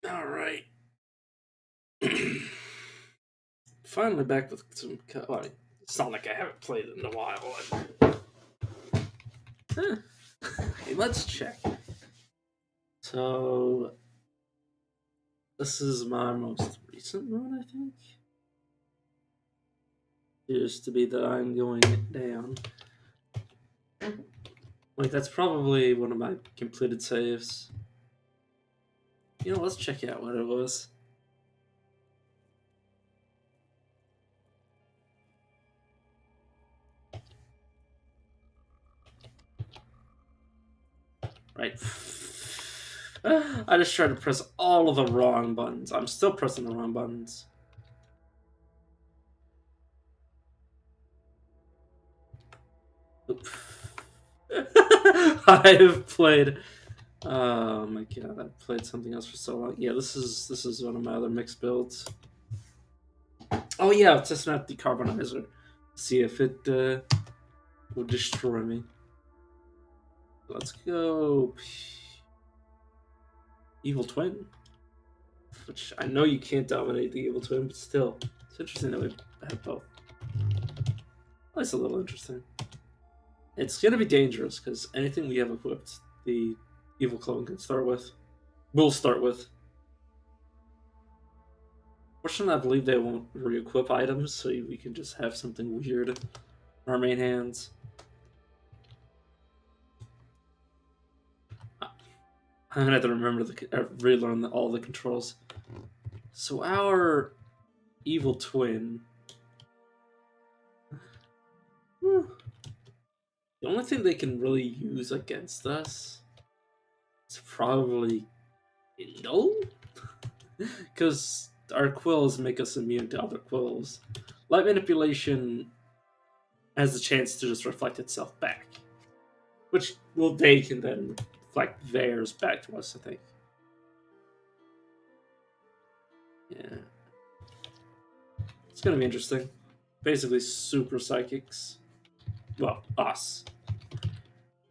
All right. Finally back with some. Well, it's not like I haven't played it in a while. Huh. Hey, let's check. So this is my most recent run, I think. Used to be that I'm going down. Like that's probably one of my completed saves. Let's check out what it was. Right. I just tried to press all of the wrong buttons. I'm still pressing the wrong buttons. I've played. Oh my god, I've played something else for so long. Yeah, this is one of my other mixed builds. Oh yeah, I've tested out decarbonizer. See if it will destroy me. Let's go. Evil Twin. Which I know you can't dominate the Evil Twin, but still. It's interesting that we have both. That's a little interesting. It's gonna be dangerous because anything we have equipped, the evil clone can start with. Will start with. Fortunately, I believe they won't re-equip items, so we can just have something weird in our main hands. I'm gonna have to remember relearn all the controls. So our evil twin. The only thing they can really use against us is probably no, because our quills make us immune to other quills. Light manipulation has the chance to just reflect itself back, which they can then reflect theirs back to us. I think. Yeah, it's gonna be interesting. Basically, super psychics. Well, us.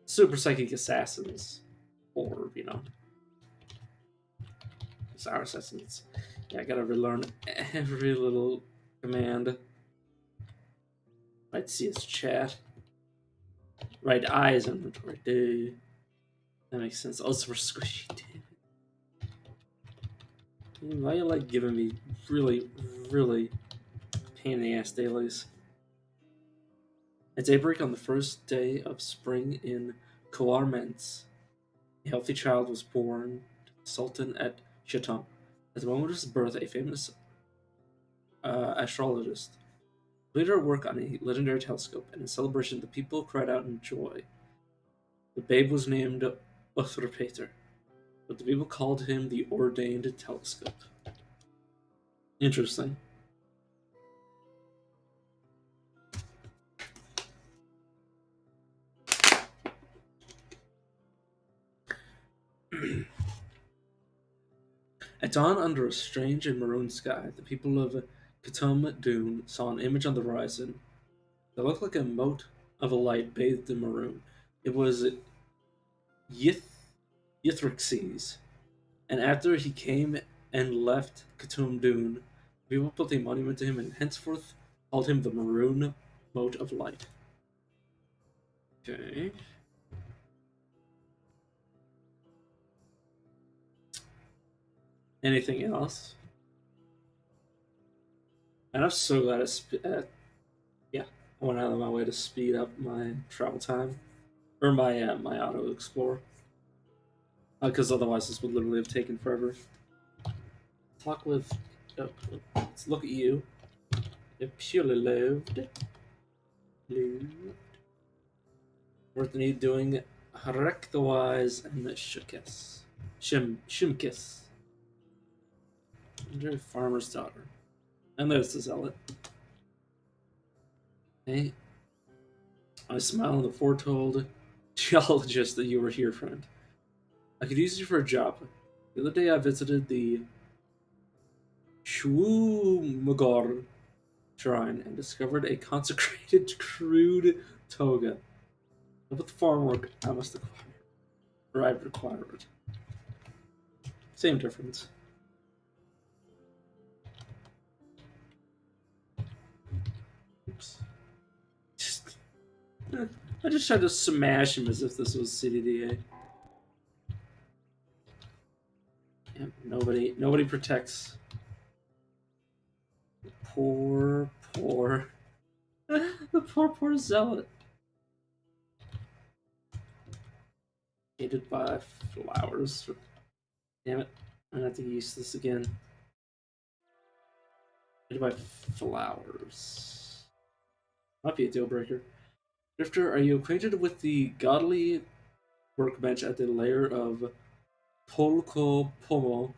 Super psychic assassins. Or, it's our assassins. Yeah, I gotta relearn every little command. Right, see his chat. Right, eyes inventory. Dude. That makes sense. Also, we're squishy, dude. Why are you like giving me really, really pain in the ass dailies? At daybreak on the first day of spring in Coarments, a healthy child was born to the Sultan at Chaton. At the moment of his birth, a famous astrologist completed her work on a legendary telescope, and in celebration, the people cried out in joy. The babe was named Uthrapater, but the people called him the Ordained Telescope. Interesting. At dawn, under a strange and maroon sky, the people of Katum Dune saw an image on the horizon that looked like a mote of a light bathed in maroon. It was Yith- Yithrixes, and after he came and left Katum Dune, people built a monument to him and henceforth called him the Maroon Mote of Light. Okay. Anything else? And I'm so glad yeah, I went out of my way to speed up my travel time or my auto explore because otherwise this would literally have taken forever. Talk with. Oh, let's look at you. You're purely loved. Worth the need doing Harek the Wise and the Shukis. Shimkis. Legendary Farmer's Daughter. And there's the Zealot. Hey, I smile on the foretold geologist that you were here, friend. I could use you for a job. The other day I visited the Shwumagor shrine and discovered a consecrated crude toga. With farm work, I must acquire, or I require it. Same difference. I just tried to smash him as if this was CDDA. Yep, nobody protects. Poor, the poor zealot. Hated by flowers. Damn it. I'm gonna have to use this again. Hated by flowers. Might be a deal breaker. Drifter, are you acquainted with the godly workbench at the lair of Polko Pomo?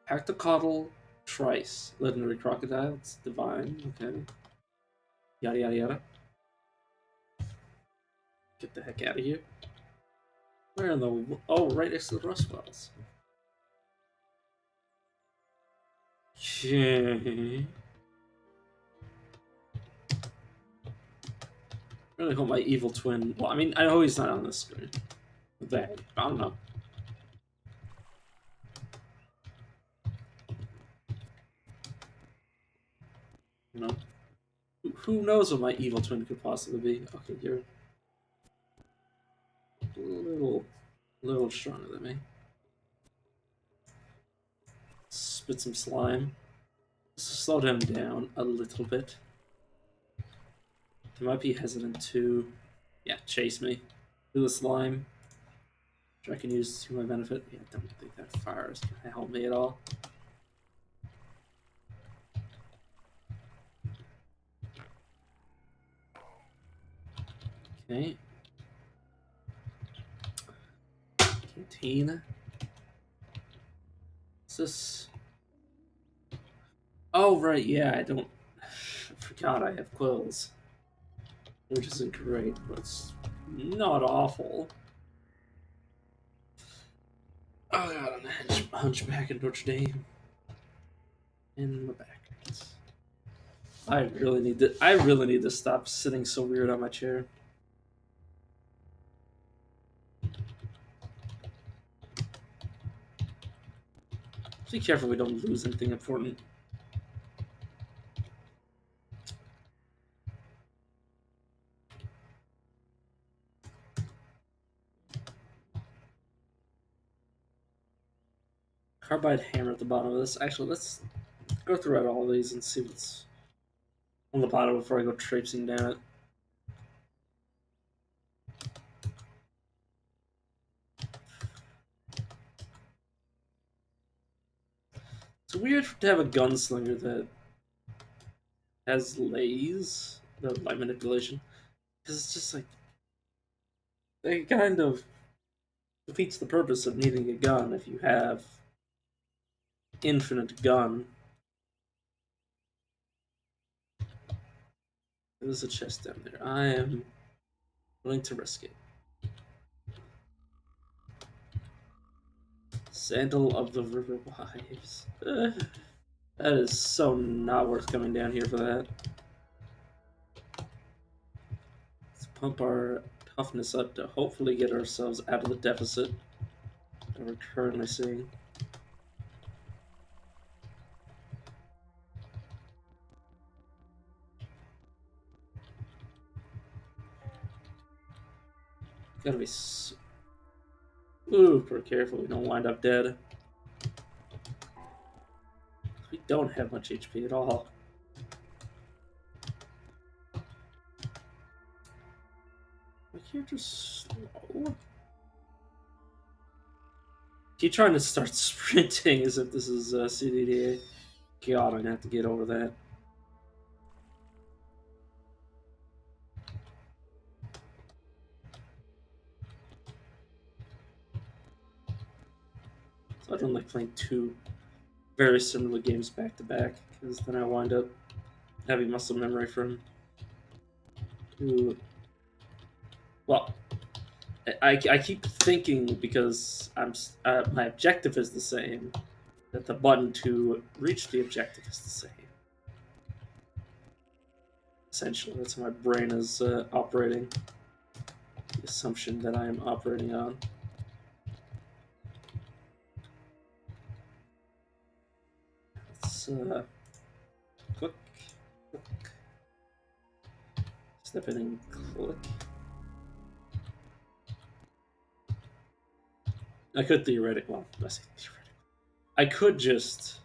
Pactocotl Trice. Legendary crocodile. It's divine. Okay. Yada yada yada. Get the heck out of here. Where in the... Oh, right next to the rust wells. Okay. Really hope my evil twin... Well, I mean, I know he's not on this screen. They. I don't know. You know? Who knows what my evil twin could possibly be? Okay, you're a little stronger than me. Spit some slime. Slow him down a little bit. He might be hesitant to, yeah, chase me. Do the slime, which I can use to my benefit. Yeah, I don't think that fire is gonna help me at all. Okay. Canteen. What's this? Oh, right, yeah, I don't... I forgot I have quills. Which isn't great, but it's not awful. Oh god, I'm a hunchback in Notre Dame. In my back. I really need to stop sitting so weird on my chair. Be careful we don't lose anything important. Carbide hammer at the bottom of this. Actually, let's go throughout all of these and see what's on the bottom before I go traipsing down it. It's weird to have a gunslinger that has lays, the light manipulation, because it's just like it kind of defeats the purpose of needing a gun if you have infinite gun. There's a chest down there. I am willing to risk it. Sandal of the River Wives. That is so not worth coming down here for that. Let's pump our toughness up to hopefully get ourselves out of the deficit that we're currently seeing. Gotta be super careful we don't wind up dead. We don't have much HP at all. My character's slow. Keep trying to start sprinting as if this is CDDA. God, I'm gonna have to get over that. So I don't like playing two very similar games back to back, because then I wind up having muscle memory from two. Well, I keep thinking because my objective is the same, that the button to reach the objective is the same. Essentially, that's how my brain is operating. The assumption that I am operating on. Let's click, click. Step in and click. I could theoretically. Well, I say theoretically. I could just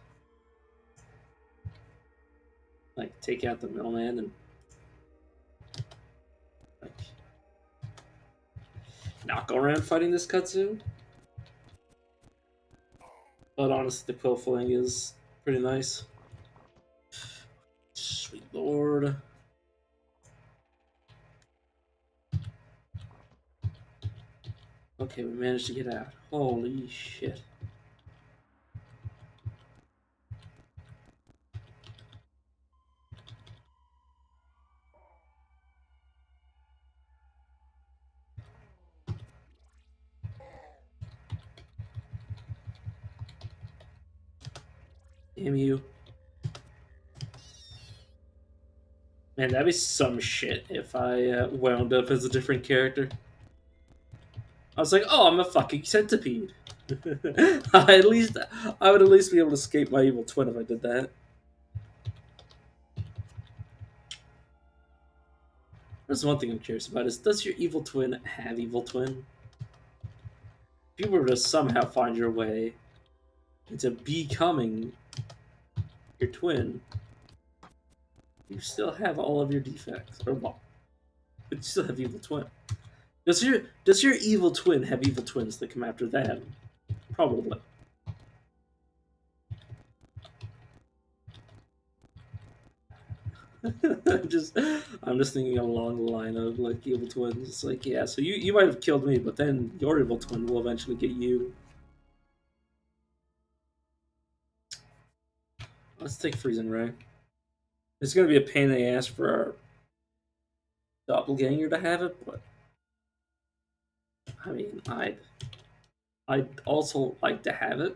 like take out the middleman and like not go around fighting this kudzu. But honestly, the quill fling is pretty nice. Sweet lord. Okay, we managed to get out. Holy shit. Damn you. Man, that'd be some shit if I wound up as a different character. I was like, oh, I'm a fucking centipede. at least I would at least be able to escape my evil twin if I did that. There's one thing I'm curious about: is does your evil twin have evil twin? If you were to somehow find your way into becoming your twin, you still have all of your defects, or well, but you still have evil twin. Does your evil twin have evil twins that come after them? Probably. I'm just thinking along the line of like evil twins. It's like, yeah, so you might have killed me, but then your evil twin will eventually get you. Let's take freezing ray. It's gonna be a pain in the ass for our doppelganger to have it, but I mean, I'd also like to have it.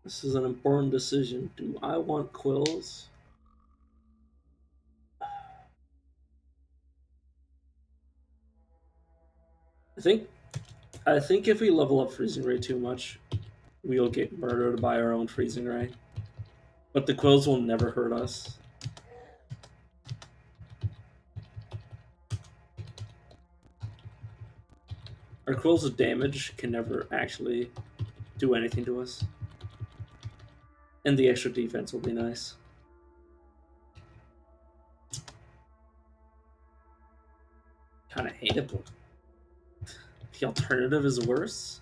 This is an important decision. Do I want quills? I think I think if we level up freezing ray too much, we'll get murdered by our own freezing ray. But the quills will never hurt us. Our quills of damage can never actually do anything to us. And the extra defense will be nice. Kinda hate it, but the alternative is worse.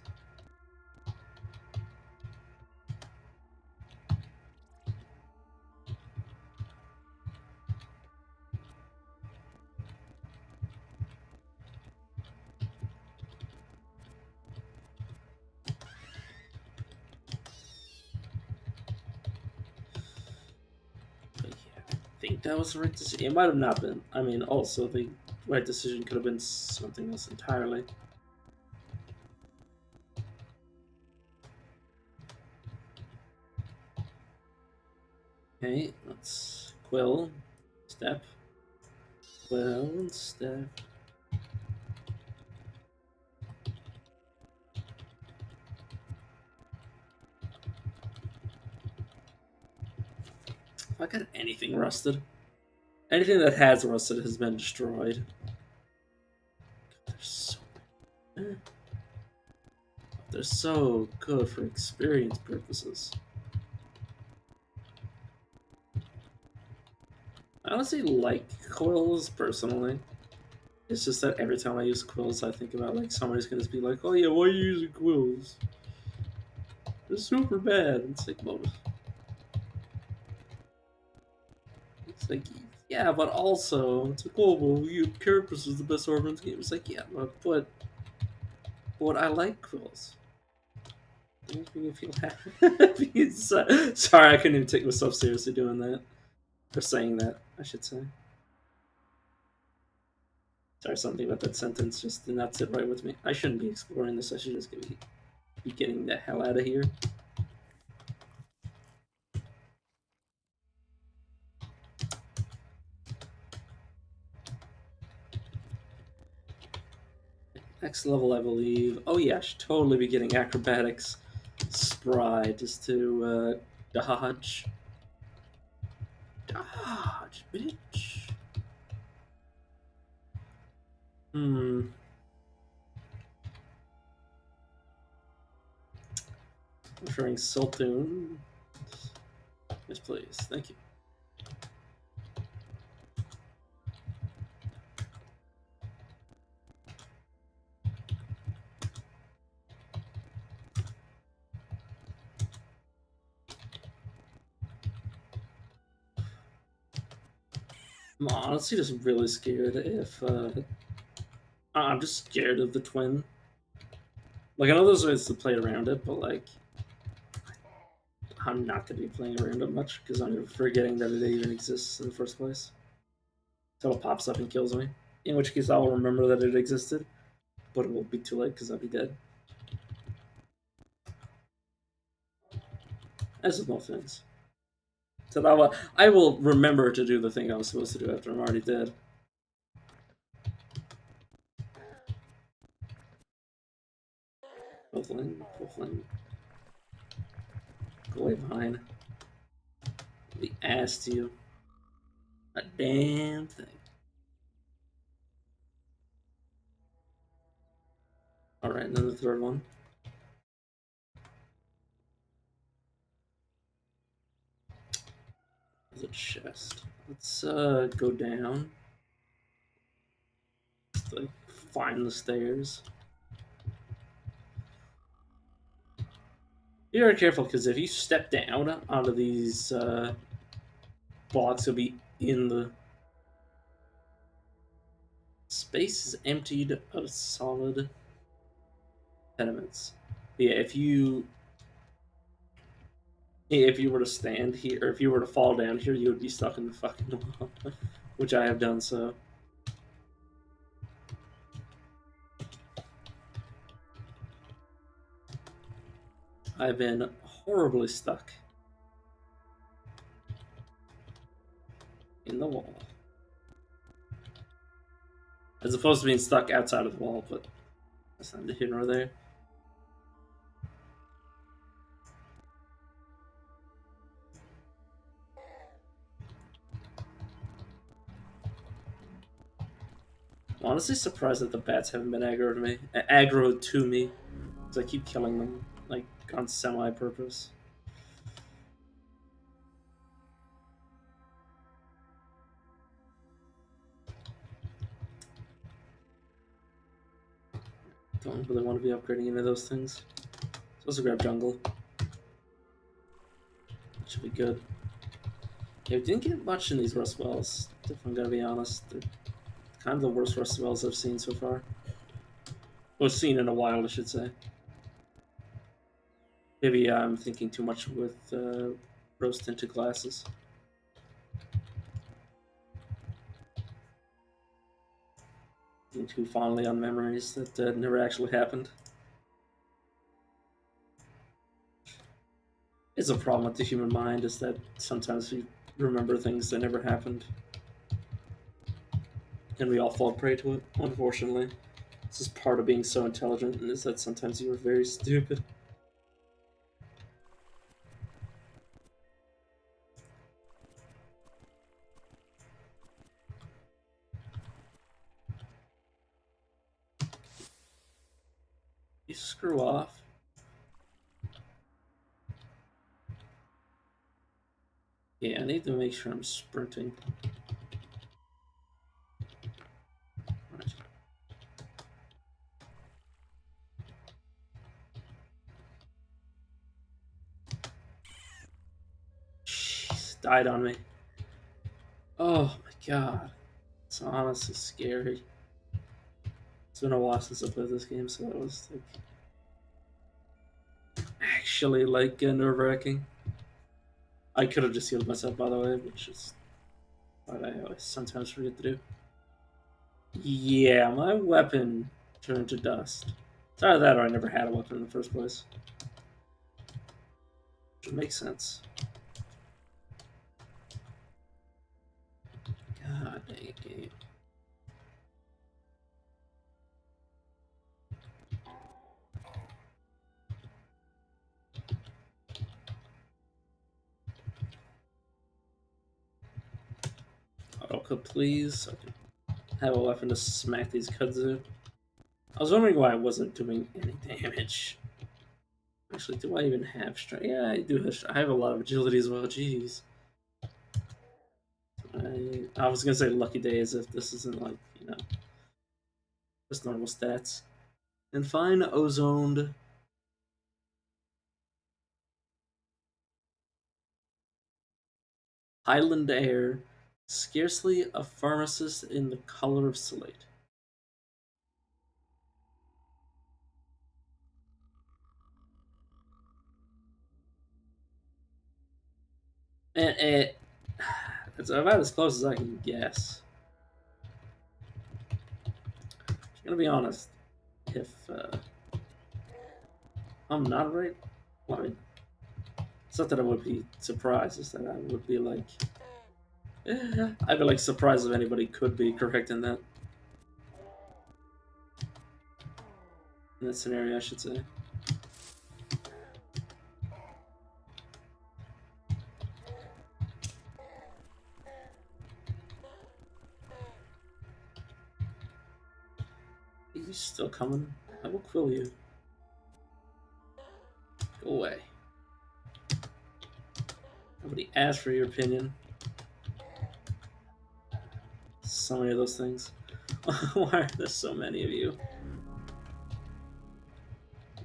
But yeah, I think that was the right decision. It might have not been. I mean, also, the right decision could have been something else entirely. Okay, let's quill, step, quill, and step. If I got anything rusted, anything that has rusted has been destroyed. They're so, they're so good for experience purposes. I honestly like quills personally. It's just that every time I use quills, I think about like somebody's gonna be like, "Oh yeah, why are you using quills? They're super bad." It's like, well, it's like, yeah, but also it's like, oh well, you Carapace is the best armor in the game. It's like, yeah, but I like quills. They make me feel happy. Sorry, I couldn't even take myself seriously doing that or saying that. I should say. Sorry, something about that sentence just did not sit right with me. I shouldn't be exploring this. I should just be getting the hell out of here. Next level, I believe. Oh yeah, I should totally be getting acrobatics spry just to dodge. Dodge, bitch. Hmm. Referring Sultan. Yes, please. Thank you. I'm honestly just really scared if. I'm just scared of the twin. Like, I know there's ways to play around it, but, like, I'm not going to be playing around it much because I'm forgetting that it even exists in the first place. Until it pops up and kills me. In which case, I'll remember that it existed, but it will be too late because I'll be dead. As with most things. So I will remember to do the thing I was supposed to do after I'm already dead. Full flame. Go away behind. The ass to you. A damn thing. Alright, and then the third one. The chest. Let's go down. Let's, like, find the stairs. Be very careful because if you step down onto these blocks, you'll be in the space is emptied of solid pediments. But yeah, if you were to stand here, or if you were to fall down here, you would be stuck in the fucking wall, which I have done so. I've been horribly stuck in the wall. As opposed to being stuck outside of the wall, but that's neither here nor there. I'm honestly surprised that the bats haven't been aggroed to me, because I keep killing them, like, on semi-purpose. Don't really want to be upgrading any of those things. Supposed to grab jungle. Should be good. Yeah, we didn't get much in these rust wells, if I'm gonna be honest. They're kind of the worst rust wells I've seen so far. Well, seen in a while, I should say. Maybe I'm thinking too much with rose tinted glasses. Thinking too fondly on memories that never actually happened. It's a problem with the human mind, is that sometimes we remember things that never happened. And we all fall prey to it, unfortunately. This is part of being so intelligent, is that sometimes you are very stupid. You screw off. Yeah, I need to make sure I'm sprinting. Right. Jeez, died on me. Oh my god. It's honestly scary. It's been a while since I played this game, so that was like actually like nerve-wracking. I could have just healed myself, by the way, which is what I always sometimes forget to do. Yeah, my weapon turned to dust. It's either that or I never had a weapon in the first place. Which makes sense. God dang it, game. Okay, please. So I can have a weapon to smack these kudzu. I was wondering why I wasn't doing any damage. Actually, do I even have strength? Yeah, I do have strength. I have a lot of agility as well. Jeez. I was gonna say lucky day as if this isn't like, just normal stats. And fine ozoned. Highland air. Scarcely a pharmacist in the color of slate. And it's about as close as I can guess. I'm gonna be honest. If I'm not right, well, I mean, it's not that I would be surprised. It's that I would be like, I'd be like surprised if anybody could be correct in that scenario. I should say. He's still coming. I will kill you. Go away. Nobody asked for your opinion. So many of those things. Why are there so many of you?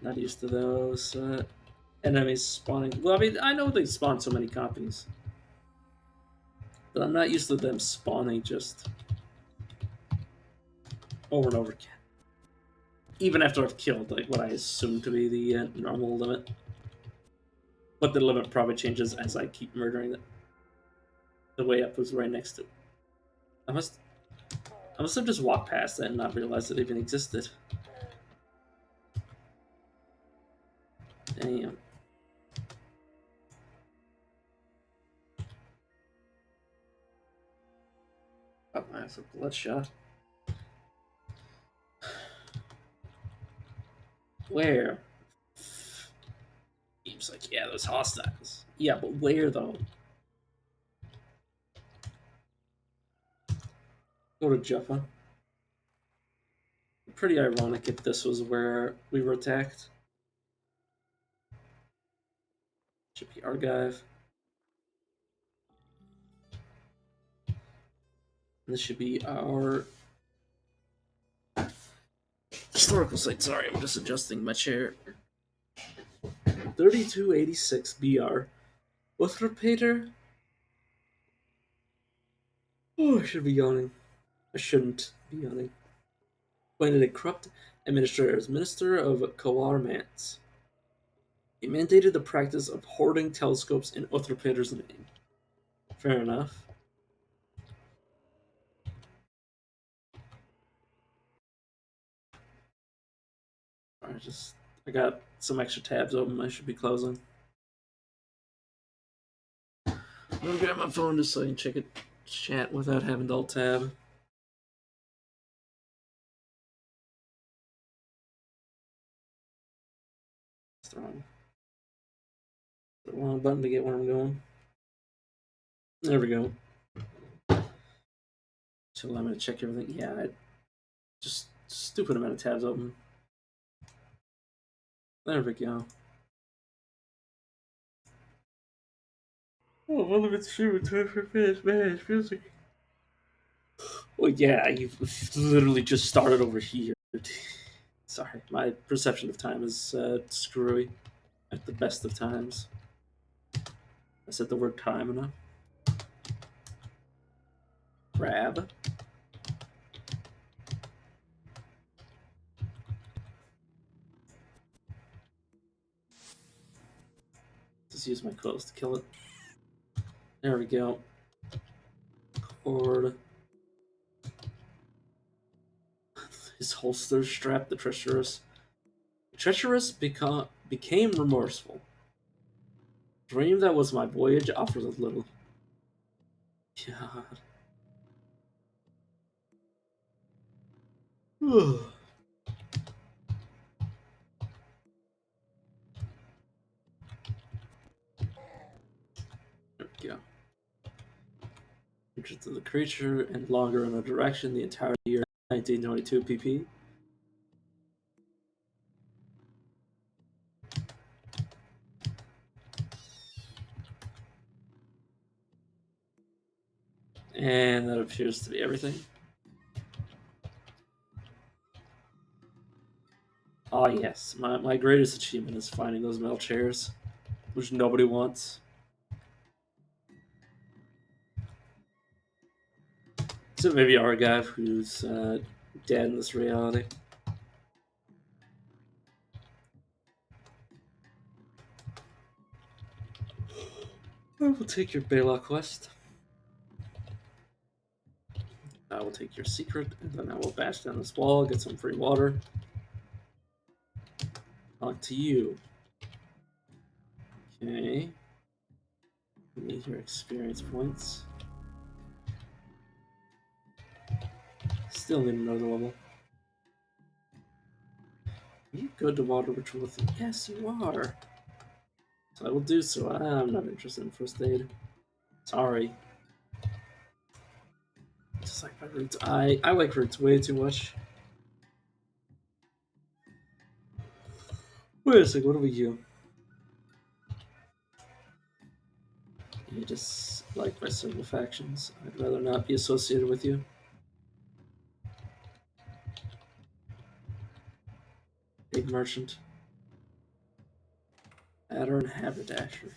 Not used to those enemies spawning. Well, I mean, I know they spawn so many copies, but I'm not used to them spawning just over and over again. Even after I've killed like what I assume to be the normal limit, but the limit probably changes as I keep murdering it. The way up was right next to it. I must, I must have just walked past that and not realized it even existed. Damn. Got my ass a bloodshot. Where? Seems like, yeah, those hostiles. Yeah, but where though? Go to Jaffa. Pretty ironic if this was where we were attacked. Should be Argive. And this should be our historical site. Sorry, I'm just adjusting my chair. 3286 BR. Uthrapater? Oh, I should be yawning. I shouldn't be yawning. Appointed a corrupt administrator as Minister of Kawar Mans. He mandated the practice of hoarding telescopes in Uthrapater's name. Fair enough. I got some extra tabs open I should be closing. I'm gonna grab my phone just so I can check it chat without having to alt tab. It's the wrong button to get where I'm going. There we go. So allow me to check everything. Yeah, I just stupid amount of tabs open. There we go. Oh, well, if it's true, time for finish, man. It feels like. Well, yeah, you've literally just started over here. Sorry, my perception of time is screwy at the best of times. I said the word time enough. Grab. Just use my clothes to kill it. There we go. Cord. His holster strapped the treacherous. Treacherous became remorseful. Dream that was my voyage offers a little. God. There we go. Entrance to the creature and longer in a direction the entire year 1922 PP. And that appears to be everything. Oh yes, my greatest achievement is finding those metal chairs, which nobody wants. So maybe our guy who's dead in this reality. I will take your Bela quest. I will take your secret, and then I will bash down this wall, get some free water. Talk to you. Okay. Need your experience points. Still need another level. Are you good to water ritual with me? Yes, you are. So I will do so. I'm not interested in first aid. Sorry. Just like my roots. I like roots way too much. Wait a second, what are you? You just like my single factions. I'd rather not be associated with you. Big merchant. Adder and haberdasher.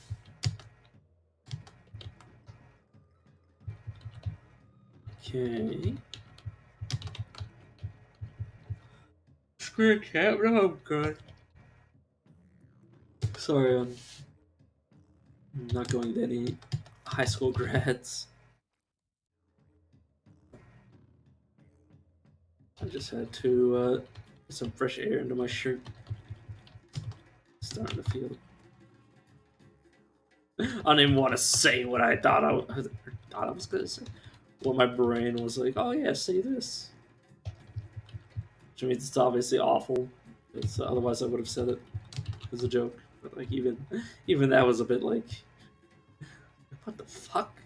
Okay. Screw cat, no, I'm good. Sorry, I'm not going to any high school grads. I just had to get some fresh air into my shirt. Starting to feel. I don't even want to say what I thought I was gonna say. Well, my brain was like, "Oh yeah, say this," which means it's obviously awful. Because otherwise, I would have said it as a joke. But like, even that was a bit like, "What the fuck?"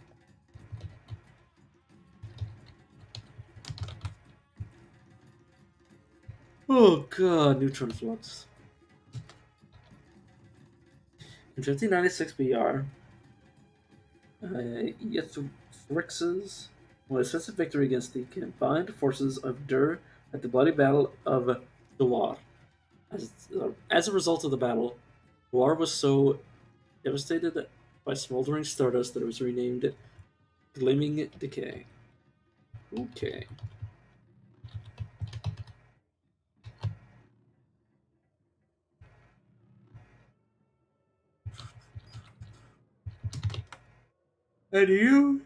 Oh god, neutron flux. In 1596 BR, Yethrixes won a decisive victory against the combined forces of Dur at the bloody Battle of Dwar. As a result of the battle, Dwar was so devastated by smoldering stardust that it was renamed Gleaming Decay. Okay. And you?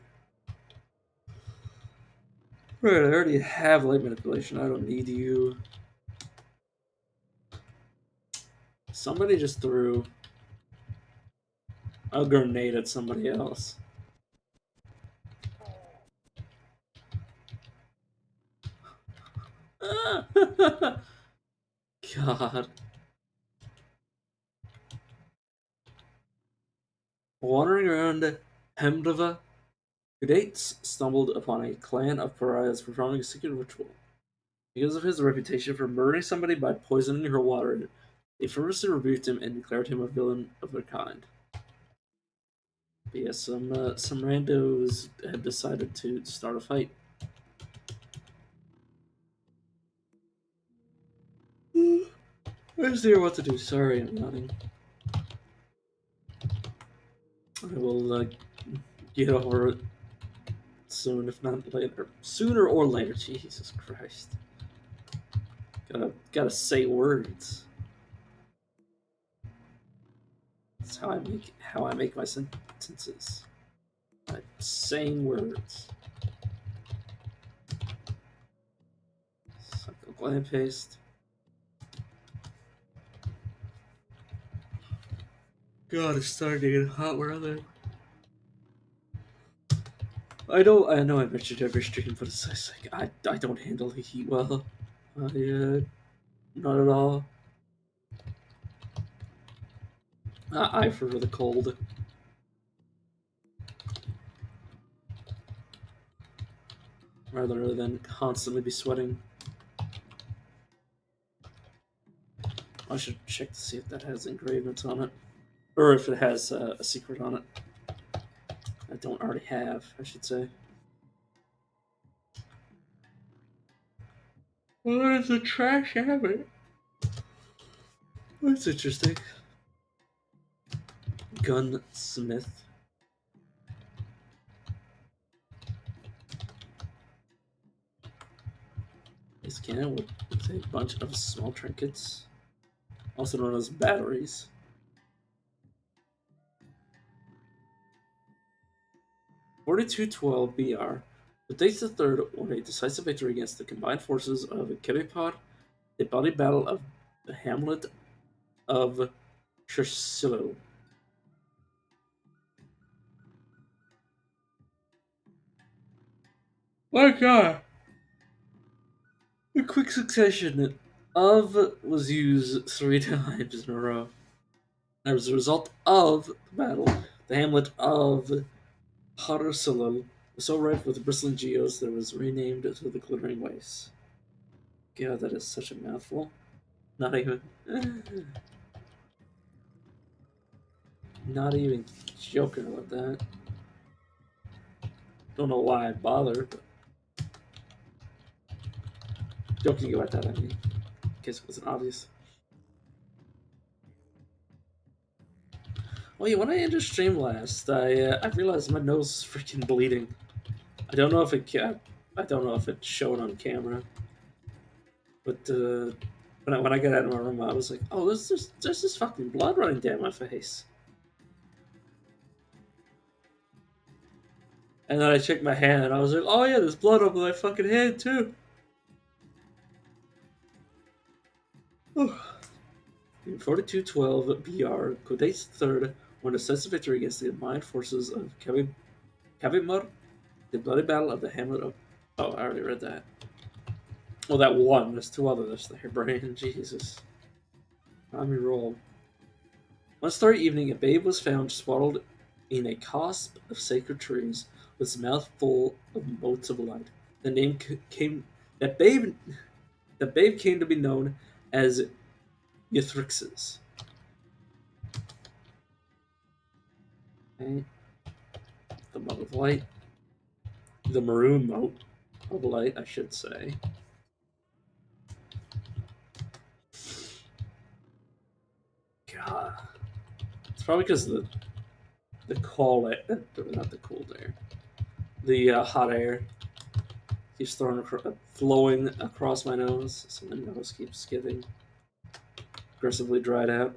Right, I already have light manipulation. I don't need you. Somebody just threw a grenade at somebody else. God. Wandering around Hemdova, Kudates stumbled upon a clan of pariahs performing a secret ritual. Because of his reputation for murdering somebody by poisoning her water, they fervently rebuked him and declared him a villain of their kind. But yeah, some randos had decided to start a fight. I just hear what to do. Sorry, I'm yawning. I will get over it soon, if not later. Sooner or later. Jesus Christ. Gotta say words. That's how I make my sentences. By saying words. Cycle gland paste. God, it's starting to get hot where I live. I know I mentioned every stream, but it's just like I don't handle the heat well. Not at all. I prefer the cold. rather than constantly be sweating. I should check to see if that has engravements on it, or if it has a secret on it. I don't already have, I should say. What does the trash have it? That's interesting. Gunsmith. This can with a bunch of small trinkets, also known as batteries. 4212 BR. The dates the third won a decisive victory against the combined forces of Kiripar, the bloody battle of the hamlet of Chersillo. My god! A quick succession of was used 3 times in a row. As a result of the battle, the hamlet of Harsalal was so rife with bristling geos that it was renamed to the Glittering Waste. God, that is such a mouthful. Not even, not even joking about that. Don't know why I bothered, but joking about that, I mean, in case it wasn't obvious. Oh yeah, when I ended stream last, I realized my nose is freaking bleeding. I don't know if I don't know if it's showing on camera, but when I got out of my room, I was like, oh, there's this fucking blood running down my face. And then I checked my hand, and I was like, oh yeah, there's blood on my fucking hand too. In 4212 BR, Kodate's third won a decisive victory against the combined forces of Kavimur, the bloody battle of the hamlet of. Oh, I already read that. Well, that one. There's two others there, brain. Jesus. On me roll. One starry evening, a babe was found swaddled in a cosp of sacred trees, with his mouth full of motes of light. The name came. That babe. The babe came to be known as Ythrixes. Okay. The mote of light. The maroon mote of light, I should say. God. It's probably because the cold air, not the cold air, the hot air keeps flowing across my nose, so my nose keeps getting aggressively dried out.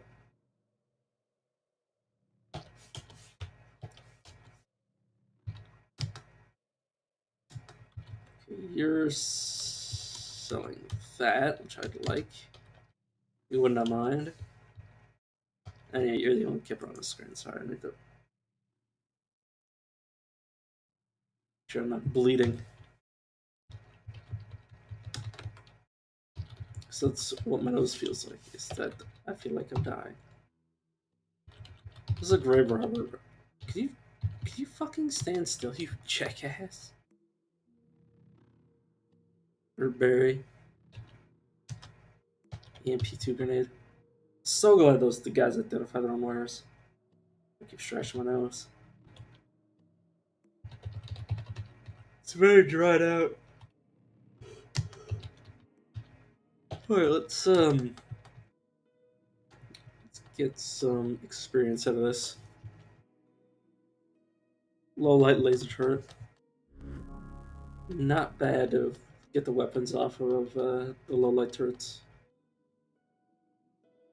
You're selling that, which I'd like. You wouldn't mind. And yeah, you're the only kipper on the screen. Sorry, I need to make sure I'm not bleeding. So that's what my nose feels like. Is that I feel like I'm dying. This is a grave robber. Can you fucking stand still, you jackass? Or Barry. EMP2 grenade. So glad those the guys identify their own wares. I keep stretching my nose. It's very dried out. Alright, let's get some experience out of this. Low light laser turret. Not bad to get the weapons off of the low light turrets.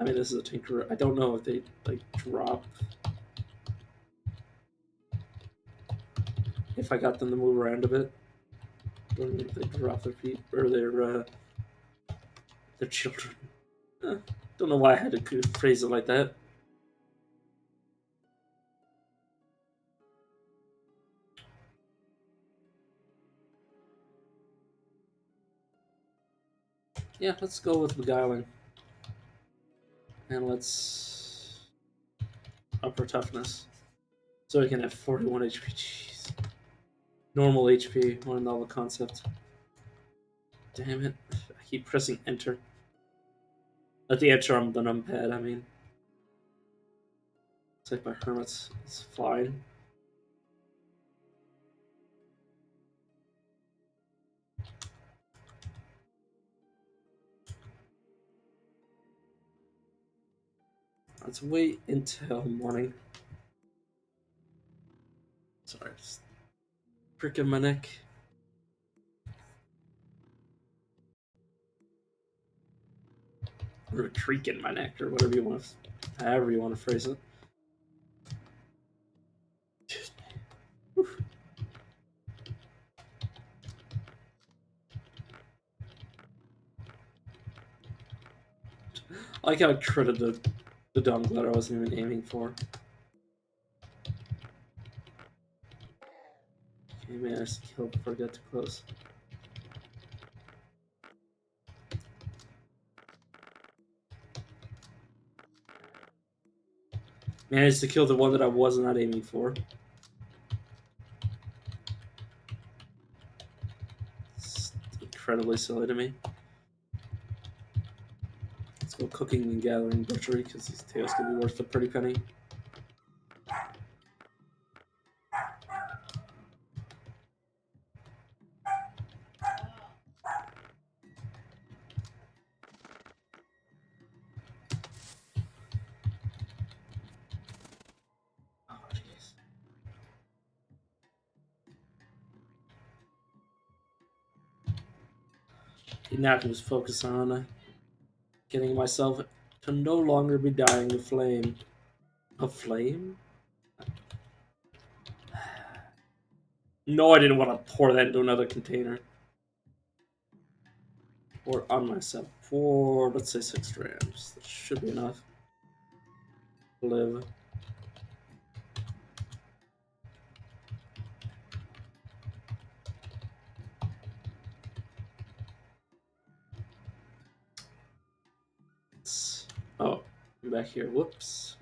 I mean, this is a tinker. I don't know if they like drop. If I got them to move around a bit, don't know if they drop their feet or their children. Don't know why I had to phrase it like that. Yeah, let's go with beguiling, and let's up our toughness so we can have 41 HP. Jeez. Normal HP, what a novel concept. Damn it. I keep pressing enter. At the enter on the numpad, I mean. It's like my hermit's it's fine. Let's wait until morning. Sorry, just pricking my neck. Or a creak in my neck, or whatever you want to, however you want to phrase it. I like how I critted the dung that I wasn't even aiming for. Okay, managed to kill before I got too close. Managed to kill the one that I was not aiming for. It's incredibly silly to me. Let's go cooking and gathering butchery because these tails could be worth a pretty penny. Oh, jeez. Now I can just focus on getting myself to no longer be dying of flame. Of flame? No, I didn't want to pour that into another container. Or on myself. For, let's say, 6 grams. That should be enough. Live. Oh, I'm back here. Whoops.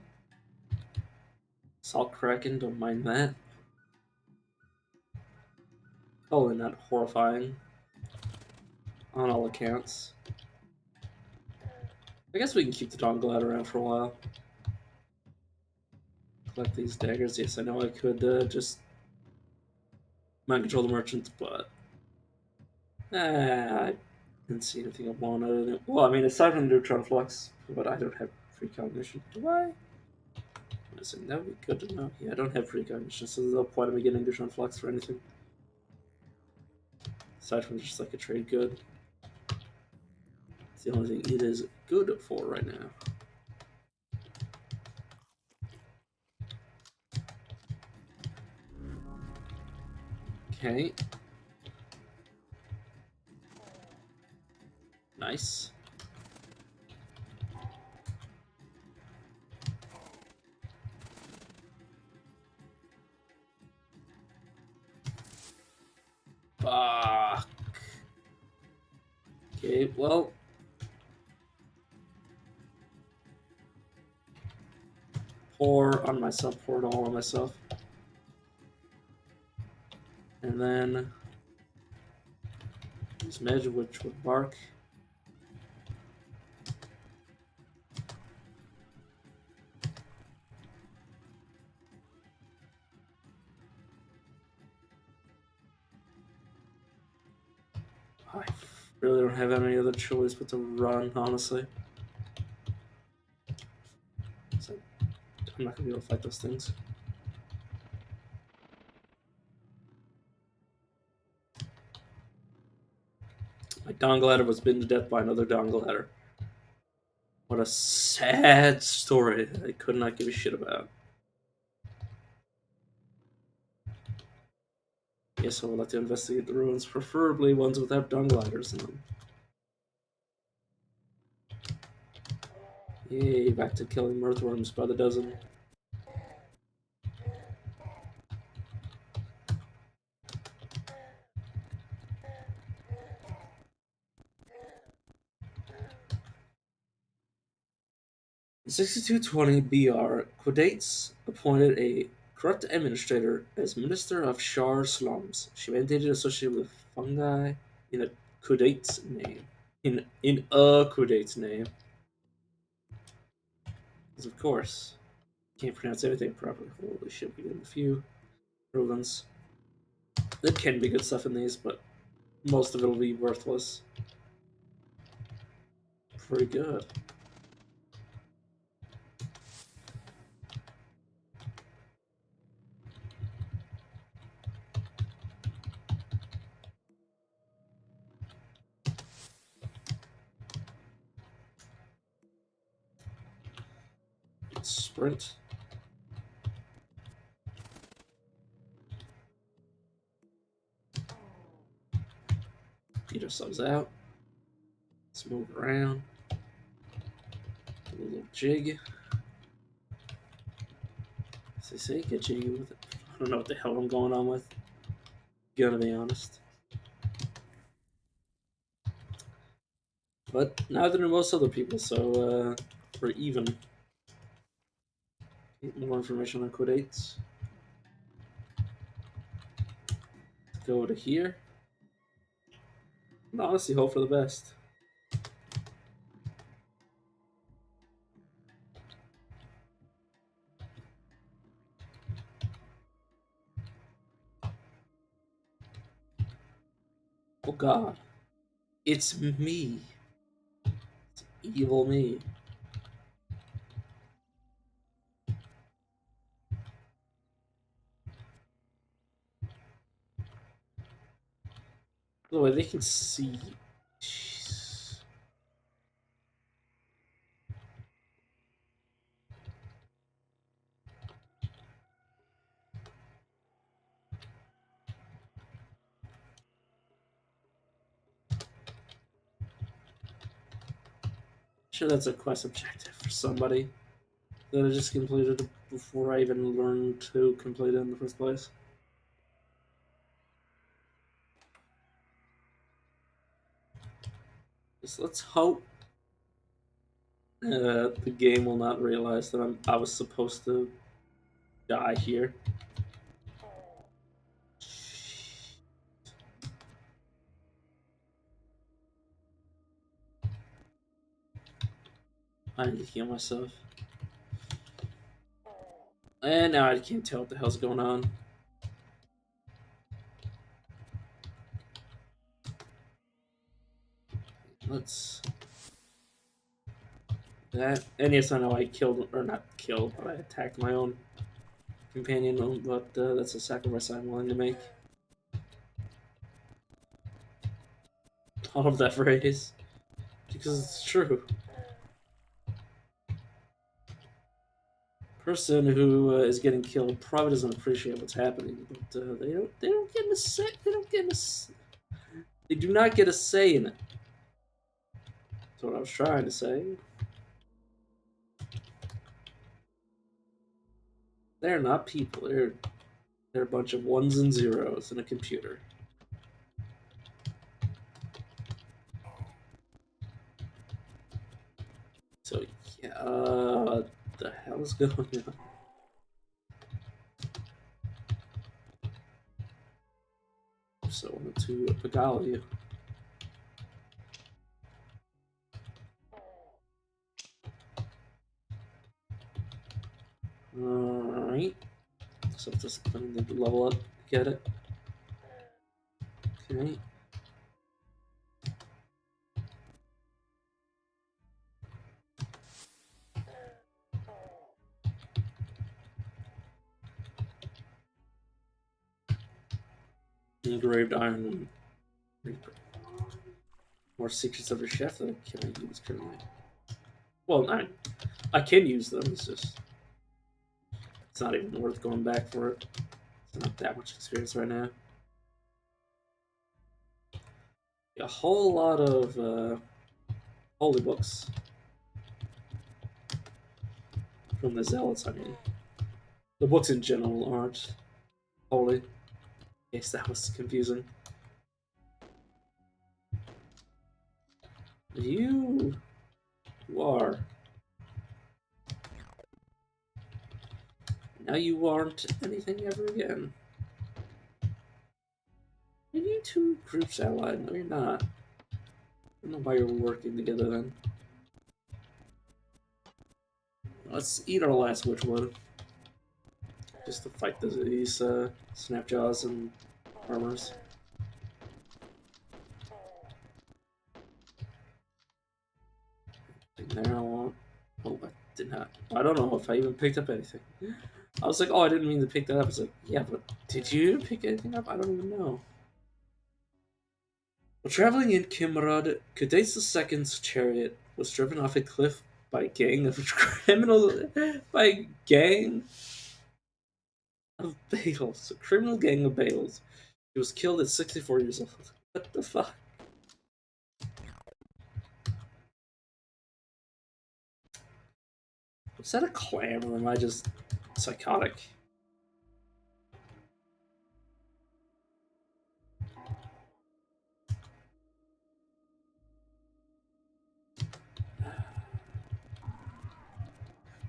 Salt Kraken, don't mind that. Totally not horrifying. On all accounts. I guess we can keep the Donglad around for a while. Collect these daggers. Yes, I know I could just mind control the merchant, but I didn't see anything I wanted. Well, I mean, aside from the neutron flux, but I don't have precognition. Do I? That would be good to know. Yeah, I don't have precognition, so there's no point in me getting neutron flux for anything. Aside from just like a trade good. It's the only thing it is good for right now. Okay. Nice. Fuck. Okay, well. Pour on myself, pour it all on myself. And then use Magic Witch with Bark. I really don't have any other choice but to run, honestly. So I'm not gonna be able to fight those things. My Dongladder was bitten to death by another Dongladder. What a sad story I could not give a shit about. Yes, I would like to investigate the ruins, preferably ones without Dongladders in them. Yay, back to killing Mirthworms by the dozen. In 6220 BR, Quadates appointed a Corrupt administrator as Minister of Shar Slums. She mandated associated with fungi in a Kudait's name. In a Kudait's name. Because of course, can't pronounce anything properly. Holy shit, we get a few rulings. There can be good stuff in these, but most of it will be worthless. Pretty good. Sprint. Beat ourselves out. Let's move around. Do a little jig. As they say, get jiggy with it. I don't know what the hell I'm going on with. Gonna be honest. But neither do most other people, so we're even. Get more information on Codates. Go to here. And honestly, hope for the best. Oh god. It's me. It's evil me. By the way, they can see. Jeez. Sure, that's a quest objective for somebody that I just completed before I even learned to complete it in the first place. Just let's hope the game will not realize that I was supposed to die here. I need to heal myself. And now I can't tell what the hell's going on. Let's... That. And yes, I know I killed, or not killed, but I attacked my own companion, but that's a sacrifice I'm willing to make. All of that phrase. Because it's true. Person who is getting killed probably doesn't appreciate what's happening, but they don't get a say. They do not get a say in it. That's what I was trying to say. They're not people. They're a bunch of ones and zeros in a computer. So yeah, what the hell is going on? So I wanted to beguile you. Alright. So just I need to level up, get it. Okay. Engraved iron reaper. More secrets of your chef that I cannot use currently. Well, I can use them. It's not even worth going back for it. It's not that much experience right now. A whole lot of holy books from the zealots. I mean, the books in general aren't holy. Yes, that was confusing. You are Now you aren't anything ever again. Are you two groups allied? No, you're not. I don't know why you're working together then. Let's eat our last witchwood. Just to fight these snapjaws and armors. There I want. Oh, I did not. I don't know if I even picked up anything. I was like, oh, I didn't mean to pick that up. I was like, yeah, but did you pick anything up? I don't even know. While traveling in Chimera, Cadeus II's chariot was driven off a cliff by a gang of by a gang of Bales, a criminal gang of Bales. He was killed at 64 years old. What the fuck? Was that a clam or am I just psychotic?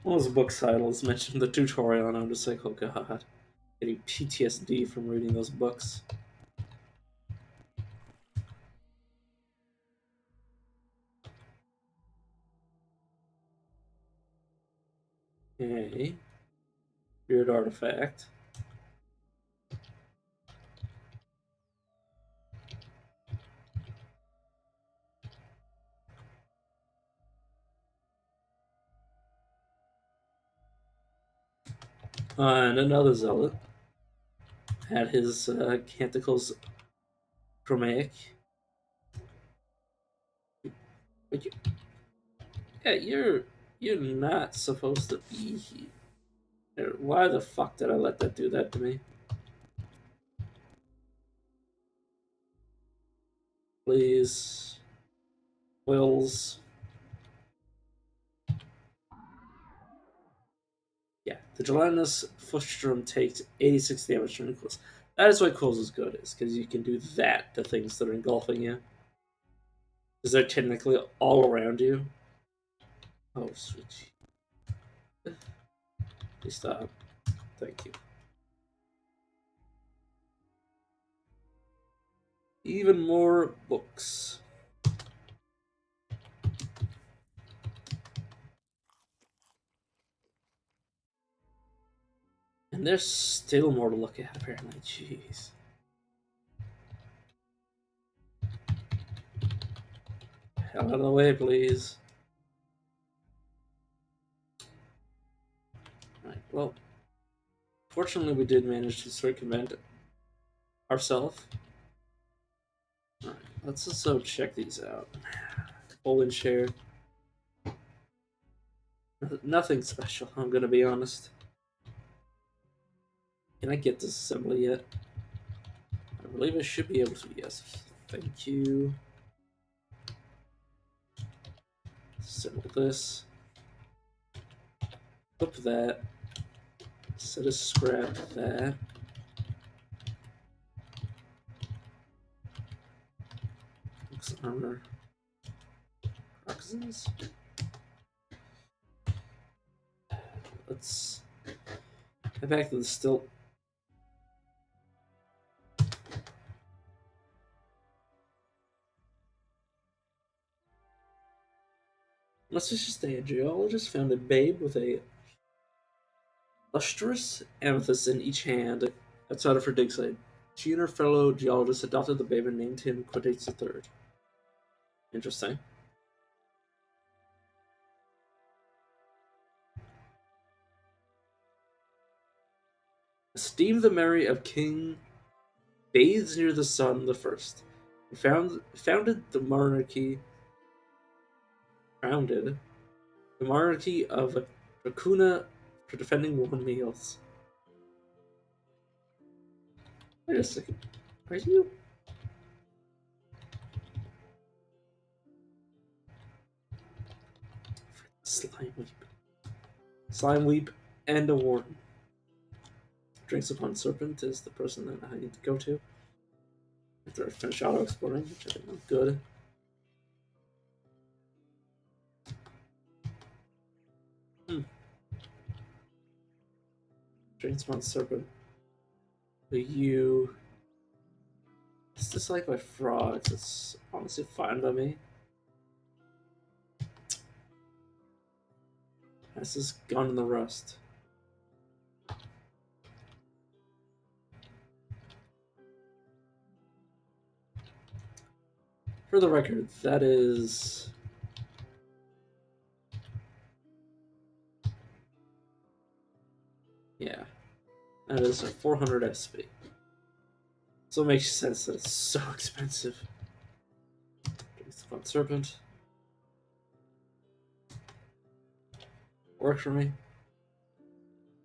One of those book titles mentioned the tutorial, and I'm just like, oh god, getting PTSD from reading those books. Okay. Weird artifact. And another zealot had his canticles chromatic. But you, yeah, you're not supposed to be here. Why the fuck did I let that do that to me? Please, Wills. Yeah, the gelatinous Fustrum takes 86 damage from Equals. That is why Quills is good, is because you can do that to things that are engulfing you. Because they're technically all around you. Oh, sweet. Please stop. Thank you. Even more books. And there's still more to look at, apparently. Jeez. Hell out of the way, please. Right, well, fortunately we did manage to circumvent ourselves. Alright, let's also check these out. Pull and share. Nothing special, I'm gonna be honest. Can I get this assembly yet? I believe I should be able to, yes. Thank you. Assemble this. Flip that. Set a scrap that. Looks armor. Oxens. Let's head back to the stilt. Let's just stay. A geologist found a babe with a lustrous amethyst in each hand outside of her dig site. She and her fellow geologists adopted the babe and named him Quadrates III. Interesting. Esteemed the memory of King bathes near the sun the first. He founded the monarchy of Dracuna for defending warm meals. Wait a second. Are you? Slime Weep. Slime Weep and a warden. Drinks Upon Serpent is the person that I need to go to after I finish auto exploring, which I think I'm good. Drainspawn Serpent. But you. It's just like my frogs. It's honestly fine by me. This is Gun in the Rust. For the record, that is. Yeah, that is a 400 SP. So it makes sense that it's so expensive. Drainspawn Serpent. Worked for me.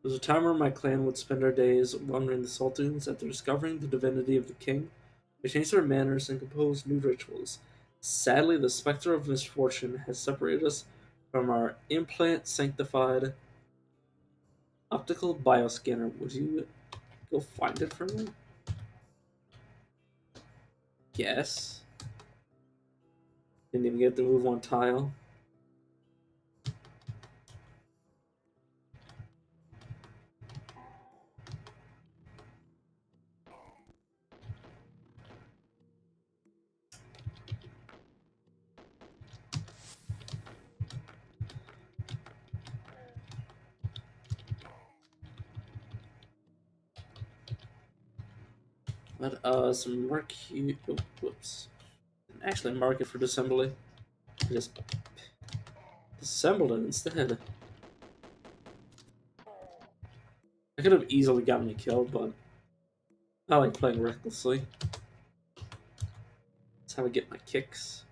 There was a time where my clan would spend our days wandering the salt dunes after discovering the divinity of the king. We changed our manners and composed new rituals. Sadly, the specter of misfortune has separated us from our implant sanctified optical bioscanner. Would you go find it for me? Yes. Didn't even get to move one tile. Let us mark you. Oh, whoops. Actually, mark it for disassembly. I just disassembled it instead. I could have easily gotten me killed, but I like playing recklessly. That's how I get my kicks.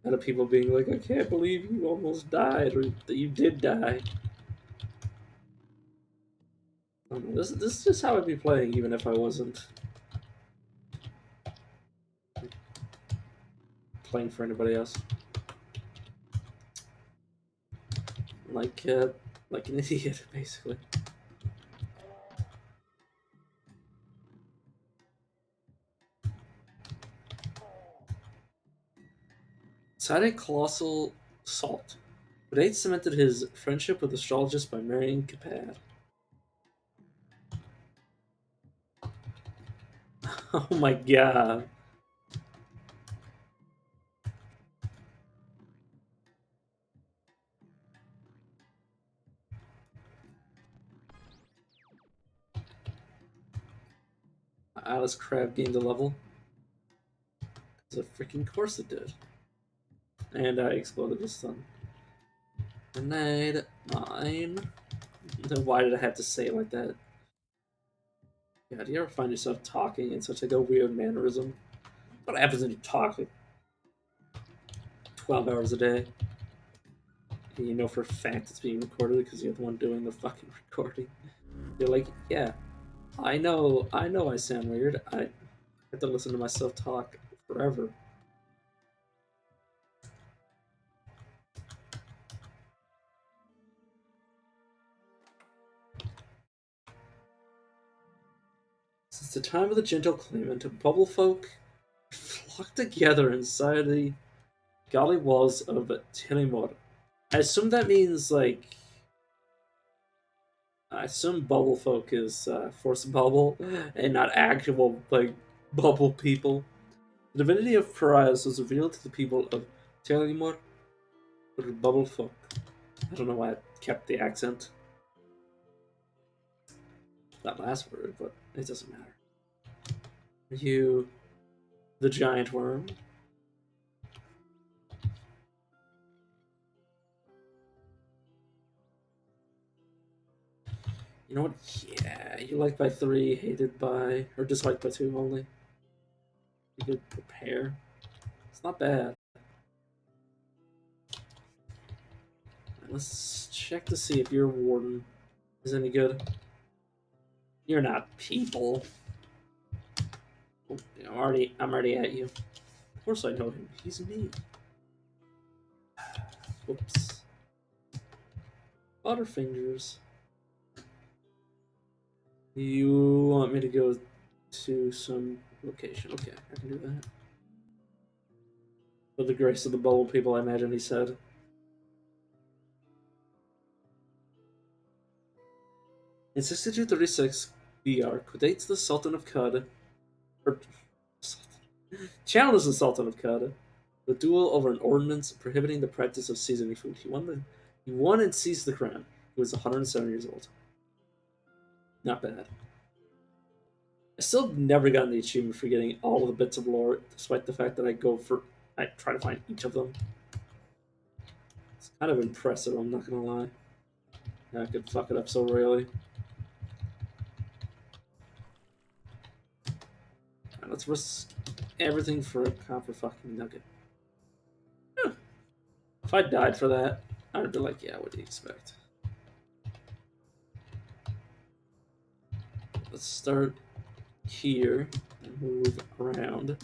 Out of people being like, I can't believe you almost died, or that you did die. I don't know, this is just how I'd be playing, even if I wasn't playing for anybody else. Like, like an idiot, basically. Sade Colossal Salt. But cemented his friendship with astrologist by marrying Kapad. Oh my god. Alice Crab gained a level. Because of freaking course it did. And I exploded the stun. Grenade, mine. Why did I have to say it like that? Yeah, do you ever find yourself talking in such like a weird mannerism? What happens when you talk like 12 hours a day? And you know for a fact it's being recorded because you're the one doing the fucking recording. You're like, yeah, I know I sound weird. I have to listen to myself talk forever. Since the time of the gentle claimant, bubble folk flock together inside the golly walls of Tilimor. I assume that means like I assume bubble folk is force bubble and not actual like bubble people. The divinity of pariahs was revealed to the people of Tilimor through bubble folk. I don't know why I kept the accent. That last word, but it doesn't matter. Are you the giant worm? You know what? Yeah, you liked by 3, hated by, or disliked by 2 only. You could prepare. It's not bad. Let's check to see if your warden is any good. You're not people. Oh, I'm already at you. Of course I know him. He's me. Whoops. Butterfingers. You want me to go to some location? Okay, I can do that. For the grace of the bubble people, I imagine he said. In 6236 BR, dates the Sultan of Qad, or challenges the Sultan of Qad, the duel over an ordinance prohibiting the practice of seasoning food. He won and seized the crown. He was 107 years old. Not bad. I still have never gotten the achievement for getting all of the bits of lore, despite the fact that I try to find each of them. It's kind of impressive, I'm not gonna lie. Yeah, I could fuck it up so royally. Right, let's risk everything for a copper fucking nugget. Huh. If I died for that, I'd be like, yeah, what do you expect? Let's start here and move around.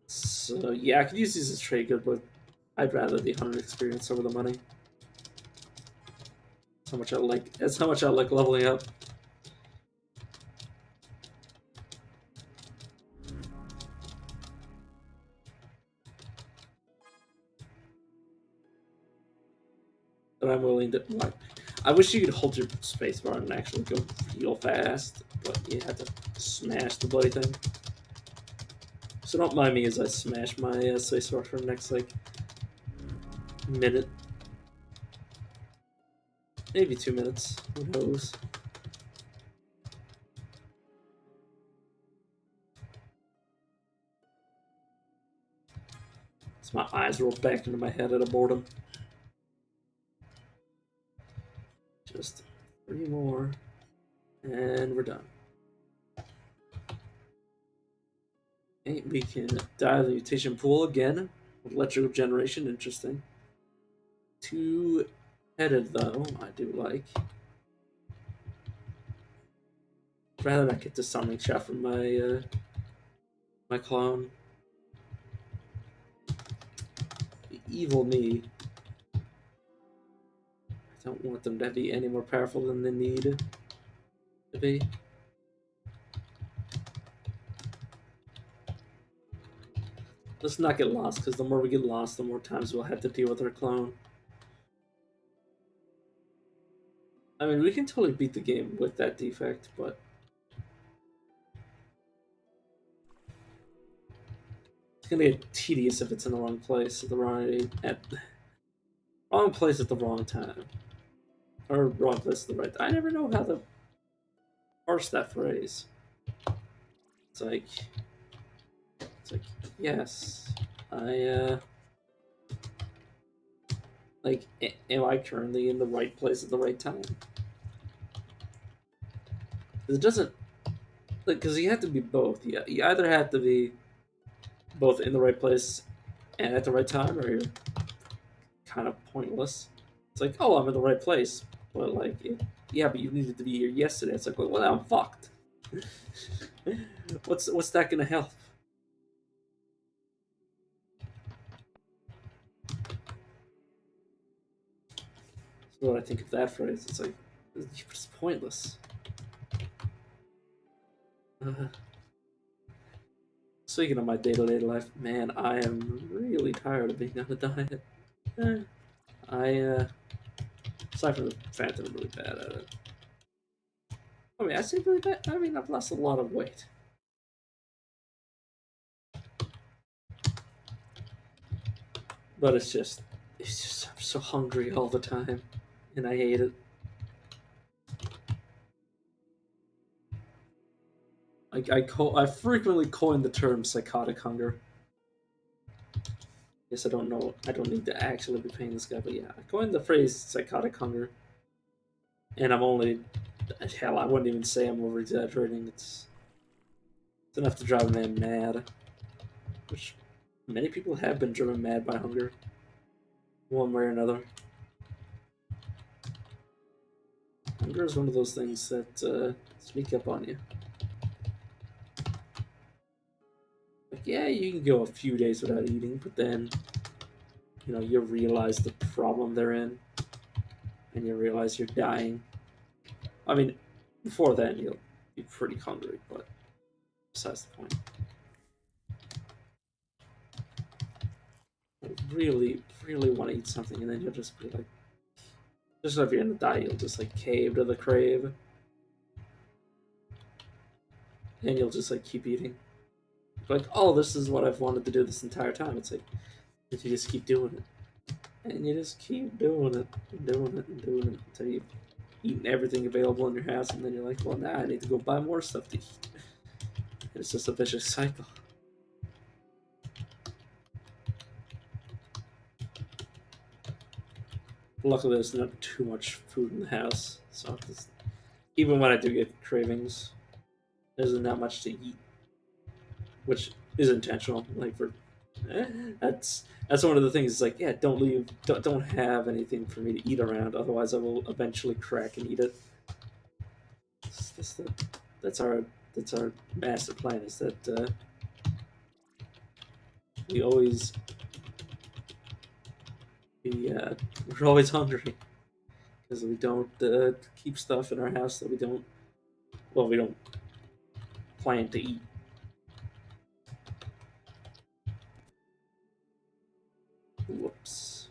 So yeah, I could use these as trade good, but I'd rather the 100 experience over the money. That's how much I like. That's how much I like leveling up. But I'm willing to. Like, I wish you could hold your spacebar and actually go real fast, but you had to smash the bloody thing. So don't mind me as I smash my spacebar for the next like minute, maybe 2 minutes. Who knows? So my eyes roll back into my head out of boredom. Just 3 more, and we're done. Okay, we can dive the mutation pool again. Electrical generation, interesting. Two-headed though, I do like. Rather not get the summoning shot from my clone. Evil me. I don't want them to be any more powerful than they need to be. Let's not get lost, because the more we get lost, the more times we'll have to deal with our clone. I mean, we can totally beat the game with that defect, but it's gonna get tedious if it's in the wrong place at the wrong place at the wrong time, or wrong place at the right. I never know how to parse that phrase. It's like, it's like, yes, I like, am I currently in the right place at the right time? It doesn't, like, because you have to be both. Yeah, you either have to be both in the right place and at the right time, or you're kind of pointless. It's like, oh, I'm in the right place, but like, yeah, but you needed to be here yesterday. It's like, well, now I'm fucked. What's that gonna help? So what I think of that phrase, it's like, it's pointless. Uh, Speaking of my day-to-day life, man, I am really tired of being on a diet. Eh, aside from the fact that I'm really bad at it. I mean, I say really bad. I mean, I've lost a lot of weight. But it's just, I'm so hungry all the time, and I hate it. Like I frequently coin the term psychotic hunger. Yes, I don't know. I don't need to actually be paying this guy, but yeah, I coined the phrase psychotic hunger, and I'm only hell. I wouldn't even say I'm over exaggerating. It's enough to drive a man mad, which many people have been driven mad by hunger, one way or another. Hunger is one of those things that sneak up on you. Like, yeah, you can go a few days without eating, but then, you realize the problem they're in, and you realize you're dying. I mean, before then, you'll be pretty hungry, but besides the point. I really, really want to eat something, and then you'll just be like, Just so if you're gonna die, you'll just like cave to the crave, and you'll just like keep eating. Like, oh, this is what I've wanted to do this entire time. It's like if you just keep doing it, and you just keep doing it, and doing it, and doing it until you've eaten everything available in your house, and then you're like, well, now I need to go buy more stuff to eat. And it's just a vicious cycle. Luckily, there's not too much food in the house, so even when I do get cravings, there's not much to eat, which is intentional. Like for eh, that's one of the things. It's like, yeah, don't have anything for me to eat around, otherwise I will eventually crack and eat it. That's, that's our that's our master plan. Is that we always we we're always hungry because we don't keep stuff in our house that we don't plan to eat. Whoops.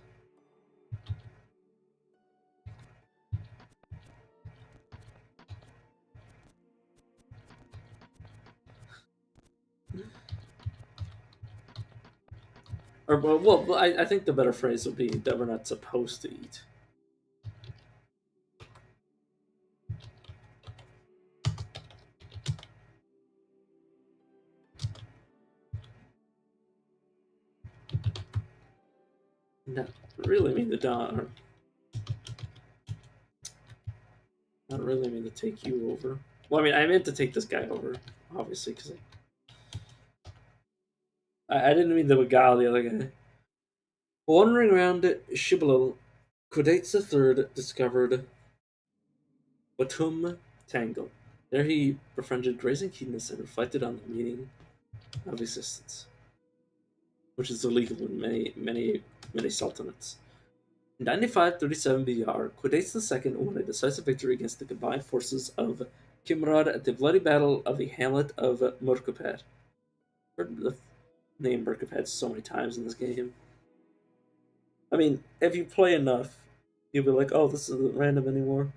Or well, I think the better phrase would be that we're not supposed to eat. Not really mean to not really mean to take you over. Well, I mean, I meant to take this guy over, obviously, because I didn't mean to beguile the other guy. Wandering around Shibalil, Qudates III discovered Batum Tangle. There he befriended grazing keenness and reflected on the meaning of existence, which is illegal in many sultanates. In 9537 BR, Qudates II won a decisive victory against the combined forces of Chimera at the bloody battle of the hamlet of Murkoped. Heard the name Murkoped so many times in this game. I mean, if you play enough, you'll be like, oh, this isn't random anymore.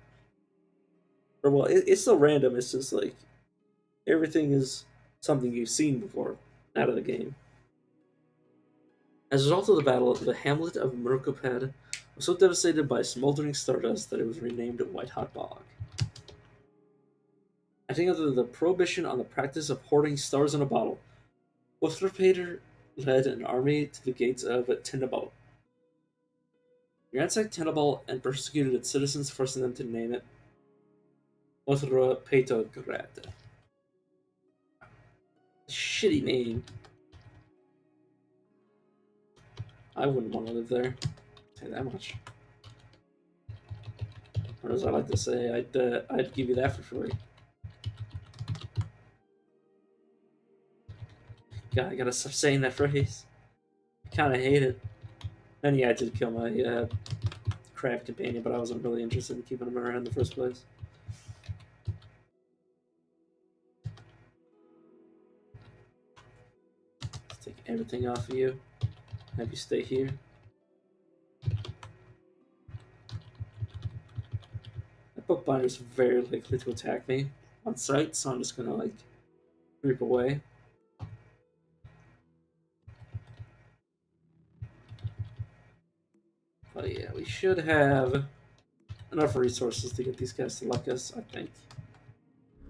Or, well, it's still random, it's just like everything is something you've seen before out of the game. As a result of the battle, the hamlet of Murkoped was so devastated by smoldering stardust that it was renamed White Hot Bog. Acting under the prohibition on the practice of hoarding stars in a bottle, Utherpater led an army to the gates of Tinnabal. He ransacked Tinnabal and persecuted its citizens, forcing them to name it Utherpetograd. Shitty name. I wouldn't want to live there. I'll tell you that much. Or as I like to say, I'd give you that for free. God, I gotta stop saying that phrase. I kind of hate it. And yeah, I did kill my craft companion, but I wasn't really interested in keeping him around in the first place. Let's take everything off of you. Have you stay here. That bookbinder is very likely to attack me on sight, so I'm just gonna like creep away. But yeah, we should have enough resources to get these guys to luck us, I think.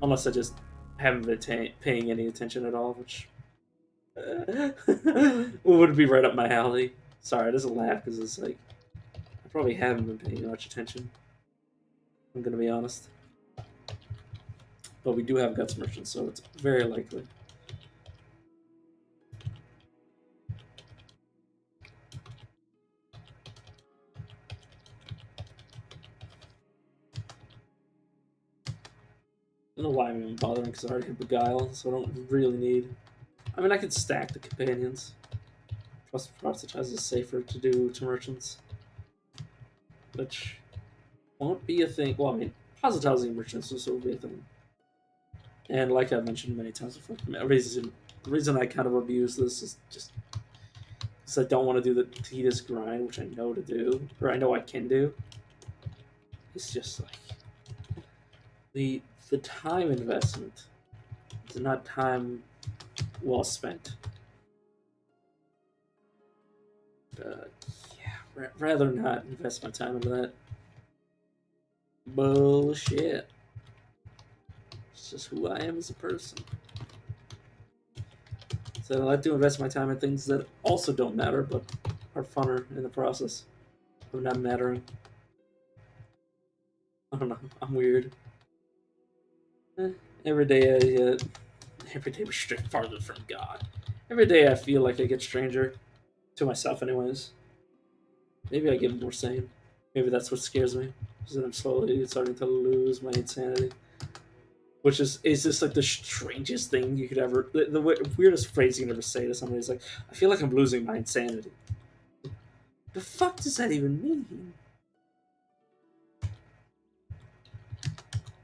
Unless I just haven't been paying any attention at all, which would be right up my alley. Sorry, it doesn't laugh because it's like I probably haven't been paying much attention. I'm gonna be honest, but we do have guts merchants, so it's very likely. I don't know why I'm even bothering because I already have Beguile, so I don't really need. I mean, I could stack the companions. Plus, proselytize is safer to do to merchants, which won't be a thing. Well, I mean, proselytizing merchants will still be a thing. And like I've mentioned many times before, the reason I kind of abuse this is just because I don't want to do the tedious grind, which I know to do, or I know I can do. it's just like the the time investment is not time well spent. Uh, yeah, rather not invest my time into that bullshit. It's just who I am as a person. So I like to invest my time in things that also don't matter, but are funner in the process of not mattering. I don't know. I'm weird. Eh, every day every day we stray farther from God. Every day I feel like I get stranger to myself, anyways. Maybe I get more sane. Maybe that's what scares me. Is that I'm slowly starting to lose my insanity. Which is just like the strangest thing you could ever. The weirdest phrase you can ever say to somebody is like, "I feel like I'm losing my insanity." The fuck does that even mean?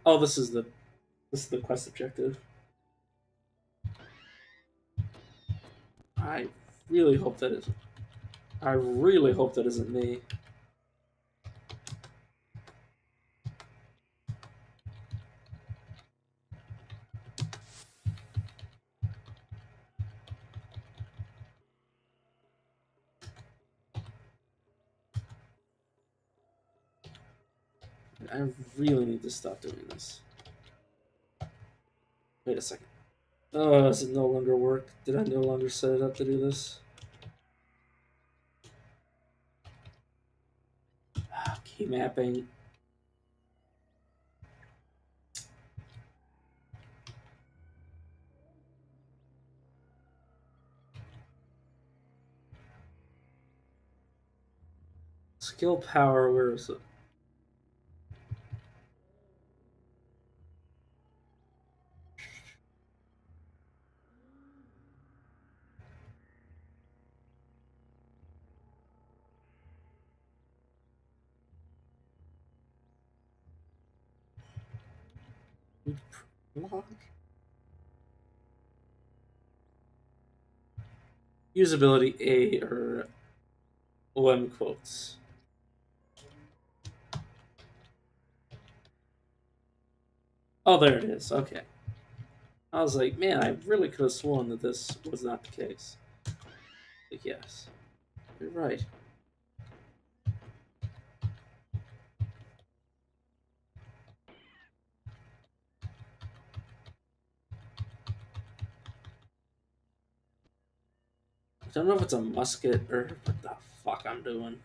Oh, this is the quest objective. I really hope that is. I really hope that isn't me. I really need to stop doing this. Wait a second. Oh, does it no longer work? Did I no longer set it up to do this? Key mapping. Skill power, where is it? Log? Usability A or OM quotes. Oh, there it is. Okay. I was like, man, I really could have sworn that this was not the case. Like, yes, you're right. I don't know if it's a musket or what the fuck I'm doing.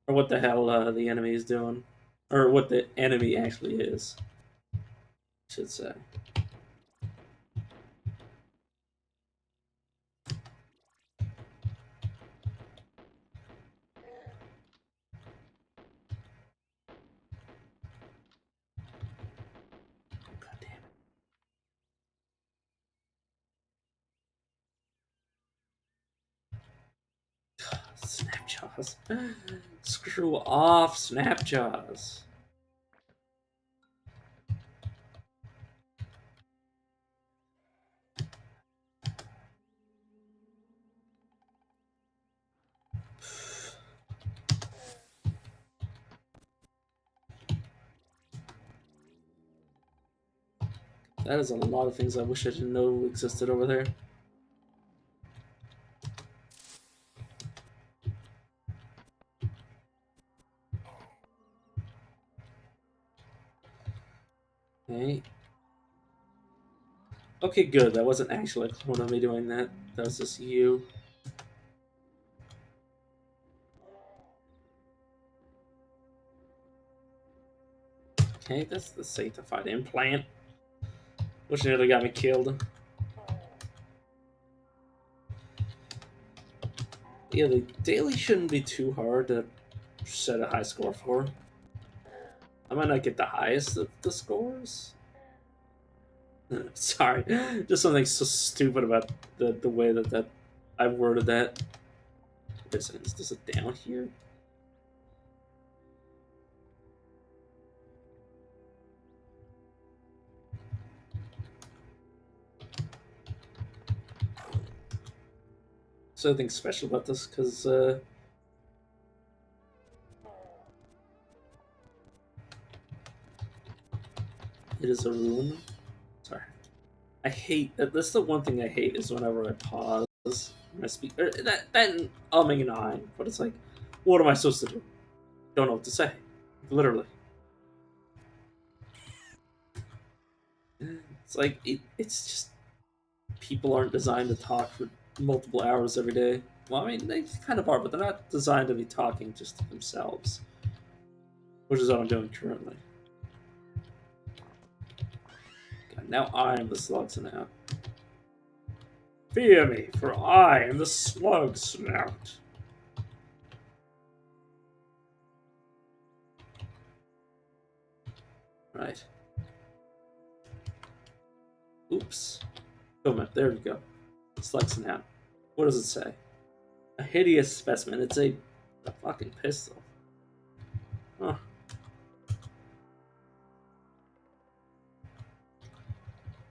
Or what the hell the enemy is doing. Or what the enemy actually is, I should say. God damn it. Snapjaws. Screw off, Snapjaws. That is a lot of things I wish I didn't know existed over there. Okay. Okay, good. That wasn't actually a clone of me doing that. That was just you. Okay, that's the sanctified implant, which nearly got me killed. Yeah, the daily shouldn't be too hard to set a high score for. I might not get the highest of the scores. Sorry, just something so stupid about the way that I worded that. Wait a second, is this a down here? Something special about this because It is a rune. Sorry. I hate this is the one thing I hate is whenever I pause when I speak. That umming and ahhing, but it's like, what am I supposed to do? Don't know what to say. Literally. It's like it's just people aren't designed to talk for multiple hours every day. Well, I mean, they kind of are, but they're not designed to be talking just to themselves, which is what I'm doing currently. God, now I am the slug snout. Fear me, for I am the slug snout. Right. Oops. Boom, there we go. Slug snout. What does it say? A hideous specimen. It's a fucking pistol. Huh.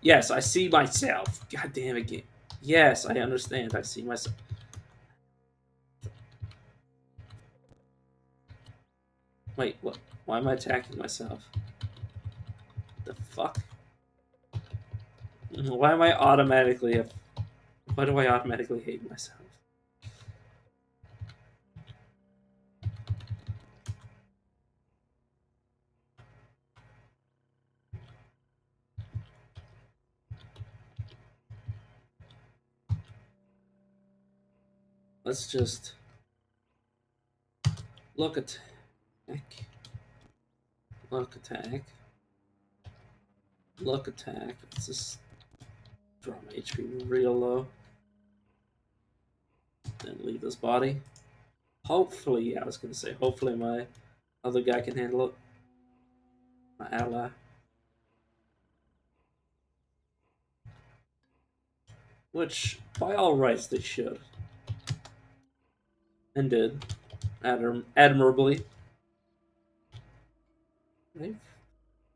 Yes, I see myself. God damn it, game. Yes, I understand. I see myself. Wait, what? Why am I attacking myself? The fuck? Why am I automatically? Why do I automatically hate myself? Let's just look attack, look attack, look attack. Let's just draw my HP real low. Then leave this body. Hopefully, yeah, I was gonna say, hopefully my other guy can handle it. My ally. Which, by all rights, they should. And did. Admirably. I'm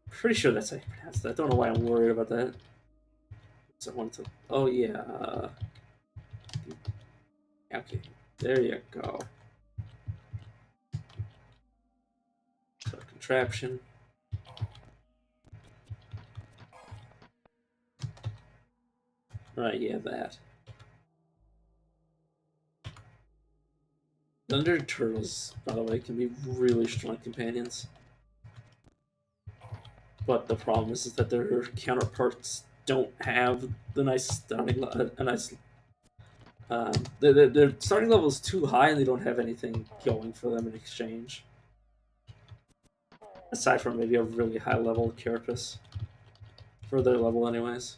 pretty sure that's how you pronounce that. I don't know why I'm worried about that. So I wanted to. Oh, yeah. Okay. There you go. So, contraption. Right, yeah, that. Thunder turtles, by the way, can be really strong companions. But the problem is that their counterparts don't have the nice starting a nice. Their starting level is too high, and they don't have anything going for them in exchange. Aside from maybe a really high level carapace. For their level, anyways.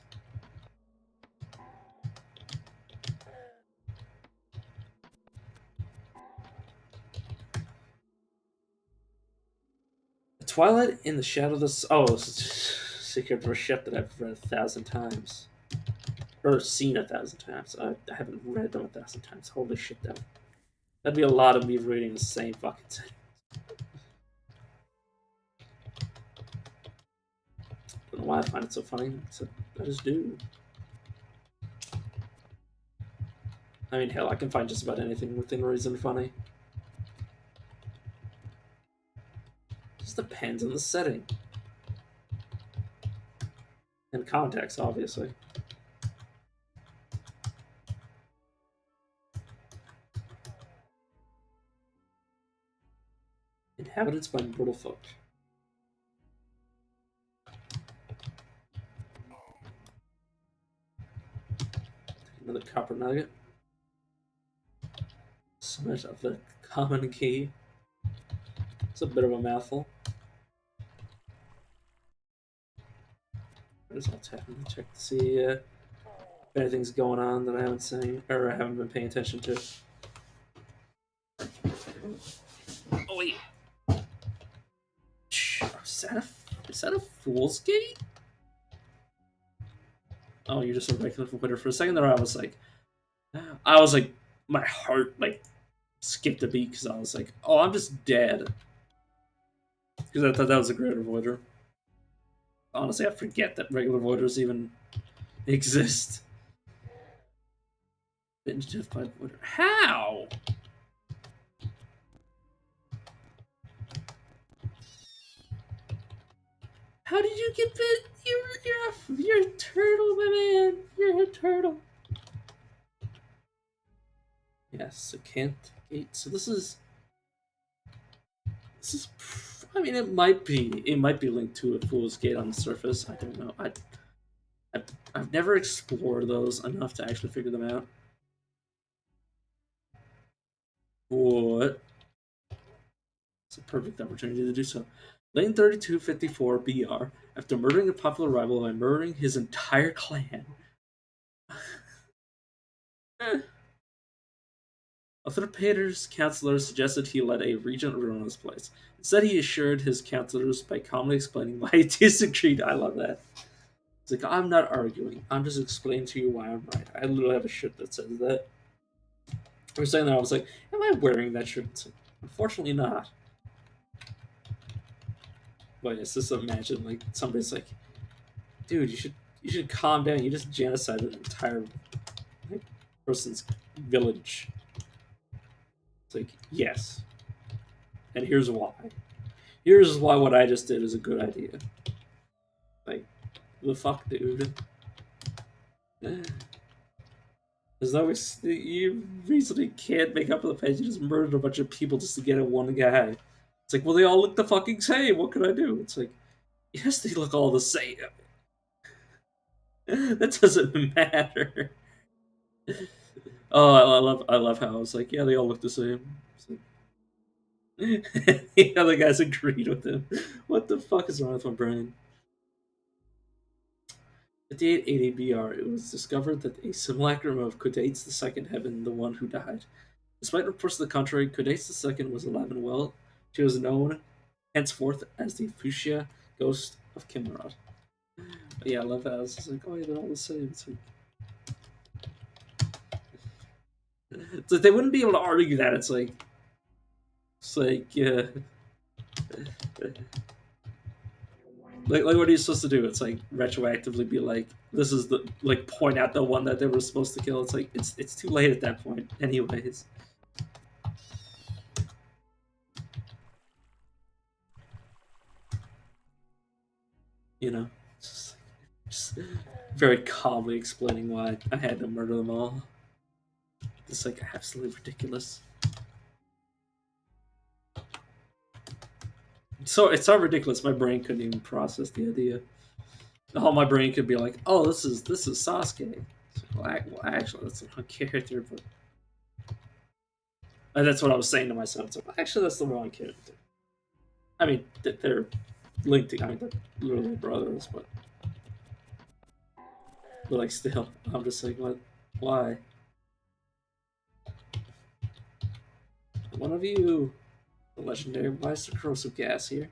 Twilight in the Shadow of the... Oh, Secret of a Ship that I've read 1,000 times. Or seen 1,000 times. I haven't read them 1,000 times. Holy shit, that'd be a lot of me reading the same fucking thing. Don't know why I find it so funny, except I just do. I mean, hell, I can find just about anything within reason funny. Just depends on the setting. And context, obviously. Inhabitants by Brutal Folk. Another copper nugget. Summit of the common key. It's a bit of a mouthful. I'll check to see if anything's going on that I haven't seen or I haven't been paying attention to. Oh wait, is that a fool's gate? Oh, you're just a regular Twitter. For a second there, I was like, my heart like skipped a beat because I was like, oh, I'm just dead. Because I thought that was a greater voider. Honestly, I forget that regular voiders even exist. Death by voider. How? How did you get bit? You're a turtle, my man. You're a turtle. Yes, a cant gate. So this is. I mean, it might be linked to a fool's gate on the surface. I don't know. I've never explored those enough to actually figure them out. What? It's a perfect opportunity to do so. Lane 3254 BR, after murdering a popular rival by murdering his entire clan. Author counselors suggested he let a regent ruin his place. Instead, he assured his counselors by calmly explaining why he disagreed. I love that. It's like, I'm not arguing. I'm just explaining to you why I'm right. I literally have a shirt that says that. I was saying that, I was like, am I wearing that shirt? It's like, unfortunately not. But yes, just imagine, like, somebody's like, dude, you should calm down. You just genocided an entire, like, person's village. It's like, yes. And here's why. Here's why what I just did is a good idea. Like, the fuck, dude? There's no you reasonably can't make up for the fact you just murdered a bunch of people just to get at one guy. It's like, well, they all look the fucking same. What can I do? It's like, yes, they look all the same. That doesn't matter. Oh, I love how I was like, yeah, they all look the same. The other guys agreed with him. What the fuck is wrong with my brain? 5880 BR, it was discovered that a simulacrum of Kudates the Second had been the one who died. Despite reports to the contrary, Kudates the Second was alive and well. She was known henceforth as the Fuchsia Ghost of Chimera. But yeah, I love that. I was just like, oh yeah, they're all the same. It's like they wouldn't be able to argue that. It's like, yeah. Like what are you supposed to do? It's like retroactively be like, this is the, like, point out the one that they were supposed to kill. It's like it's too late at that point, anyways. You know, just very calmly explaining why I had to murder them all. It's like absolutely ridiculous. So it's so ridiculous. My brain couldn't even process the idea. All my brain could be like, "Oh, this is Sasuke." Well, actually, that's the wrong character, but and that's what I was saying to myself. It's like, well, actually, that's the wrong character. I mean, they're linked. I mean, they're literally brothers, but like, still, I'm just like, what? Why? One of you, the legendary. Why is the corrosive gas here?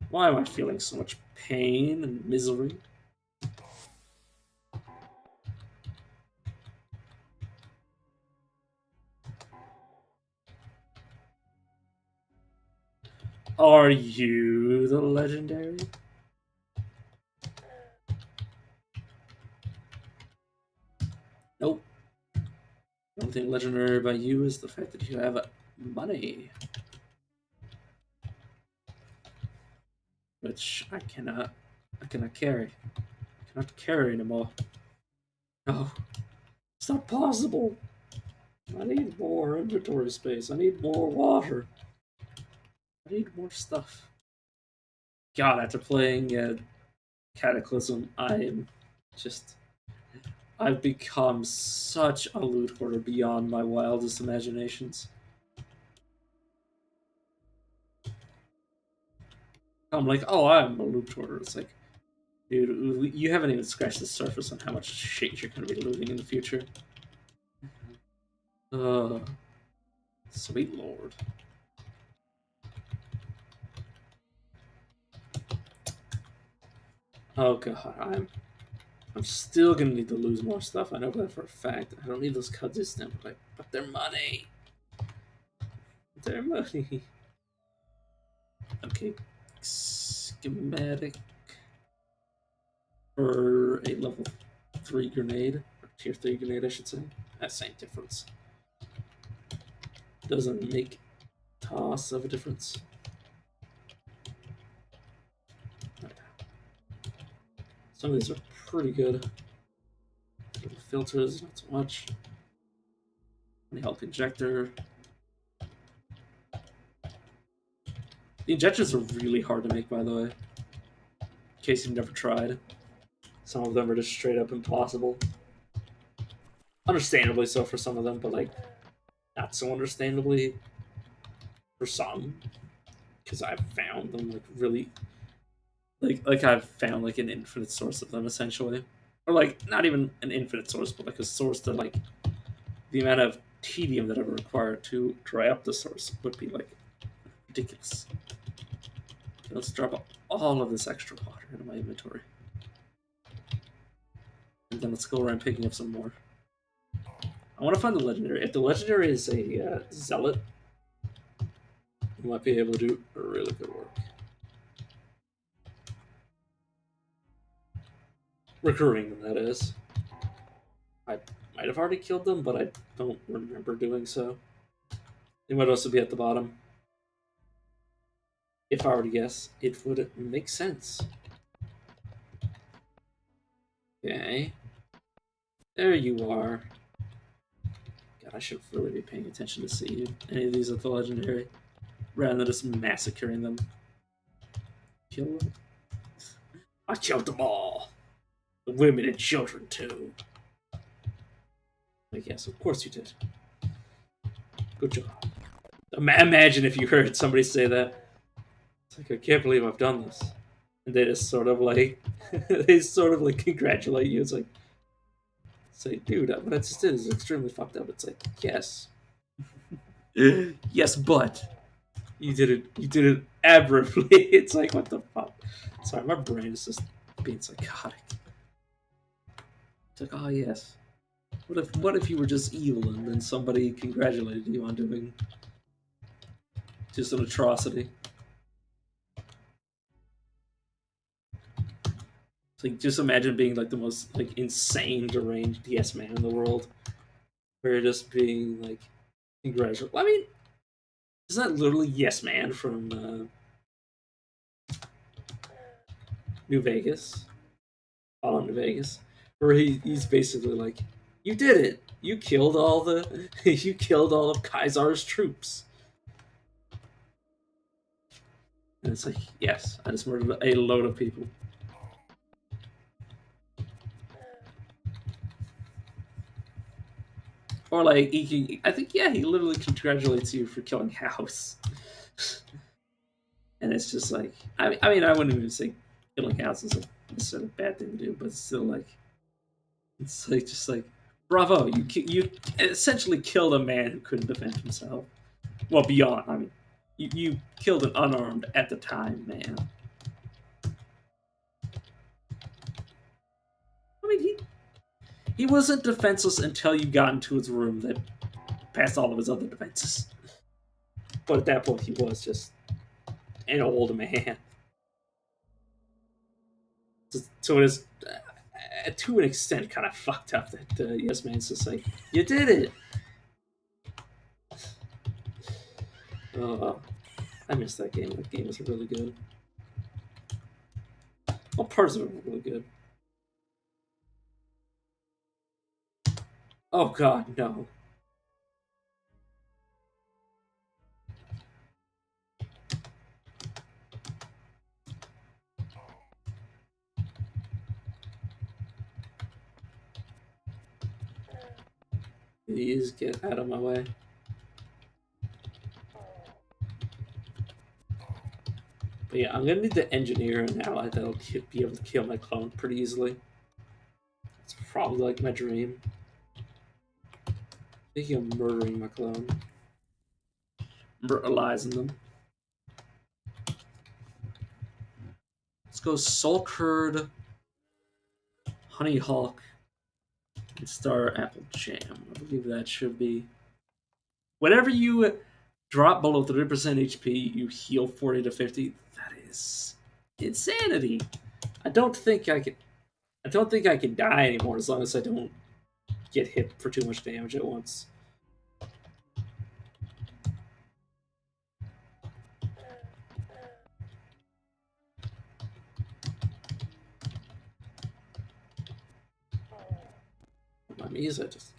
Why am I feeling so much pain and misery? Are you the legendary? Nope. The only thing legendary about you is the fact that you have money, which I cannot carry. I cannot carry anymore. No, it's not possible. I need more inventory space. I need more water. I need more stuff. God, after playing Cataclysm, just I've become such a loot hoarder beyond my wildest imaginations. I'm like, oh, I'm a loot hoarder. It's like, dude, you haven't even scratched the surface on how much shit you're going to be looting in the future. Uh, sweet lord. Oh god, I'm still gonna need to lose more stuff. I know that for a fact. I don't need those cuts now, but their money. Their money. Okay. Schematic for a level 3 grenade. Or tier 3 grenade, I should say. That same difference. Doesn't make toss of a difference. Some of these are pretty good. Filters, not so much. The health injector. The injectors are really hard to make, by the way. In case you've never tried. Some of them are just straight up impossible. Understandably so for some of them, but like not so understandably for some. Because I've found them like really like I've found like an infinite source of them essentially. Or like not even an infinite source, but like a source that like the amount of tedium that I would require to dry up the source would be like ridiculous. Okay, let's drop all of this extra water into my inventory. And then let's go around picking up some more. I want to find the legendary. If the legendary is a zealot, you might be able to do really good work. Recruiting them, that is. I might have already killed them, but I don't remember doing so. They might also be at the bottom. If I were to guess, it would make sense. Okay. There you are. God, I should really be paying attention to see any of these at the legendary, rather than just massacring them. Kill them? I killed them all! The women and children, too. Like, yes, of course you did. Good job. Imagine if you heard somebody say that. It's like, I can't believe I've done this. And they just sort of like, they sort of like congratulate you. It's like, dude, what I just did is extremely fucked up. It's like, yes. Yes, but you did it admirably. It's like, what the fuck? Sorry, my brain is just being psychotic. It's like, oh yes. What if you were just evil and then somebody congratulated you on doing just an atrocity? It's like, just imagine being like the most like insane deranged yes man in the world, where you're just being like congratulated. I mean, isn't that literally Yes Man from New Vegas? Fallout New Vegas, where he's basically like, "You did it! You killed all the, you killed all of Kaisar's troops." And it's like, yes, I just murdered a load of people. Or like, I think, yeah, he literally congratulates you for killing House. And it's just like, I mean, I wouldn't even say killing House is a bad thing to do, but it's still like, it's like just like, bravo, you essentially killed a man who couldn't defend himself. Well, beyond, I mean, you killed an unarmed at the time man. I mean, he wasn't defenseless until you got into his room that passed all of his other defenses. But at that point, he was just an old man. So it is, to an extent, kind of fucked up that Yes Man's just like, you did it! I missed that game. That game was really good. All parts of it were really good. Oh god, no. Please get out of my way. But yeah, I'm gonna need the engineer and ally that'll be able to kill my clone pretty easily. It's probably like my dream. Thinking of murdering my clone. Brutalizing them. Let's go Soul Curd, Honey Hawk, and Star Apple Jam. I believe that should be. Whenever you drop below 30% HP, you heal 40 to 50. That is insanity. I don't think I can die anymore as long as I don't get hit for too much damage at once. not me, so I just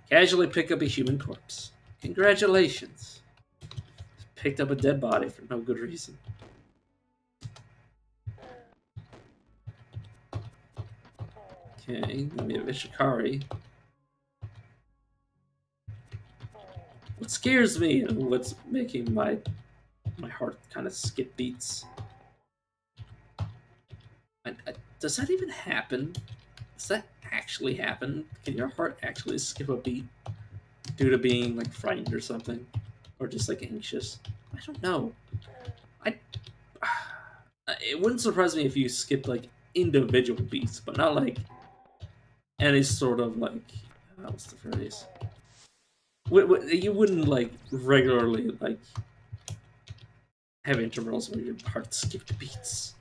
casually pick up a human corpse. Congratulations. Picked up a dead body for no good reason. Okay, let me have Ishikari. What scares me and what's making my heart kind of skip beats. Does that even happen? Does that actually happen? Can your heart actually skip a beat due to being like frightened or something, or just like anxious? I don't know. I it wouldn't surprise me if you skipped like individual beats, but not like any sort of like what's the phrase? You wouldn't like regularly like have intervals where your heart skipped beats.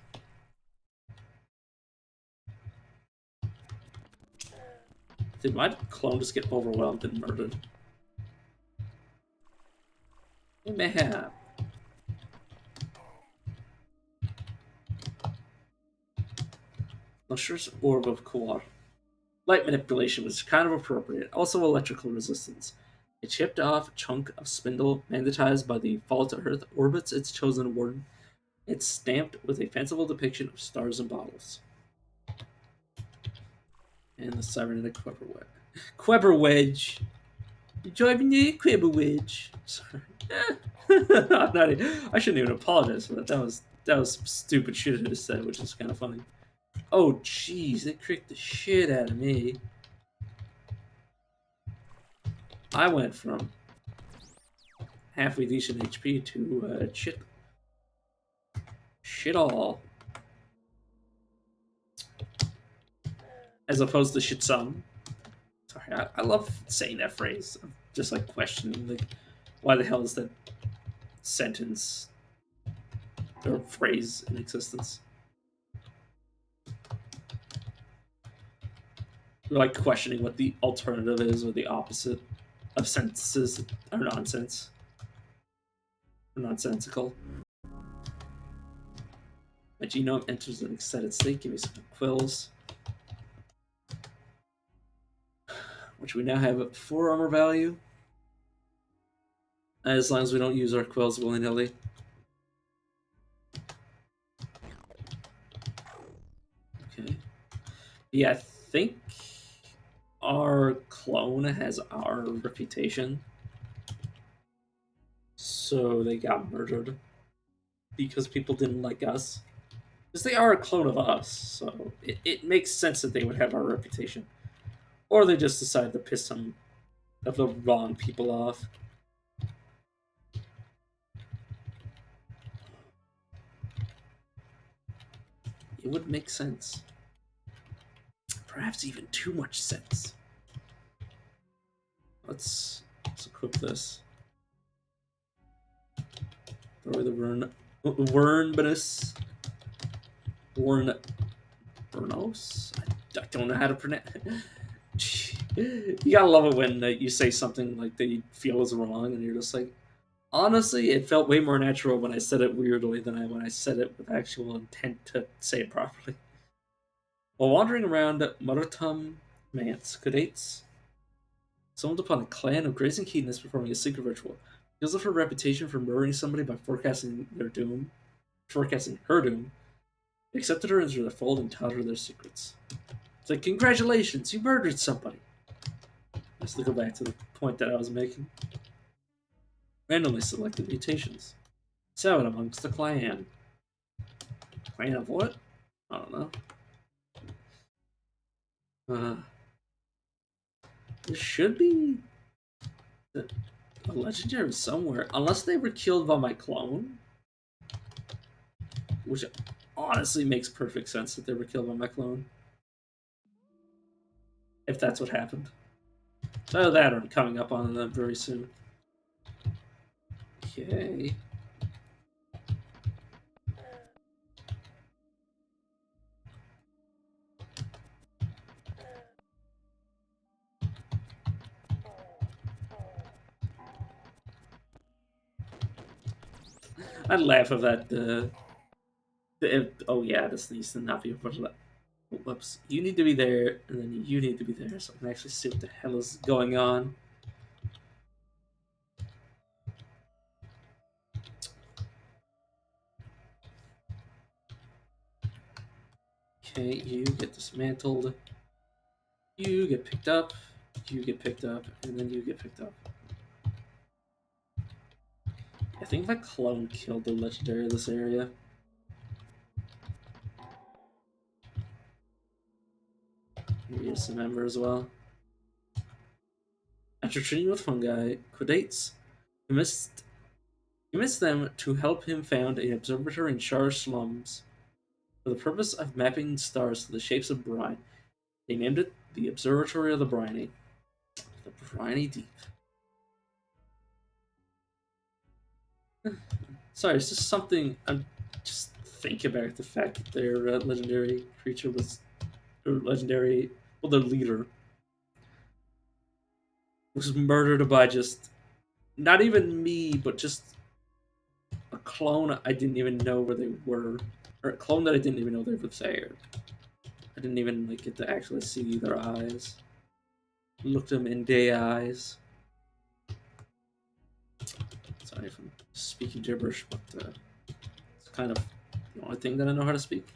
Did my clone just get overwhelmed and murdered? It may have. Lustrous Orb of Kuar. Light manipulation was kind of appropriate. Also electrical resistance. A chipped off chunk of spindle, magnetized by the fall to Earth, orbits its chosen warden. It's stamped with a fanciful depiction of stars and bottles. And the cybernetic Queber Wedge. Queber Wedge! You're driving the Queber Wedge. Sorry. I shouldn't even apologize for that. That was some stupid shit I just said, which is kind of funny. Oh, jeez, it cricked the shit out of me. I went from halfway decent HP to shit all, as opposed to shit some. Sorry, I love saying that phrase. I'm just like questioning like, why the hell is that sentence or phrase in existence? You're like questioning what the alternative is or the opposite of sentences are nonsense or nonsensical. My genome enters an excited state. Give me some quills. Which we now have 4 armor value. As long as we don't use our quills willy-nilly. Okay. Yeah, I think our clone has our reputation. So they got murdered. Because people didn't like us. Because they are a clone of us, so it makes sense that they would have our reputation. Or they just decided to piss some of the wrong people off. It would make sense. Perhaps even too much sense. Let's equip this. Throw the Wernbonus. Burnos? I don't know how to pronounce it. You gotta love it when you say something like that you feel is wrong, and you're just like, honestly, it felt way more natural when I said it weirdly than when I said it with actual intent to say it properly. While wandering around Marutam Manse, Kudates stumbled upon a clan of grazing hedonists performing a secret ritual. Because of her reputation for murdering somebody by forecasting her doom, they accepted her into their fold and taught her their secrets. It's like, congratulations, you murdered somebody. Let's go back to the point that I was making. Randomly selected mutations. 7 amongst the clan. Clan of what? I don't know. There should be a legendary somewhere, unless they were killed by my clone, which honestly makes perfect sense that they were killed by my clone. If that's what happened. So that are coming up on them very soon. Okay. I'd laugh if that. Oh yeah, this needs to not be put. Whoops. You need to be there, and then you need to be there, so I can actually see what the hell is going on. Okay, you get dismantled. You get picked up. You get picked up, and then you get picked up. I think my clone killed the legendary of this area. Here's some ember as well. After treating with fungi, Quadates convinced them to help him found an observatory in Shar slums. For the purpose of mapping stars to the shapes of brine, they named it the Observatory of the Briny. The Briny Deep. Sorry, it's just something I'm just thinking about the fact that their legendary creature was, or legendary, well, their leader was murdered by just not even me, but just a clone I didn't even know where they were, or a clone that I didn't even know they were there. I didn't even like get to actually see their eyes, look them in the eyes. Sorry if I'm speaking gibberish, but it's kind of the only thing that I know how to speak.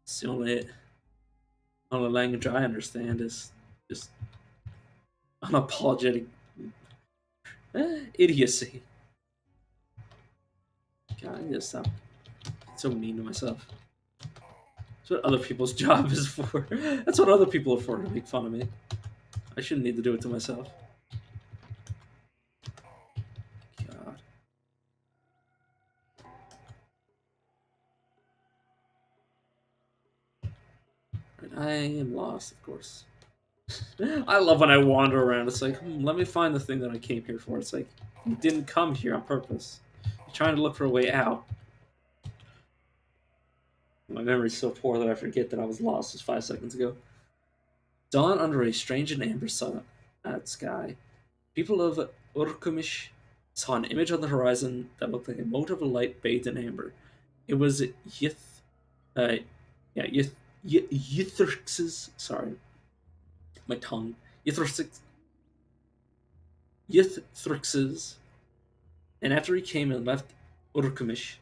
It's the only language I understand is just unapologetic idiocy. God, I need to stop. It's so mean to myself. That's what other people's job is for. That's what other people are for, to make fun of me. I shouldn't need to do it to myself. God. I am lost, of course. I love when I wander around. It's like, let me find the thing that I came here for. It's like, you didn't come here on purpose. You're trying to look for a way out. My memory's so poor that I forget that I was lost just 5 seconds ago. Dawn under a strange and amber sun at sky. People of Urkumish saw an image on the horizon that looked like a mote of light bathed in amber. It was Yith, uh, yeah, Yithrix's, sorry, my tongue, Yithrix's, and after he came and left Urkumish,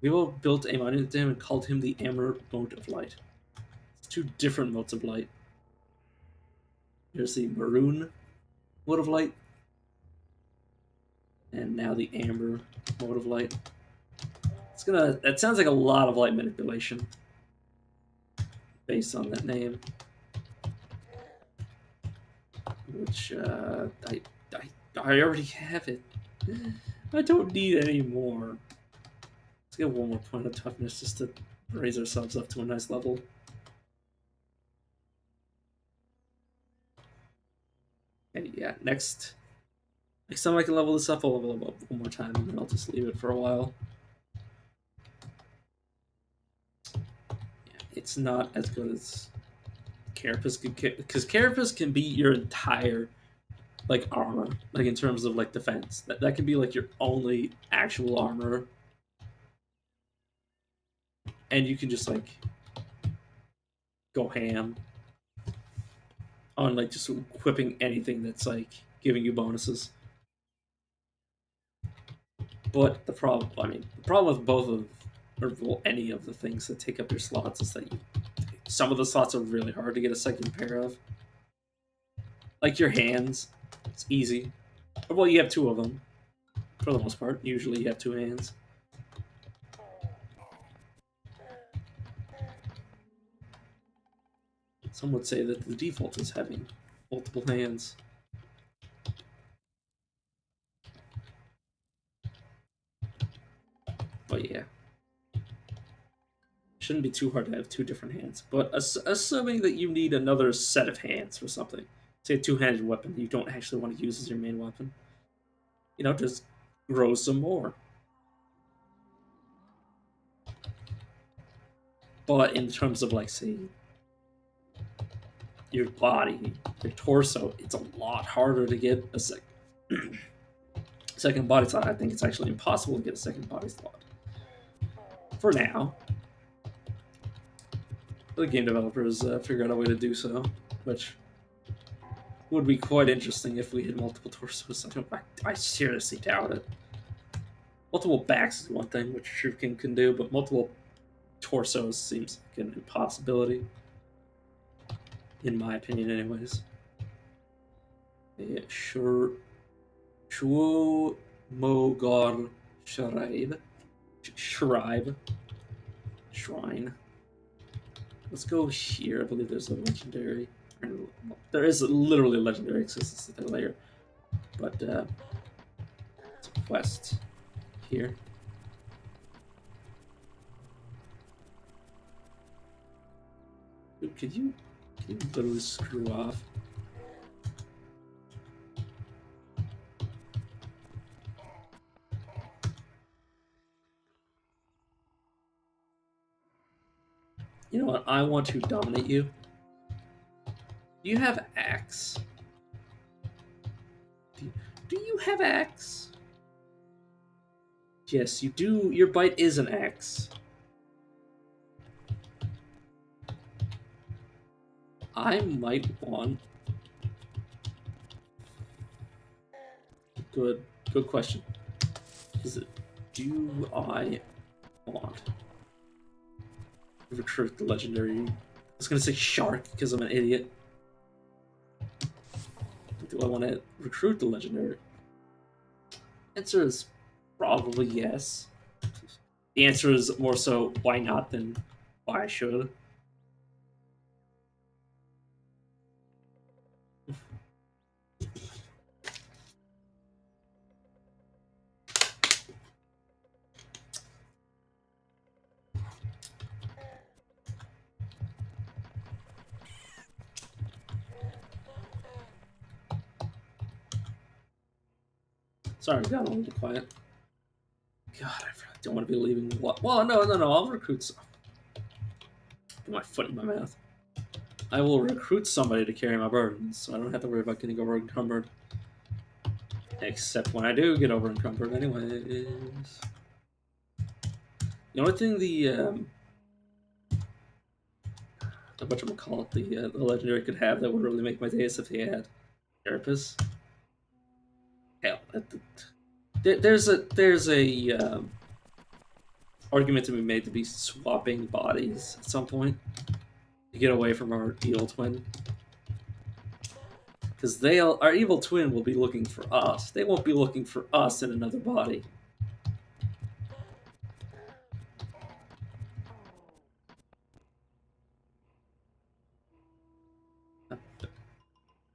people built a monument to him and called him the Amber Mote of Light. It's two different motes of light. There's the maroon mote of light, and now the amber mote of light. That sounds like a lot of light manipulation based on that name. Which, I already have it. I don't need any more. Let's get one more point of toughness just to raise ourselves up to a nice level. And yeah, next time I can level this up, I'll level it up one more time, and then I'll just leave it for a while. Yeah, it's not as good as Carapace, because Carapace can be your entire like armor, like in terms of like defense. That can be like your only actual armor, and you can just like go ham on like just equipping anything that's like giving you bonuses. But the problem with both of, or well, any of the things that take up your slots is that some of the slots are really hard to get a second pair of. Like your hands, it's easy. Well, you have two of them for the most part. Usually, you have two hands. Some would say that the default is having multiple hands. But yeah. Shouldn't be too hard to have two different hands. But assuming that you need another set of hands for something, say a two-handed weapon you don't actually want to use as your main weapon, just grow some more. But in terms of like, say, your body, your torso, it's a lot harder to get a second body slot. I think it's actually impossible to get a second body slot. For now. the game developers figure out a way to do so, which would be quite interesting if we had multiple torsos. I seriously doubt it. Multiple backs is one thing, which Shuriken can do, but multiple torsos seems like an impossibility. In my opinion, anyways. Yeah, sure. Shuo Mogar Shribe. Shrine. Let's go here. I believe there's a legendary. There is literally a legendary existence at that layer. But it's a quest here. Dude, could you literally screw off? You know what? I want to dominate you. Do you have axe? Do you have axe? Yes, you do. Your bite is an axe. I might want. Good question. Is it? Do I want to recruit the legendary? I was gonna say shark because I'm an idiot. Do I want to recruit the legendary? Answer is probably yes. The answer is more so why not than why I should. Sorry, I got a little quiet. God, I really don't want to be leaving. What? Well, no. I'll recruit some. Put my foot in my mouth. I will recruit somebody to carry my burdens, so I don't have to worry about getting over encumbered. Except when I do get over encumbered, anyways. The only thing the whatchamacallit, the legendary could have that would really make my day is if he had therapists. Hell, there's a argument to be made to be swapping bodies at some point to get away from our evil twin. Because our evil twin will be looking for us. They won't be looking for us in another body.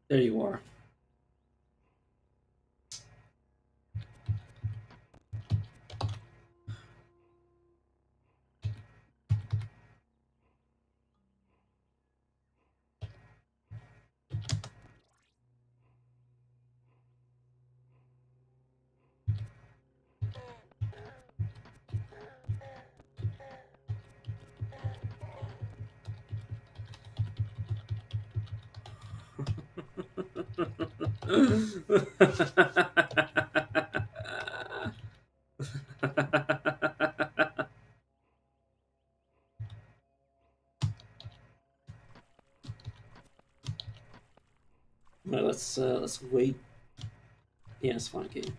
There you are. Well, let's wait. Yeah, it's fine, game.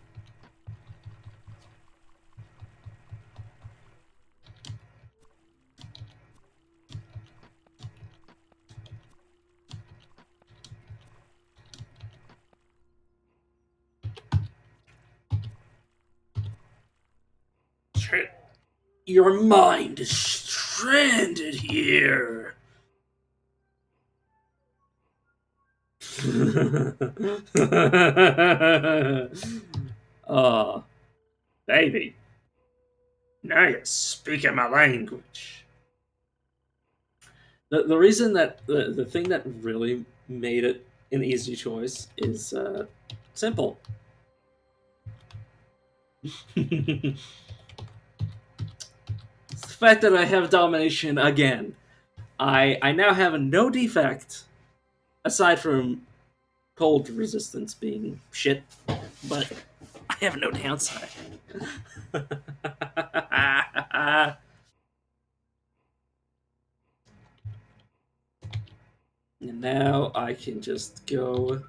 Your mind is stranded here. Oh, baby. Now you're speaking my language. The reason that the thing that really made it an easy choice is simple. It's the fact that I have domination again. I now have no defect aside from cold resistance being shit, but I have no downside. And now I can just go.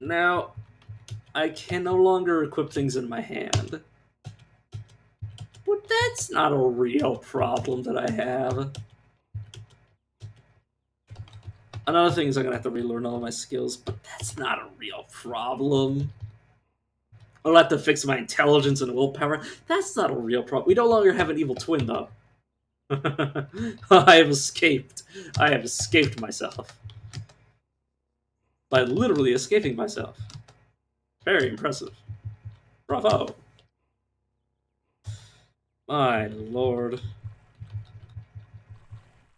Now I can no longer equip things in my hand. But that's not a real problem that I have. Another thing is I'm gonna have to relearn all my skills, but that's not a real problem. I'll have to fix my intelligence and willpower. That's not a real problem. We no longer have an evil twin, though. I have escaped. I have escaped myself. By literally escaping myself. Very impressive. Bravo. My lord.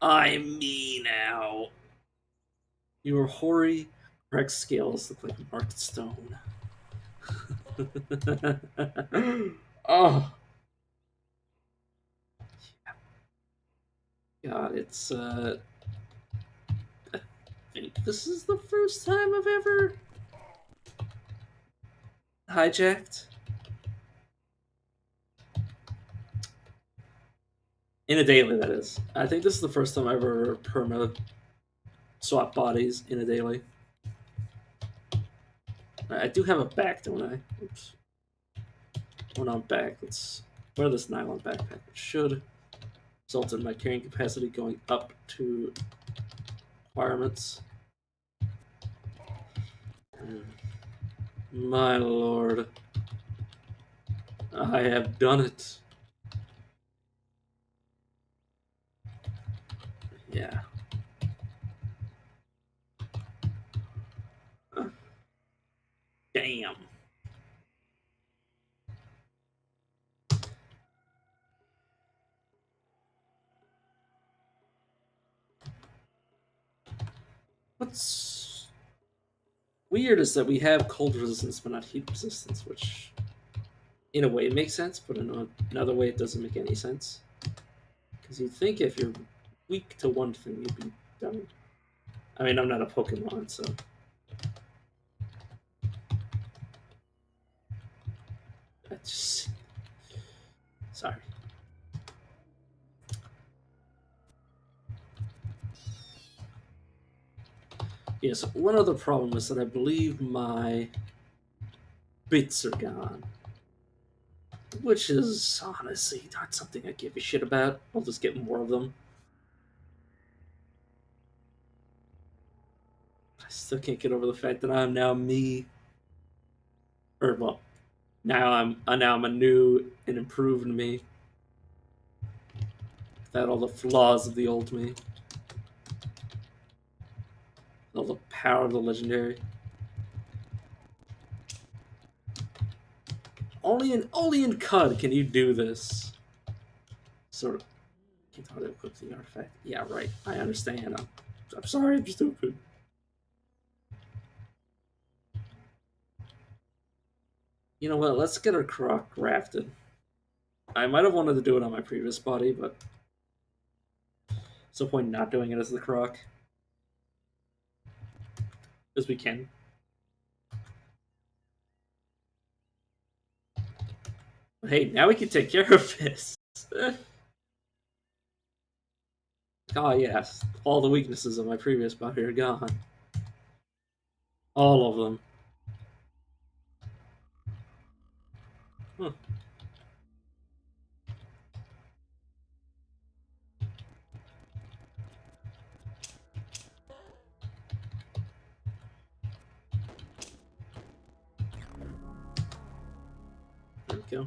I'm me now. Your hoary, correct scales look like marked stone. Oh. God, it's, I think this is the first time I've ever hijacked. In a daily, that is. I think this is the first time I ever perma swap bodies in a daily. I do have a back, don't I? Oops. When I'm back, let's wear this nylon backpack. It should result in my carrying capacity going up to requirements. My lord. I have done it. Yeah. Damn. What's weird is that we have cold resistance but not heat resistance, which in a way makes sense, but in another way it doesn't make any sense. Because you'd think if you're weak to one thing, you'd be done. I mean, I'm not a Pokemon, so. I just. Sorry. Yes, one other problem is that I believe my bits are gone. Which is honestly not something I give a shit about. I'll just get more of them. I still can't get over the fact that I'm now me. Or well, now I'm a new and improved me. Without all the flaws of the old me. All the power of the legendary. Only in CUD can you do this. Sort of. Can't hardly equip the artifact. Yeah, right. I understand. I'm sorry, I'm stupid. You know what? Let's get our croc crafted. I might have wanted to do it on my previous body, but what's the point not doing it as the croc? As we can. But hey, now we can take care of this. Oh yes, all the weaknesses of my previous body are gone. All of them. Huh. There we go.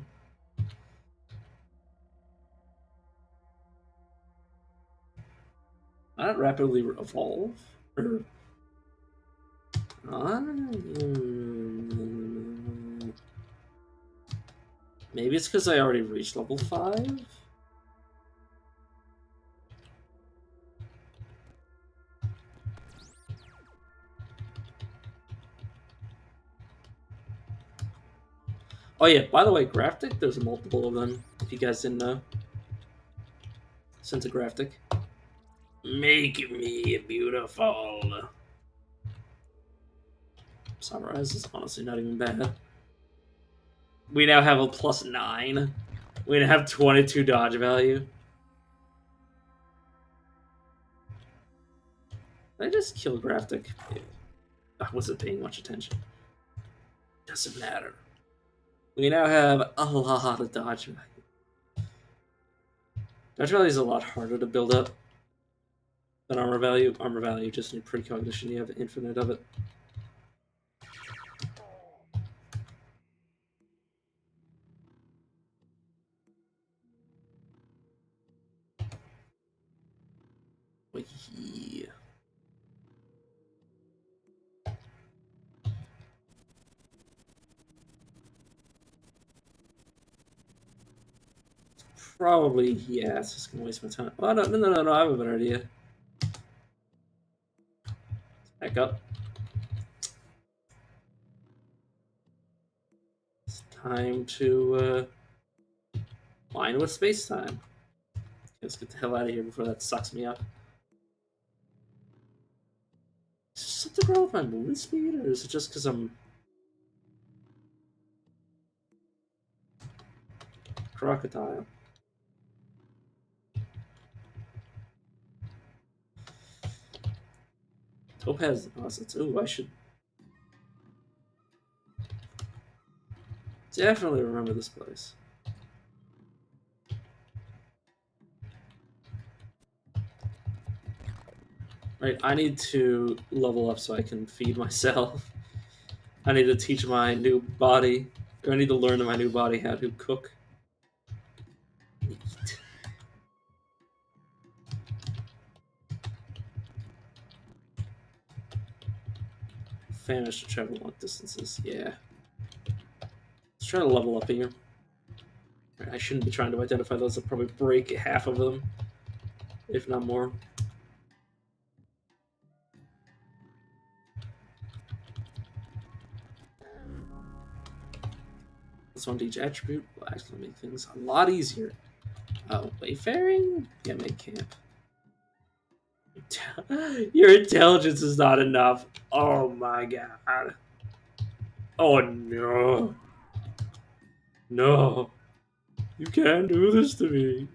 Not rapidly evolve? Or... Maybe it's because I already reached level 5? Oh yeah, by the way, Graphic, there's multiple of them, if you guys didn't know. Sense of Graphic. Make me beautiful. Sunrise is honestly not even bad. We now have a +9. We now have 22 dodge value. Did I just kill Graphic? I wasn't paying much attention. Doesn't matter. We now have a lot of dodge value. Dodge value is a lot harder to build up than armor value. Armor value just need precognition. You have infinite of it. But yeah. Probably, yeah, it's just gonna waste my time. Oh, no, I have a better idea. Back up. It's time to mine with space time. Let's get the hell out of here before that sucks me up. Is there something wrong with my movement speed, or is it just because I'm crocodile? Topaz deposits. Ooh, I should definitely remember this place. Right, I need to level up so I can feed myself. I need to teach my new body, or I need to learn to my new body how to cook. Eat. Famished to travel long distances. Yeah. Let's try to level up here. I shouldn't be trying to identify those. I'll probably break half of them, if not more. This one to each attribute will actually make things a lot easier. Oh, wayfaring? Yeah, make camp. Your intelligence is not enough. Oh my god. Oh no. No. You can't do this to me.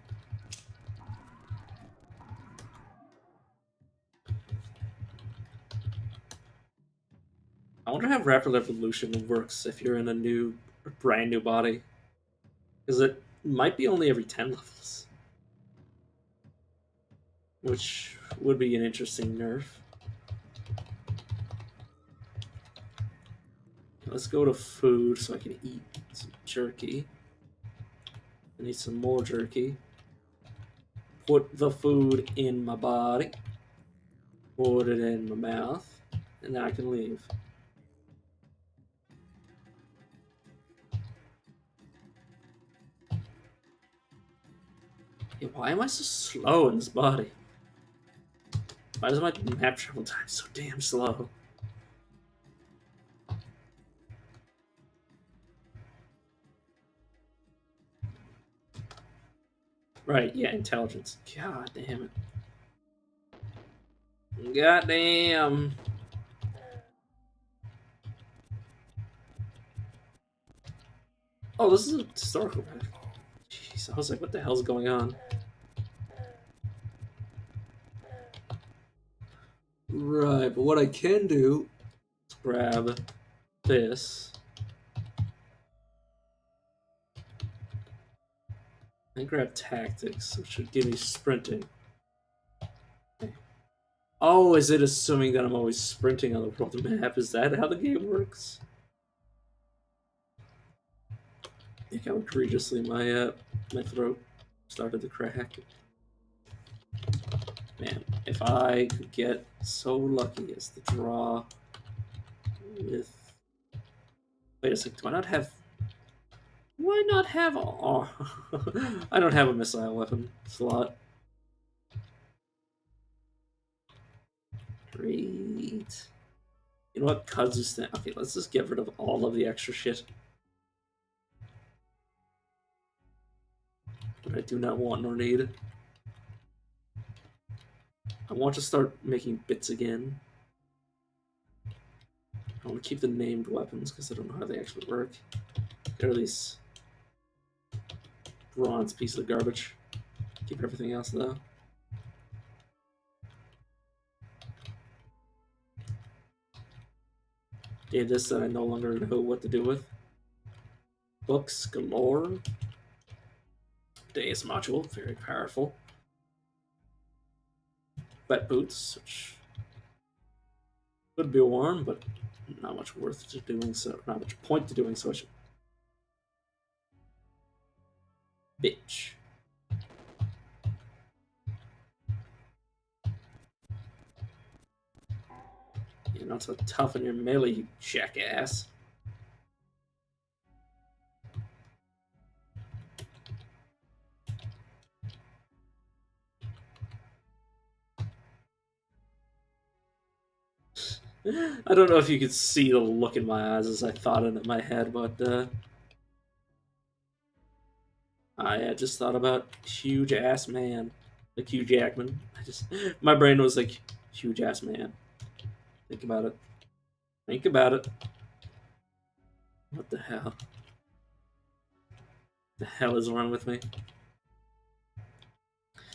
I wonder how rapid evolution works if you're in a brand new body. Because it might be only every 10 levels. Which would be an interesting nerf. Let's go to food so I can eat some jerky. I need some more jerky. Put the food in my body. Put it in my mouth. And now I can leave. Hey, why am I so slow in this body? Why is my map travel time so damn slow? Right, yeah, intelligence. God damn it. God damn. Oh, this is a historical pack. Jeez, I was like, what the hell's going on? Right, but what I can do is grab this and grab tactics, which should give me sprinting. Okay. Oh, is it assuming that I'm always sprinting on the world map? Is that how the game works? I think how egregiously my throat started to crack. Man, if I could get so lucky as to draw with... Wait a second, do I not have... Why not have... Oh, I don't have a missile weapon slot. Great. You know what? Kazakhstan. Okay, let's just get rid of all of the extra shit that I do not want nor need. I want to start making bits again. I want to keep the named weapons because I don't know how they actually work. Get rid of these bronze piece of garbage. Keep everything else though. in this that I no longer know what to do with. Books galore. Deus module, very powerful. Wet boots, which could be worn, but not much worth to doing so. Not much point to doing so. Bitch. You're not so tough in your melee, you jackass. I don't know if you could see the look in my eyes as I thought it in my head, but I just thought about huge ass man, like Hugh Jackman. My brain was like huge ass man. Think about it. Think about it. What the hell? The hell is wrong with me?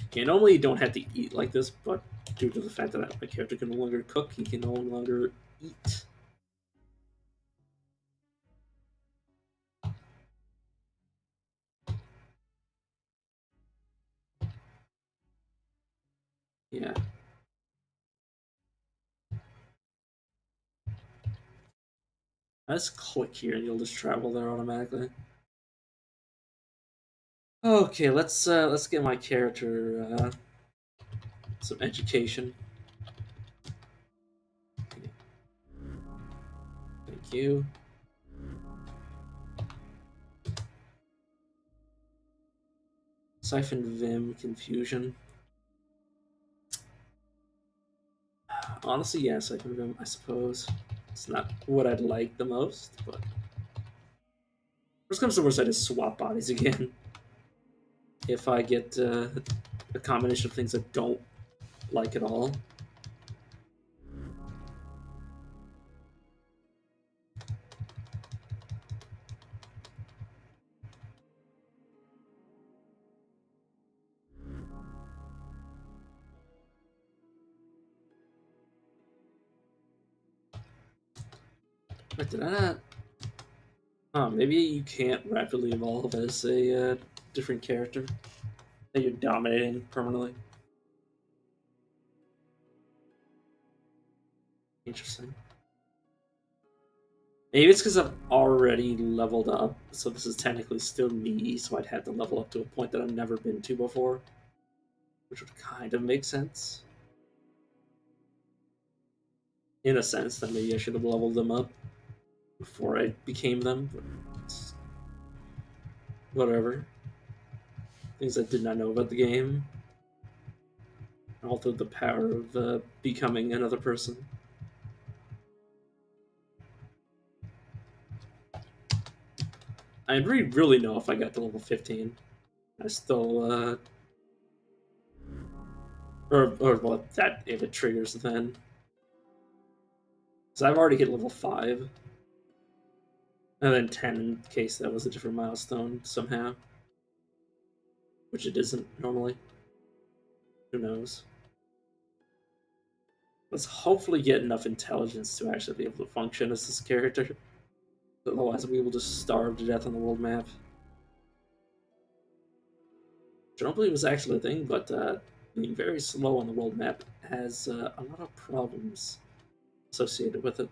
Okay, normally you don't have to eat like this, but due to the fact that my character can no longer cook, he can no longer eat. Yeah. I just click here and you'll just travel there automatically. Okay, let's get my character some education. Thank you. Siphon Vim confusion. Honestly, yeah, Siphon Vim, I suppose. It's not what I'd like the most, but worst comes to worst, I just swap bodies again. If I get a combination of things I don't like at all. Wait, did I not? Oh, maybe you can't rapidly evolve as a different character that you're dominating permanently. Interesting. Maybe it's because I've already leveled up, so this is technically still me, so I'd have to level up to a point that I've never been to before, which would kind of make sense. In a sense, that maybe I should have leveled them up before I became them, but whatever. Things I did not know about the game. Also, the power of becoming another person. I'd really know if I got to level 15. I still, or well, that if it triggers then. So I've already hit level 5. And then 10 in case that was a different milestone somehow. Which it isn't normally. Who knows? Let's hopefully get enough intelligence to actually be able to function as this character. Otherwise, we will just starve to death on the world map. Which I don't believe is actually a thing, but being very slow on the world map has a lot of problems associated with it.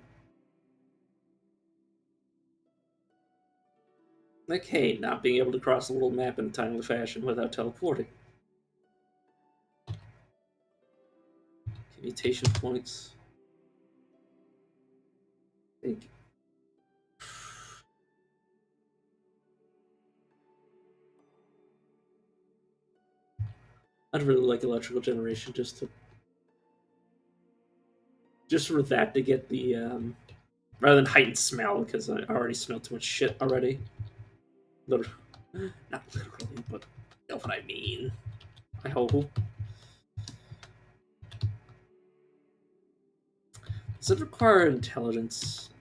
Like, hey, not being able to cross the world map in a timely fashion without teleporting. Mutation points. Think. I'd really like electrical generation just for that to get the rather than heightened smell because I already smell too much shit already. Literally, not literally, but you know what I mean. I hope. Does it require intelligence?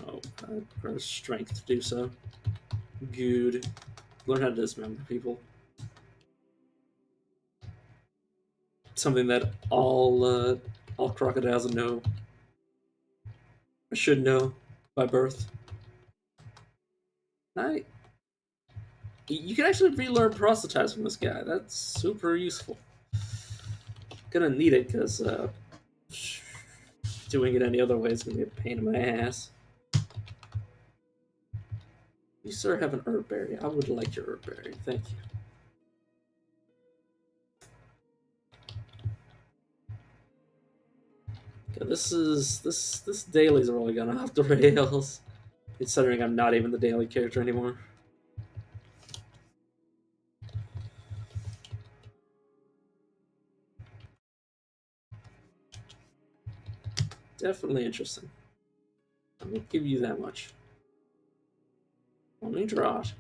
Oh, it requires strength to do so. Good. Learn how to dismember people. Something that all crocodiles know. I should know by birth. I You can actually relearn proselytize from this guy. That's super useful. Gonna need it because doing it any other way is gonna be a pain in my ass. You sir have an herb-berry. I would like your herb-berry. Thank you. Okay, this dailies are really gone off the rails. Considering I'm not even the daily character anymore. Definitely interesting. I'm gonna give you that much. Only draw it.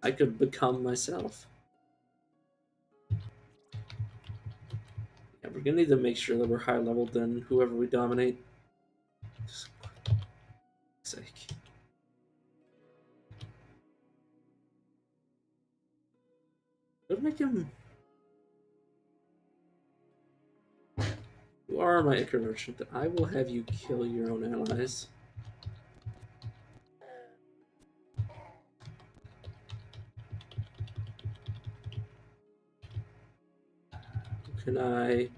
I could become myself. Yeah, we're gonna need to make sure that we're higher level than whoever we dominate. Just for sake. Don't make him. You are my Icar merchant. I will have you kill your own allies. Can I?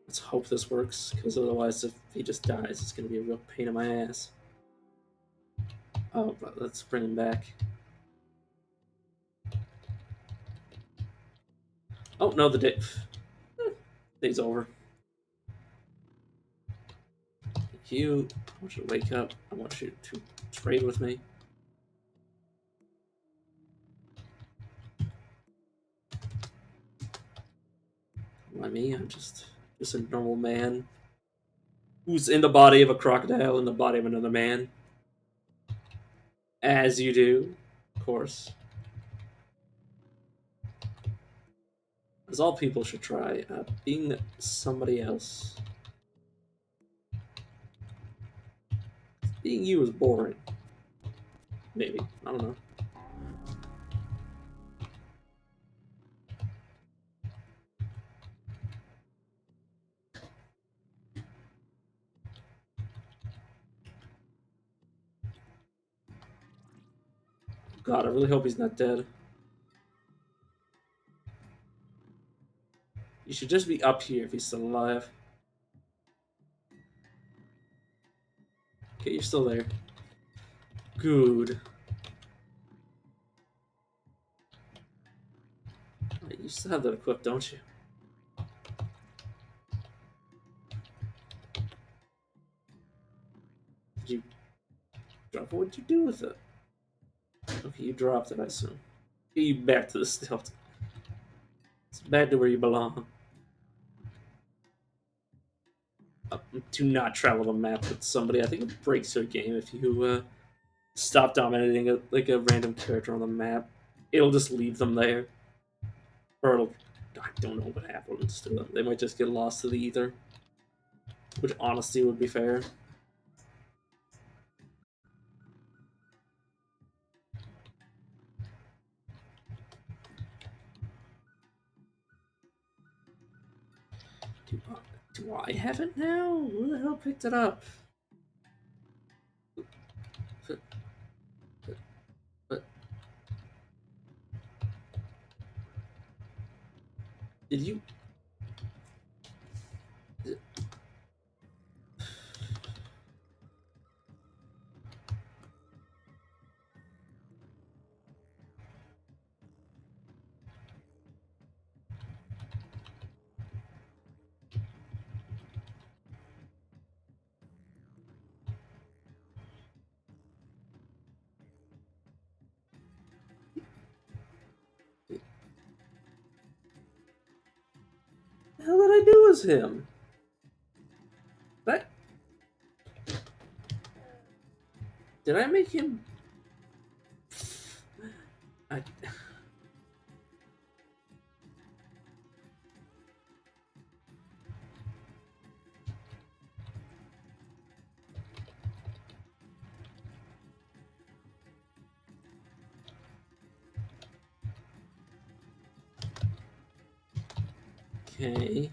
Let's hope this works, because otherwise, if he just dies, it's gonna be a real pain in my ass. Oh, but let's bring him back. Oh no, the day. Day's over. You, I want you to wake up. I want you to trade with me. Why me? I'm just a normal man who's in the body of a crocodile in the body of another man. As you do, of course. As all people should try, being somebody else. Being you is boring. Maybe. I don't know. God, I really hope he's not dead. You should just be up here if he's still alive. Okay, you're still there. Good. Wait, you still have that equipped, don't you? Did you drop it? What'd you do with it? Okay, you dropped it, I assume. Get you back to the stilt. It's back to where you belong. Do not travel the map with somebody. I think it breaks your game if you stop dominating like a random character on the map. It'll just leave them there. Or it'll. I don't know what happens to them. They might just get lost to the ether. Which honesty would be fair. Do I have it now? Who the hell picked it up? But did you? The hell did I do as him? That did I make him? I, okay.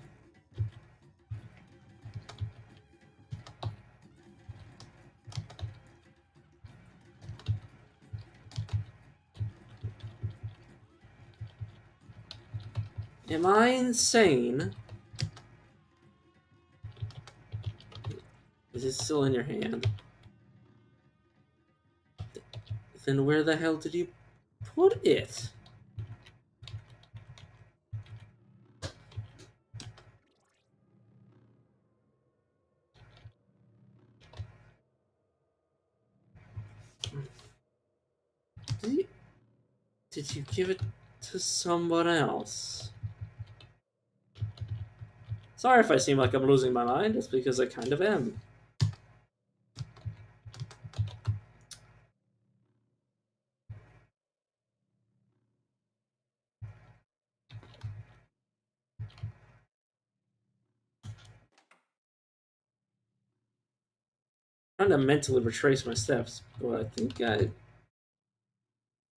Am I insane? Is it still in your hand? Then where the hell did you put it? Did you, did you give it to someone else? Sorry if I seem like I'm losing my mind, it's because I kind of am. I'm trying to mentally retrace my steps, but I think I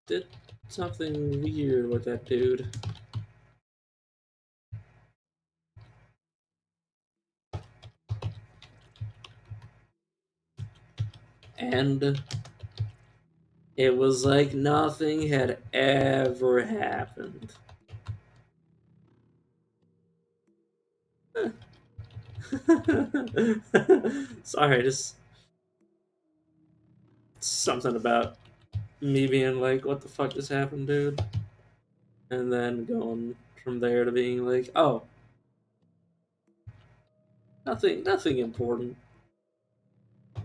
did something weird with that dude. And it was like nothing had ever happened. Sorry, just something about me being like, what the fuck just happened, dude? And then going from there to being like, oh, nothing important.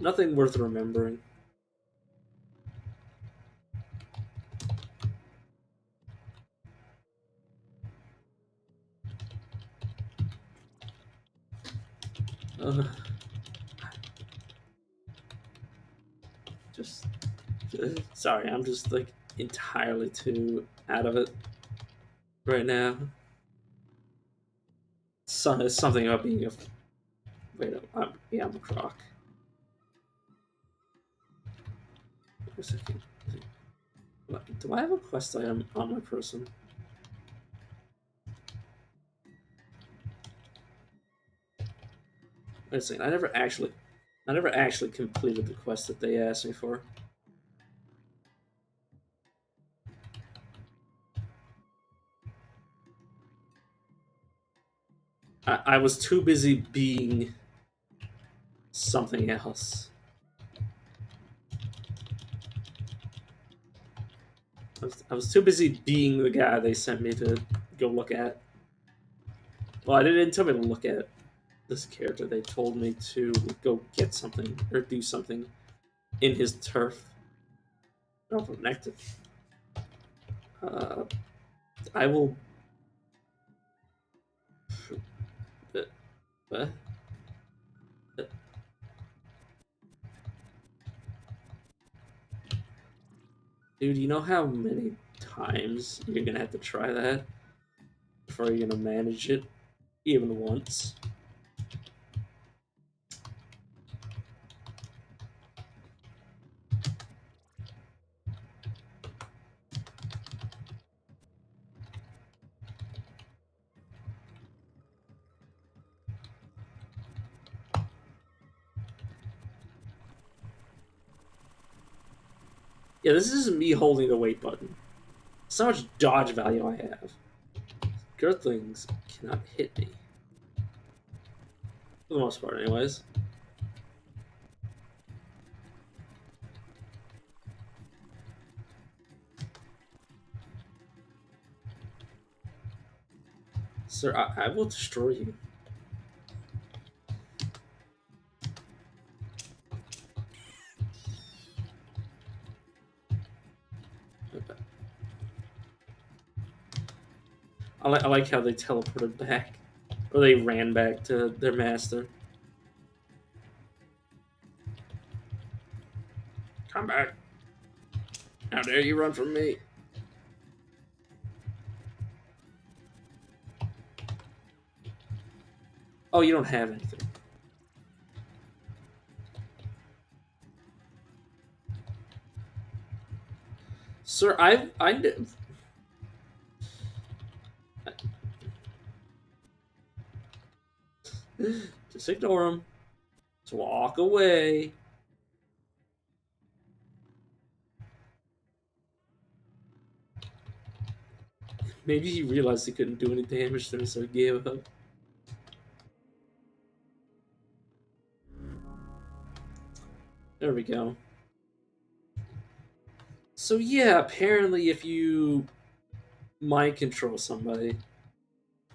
Nothing worth remembering. Uh, just, sorry, I'm just like entirely too out of it right now. It's something about being a. Wait, yeah, I'm a croc. Wait a second. Do I have a quest item on my person? Wait a second. I never actually completed the quest that they asked me for. I was too busy being something else. I was too busy being the guy they sent me to go look at. Well, I didn't tell me to look at this character. They told me to go get something or do something in his turf. Oh, connected. Uh, I will. Uh, dude, you know how many times you're gonna have to try that before you're gonna manage it, even once? Yeah, this isn't me holding the wait button. It's how much dodge value I have. Girthlings cannot hit me. For the most part, anyways. Sir, I will destroy you. I like how they teleported back. Or they ran back to their master. Come back. How dare you run from me? Oh, you don't have anything. Sir, just ignore him. Just walk away. Maybe he realized he couldn't do any damage to me, so he gave up. There we go. So yeah, apparently if you mind control somebody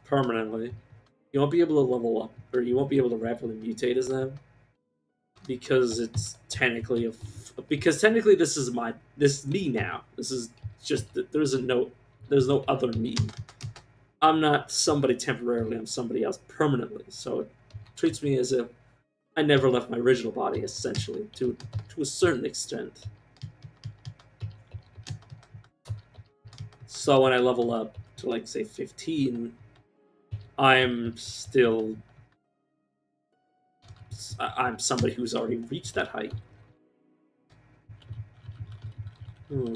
permanently, you won't be able to level up, or you won't be able to rapidly mutate as them, because it's technically because technically this is me now. This is just there's no other me. I'm not somebody temporarily. I'm somebody else permanently. So it treats me as if I never left my original body, essentially, to a certain extent. So when I level up to like say 15, I'm still I'm somebody who's already reached that height. Hmm.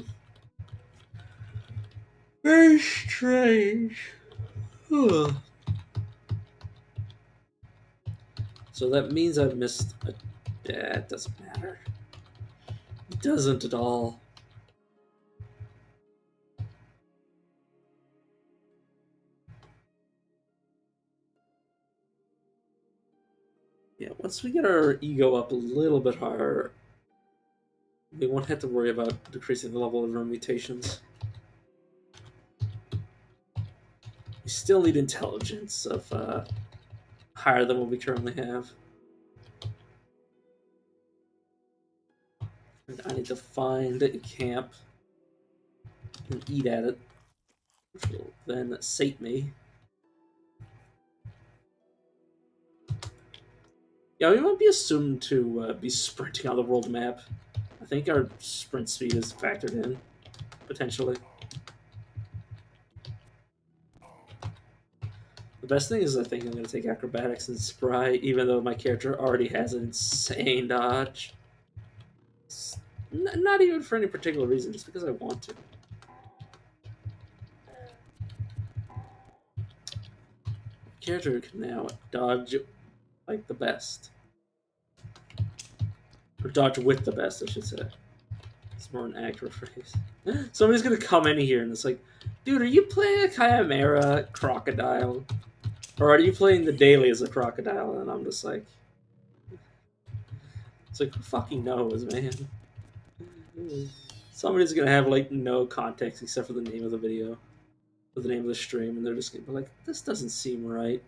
Very strange. Huh. So that means I've missed a. Yeah, it doesn't matter. It doesn't at all. Yeah, once we get our ego up a little bit higher, we won't have to worry about decreasing the level of our mutations. We still need intelligence of higher than what we currently have. And I need to find a camp and eat at it, which will then sate me. Yeah, we won't be assumed to be sprinting on the world map. I think our sprint speed is factored in, potentially. The best thing is I think I'm going to take acrobatics and spry, even though my character already has an insane dodge. Not even for any particular reason, just because I want to. Character can now dodge like the best. Or dodge with the best, I should say. It's more an accurate phrase. Somebody's gonna come in here and it's like, dude, are you playing a Chimera crocodile? Or are you playing the daily as a crocodile? And I'm just like, it's like, who fucking knows, man? Somebody's gonna have like no context except for the name of the video, or the name of the stream, and they're just gonna be like, this doesn't seem right.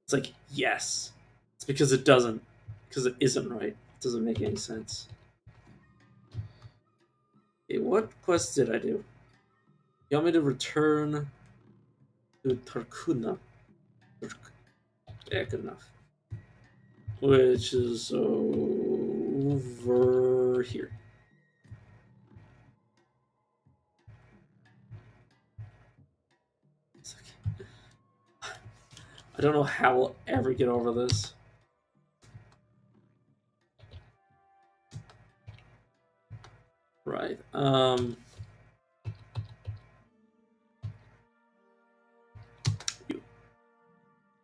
It's like, yes. It's because it doesn't. Because it isn't right. It doesn't make any sense. Okay, what quest did I do? You want me to return to Tarkuna? Yeah, good enough. Which is over here. I don't know how we'll ever get over this. Right.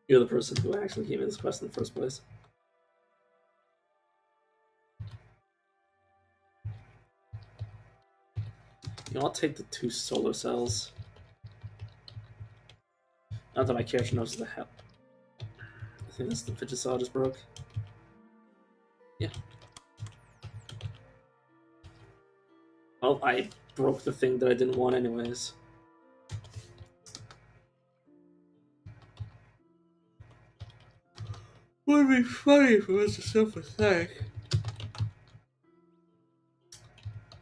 You're the person who actually gave me this quest in the first place. You know, I'll take the 2 solar cells. Not that my character knows the hell. I think that's the fidget saw just broke. Yeah. Well, I broke the thing that I didn't want anyways. Would be funny if it was a simple thing.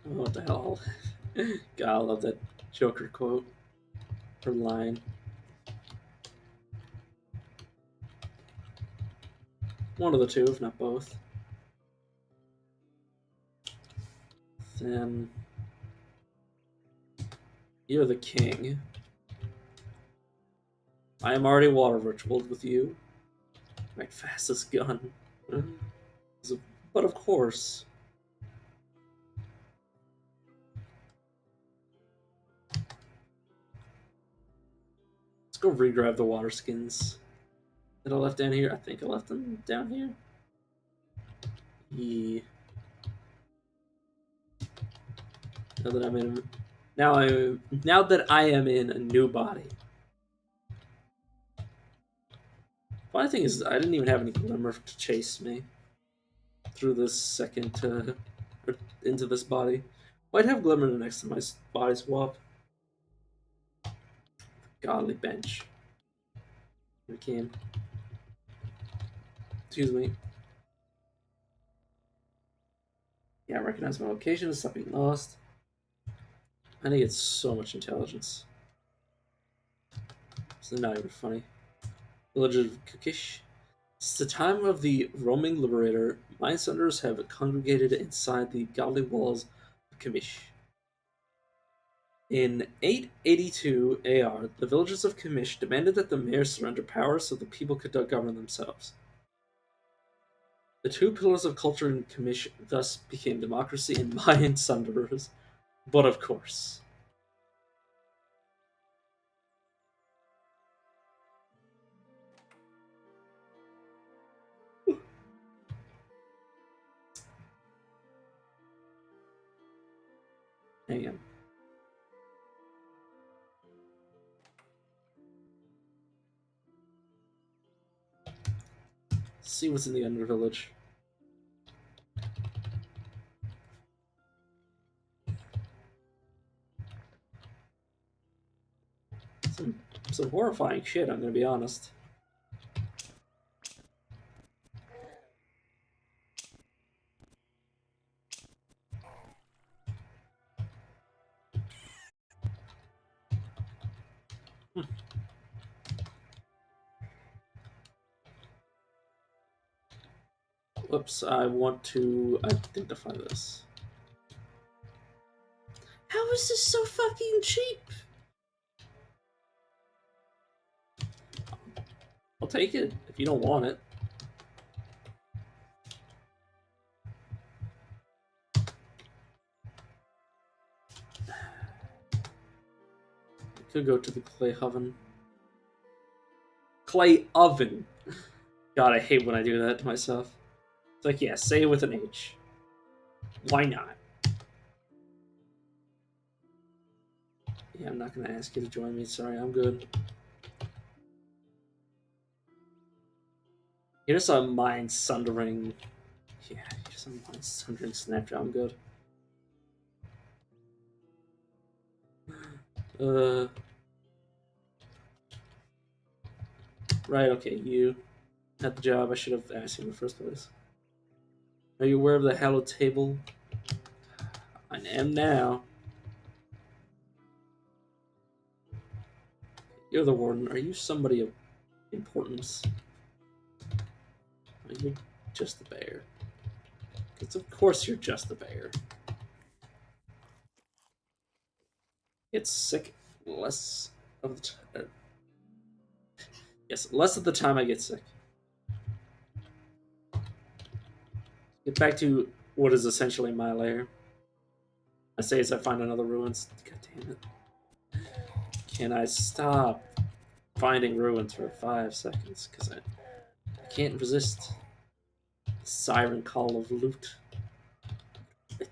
Oh, what the hell? God, I love that Joker quote or line. One of the two, if not both. Then you're the king. I am already water ritualed with you. My fastest gun. But of course. Let's go re-grab the water skins that I left down here. I think I left them down here. Yeah. Now that I'm in Now that I am in a new body. Funny thing is, I didn't even have any glimmer to chase me through this second or into this body. Might have glimmer next to my body swap. Godly bench. We came. Excuse me. Yeah, I recognize my location. Stop being lost. I think it's so much intelligence. It's not even funny. Village of Kukish. Since the time of the roaming liberator, Mindsunderers have congregated inside the godly walls of Kamish. In 882 AR, the villagers of Kamish demanded that the mayor surrender power so the people could govern themselves. The two pillars of culture in Kamish thus became democracy and Mayan Sunderers. But of course. Hang on. See what's in the Under Village. Some horrifying shit, I'm gonna be honest. Whoops, I want to identify this. How is this so fucking cheap? I'll take it if you don't want it. I could go to the clay oven. Clay oven. God, I hate when I do that to myself. It's like, yeah, say it with an H. Why not? Yeah, I'm not gonna ask you to join me. Sorry, I'm good. You're just a mind sundering. Yeah, you're just a mind sundering snapshot. I'm good. Right, okay, you had the job. I should have asked you in the first place. Are you aware of the hallowed table? I am now. You're the warden. Are you somebody of importance? Are you just the bear? Because of course you're just the bear. Get sick less of the time. Yes, less of the time I get sick. Get back to what is essentially my lair. I say as I find another ruins. God damn it. Can I stop finding ruins for 5 seconds? Because I can't resist the siren call of loot. It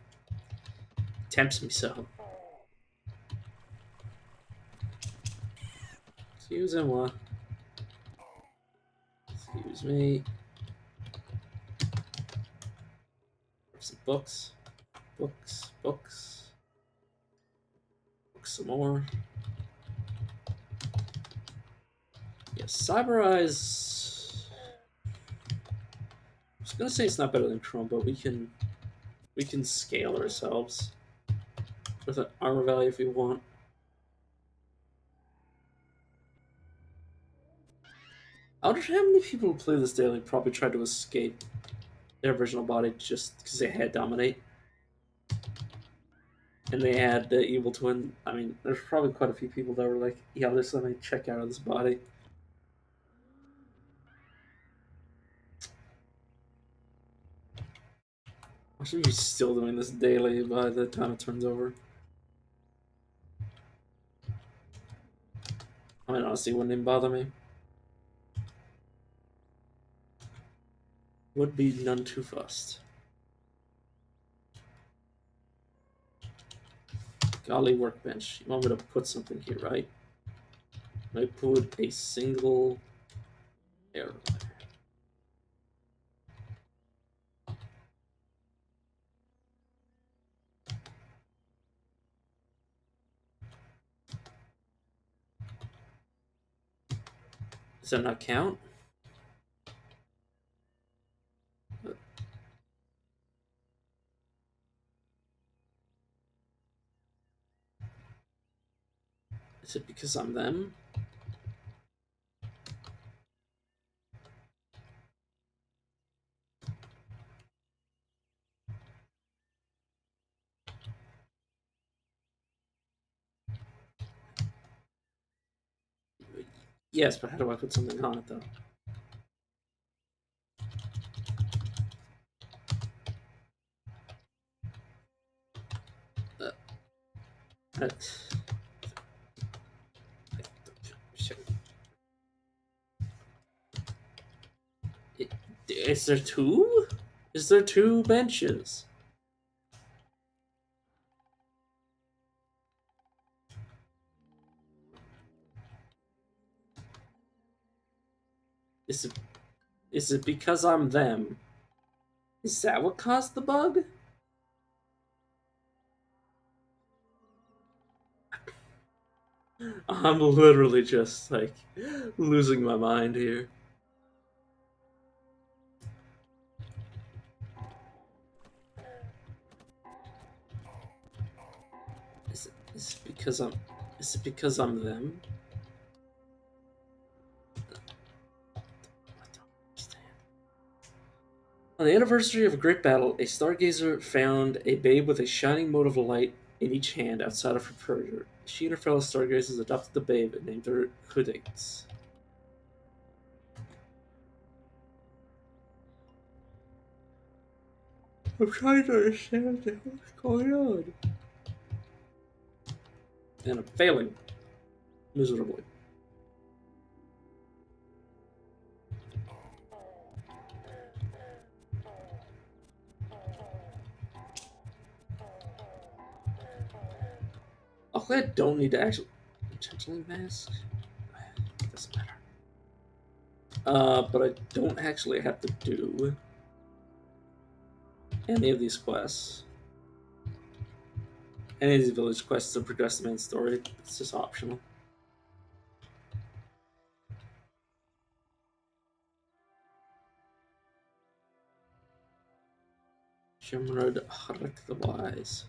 tempts me so. Excuse me. Excuse me. Some books. Books. Books. Books some more. Yes, Cyber Eyes. I was gonna say it's not better than Chrome, but we can scale ourselves with an armor value if we want. I wonder how many people who play this daily probably tried to escape their original body just because they had Dominate. And they had the Evil Twin. I mean, there's probably quite a few people that were like, yeah, just let me check out of this body. I should be still doing this daily by the time it turns over. I mean, honestly, wouldn't even bother me. Would be none too fussed. Golly workbench. You want me to put something here, right? I put a single arrow. Does that not count? Is it because I'm them? Yes, but how do I put something on it though? Uh, that- Is there two? Is there two benches? Is it because I'm them? Is that what caused the bug? I'm literally just like losing my mind here. Is it because I'm them? I don't understand. On the anniversary of a great battle, a stargazer found a babe with a shining mote of light in each hand outside of her percher. She and her fellow stargazers adopted the babe and named her Hudix. I'm trying to understand what's going on. And I'm failing miserably. Hopefully, I don't need to actually intentionally mask. Doesn't matter. But I don't actually have to do any of these quests. Any of these village quests to progress the main story. It's just optional. Chimera the Wise.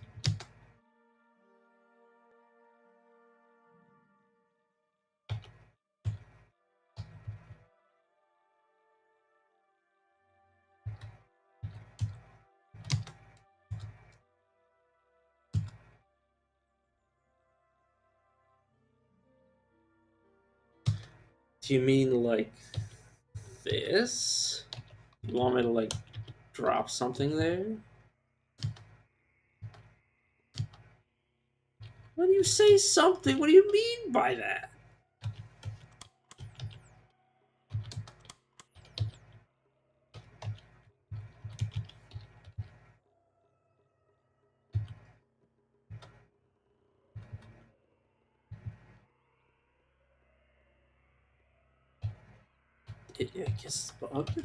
Do you mean like this? You want me to like drop something there? When you say something, what do you mean by that? I guess it's bugged.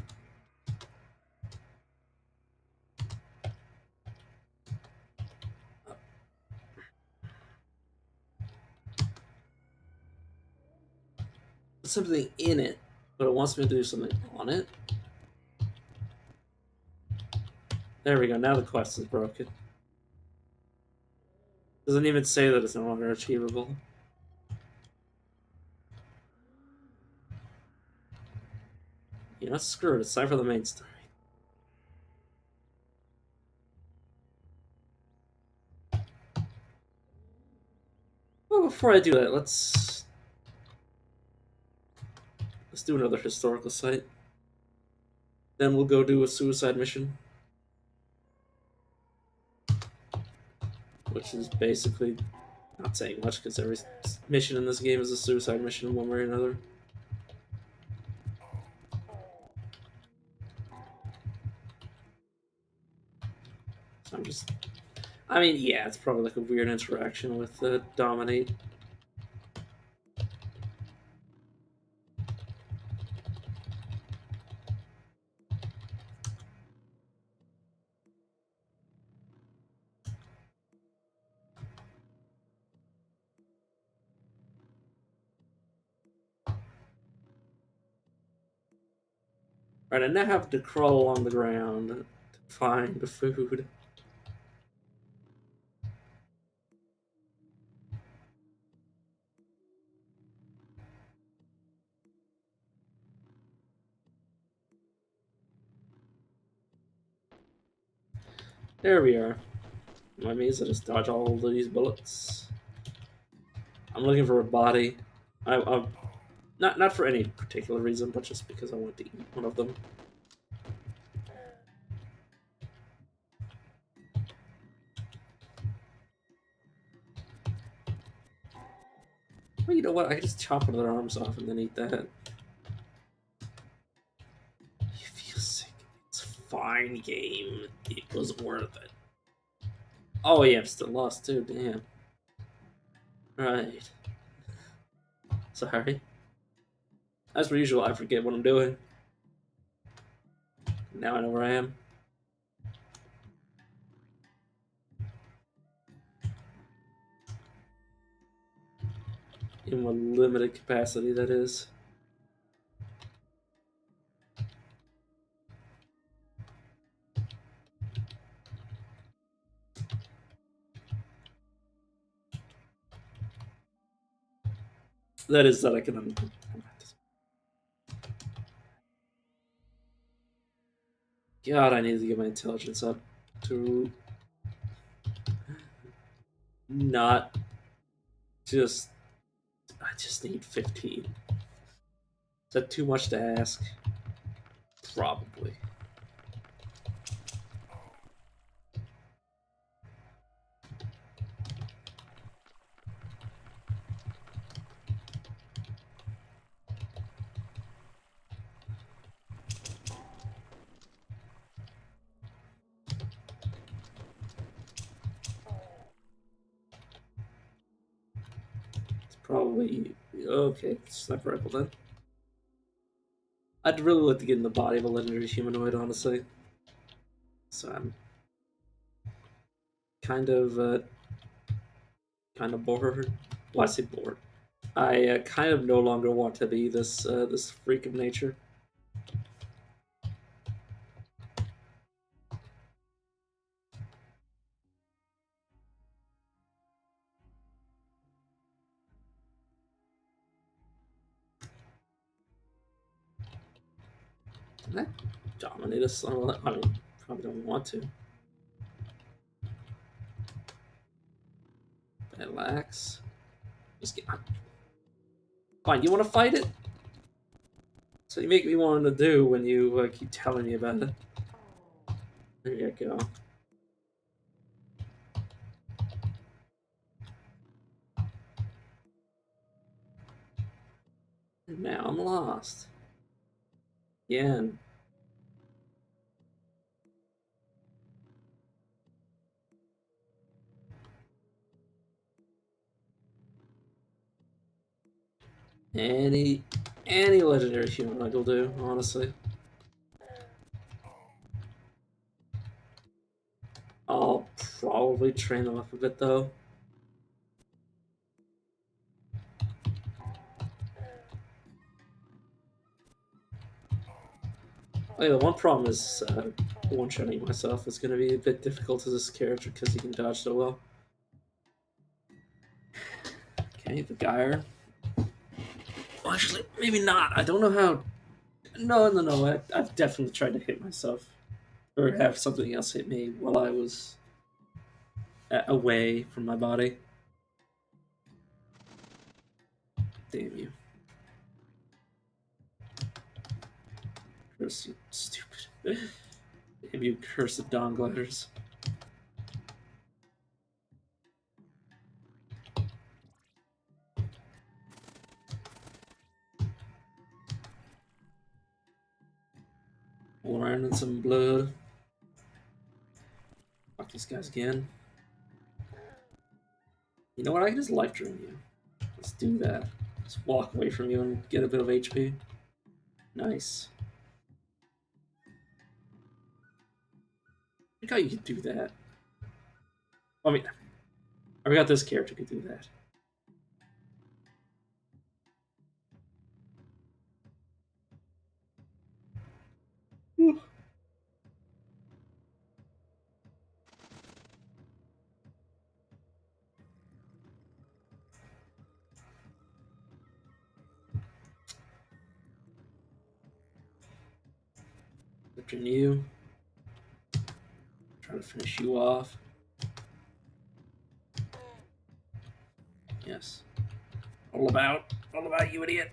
There's something in it, but it wants me to do something on it. There we go. Now the quest is broken. Doesn't even say that it's no longer achievable. You know, screw it. It's time for the main story. Well, before I do that, let's do another historical site. Then we'll go do a suicide mission, which is basically not saying much because every mission in this game is a suicide mission in one way or another. So I mean, yeah, it's probably like a weird interaction with Dominate. Right, I now have to crawl on the ground to find the food. There we are. That means I just dodge all of these bullets. I'm looking for a body. I not for any particular reason, but just because I want to eat one of them. Well, you know what? I can just chop one of their arms off and then eat that. You feel sick. It's fine, game. It was worth it. Oh yeah, I'm still lost too. Damn. Right. Sorry. As per usual, I forget what I'm doing. Now I know where I am. In what limited capacity that is. That is that I can. God, I need to get my intelligence up to not just. I just need 15. Is that too much to ask? Probably. It's probably okay. Sniper rifle then. I'd really like to get in the body of a legendary humanoid, honestly. So I'm kind of kind of bored. Well, I say bored. I kind of no longer want to be this freak of nature. Can I dominate us? I mean, probably don't want to. Relax. Just get. Fine. You want to fight it? So you make me want to do when you keep telling me about it. There you go. And now I'm lost. Again. Any any legendary humanoid will do, honestly. I'll probably train them up a bit though. Okay, the one problem is one-shotting myself is going to be a bit difficult as this character because he can dodge so well. Okay, the Gyre. Well, actually, maybe not. I don't know how. No. I've definitely tried to hit myself or have something else hit me while I was away from my body. Damn you. Curse you, stupid. Damn you, cursed dawn gliders. All around in some blood. Fuck these guys again. You know what? I can just life drain you. Let's do that. Just walk away from you and get a bit of HP. Nice. I forgot you could do that. I mean, I forgot this character could do that. Whew. Lifting you. Trying to finish you off. Yes. All about you, idiot.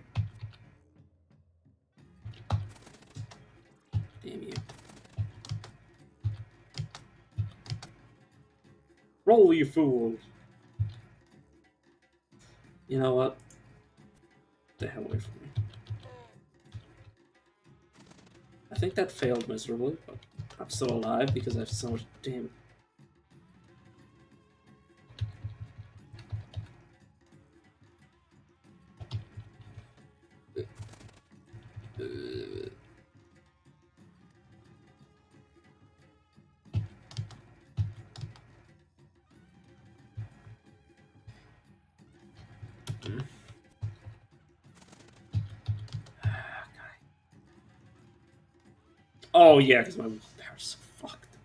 Damn you. Roll, you fool. You know what? Get the hell away from me. I think that failed miserably, but I'm still alive because I have so much damn. Oh yeah, because my power's so fucked.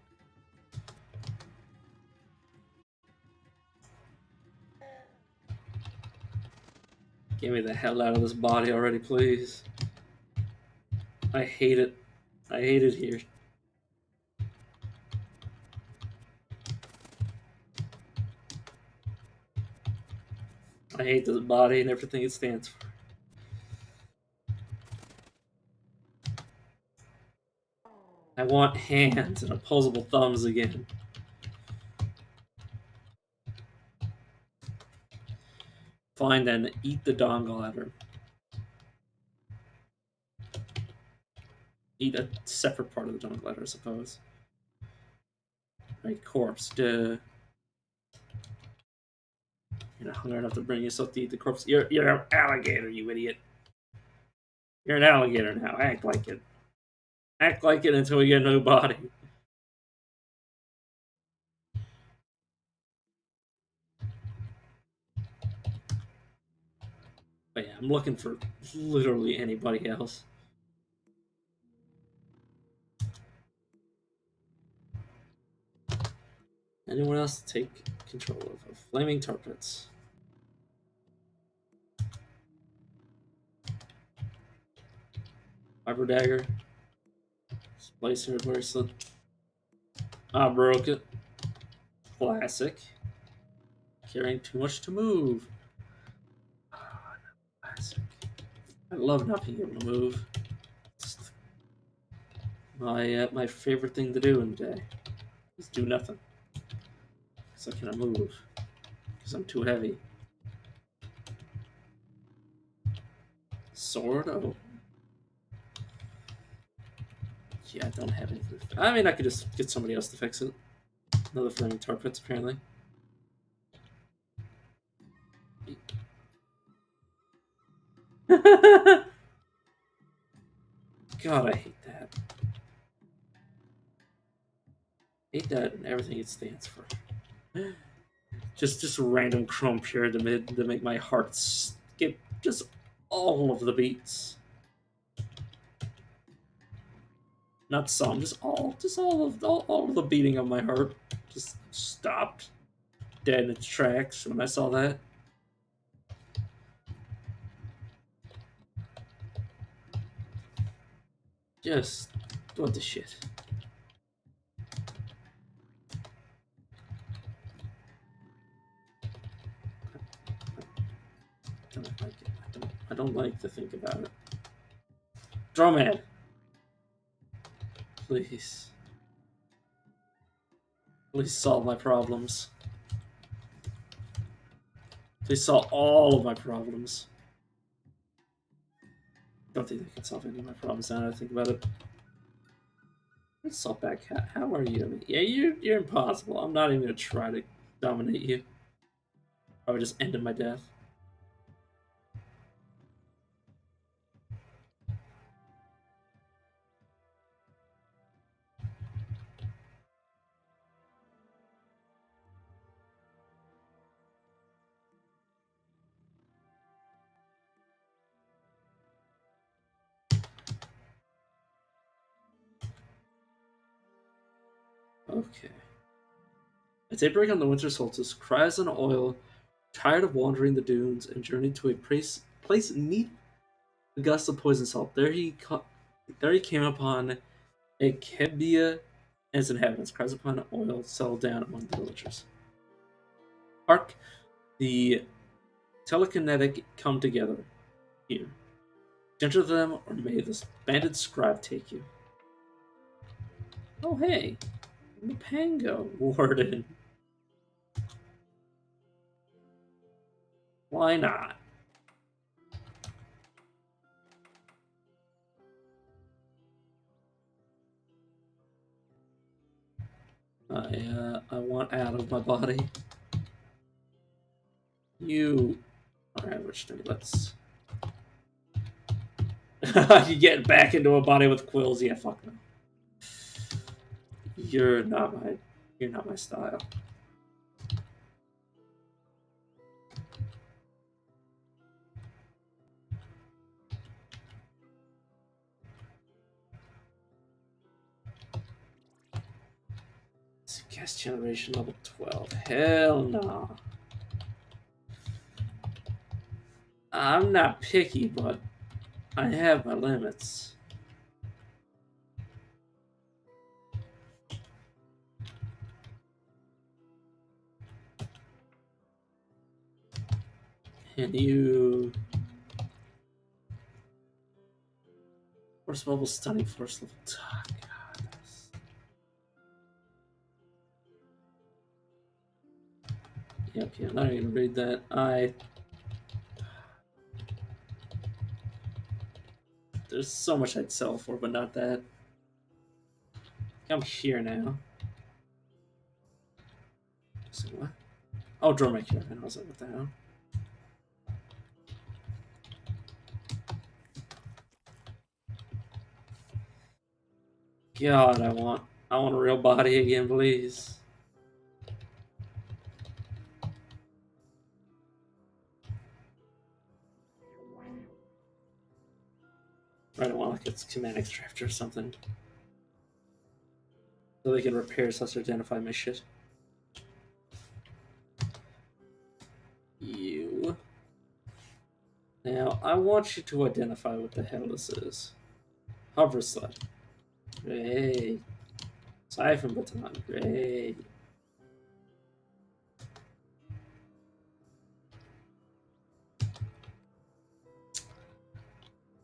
Get me the hell out of this body already, please. I hate it. I hate it here. I hate this body and everything it stands for. I want hands and opposable thumbs again. Fine then, eat the dongle at her. Eat a separate part of the dongle at her, I suppose. Right, corpse. Duh. You're not hungry enough to bring yourself to eat the corpse. You're an alligator, you idiot. You're an alligator now. Act like it. Act like it until we get a new body. But yeah, I'm looking for literally anybody else. Anyone else to take control of flaming tar pits? Fiber dagger. Splicer bracelet. I broke it. Classic. Carrying too much to move. Classic. I love not being able to move. It's my favorite thing to do in the day is do nothing. Because I cannot move. Because I'm too heavy. Sword? Oh. Yeah, I don't have anything. I mean, I could just get somebody else to fix it. Another flaming tar pits, apparently. God, I hate that. Hate that and everything it stands for. Just random crump here to make my heart skip just all of the beats. Not some, just all of the beating of my heart just stopped dead in its tracks when I saw that. Just what the shit. I don't like it. I don't like to think about it. Drumhead. Please. Please solve my problems. Please solve all of my problems. Don't think they can solve any of my problems now that I think about it. Saltback, how are you? Yeah, you're impossible. I'm not even gonna try to dominate you. I would just end in my death. Okay. At daybreak on the winter solstice, cries on oil, tired of wandering the dunes, and journeyed to a place neat a gust of poison salt. There he came upon a Kebia and its inhabitants. Cries upon oil settled down among the villagers. Hark, the telekinetic come together here. Enter them, or may this banded scribe take you. Oh, hey, Pango, Warden. Why not? I want out of my body. You are average to me. Let's. You get back into a body with quills? Yeah, fuck no. You're not my. You're not my style. Cast generation level 12. Hell no. I'm not picky, but I have my limits. And you. Force level stunning, force level. Oh, God. Yeah, okay, I'm not even gonna read that. There's so much I'd sell for, but not that. I'm here now. So what? Oh, draw my caravan. I was like, what the hell? God, I want a real body again, please. I don't want like a schematics drafter or something. So they can repair / identify my shit. You. Now, I want you to identify what the hell this is. Hover sled. Great. Siphon baton. Great.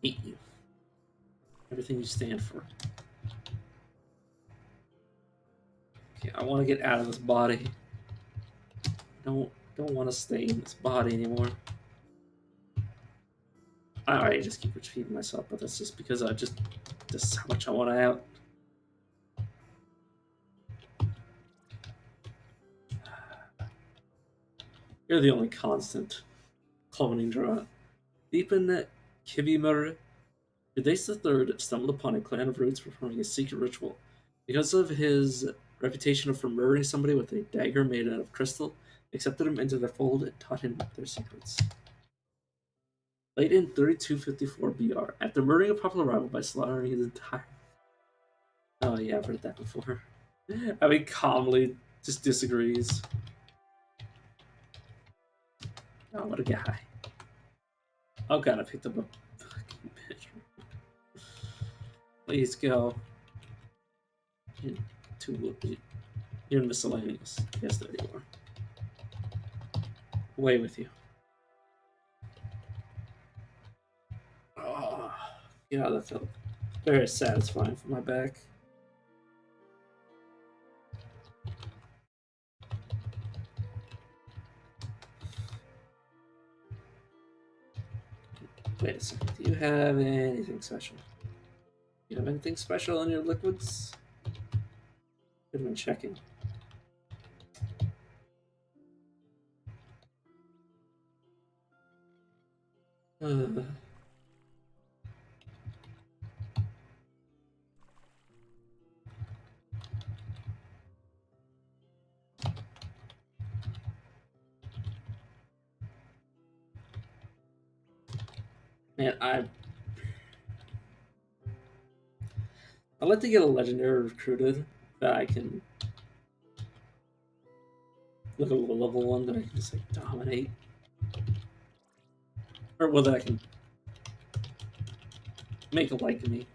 Eat you. Everything you stand for. Okay, I want to get out of this body. Don't want to stay in this body anymore. I already just keep repeating myself, but that's just because just how much I want out. You're the only constant cloning draw. Deep in that Chimera, Udace III stumbled upon a clan of roots performing a secret ritual. Because of his reputation for murdering somebody with a dagger made out of crystal, they accepted him into their fold and taught him their secrets. Late in 3254 BR, after murdering a popular rival by slaughtering his entire. Oh, yeah, I've heard that before. I mean, calmly just disagrees. Oh, what a guy. Oh, God, I picked up a fucking bitch. Please go. You're miscellaneous. Yes, there you are. Away with you. Oh, yeah, that felt very satisfying for my back. Wait a second. Do you have anything special? Do you have anything special in your liquids? Could have been checking. Uh, man, I'd like to get a legendary recruited that I can look at a level one that I can just like dominate, or well that I can make a like me,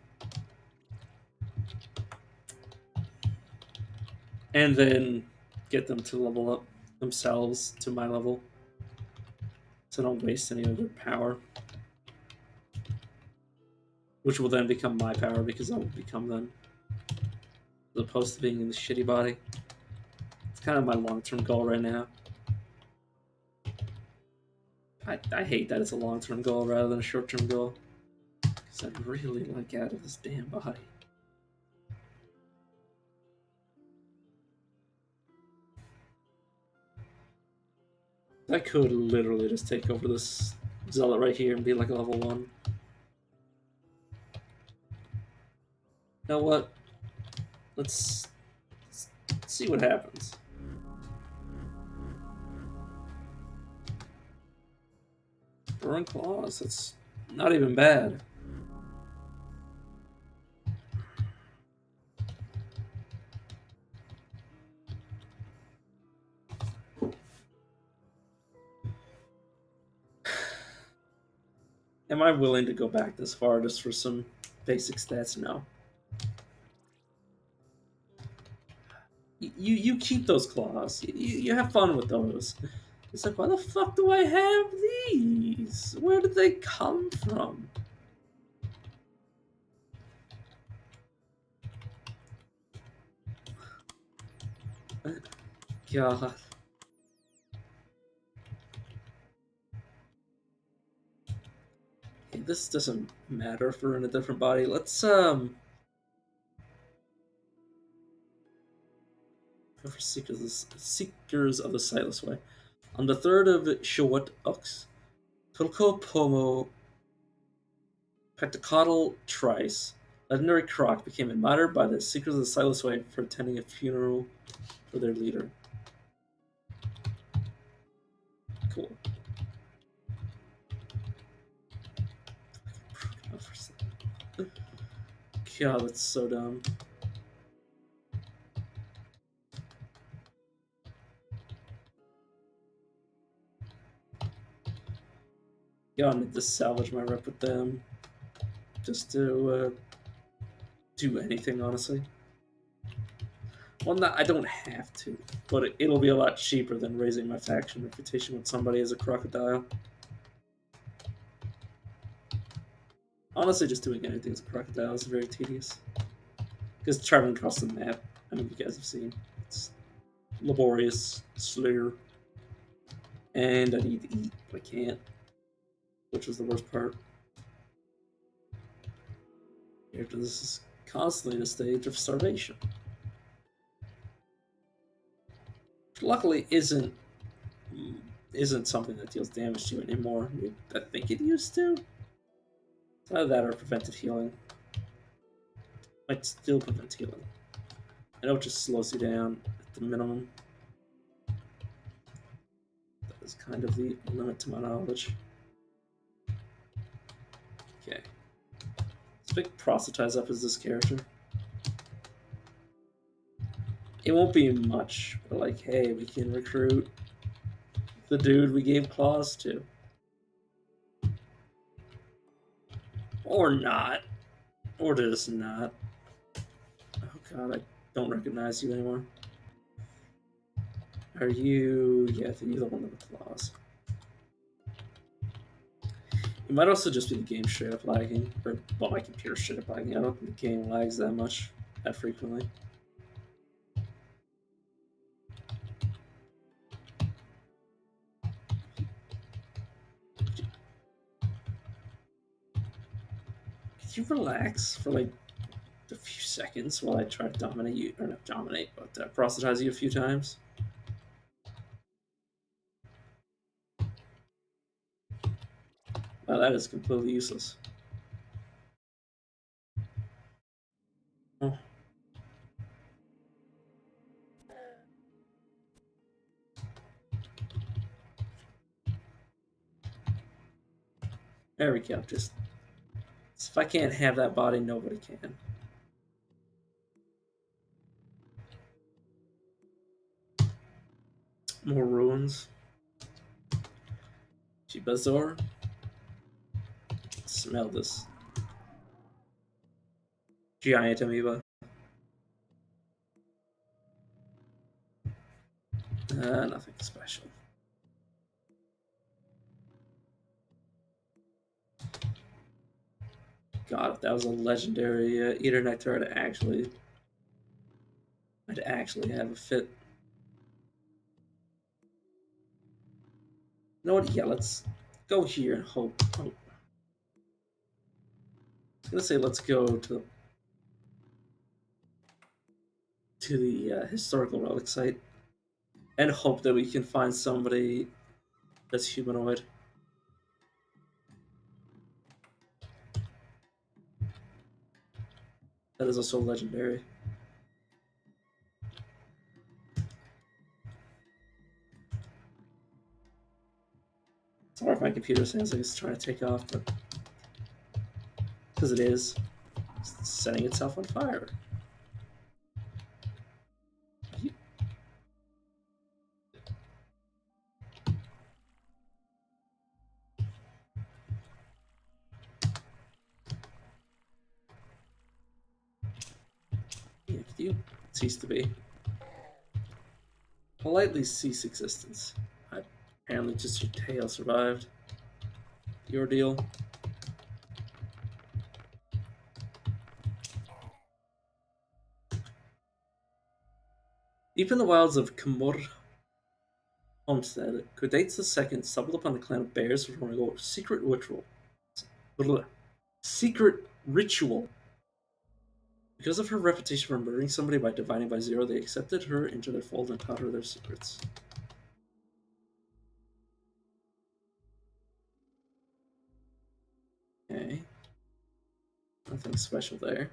and then get them to level up themselves to my level, so I don't waste any of their power, which will then become my power because I will become them, as opposed to being in the shitty body. It's kind of my long-term goal right now. I hate that it's a long-term goal rather than a short-term goal, because I'd really like out of this damn body. I could literally just take over this zealot right here and be like a level 1. You know what? Let's see what happens. Burn claws. That's not even bad. Am I willing to go back this far just for some basic stats? No. You keep those claws. You have fun with those. It's like, why the fuck do I have these? Where did they come from? God. Hey, this doesn't matter if we're in a different body. Let's go for Seekers of the Sightless Way. On the 3rd of Shawat Ux, Tulko Pomo Pentecostal Trice, legendary Croc became admired by the Seekers of the Sightless Way for attending a funeral for their leader. Cool. God, that's so dumb. Yeah, I need to salvage my rep with them. Just to do anything, honestly. Well, not, I don't have to, but it'll be a lot cheaper than raising my faction reputation with somebody as a crocodile. Honestly, just doing anything as a crocodile is very tedious. Because traveling across the map, I mean, you guys have seen, it's laborious, slow, and I need to eat, but I can't, which is the worst part. After this is constantly in a stage of starvation. Which luckily isn't something that deals damage to you anymore. I think it used to. It's either that or prevented healing. Might still prevent healing. I know it just slows you down at the minimum. That is kind of the limit to my knowledge. Okay. Let's pick proselytize up as this character. It won't be much, but like, hey, we can recruit the dude we gave claws to. Or not. Or just not. Oh god, I don't recognize you anymore. Are you... yeah, I think you're the one with the claws. It might also just be the game straight up lagging. Or, well, my computer straight up lagging. I don't think the game lags that much, that frequently. Could you relax for like a few seconds while I try to dominate you? Or not dominate, but proselytize you a few times? Oh, that is completely useless. Oh, there we go. Just if I can't have that body, nobody can. More ruins. Chibazor. Smell this. Giant amoeba. Nothing special. God, if that was a legendary Eater Nectar, I'd actually have a fit. You know what? Yeah, let's go here and hope. Oh, I was gonna say let's go to the historical relic site and hope that we can find somebody that's humanoid. That is also legendary. Sorry if my computer sounds like it's trying to take off, but because it is, it's setting itself on fire. If you cease to be, politely cease existence. Apparently, just your tail survived the ordeal. Deep in the wilds of Kamor Homestead, Kudates II stumbled upon a clan of bears performing a secret ritual. Secret ritual. Because of her reputation for murdering somebody by dividing by zero, they accepted her into their fold and taught her their secrets. Okay. Nothing special there.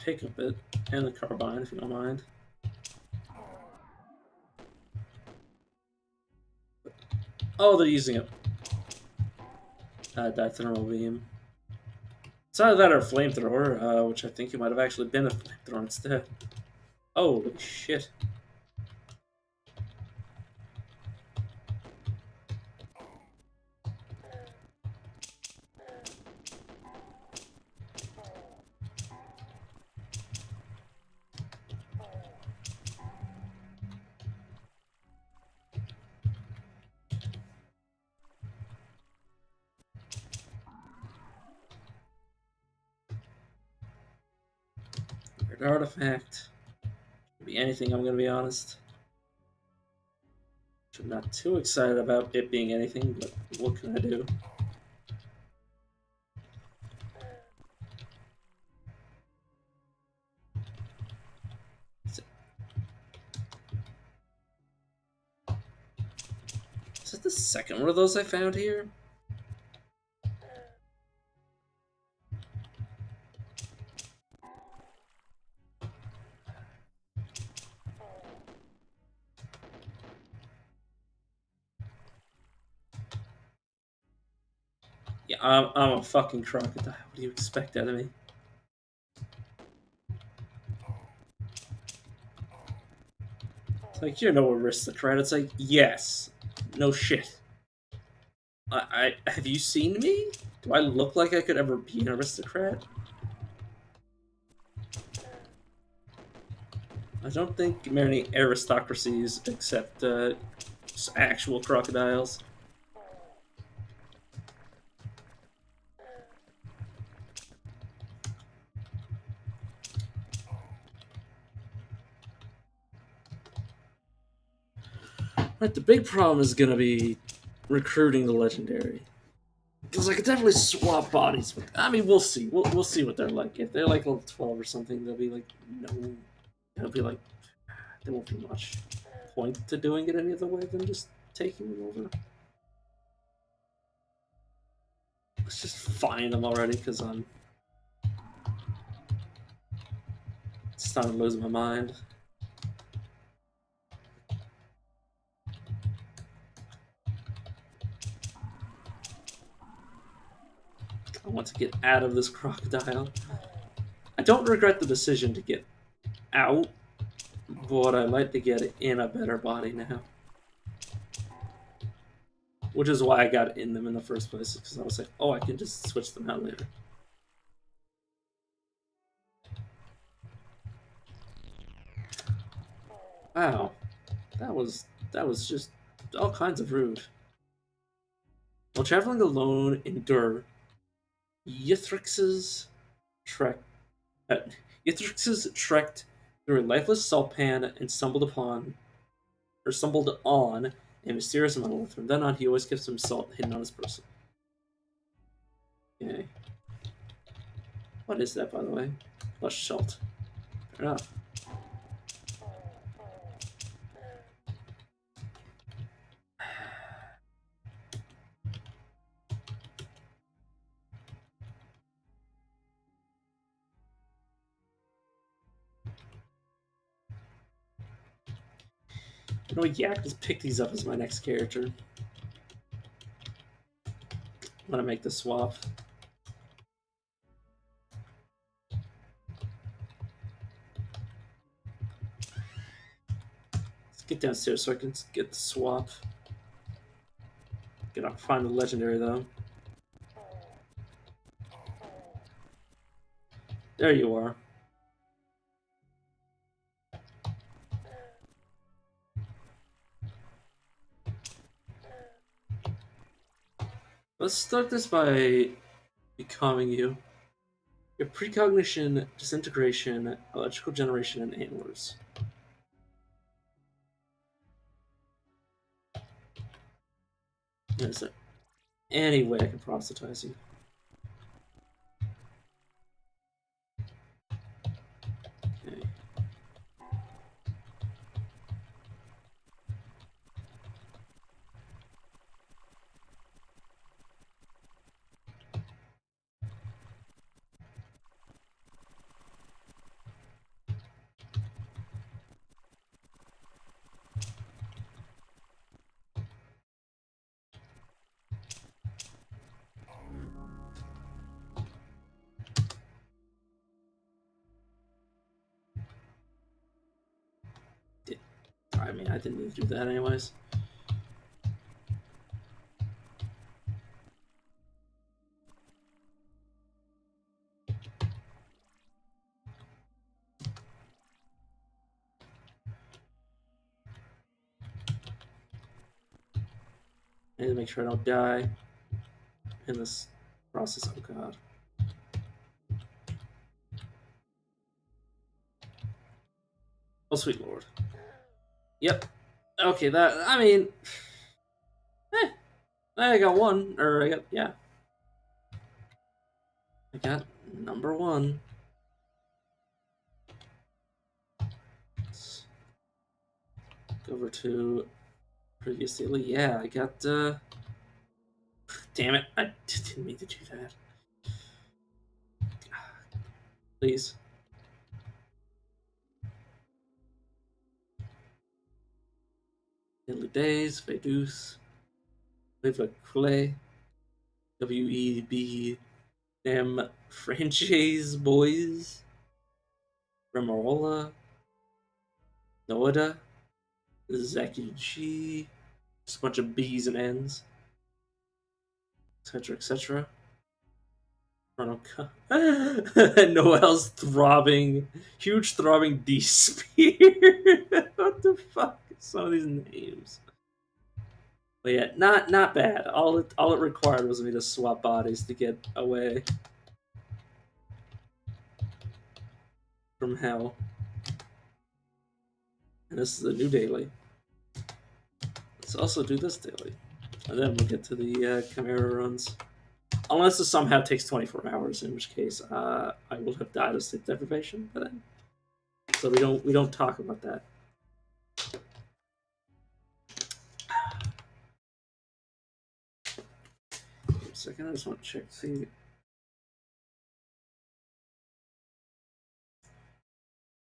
Take up it and the carbine if you don't mind. Oh, they're using it. Dithermal beam. It's either that or a flamethrower, which I think it might have actually been a flamethrower instead. Holy shit. Weird artifact. Could be anything, I'm gonna be honest. I'm not too excited about it being anything, but what can I do? Is that the second one of those I found here? Yeah, I'm a fucking crocodile. What do you expect out of me? It's like, you're no aristocrat. It's like, yes. No shit. I have you seen me? Do I look like I could ever be an aristocrat? I don't think many aristocracies accept actual crocodiles. Right, the big problem is gonna be recruiting the legendary. Because I could definitely swap bodies with. I mean, we'll see. We'll see what they're like. If they're like level 12 or something, they'll be like, no. It'll be like, there won't be much point to doing it any other way than just taking them over. Let's just find them already, because I'm starting to lose my mind. I want to get out of this crocodile. I don't regret the decision to get out, but I'd like to get in a better body now. Which is why I got in them in the first place, because I was like, oh, I can just switch them out later. Wow, that was just all kinds of rude. While traveling alone in Dur, Yithrix's trek uh, Yithrix's trekked through a lifeless salt pan and stumbled on a mysterious monolith. From then on, he always kept some salt hidden on his person. Okay. What is that, by the way? Lush salt. Fair enough. You know, yeah, just pick these up as my next character. I'm gonna make the swap. Let's get downstairs so I can get the swap. Gotta find the legendary though. There you are. Let's start this by becoming you. Your precognition, disintegration, electrical generation, and antlers. Is there any way I can proselytize you? Okay. I mean, I didn't need to do that anyways. I need to make sure I don't die in this process. Oh god. Oh sweet lord. Yep. Okay, that I mean, eh, I got one, or I got yeah, I got number one. Let's go over to previous daily. Yeah, I got. Damn it! I didn't mean to do that. Please. Daily days, Vedus, Live WEB, damn franchise boys, Remola, Noida, Zaki G, just a bunch of B's and N's, etc., etc. Noel's throbbing, huge throbbing D spear. What the fuck? Some of these names. But yeah, not bad. All it required was me to swap bodies to get away from hell. And this is a new daily. Let's also do this daily, and then we'll get to the Chimera runs. Unless it somehow takes 24 hours, in which case I will have died of sleep deprivation by then. So we don't talk about that. Wait a second, I just want to check see.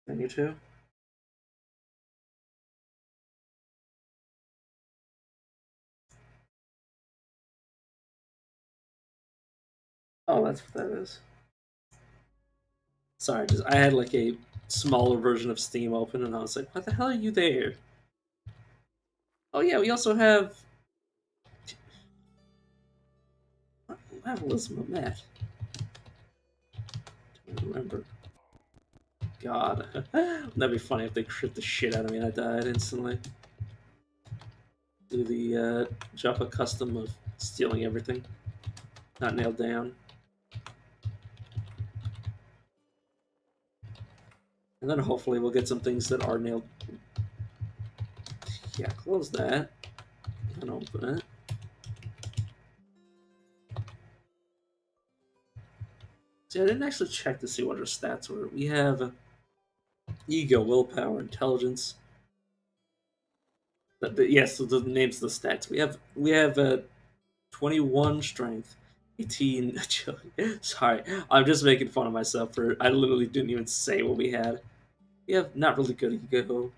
Menu 2. Oh, that's what that is. Sorry, just I had like a smaller version of Steam open, and I was like, "Why the hell are you there?" Oh yeah, we also have. What level is Mamet? Don't remember. God, that'd be funny if they crit the shit out of me and I died instantly. Do the Java custom of stealing everything, not nailed down, and then hopefully we'll get some things that are nailed. Yeah, close that and open it. See, I didn't actually check to see what our stats were. We have ego, willpower, intelligence. Yes, so the names of the stats. We have 21 strength, 18 agility. Sorry, I'm just making fun of myself for I literally didn't even say what we had. We have not really good ego,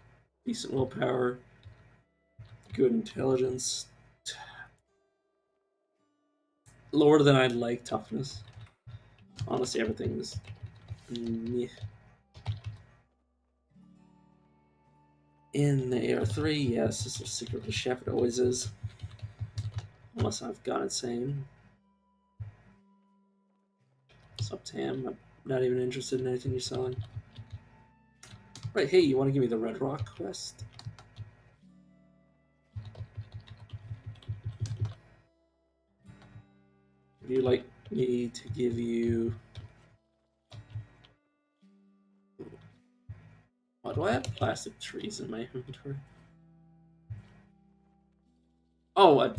decent willpower, good intelligence, lower than I'd like toughness. Honestly, everything is. Yeah. In the AR3, yes, this is Secret of the Chef, it always is. Unless I've gone insane. Sup, Tam? I'm not even interested in anything you're selling. Right, hey, you want to give me the Red Rock quest? Would you like me to give you. Why do I have plastic trees in my inventory? Oh,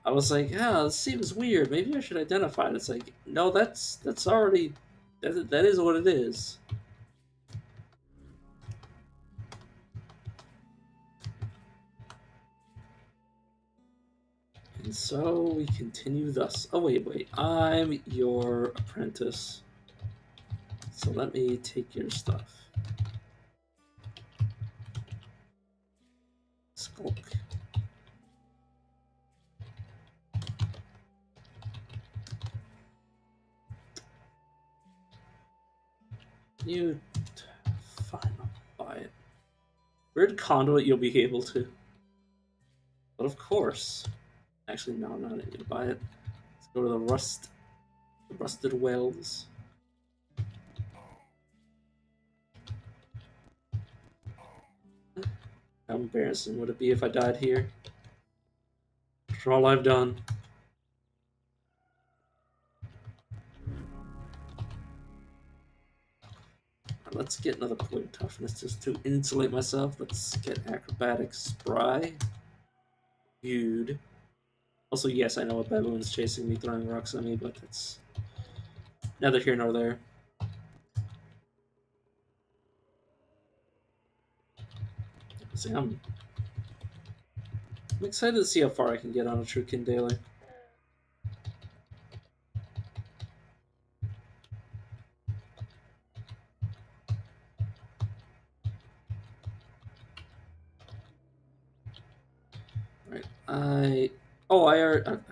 I was like, ah, this seems weird. Maybe I should identify it. It's like, no, that's already. That is what it is. And so we continue thus. Oh, wait. I'm your apprentice. So let me take your stuff. Skulk. You. Fine, I'll buy it. Weird conduit you'll be able to. But of course. Actually, no, I'm not able to buy it. Let's go to the Rusted Wells. How embarrassing would it be if I died here? For all I've done. Let's get another point of toughness just to insulate myself. Let's get acrobatics spry. Good. Also, yes, I know a baboon's chasing me, throwing rocks at me, but that's neither here nor there. See, I'm excited to see how far I can get on a Trukin daily. Right,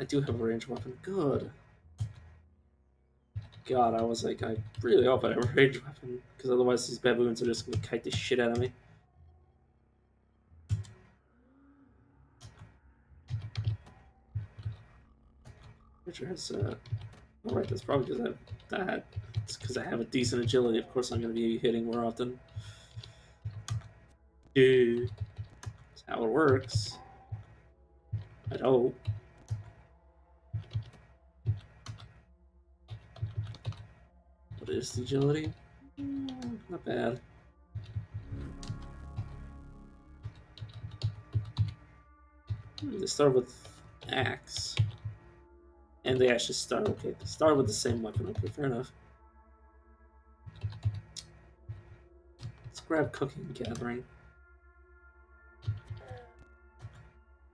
I do have a ranged weapon. Good. God, I was like, I really hope I have a ranged weapon, because otherwise these baboons are just gonna kite the shit out of me. Which has, alright, that's probably because that. It's because I have a decent agility. Of course, I'm going to be hitting more often. Dude, that's how it works. I hope. What is the agility? Not bad. They start with axe. And they actually start, okay, they start with the same weapon. Okay, fair enough. Let's grab cooking and gathering.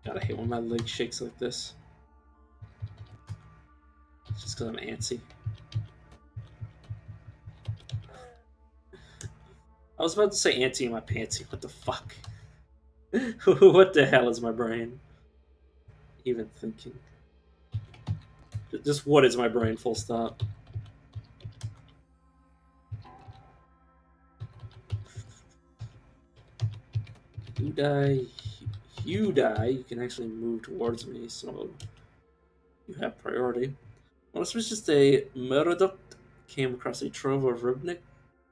God, I hate when my leg shakes like this. It's just because I'm antsy. I was about to say antsy in my pantsy. What the fuck? What the hell is my brain even thinking? Just what is my brain, full stop? You die. You die. You can actually move towards me, so you have priority. Well, this was just a Murdoch came across a trove of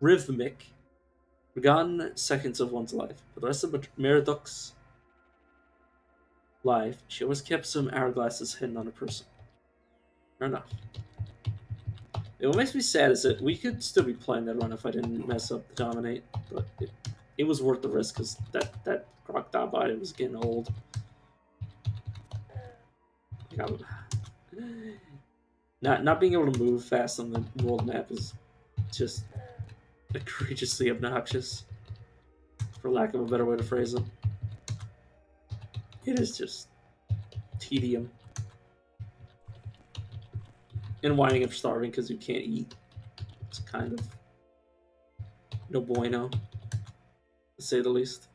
rhythmic, forgotten seconds of one's life. For the rest of Murdoch's life, she always kept some hourglasses hidden on her person. Fair enough. What makes me sad is that we could still be playing that run if I didn't mess up the dominate, but it was worth the risk because that crocodile body was getting old. Like, not being able to move fast on the world map is just egregiously obnoxious, for lack of a better way to phrase it. It is just tedium. And winding up starving because you can't eat. It's kind of no bueno, to say the least.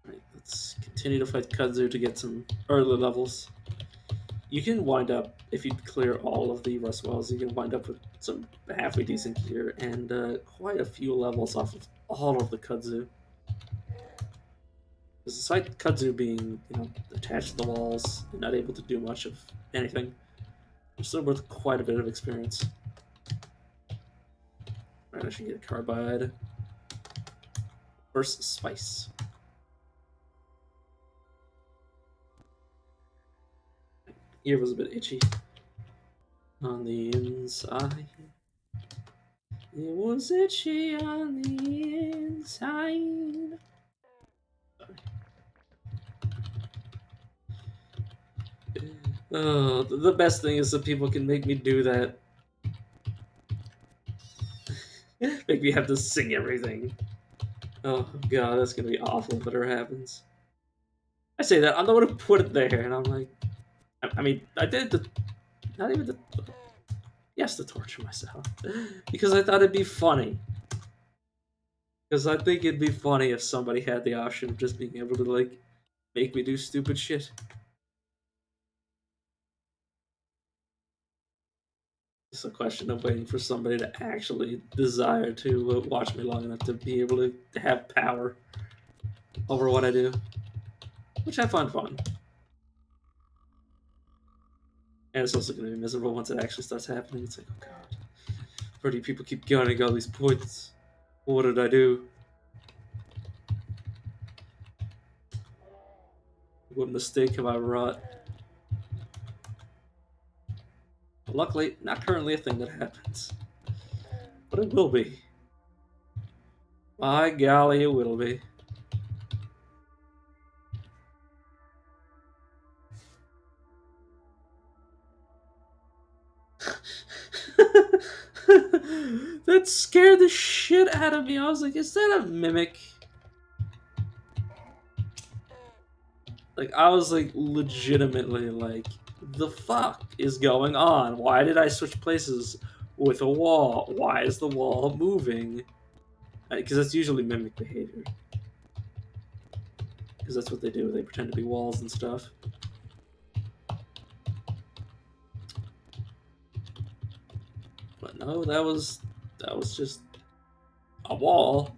Right, let's continue to fight Kudzu to get some early levels. You can wind up, if you clear all of the rust wells, you can wind up with some halfway decent gear and quite a few levels off of all of the kudzu. Because despite kudzu being, attached to the walls and not able to do much of anything, they're still worth quite a bit of experience. Right, I should get a carbide. First spice. Ear was a bit itchy. On the inside. It was itchy on the inside. Sorry. Oh, the best thing is that people can make me do that. Make me have to sing everything. Oh god, that's gonna be awful if it ever happens. I say that, I'm the one who put it there, and I'm like... I mean, I did the... Not even the... Yes, to torture myself. Because I thought it'd be funny. Because I think it'd be funny if somebody had the option of just being able to, like, make me do stupid shit. It's a question of waiting for somebody to actually desire to watch me long enough to be able to have power over what I do. Which I find fun. And it's also going to be miserable once it actually starts happening. It's like, oh god. Where do people keep getting all these points? What did I do? What mistake have I wrought? But luckily, not currently a thing that happens. But it will be. By golly, it will be. That scared the shit out of me. I was like, is that a mimic? Like, I was like, legitimately like, the fuck is going on? Why did I switch places with a wall? Why is the wall moving? Because that's usually mimic behavior. Because that's what they do. They pretend to be walls and stuff. No, that was just a wall,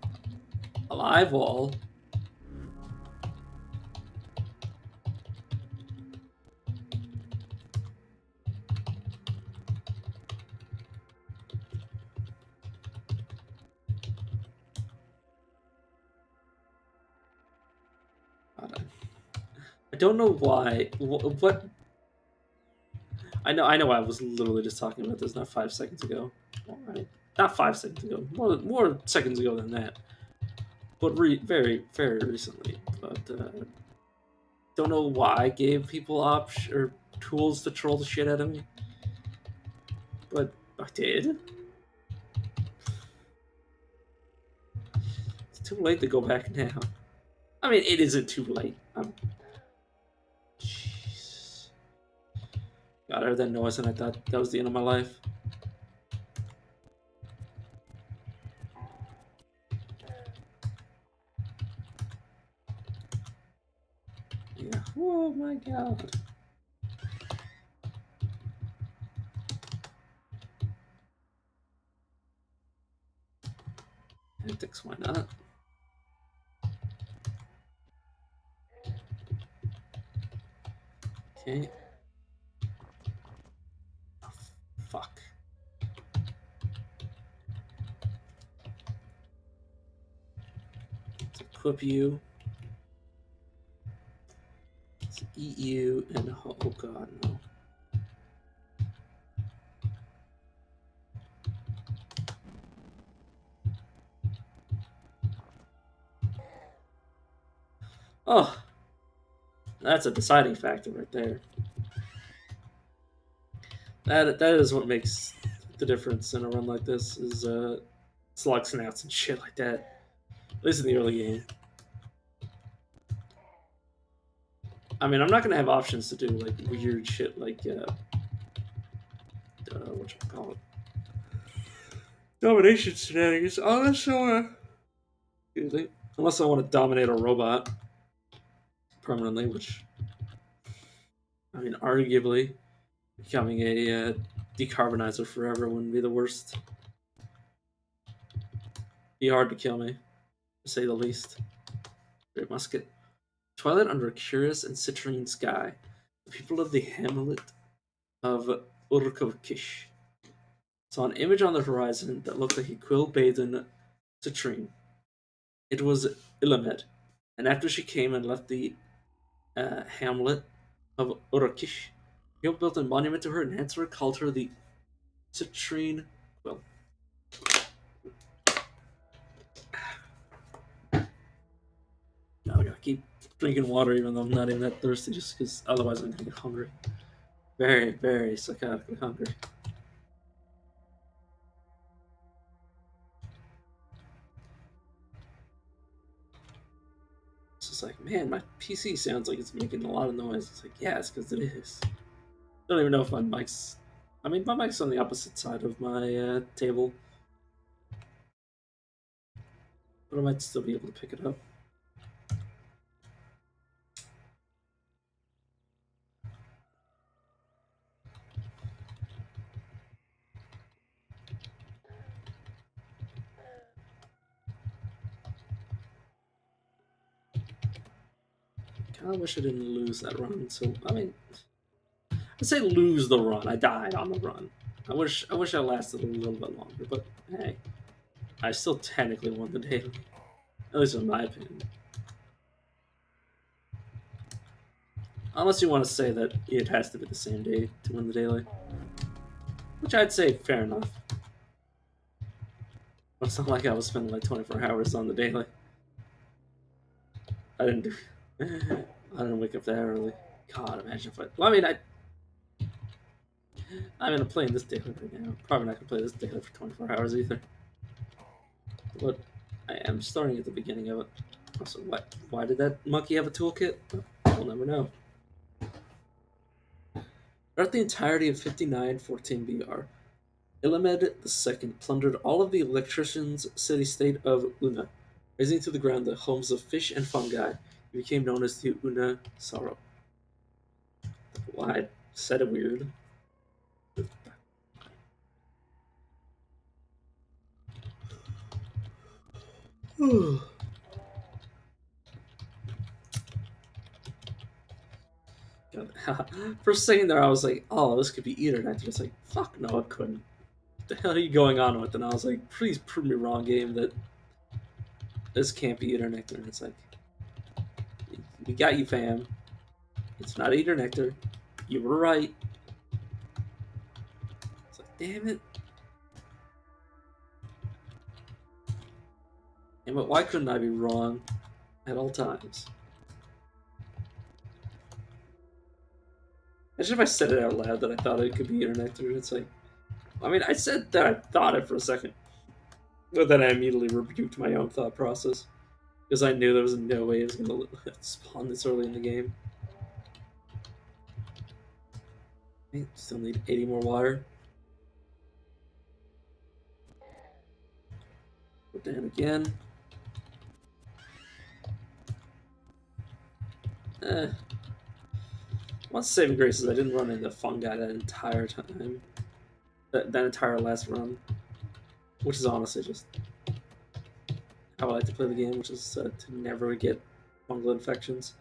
a live wall. I don't know why. What? I know. I was literally just talking about this not 5 seconds ago. All right, not 5 seconds ago. More seconds ago than that. But very recently. But don't know why I gave people or tools to troll the shit out of me. But I did. It's too late to go back now. I mean, it isn't too late. Jeez. God, I heard that noise and I thought that was the end of my life. Yeah. Oh my god. Antics, why not? Okay. Oh, fuck. Let's equip you. Let's eat you and oh god, no. Oh, that's a deciding factor right there. That is what makes the difference in a run like this is slug snouts and shit like that. At least in the early game. I mean, I'm not gonna have options to do like weird shit like what you call it, domination shenanigans. Unless I want unless I want to dominate a robot permanently, which I mean, arguably becoming a decarbonizer forever wouldn't be the worst. Be hard to kill me, to say the least. Great musket. Twilight under a curious and citrine sky. The people of the hamlet of Urkokish saw an image on the horizon that looked like a quill bathed in citrine. It was Ilamed, and after she came and left the hamlet of Urakish, people built a monument to her and hence her called her the Citrine Quill. Now I gotta keep drinking water even though I'm not even that thirsty just because otherwise I'm gonna get hungry. Very psychotically hungry. It's just like, man, my PC sounds like it's making a lot of noise. It's like, yeah, it's because it is. I don't even know if my mic's. I mean, my mic's on the opposite side of my table, but I might still be able to pick it up. Kind of wish I didn't lose that run. So I mean, I say lose the run. I died on the run. I wish I lasted a little bit longer, but hey, I still technically won the daily. At least in my opinion. Unless you want to say that it has to be the same day to win the daily, which I'd say fair enough. But it's not like I was spending like 24 hours on the daily. I didn't do. I didn't wake up that early. God, imagine if I. Well, I mean, I'm playing this daily right now. Probably not gonna play this daily for 24 hours either. But I am starting at the beginning of it. Also, what? Why did that monkey have a toolkit? We'll never know. Throughout the entirety of 5914 BR, Ilamed II plundered all of the electrician's city-state of Una, razing to the ground the homes of fish and fungi. He became known as the Una Sorrow. Well, I said it weird. For a second there, I was like, "Oh, this could be Ethernet." It's like, "Fuck no, it couldn't." What the hell are you going on with? And I was like, "Please prove me wrong, game. That this can't be Ethernet." And it's like, "We got you, fam. It's not Ethernet. You were right." It's like, "Damn it! Damn it! Why couldn't I be wrong at all times?" Imagine if I said it out loud that I thought it could be Ethernet. It's like, I mean, I said that I thought it for a second, but then I immediately rebuked my own thought process because I knew there was no way it was going to spawn this early in the game. Still need 80 more wire. Go down again. One saving grace is I didn't run into fungi that entire time. That entire last run. Which is honestly just how I like to play the game, which is to never get fungal infections.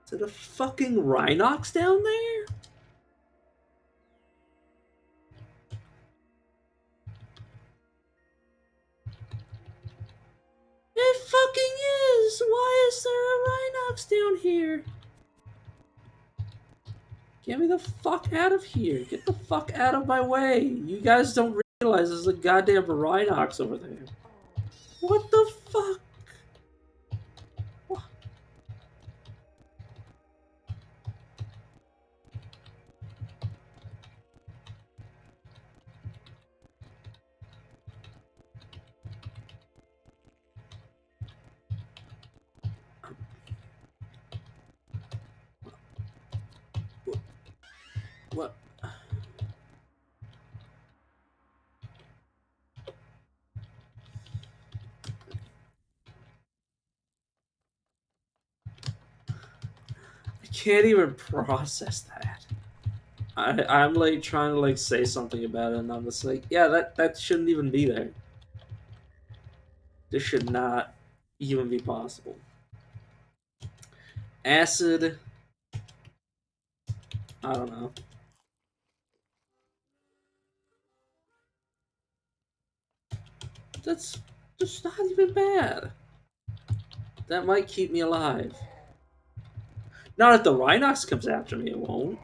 Is it a fucking Rhinox down there? It fucking is! Why is there a Rhinox down here? Get me the fuck out of here. Get the fuck out of my way. You guys don't realize there's a goddamn Rhinox over there. What the fuck? What? What? I can't even process that. I'm like trying to like say something about it, and I'm just like, yeah, that shouldn't even be there. This should not even be possible. Acid. I don't know. That's just not even bad. That might keep me alive. Not if the Rhinox comes after me, it won't.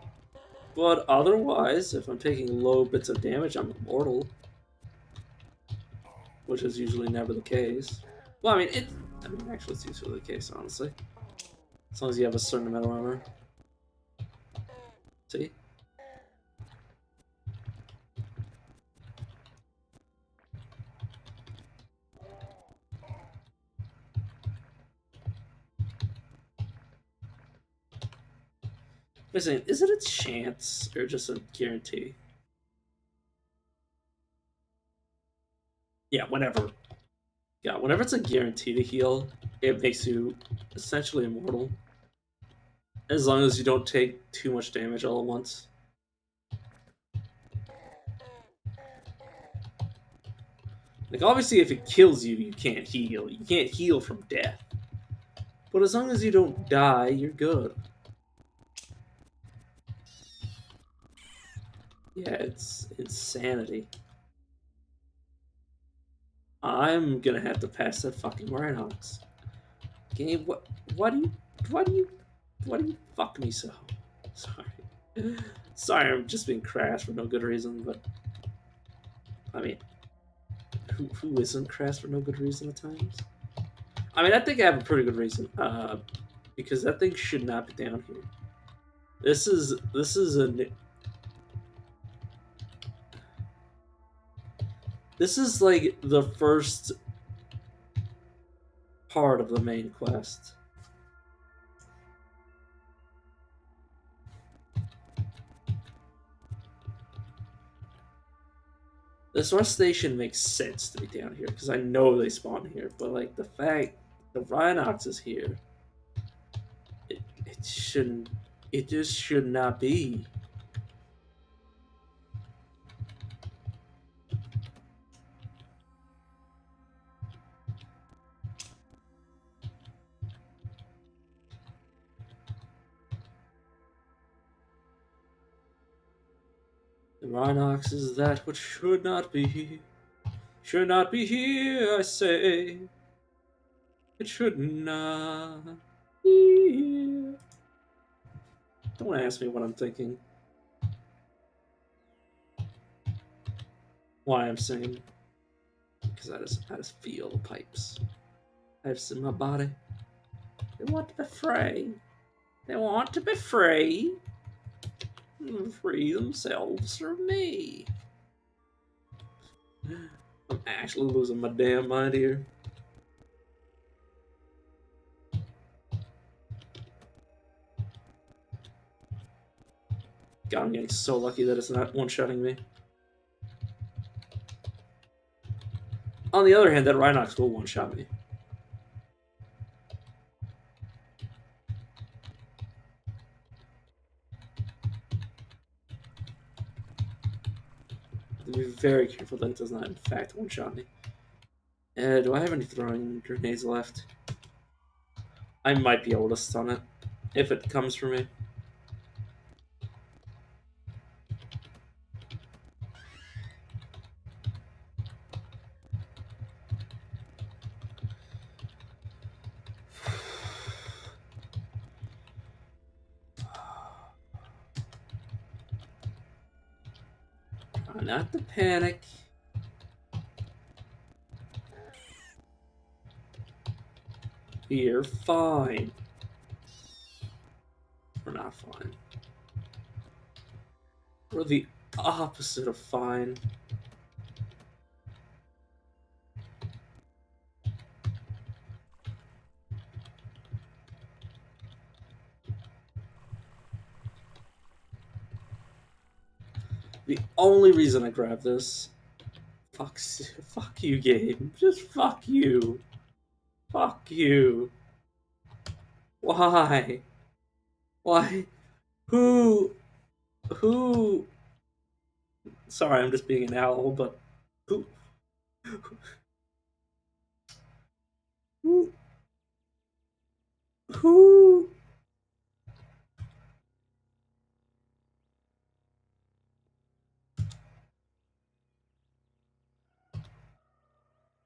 But otherwise, if I'm taking low bits of damage, I'm immortal. Which is usually never the case. Well, I mean, actually, it's usually the case, honestly. As long as you have a certain amount of armor. See? Wait a second, is it a chance or just a guarantee? Yeah, whenever. Yeah, whenever it's a guarantee to heal, it makes you essentially immortal. As long as you don't take too much damage all at once. Like, obviously, if it kills you, you can't heal. You can't heal from death. But as long as you don't die, you're good. Yeah, it's insanity. I'm gonna have to pass that fucking Rhinox. Game, what? Why do you? Why do you? Why do you fuck me so? Sorry. Sorry, I'm just being crass for no good reason, but I mean, who isn't crass for no good reason at times? I mean, I think I have a pretty good reason, because that thing should not be down here. This is like the first part of the main quest. This rest station makes sense to be down here because I know they spawn here, but like the fact the Rhinox is here, it shouldn't. It just should not be. The Rhinox is that which should not be. Should not be here, I say. It should not be here. Don't ask me what I'm thinking. Why I'm singing. Because I just feel the pipes. Pipes in my body. They want to be free. They want to be free. And free themselves from me. I'm actually losing my damn mind here. God, I'm getting so lucky that it's not one-shotting me. On the other hand, that Rhinox will one-shot me. I have to be very careful that it does not, in fact, one-shot me. Do I have any throwing grenades left? I might be able to stun it if it comes for me. Try not to panic. You're fine. We're not fine. We're the opposite of fine. The only reason I grabbed this... Fuck you, game. Just fuck you. Fuck you. Why? Why? Who? Who? Sorry, I'm just being an owl, but who? Who? Who?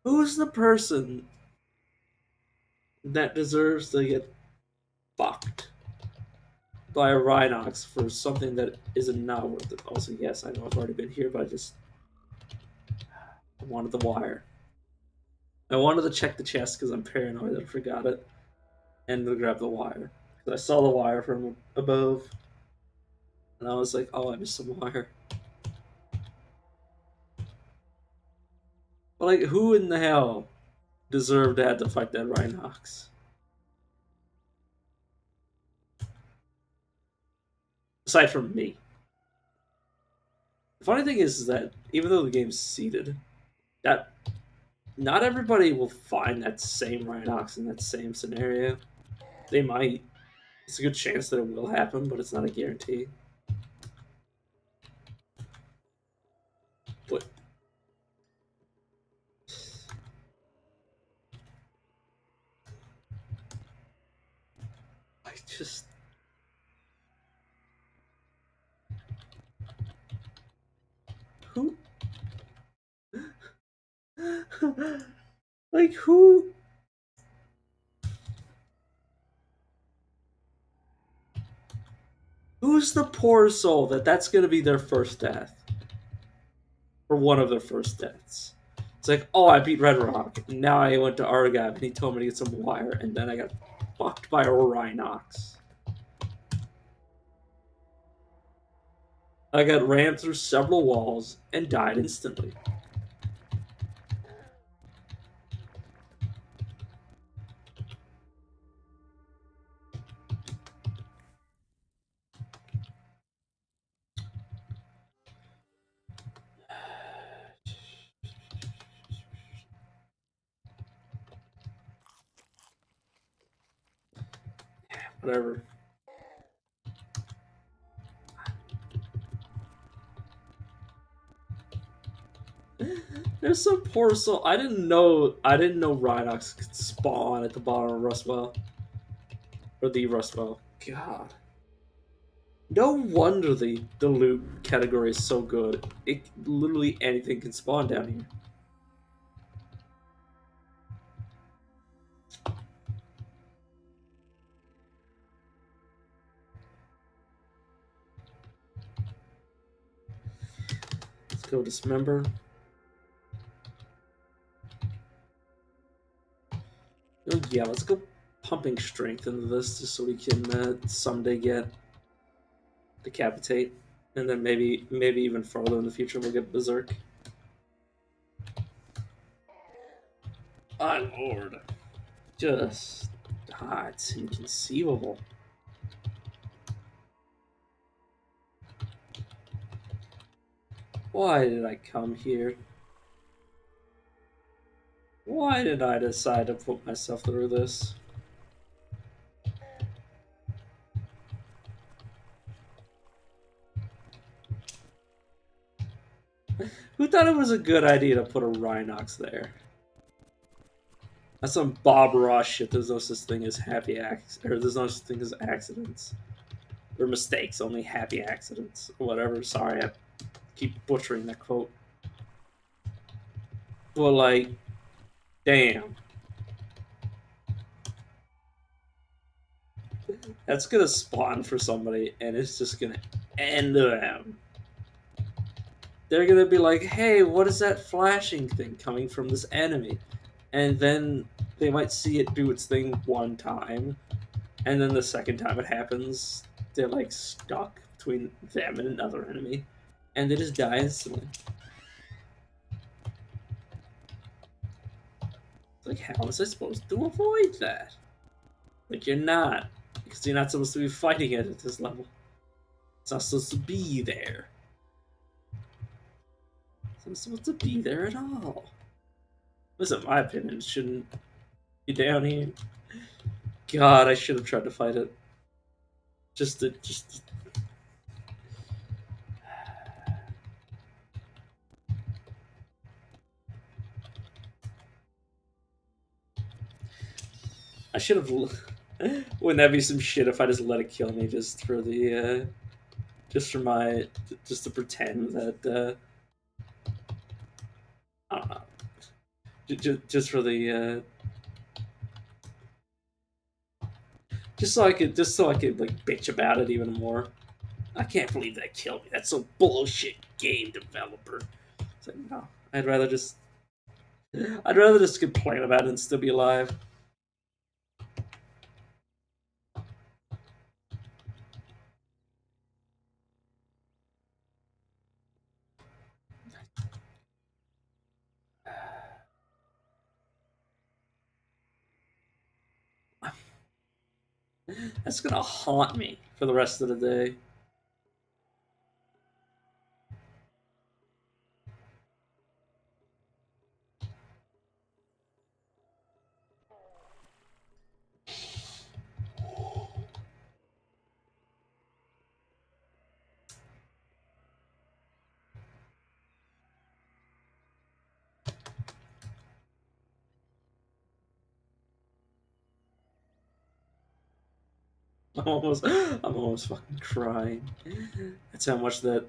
Who's the person that deserves to get fucked by a Rhinox for something that is not worth it? Also, yes, I know I've already been here, but I wanted the wire. I wanted to check the chest because I'm paranoid that I forgot it, and to grab the wire. Because I saw the wire from above, and I was like, oh, I missed some wire. But, like, who in the hell deserved to have to fight that Rhinox? Aside from me. The funny thing is that even though the game's seeded, that not everybody will find that same Rhinox in that same scenario. They might. It's a good chance that it will happen, but it's not a guarantee. But I just... Who? Like, who? Who's the poor soul that's gonna be their first death? Or one of their first deaths? It's like, oh, I beat Red Rock, and now I went to Argab, and he told me to get some wire, and then I got fucked by a Rhinox. I got rammed through several walls and died instantly. Whatever. There's some poor soul. I didn't know Rhinox could spawn at the bottom of Rustwell. Or the Rustwell. God. No wonder the loot category is so good. It literally anything can spawn down here. Let's go dismember. Oh yeah, let's go pumping strength into this just so we can someday get decapitate, and then maybe even further in the future we'll get berserk. My lord, just it's inconceivable. Why did I come here? Why did I decide to put myself through this? Who thought it was a good idea to put a Rhinox there? That's some Bob Ross shit. There's no such thing as there's no such thing as accidents or mistakes. Only happy accidents or whatever. Sorry, I keep butchering that quote. But like, damn, that's gonna spawn for somebody, and it's just gonna end them. They're gonna be like, "Hey, what is that flashing thing coming from this enemy?" And then they might see it do its thing one time, and then the second time it happens, they're like stuck between them and another enemy, and they just die instantly. It's like, how was I supposed to avoid that? Like, you're not, because you're not supposed to be fighting it at this level. It's not supposed to be there. It's not supposed to be there at all. This, in my opinion, shouldn't be down here. God, I should have tried to fight it. Just I should have. Wouldn't that be some shit if I just let it kill me just for my, just to pretend that I don't know, just for the just so I could like bitch about it even more. I can't believe that killed me. That's some bullshit game developer. It's like no, I'd rather just complain about it and still be alive. That's gonna haunt me for the rest of the day. I'm almost fucking crying. That's how much that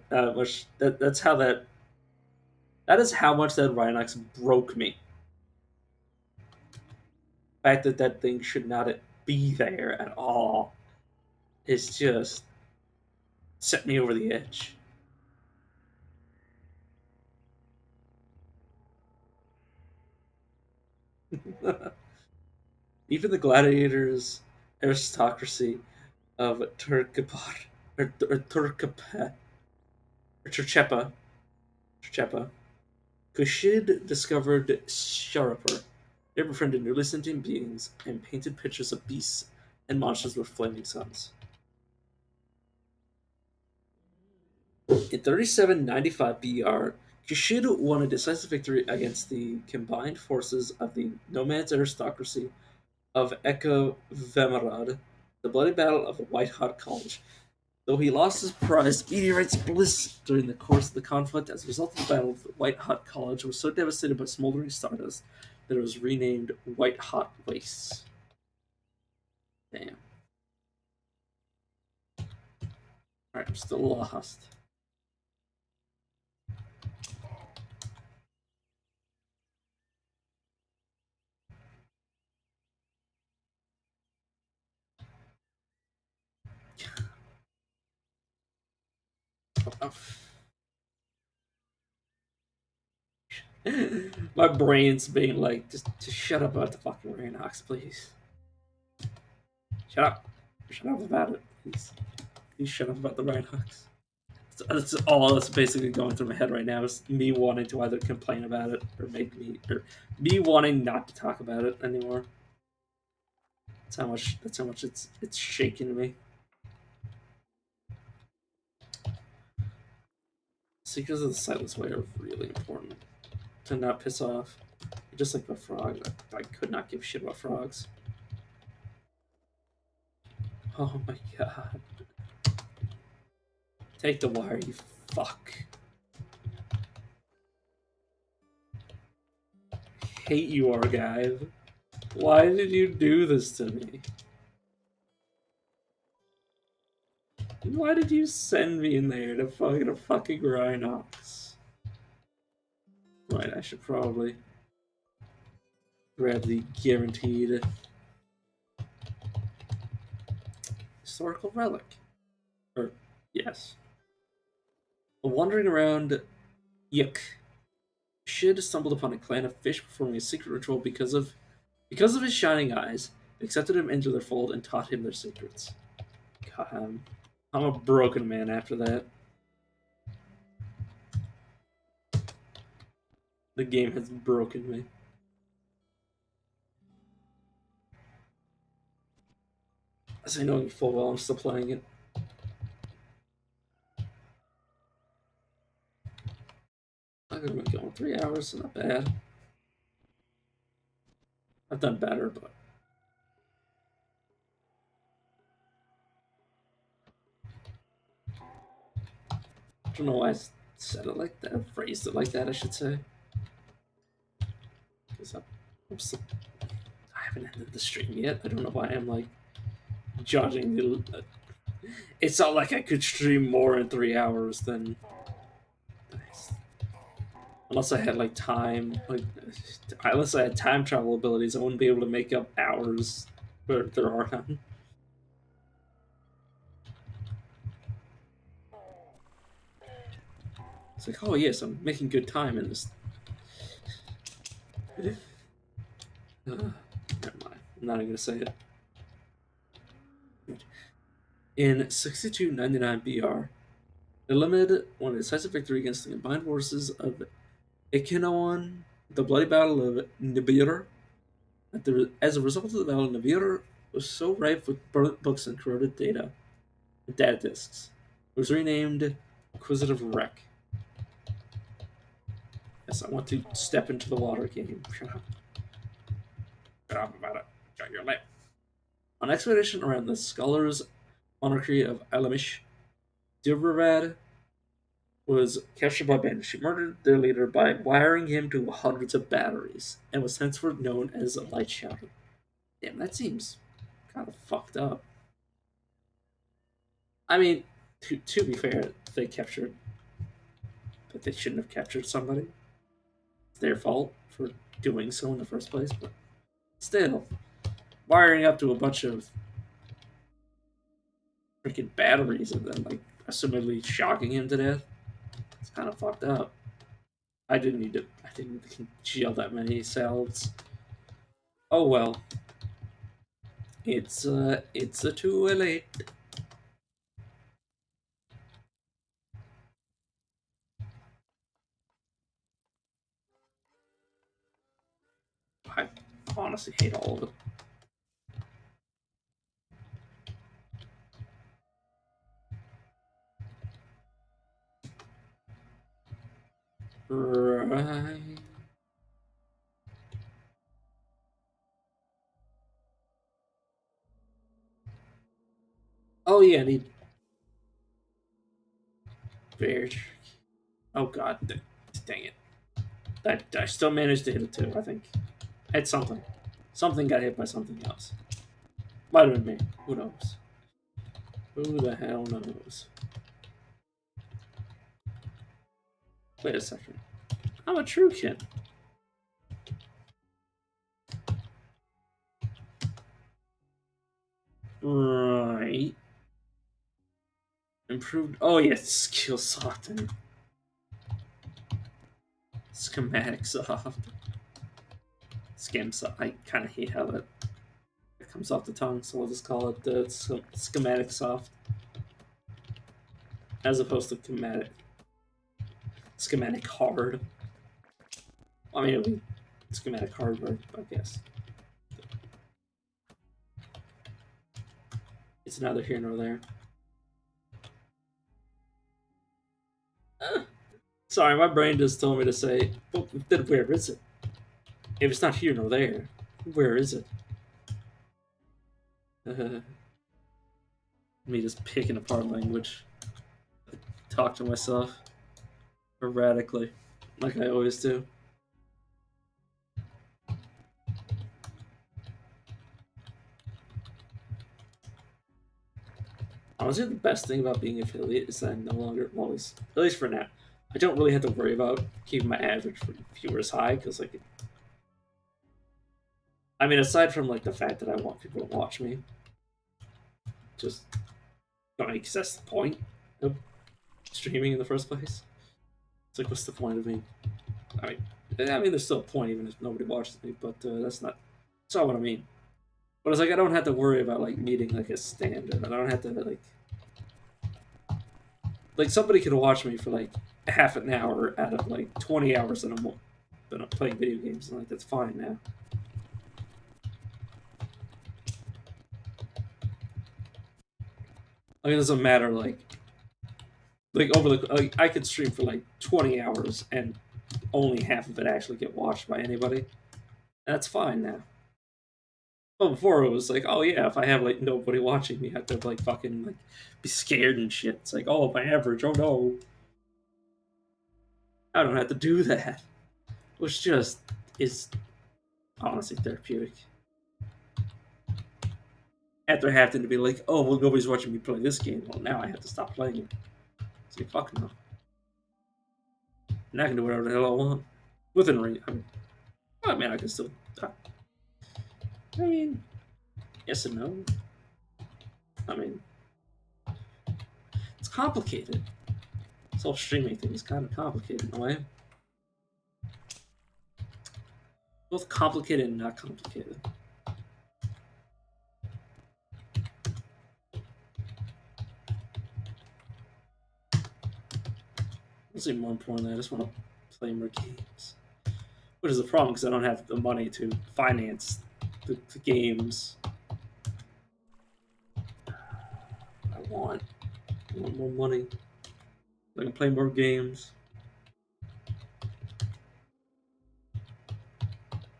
is how much that Rhinox broke me. The fact that that thing should not be there at all is just set me over the edge. Even the gladiators' aristocracy of Turkapar or Turkapa or Turchepa, Kushid discovered Sharapur. They befriended newly sentient beings and painted pictures of beasts and monsters with flaming suns. In 3795 BR, Kushid won a decisive victory against the combined forces of the Nomads aristocracy of Eka Vemerad, the bloody battle of the White Hot College. Though he lost his prized meteorite's bliss during the course of the conflict, as a result of the battle, the White Hot College was so devastated by smoldering stardust that it was renamed White Hot Wastes. Damn. Alright, I'm still lost. My brain's being like, just shut up about the fucking Raynox, please. Shut up. Shut up about it, please. Please shut up about the Raynox. That's all that's basically going through my head right now is me wanting to either complain about it or or me wanting not to talk about it anymore. That's how much it's shaking me. Secrets of the Sightless Way are really important to not piss off. Just like the frog, I could not give a shit about frogs. Oh my god. Take the wire, you fuck. Hate you, Argive. Why did you do this to me? Why did you send me in there to fight a fucking Rhinox? Right, I should probably grab the guaranteed historical relic. Or, yes. Wandering around Yuk, Shid stumbled upon a clan of fish performing a secret ritual because of his shining eyes. They accepted him into their fold and taught him their secrets. God, I'm a broken man after that. The game has broken me. As I know full well I'm still playing it. I've been going 3 hours, so not bad. I've done better, but I don't know why I said it like that, phrased it like that, I should say. Because I haven't ended the stream yet. I don't know why I'm like judging the. It's not like I could stream more in 3 hours than. Unless I had like time, like unless I had time travel abilities, I wouldn't be able to make up hours where there are none. It's like, oh yes, I'm making good time in this. Never mind. I'm not even gonna say it. In 6299 BR, Illimid won a decisive victory against the combined forces of Ikinoan. The bloody battle of Nibiru. As a result of the battle, Nibiru was so rife with burnt books and corroded data disks. It was renamed Inquisitive Wreck. Yes, I want to step into the water game. Shut up. Shut up about it. Shut your lip. On expedition around the scholars' monarchy of Alamish, Dilravad was captured by bandits. She murdered their leader by wiring him to hundreds of batteries and was henceforth known as a Light Shouter. Damn, that seems kind of fucked up. I mean, to be fair, they captured, but they shouldn't have captured somebody. It's their fault for doing so in the first place, but still, wiring up to a bunch of freaking batteries and then like assumedly shocking him to death. It's kind of fucked up. I didn't need to gel that many salves. Oh well. It's a too late. I honestly hate all of it. Right. Oh yeah, I need very tricky. Oh god, dang it! I still managed to hit it too. I think hit something. Something got hit by something else. Might have been me. Who knows? Who the hell knows? Wait a second. I'm a true kin. Right. Improved. Oh, yeah, skill soft and schematic soft. Scam soft. I kind of hate how that it comes off the tongue, so we'll just call it the schematic soft as opposed to schematic hard. I mean, it'll be schematic hardware, I guess. It's neither here nor there. Sorry, my brain just told me to say, well, then where is it? If it's not here nor there, where is it? Me just picking apart language. Talk to myself erratically, like I always do. Honestly, the best thing about being affiliate is that I no longer, well, at least for now, I don't really have to worry about keeping my average viewers high because, like, I mean, aside from like the fact that I want people to watch me, just don't make that's the point of streaming in the first place. It's like, what's the point of me? I mean, there's still a point even if nobody watches me, but that's not what I mean. But it's like I don't have to worry about like meeting like a standard. I don't have to like somebody could watch me for like half an hour out of like 20 hours that I'm playing video games, and like that's fine now. Like it doesn't matter like over the like I could stream for like 20 hours and only half of it actually get watched by anybody. That's fine now. Well, before it was like, oh yeah, if I have like nobody watching me, I have to like fucking like be scared and shit. It's like, oh, my average, oh no, I don't have to do that, which just is honestly therapeutic. After having to be like, oh well, nobody's watching me play this game. Well, now I have to stop playing it. It's like fuck no. Now I can do whatever the hell I want within reason. I mean, I can still. I mean, yes and no. I mean, it's complicated. This whole streaming thing is kind of complicated in a way. Both complicated and not complicated. Honestly, more importantly, I just want to play more games. Which is a problem because I don't have the money to finance the games I want more money. I can play more games.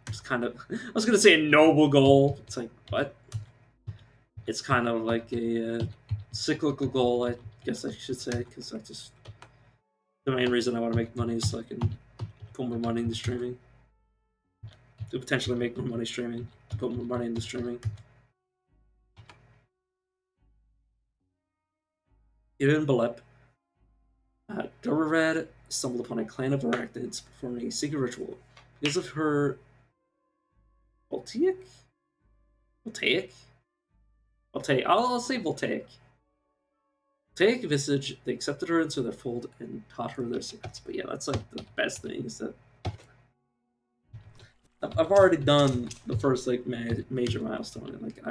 It's kind of. I was gonna say a noble goal. It's like what? It's kind of like a cyclical goal, I guess I should say, because I just the main reason I want to make money is so I can put more money into streaming. To potentially make more money streaming. To put more money into streaming. Even Balep. Doravad stumbled upon a clan of arachnids performing a secret ritual. Because of her voltaic? Voltaic? Voltaic. I'll say voltaic. Voltaic visage, they accepted her into their fold and taught her their secrets. But yeah, that's like the best thing is that I've already done the first like major milestone, and like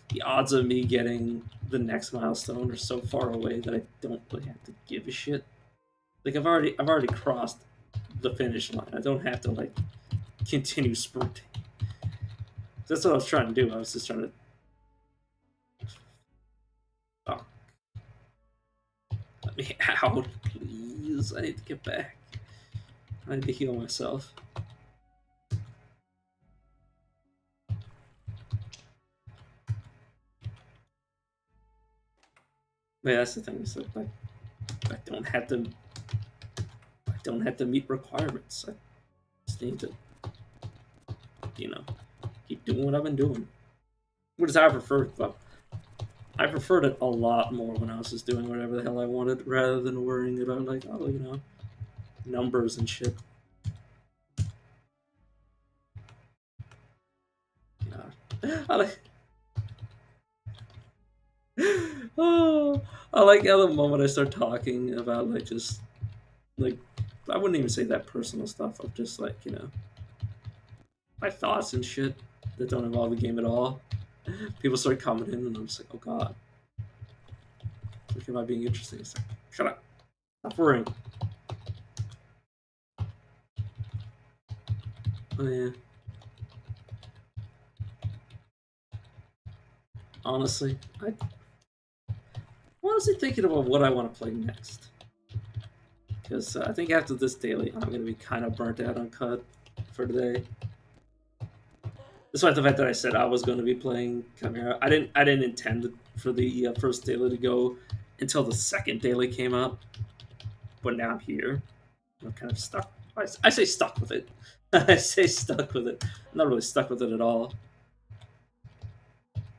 the odds of me getting the next milestone are so far away that I don't really have to give a shit. Like I've already crossed the finish line. I don't have to like continue sprinting. That's what I was trying to do. I was just trying to. Oh, let me out, please. I need to get back. I need to heal myself. But yeah, that's the thing. Is that I don't have to. I don't have to meet requirements. I just need to, keep doing what I've been doing. What is I prefer? But I preferred it a lot more when I was just doing whatever the hell I wanted, rather than worrying about like, oh, numbers and shit. God. I like. Oh, I like how the moment I start talking about like just like I wouldn't even say that personal stuff of just like my thoughts and shit that don't involve the game at all. People start commenting and I'm just like, oh god, look am I being interesting? It's like, shut up, stop worrying. Oh yeah, honestly, I'm honestly thinking about what I want to play next because I think after this daily, I'm gonna be kind of burnt out on CUD for today. Despite the fact that I said I was going to be playing Chimera, I didn't intend for the first daily to go until the second daily came out. But now I'm here. I'm kind of stuck. I say stuck with it. I say stuck with it. I'm not really stuck with it at all.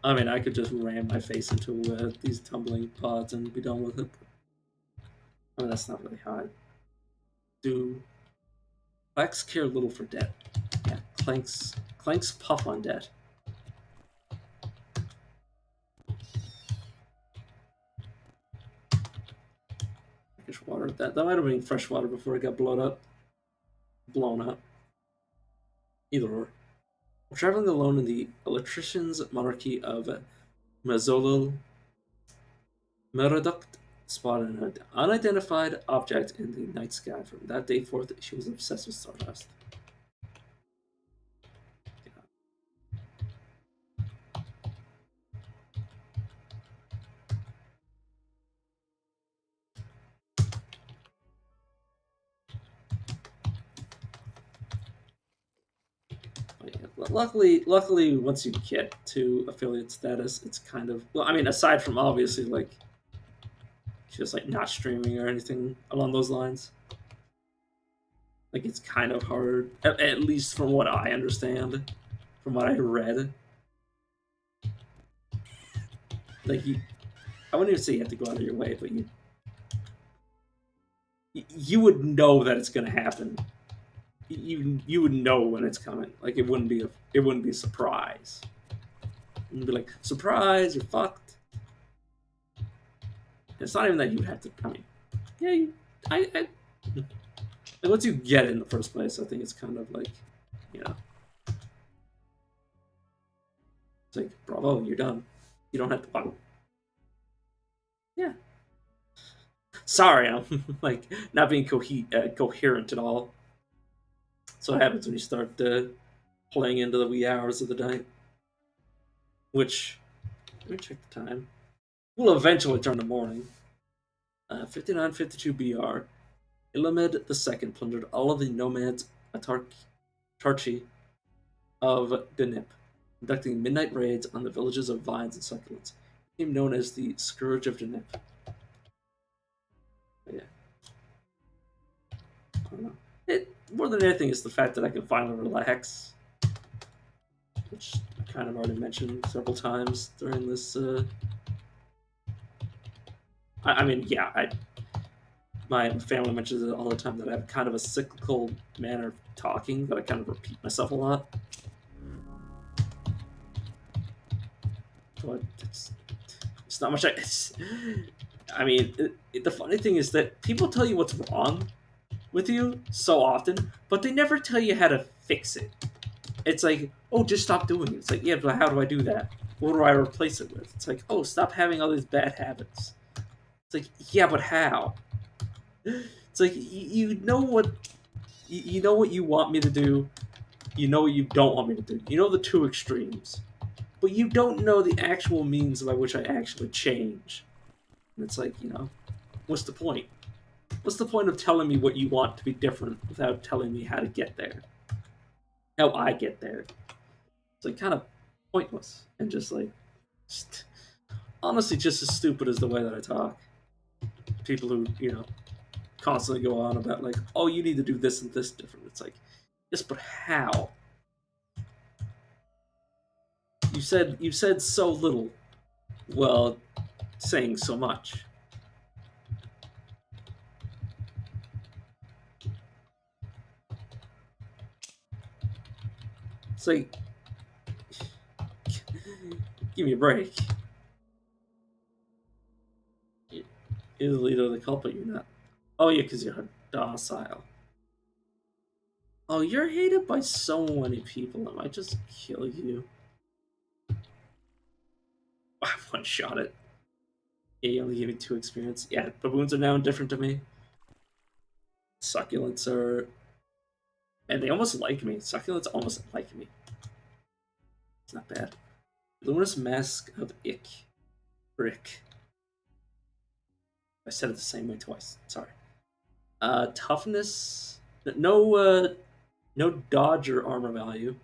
I mean, I could just ram my face into these tumbling pods and be done with it. I mean, that's not really how I do. Blacks care little for debt. Yeah, Clanks puff on debt. Fresh water. That might have been fresh water before it got blown up. Either or. While traveling alone in the electrician's monarchy of Mazolil, Merodach spotted an unidentified object in the night sky. From that day forth, she was obsessed with Stardust. But yeah, luckily, once you get to affiliate status, it's kind of well. I mean, aside from obviously like just like not streaming or anything along those lines, like it's kind of hard. At least from what I understand, from what I read, like I wouldn't even say you have to go out of your way, but you would know that it's going to happen. You would know when it's coming. Like it wouldn't be a surprise. You'd be like, surprise, you're fucked. It's not even that you'd have to. I mean, yeah, I like, once you get it in the first place, I think it's kind of like, you know, it's like, bravo, you're done. You don't have to. Yeah. Sorry, I'm like not being coherent at all. So what happens when you start playing into the wee hours of the night. Which, let me check the time. Will eventually turn to morning. 5952 BR. Ilamed II plundered all of the nomads Tarchi of Denip, conducting midnight raids on the villages of vines and succulents. He became known as the Scourge of Denip. But yeah, I don't know. It more than anything is the fact that I can finally relax, which I kind of already mentioned several times during this. I mean, yeah, my family mentions it all the time that I have kind of a cyclical manner of talking that I kind of repeat myself a lot. But it's not much. I mean, the funny thing is that people tell you what's wrong with you so often, but they never tell you how to fix it. It's like, oh, just stop doing it. It's like, yeah, but how do I do that? What do I replace it with? It's like, oh, stop having all these bad habits. It's like, yeah, but how? It's like you know what you know what you want me to do. You know what you don't want me to do. You know the two extremes, but you don't know the actual means by which I actually change. And it's like, what's the point? What's the point of telling me what you want to be different without telling me how to get there? How I get there? It's like kind of pointless and just like, just, honestly, just as stupid as the way that I talk. People who constantly go on about like, oh, you need to do this and this different. It's like, yes, but how? You said so little, while saying so much. It's like, give me a break. You're the leader of the cult, but you're not. Oh, yeah, because you're docile. Oh, you're hated by so many people. I might just kill you. I one shot it. Yeah, you only gave me 2 experience. Yeah, baboons are now indifferent to me. Succulents are. And they almost like me. Succulents almost like me. It's not bad. Luminous Mask of Ick. Brick. I said it the same way twice. Sorry. Toughness. No, no dodge or armor value.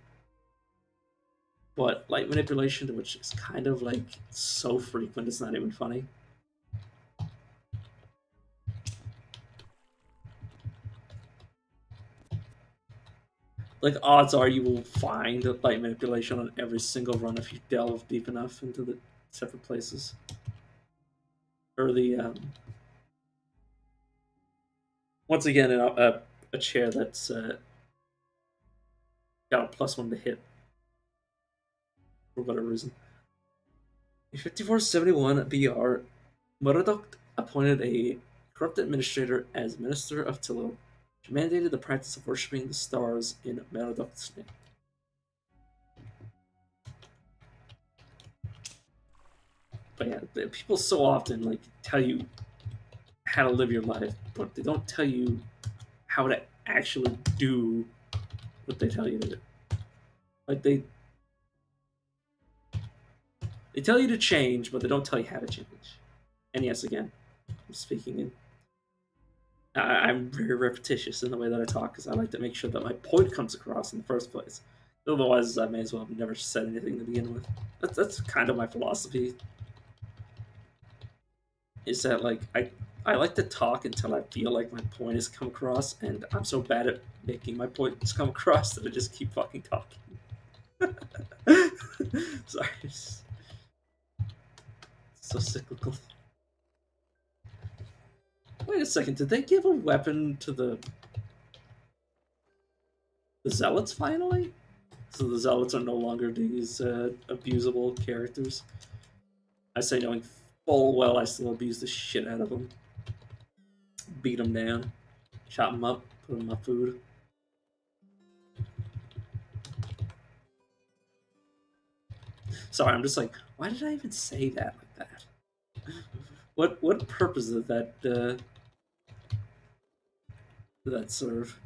But light manipulation, which is kind of like so frequent, it's not even funny. Like, odds are you will find light manipulation on every single run if you delve deep enough into the separate places. Or the once again a chair that's got a +1 to hit for whatever reason. In 5471 BR, Murdoch appointed a corrupt administrator as Minister of Tilo, which mandated the practice of worshipping the stars in Murdoch's name. But yeah, people so often like tell you how to live your life, but they don't tell you how to actually do what they tell you to do. Like they tell you to change, but they don't tell you how to change. And yes, again, I'm speaking in. I'm very repetitious in the way that I talk because I like to make sure that my point comes across in the first place. Otherwise, I may as well have never said anything to begin with. That's kind of my philosophy. Is that like I like to talk until I feel like my point has come across, and I'm so bad at making my points come across that I just keep fucking talking. Sorry, it's so cyclical. Wait a second, did they give a weapon to the zealots finally? So the zealots are no longer these abusable characters. I say knowing full well I still abuse the shit out of them. Beat them down, chop them up, put them in my food. Sorry, I'm just like, why did I even say that like that? What purpose did that serve?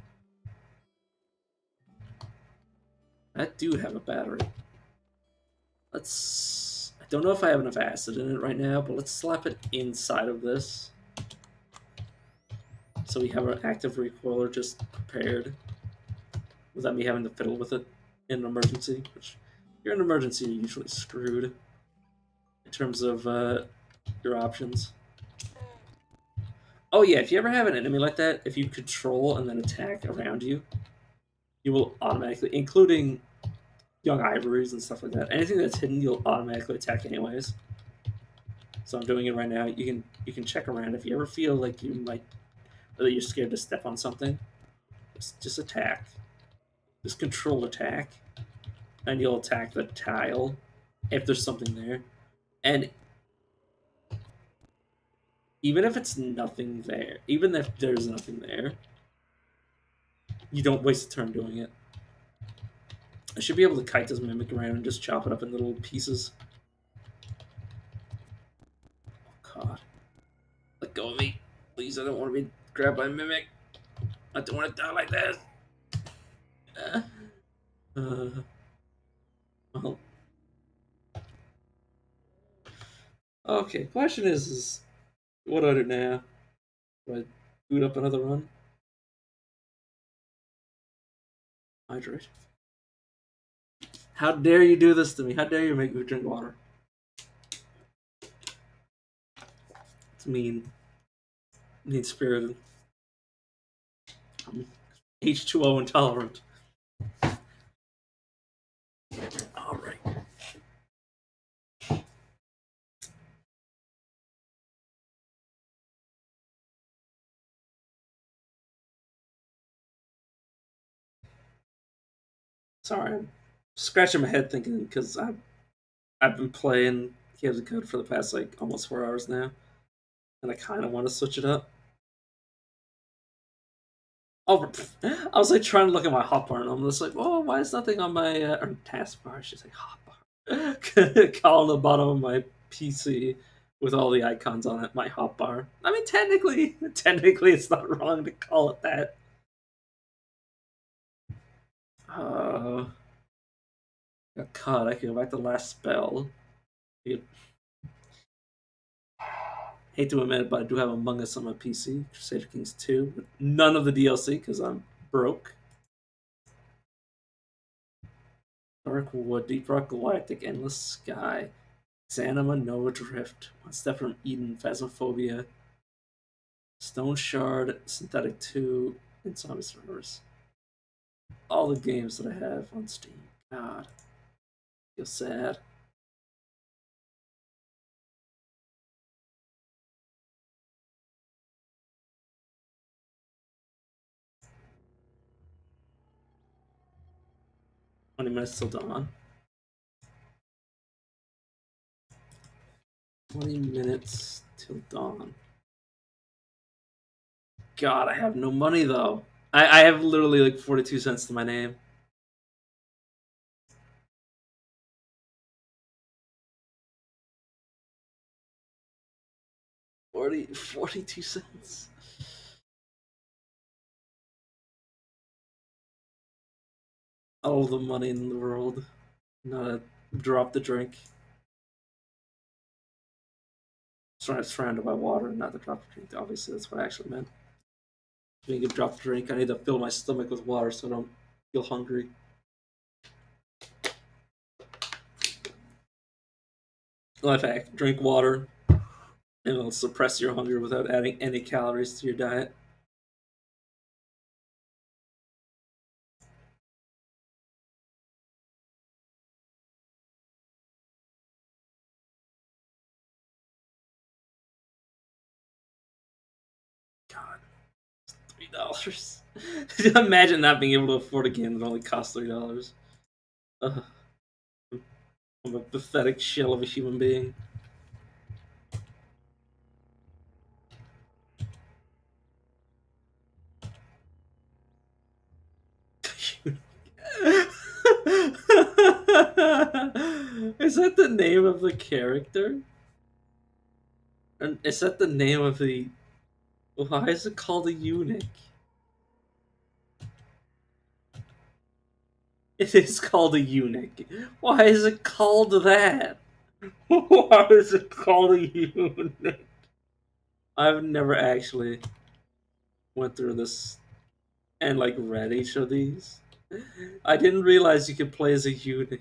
That dude have a battery. Let's. I don't know if I have enough acid in it right now, but let's slap it inside of this. So we have our active recoiler just prepared without me having to fiddle with it in an emergency. Which, if you're in an emergency, you're usually screwed in terms of your options. Oh yeah, if you ever have an enemy like that, if you control and then attack around you, you will automatically, including young ivories and stuff like that. Anything that's hidden, you'll automatically attack anyways. So I'm doing it right now. You can check around if you ever feel like you might, or that you're scared to step on something. Just attack. Just control attack, and you'll attack the tile if there's something there. And even if it's nothing there, even if there's nothing there, you don't waste a turn doing it. I should be able to kite this mimic around and just chop it up in little pieces. Oh god. Let go of me. Please, I don't want to be grabbed by a mimic. I don't want to die like this. Uh, uh, well. Okay, question is what do I do now? Do I boot up another run? Hydrate. How dare you do this to me? How dare you make me drink water? It's mean. Mean spirited. I'm H2O intolerant. Alright. Sorry, scratching my head thinking because I've been playing Games of Code for the past like almost 4 hours now, and I kind of want to switch it up. Oh, I was like trying to look at my hotbar, and I'm just like, oh, why is nothing on my or taskbar? I should say hotbar. Call on the bottom of my PC with all the icons on it. My hotbar. I mean, technically, it's not wrong to call it that. Uh, got caught. I can go back to the last spell. You- Hate to admit it, but I do have Among Us on my PC. Crusader Kings 2. But none of the DLC because I'm broke. Dark Wood, Deep Rock Galactic, Endless Sky, Xanima, Nova Drift, One Step from Eden, Phasmophobia, Stone Shard, Synthetic 2, and Zombie Survivors. All the games that I have on Steam. God, I feel sad. $20 till dawn. 20 minutes till dawn. God, I have no money though. I have literally like 42 cents to my name. 42 cents. All the money in the world. Not a drop the drink. Surrounded by water, not the drop the drink. Obviously, that's what I actually meant. Being a drop the drink, I need to fill my stomach with water so I don't feel hungry. Life hack: drink water, and it'll suppress your hunger without adding any calories to your diet. God, $3. Imagine not being able to afford a game that only costs $3. Uh, I'm a pathetic shell of a human being. Is that the name of the character? And is that the name of the? Why is it called a eunuch? It is called a eunuch. Why is it called that? Why is it called a eunuch? I've never actually went through this and like read each of these. I didn't realize you could play as a eunuch.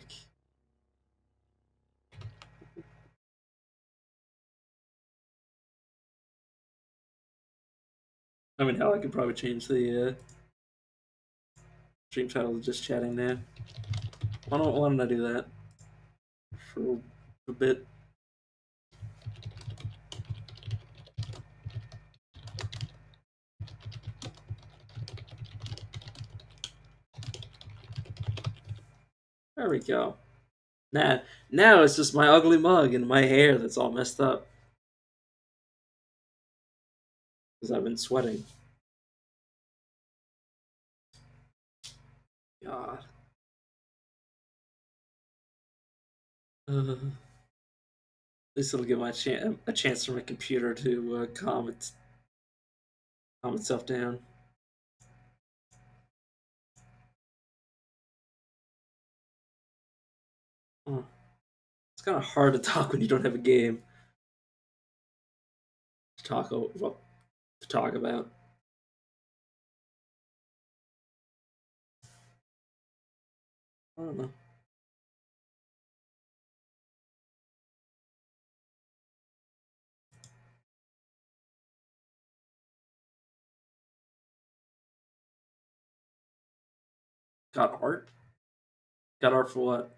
I mean, hell, I could probably change the stream title to just chatting now. Why don't I do that for a bit? There we go. Now, now it's just my ugly mug and my hair that's all messed up because I've been sweating. God. At least it'll give my a chance for my computer to calm itself down. Oh, it's kind of hard to talk when you don't have a game to well, to talk about. I don't know. Got art? Got art for what?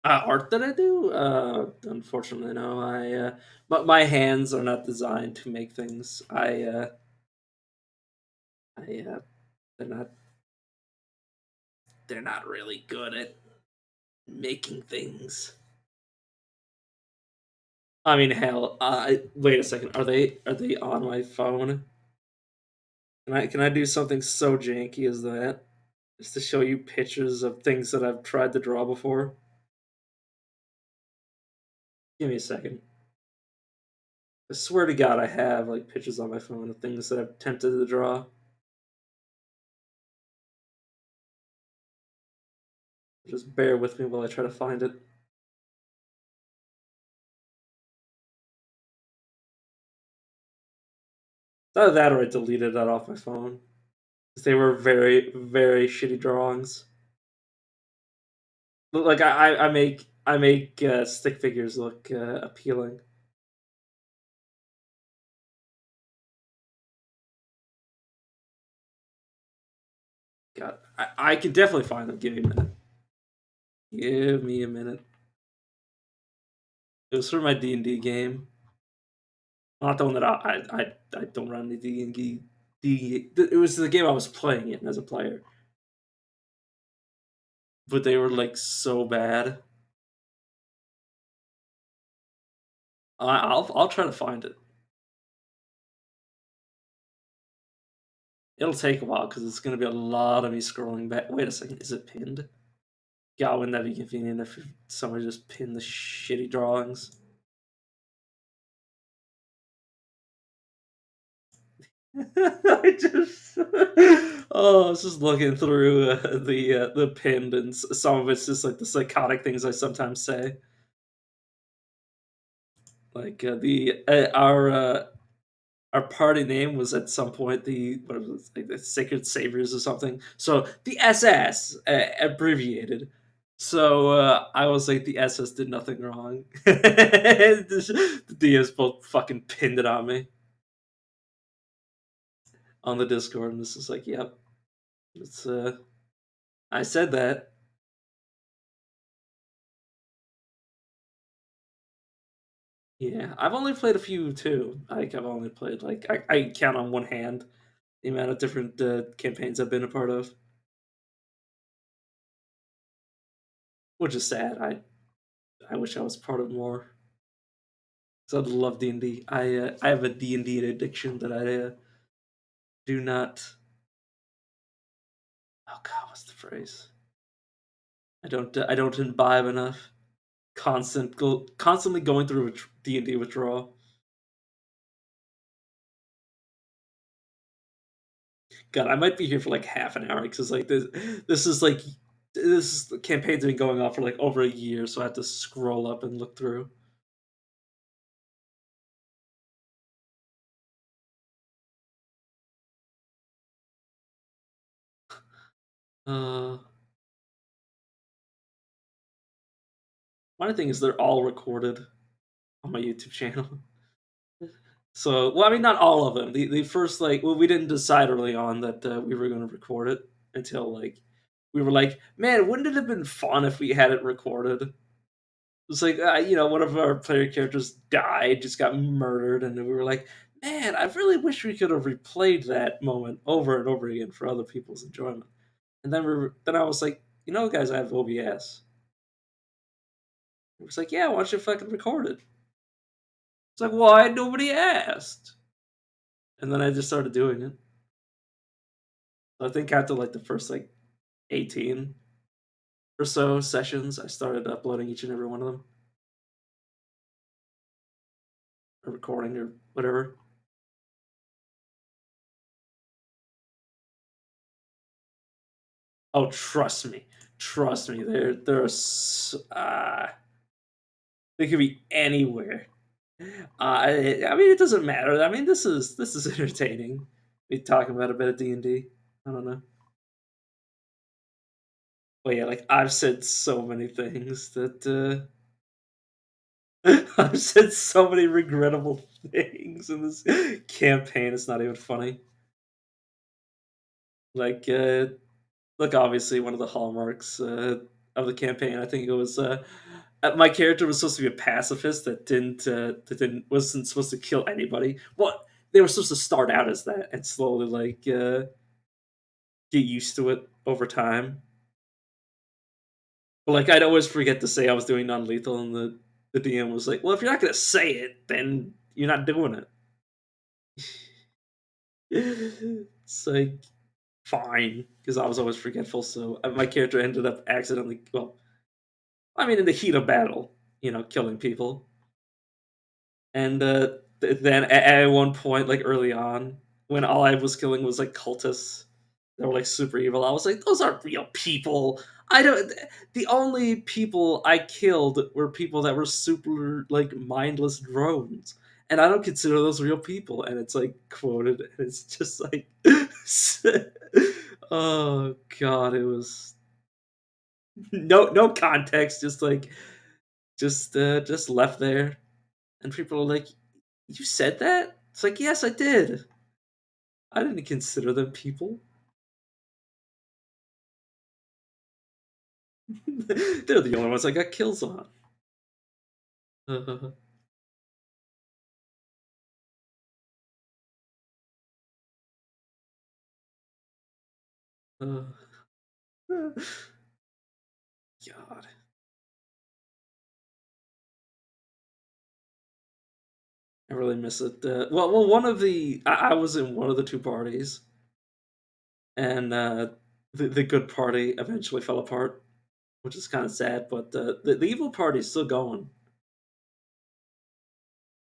Art that I do? Unfortunately, no. But my hands are not designed to make things. I, they're not, they're not really good at making things. I mean, hell. Wait a second. Are they on my phone? Can I do something so janky as that? Just to show you pictures of things that I've tried to draw before. Give me a second. I swear to God, I have like pictures on my phone of things that I've attempted to draw. Just bear with me while I try to find it. It's either that or I deleted that off my phone. 'Cause they were very, very shitty drawings. But, like I make stick figures look appealing. God, I can definitely find them. Give me a minute. Give me a minute. It was for my D&D game. Not the one that I don't run any D&D. It was the game I was playing it as a player, but they were like so bad. I'll try to find it. It'll take a while because it's gonna be a lot of me scrolling back. Wait a second, is it pinned? God, wouldn't that be convenient if somebody just pinned the shitty drawings? I just oh, I was just looking through the pinned, and some of it's just like the psychotic things I sometimes say. Like the our party name was at some point the what was it, like the Sacred Saviors or something. So the SS abbreviated. So I was like, the SS did nothing wrong. The DMs both fucking pinned it on me on the Discord, and this is like, yep, it's I said that. Yeah, I've only played a few too. Like I've only played like I count on one hand the amount of different campaigns I've been a part of, which is sad. I wish I was part of more. So I love D&D. I have a D&D addiction that I do not. Oh God, what's the phrase? I don't imbibe enough. Constantly going through D&D withdrawal. God, I might be here for like half an hour because like this is like this campaign's been going on for like over a year, so I have to scroll up and look through. Uh, my thing is they're all recorded on my YouTube channel. So, well, I mean, not all of them. The first like, well, we didn't decide early on that we were going to record it until like we were like, man, wouldn't it have been fun if we had it recorded? It's like one of our player characters died, just got murdered, and we were like, man, I really wish we could have replayed that moment over and over again for other people's enjoyment. And then I was like, guys, I have OBS. It was like, yeah, why don't you fucking record it? It's like, why nobody asked? And then I just started doing it. I think after like the first like 18 or so sessions, I started uploading each and every one of them, or recording or whatever. Oh, trust me. They could be anywhere. I mean, it doesn't matter. I mean, this is entertaining. We talking about a bit of D&D. I don't know. But yeah, like I've said so many things that I've said so many regrettable things in this campaign. It's not even funny. Like, look, obviously, one of the hallmarks of the campaign, I think it was. My character was supposed to be a pacifist that didn't wasn't supposed to kill anybody. Well, they were supposed to start out as that and slowly get used to it over time. But like I'd always forget to say I was doing non lethal, and the DM was like, "Well, if you're not gonna say it, then you're not doing it." It's like fine because I was always forgetful. So my character ended up accidentally. Well, I mean, in the heat of battle, killing people. And then at one point, like early on, when all I was killing was like cultists that were like super evil, I was like, those aren't real people. I don't. The only people I killed were people that were super like mindless drones, and I don't consider those real people. And it's like quoted, and it's just like, oh god, it was no context, just like just left there, and people are like, "You said that?" It's like, "Yes, I did. I didn't consider them people. They're the only ones I got kills on." Uh, uh, God, I really miss it. Well, one of I was in one of the two parties, and the good party eventually fell apart, which is kind of sad. But the evil party is still going.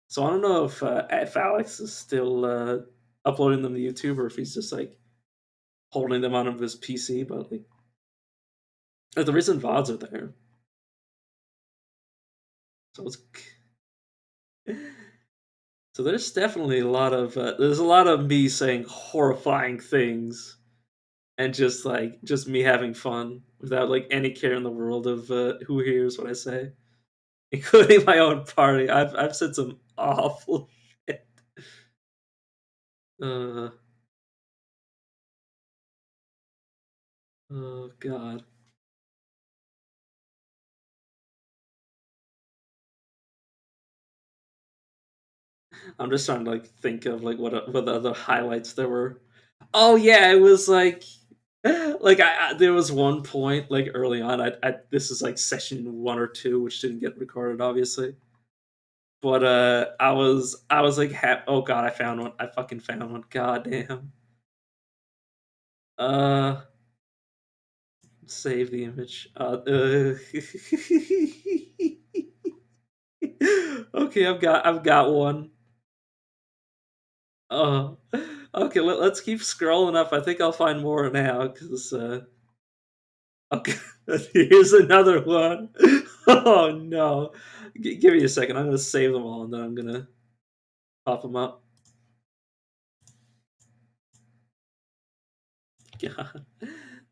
So I don't know if Alex is still uploading them to YouTube or if he's just like holding them on his PC. But like, the recent VODs are there, so it's so there's definitely a lot of there's a lot of me saying horrifying things and just me having fun without like any care in the world of who hears what I say, including my own party. I've said some awful shit. Uh, oh god. I'm just trying to like think of like what other highlights there were. Oh yeah, it was like there was one point like early on. I this is like session 1 or 2, which didn't get recorded, obviously. But I was like, oh god, I found one. I fucking found one. God damn. Uh, save the image. Okay, I've got one. Oh, okay. Let's keep scrolling up. I think I'll find more now because okay, here's another one. Oh no, give me a second. I'm gonna save them all and then I'm gonna pop them up. God,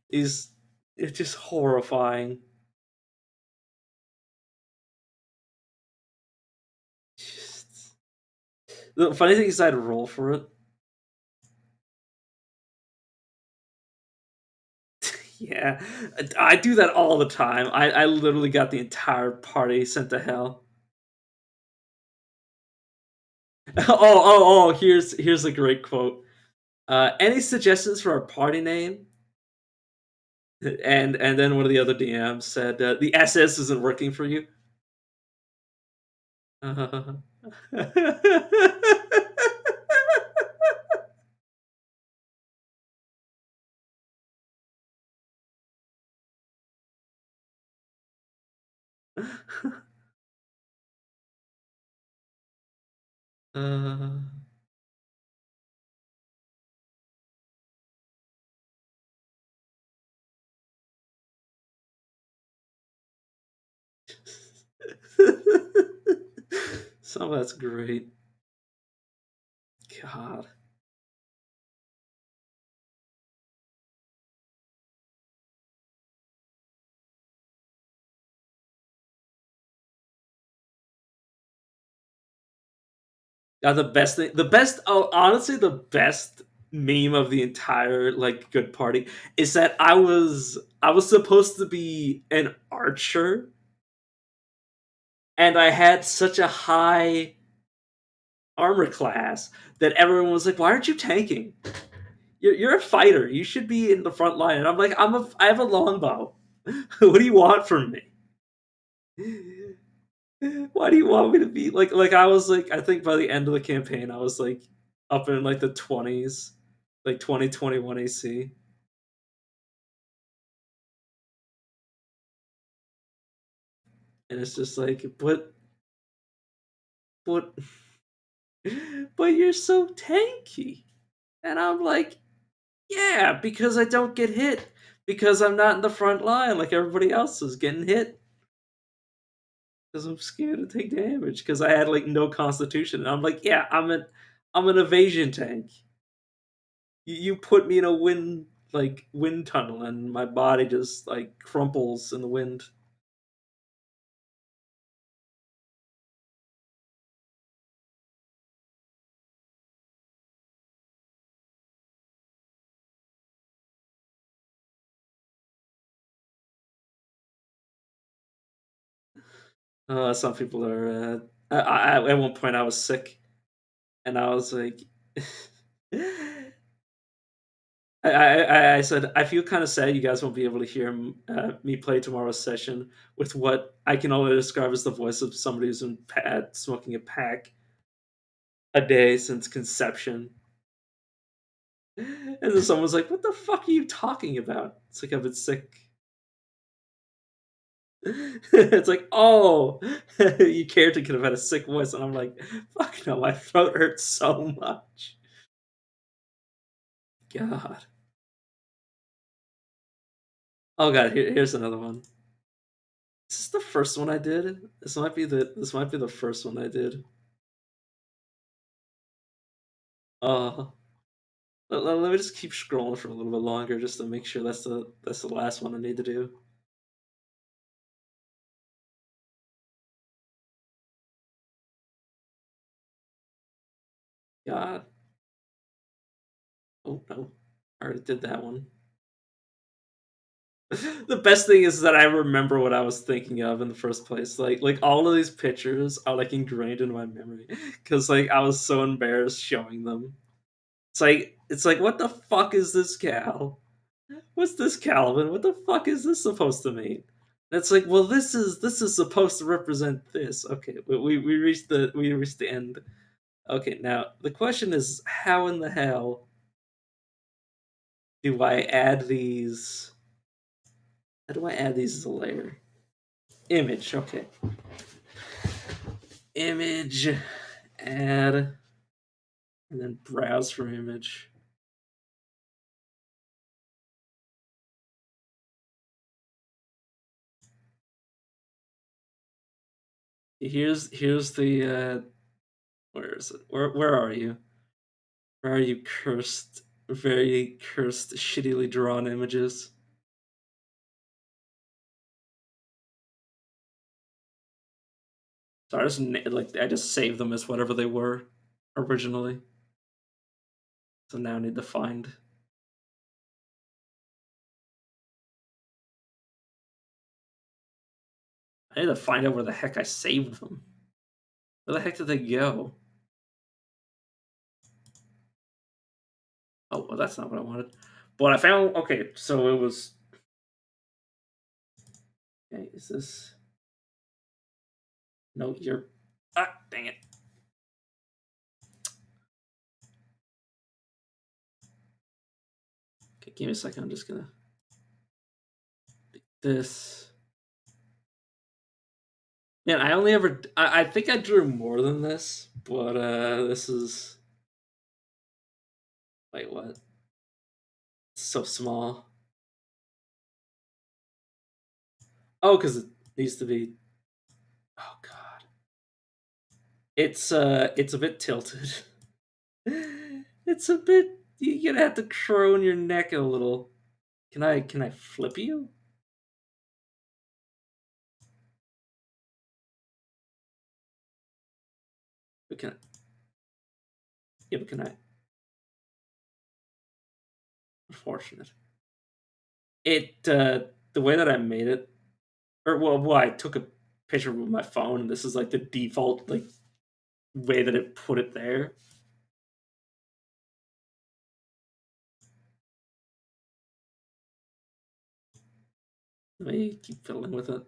these it's just horrifying. Just, the funny thing is, I'd roll for it. Yeah, I do that all the time. I literally got the entire party sent to hell. Oh! Here's a great quote. Any suggestions for our party name? And then one of the other DMs said, "The SS isn't working for you." uh, Some of that's great. God. The best thing, the best, oh, honestly, the best meme of the entire like good party is that I was supposed to be an archer, and I had such a high armor class that everyone was like, "Why aren't you tanking? You're a fighter. You should be in the front line." And I'm like, I have a longbow. What do you want from me? Why do you want me to be like I was like I think by the end of the campaign I was like up in like the 20s, like 2021 AC. And it's just like, but but you're so tanky. And I'm like, yeah, because I don't get hit. Because I'm not in the front line like everybody else is getting hit. Because I'm scared to take damage. Because I had like no constitution. And I'm like, yeah, I'm an evasion tank. You put me in a wind tunnel and my body just like crumples in the wind. Some people are. At one point, I was sick, and I was like, I said, I feel kind of sad you guys won't be able to hear me play tomorrow's session with what I can only describe as the voice of somebody who's been smoking a pack a day since conception. And then someone's like, "What the fuck are you talking about?" It's like I've been sick. It's like, oh, you cared to could have had a sick voice, and I'm like, fuck no, my throat hurts so much. God. Oh god, here's another one. Is this the first one I did? This might be the first one I did. Uh let me just keep scrolling for a little bit longer just to make sure that's the last one I need to do. God. Oh no. I already did that one. The best thing is that I remember what I was thinking of in the first place. Like all of these pictures are like ingrained in my memory because like I was so embarrassed showing them. It's like what the fuck is this Cal? What's this Calvin? What the fuck is this supposed to mean? And it's like, well, this is supposed to represent this. Okay, we reached the end. Okay, now the question is, how in the hell do I add these? How do I add these as a layer? Image. Okay, image, add, and then browse for image. Here's the where is it? Where are you? Where are you, cursed, very cursed, shittily drawn images? So I just saved them as whatever they were originally. So now I need to find. I need to find out where the heck I saved them. Where the heck did they go? Oh, well, that's not what I wanted. But I found. Okay, so it was. Okay, is this? No, you're. Ah, dang it. Okay, give me a second. I'm just gonna. This. Man, I only ever. I think I drew more than this, but this is. Wait, what? It's so small. Oh, because it needs to be. Oh God. It's a bit tilted. It's a bit. You're gonna have to crone your neck a little. Can I flip you? But can yeah, but can I? Unfortunate. It the way that I made it, or well, I took a picture with my phone, and this is like the default like way that it put it there. Let me keep fiddling with it.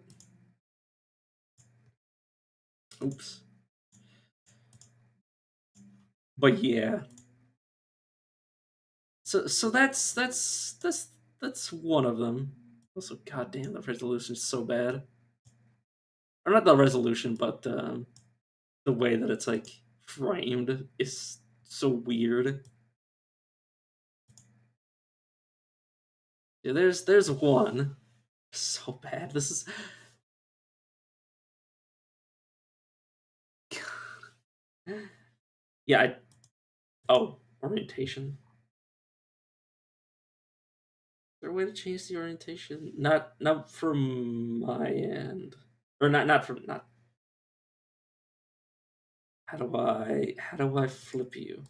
Oops. But yeah, so that's one of them. Also, goddamn, the resolution is so bad. Or not the resolution, but the way that it's like framed is so weird. Yeah, there's one. So bad. This is yeah. Oh, orientation. Is there a way to change the orientation? Not from my end, or not from not. How do I flip you?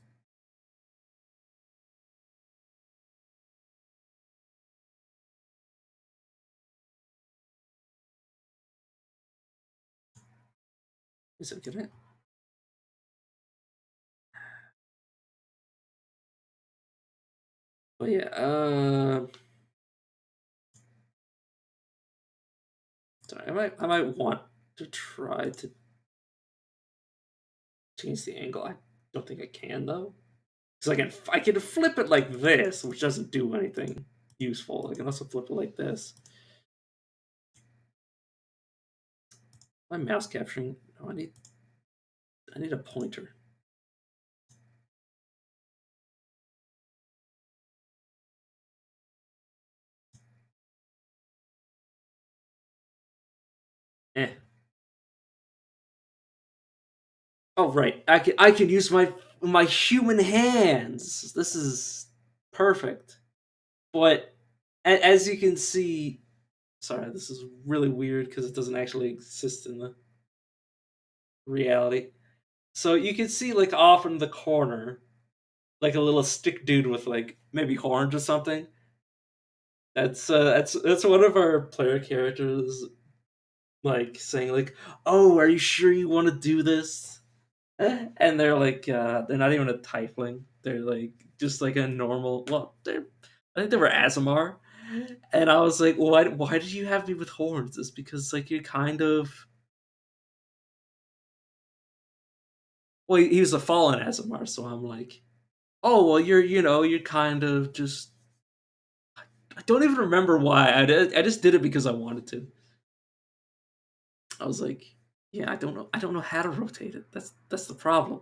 Is it gonna? But yeah. Sorry. I might want to try to change the angle. I don't think I can though. Because I can flip it like this, which doesn't do anything useful. I can also flip it like this. My mouse capturing. Oh, I need a pointer. Eh. Oh right. I can use my human hands. This is perfect. But as you can see, sorry, this is really weird because it doesn't actually exist in the reality. So you can see like off in the corner, like a little stick dude with like maybe horns or something. That's one of our player characters like saying like, "Oh, are you sure you want to do this?" And they're like, they're not even a tiefling. They're like just like a normal. Well, I think they were Azamar, and I was like, why did you have me with horns? It's because like you're kind of well, he was a fallen Azamar, so I'm like, oh well, you're kind of just. I don't even remember why I just did it because I wanted to. I was like, yeah, I don't know how to rotate it. That's the problem.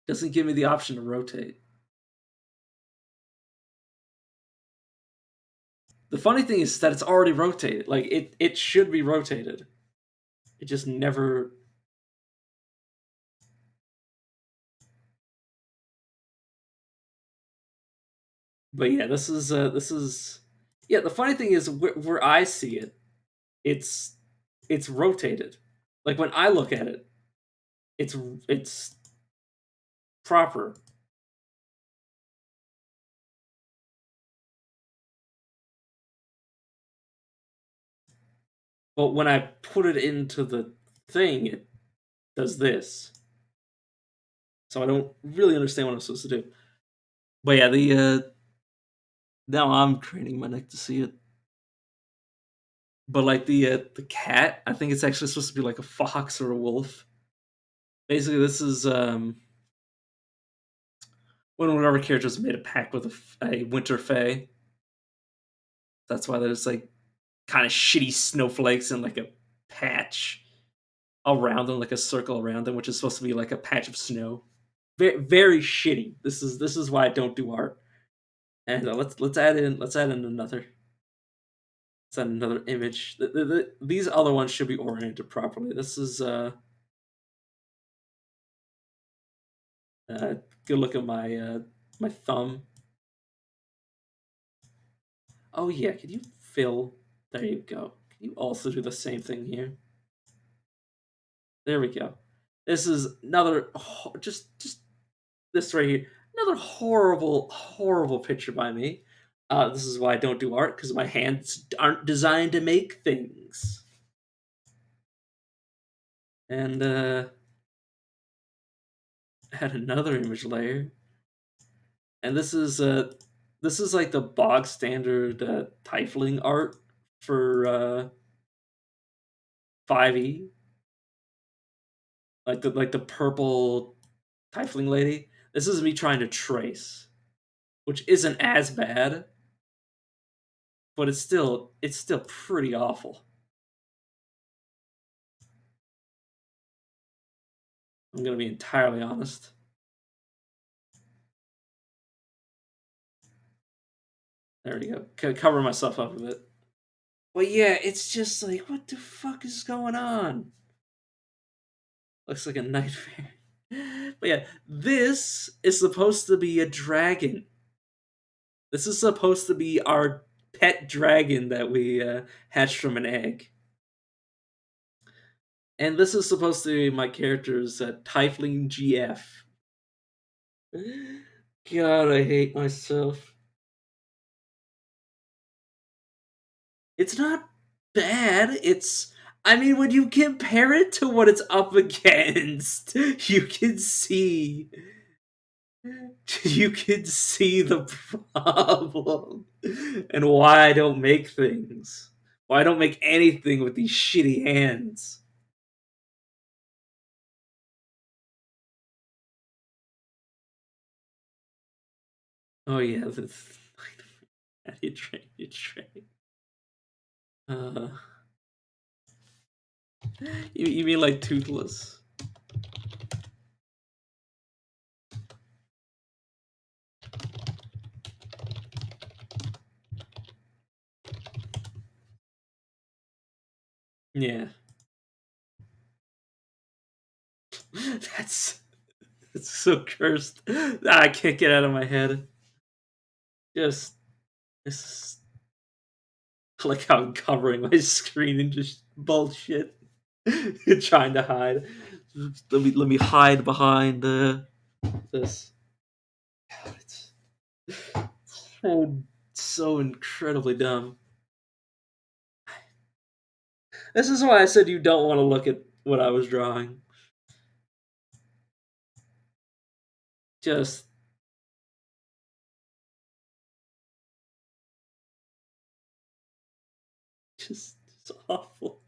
It doesn't give me the option to rotate. The funny thing is that it's already rotated. Like it should be rotated. It just never. But yeah, this is yeah. The funny thing is where I see it, it's it's rotated. Like when I look at it, it's it's proper. But when I put it into the thing, it does this. So I don't really understand what I'm supposed to do. But yeah, the now I'm craning my neck to see it. But like the cat, I think it's actually supposed to be like a fox or a wolf. Basically, this is when one of our characters made a pact with a winter fae. That's why there's like kind of shitty snowflakes and like a patch around them, like a circle around them, which is supposed to be like a patch of snow. Very, very shitty. This is why I don't do art. And let's add in another. Let's add another image. These other ones should be oriented properly. This is good look at my thumb. Oh yeah, can you fill? There you go. Can you also do the same thing here? There we go. This is another just this right here. Another horrible picture by me. This is why I don't do art, because my hands aren't designed to make things. And add another image layer. And this is like the bog standard Tiefling art for 5e, like the purple Tiefling lady. This is me trying to trace, which isn't as bad, but it's still pretty awful. I'm gonna be entirely honest. There we go. Cover myself up a bit. But yeah, it's just like, what the fuck is going on? Looks like a nightmare. But yeah, this is supposed to be a dragon. This is supposed to be our pet dragon that we hatched from an egg. And this is supposed to be my character's Tiefling GF. God, I hate myself. It's not bad. I mean, when you compare it to what it's up against, you can see. You can see the problem and why I don't make things. Why I don't make anything with these shitty hands. Oh yeah, this. You train, you train. Uh, you mean like toothless? Yeah, that's that's so cursed. I can't get out of my head. Just this is like how I'm covering my screen and just bullshit, trying to hide. Let me hide behind this. God, it's so so incredibly dumb. This is why I said you don't want to look at what I was drawing. Just just awful.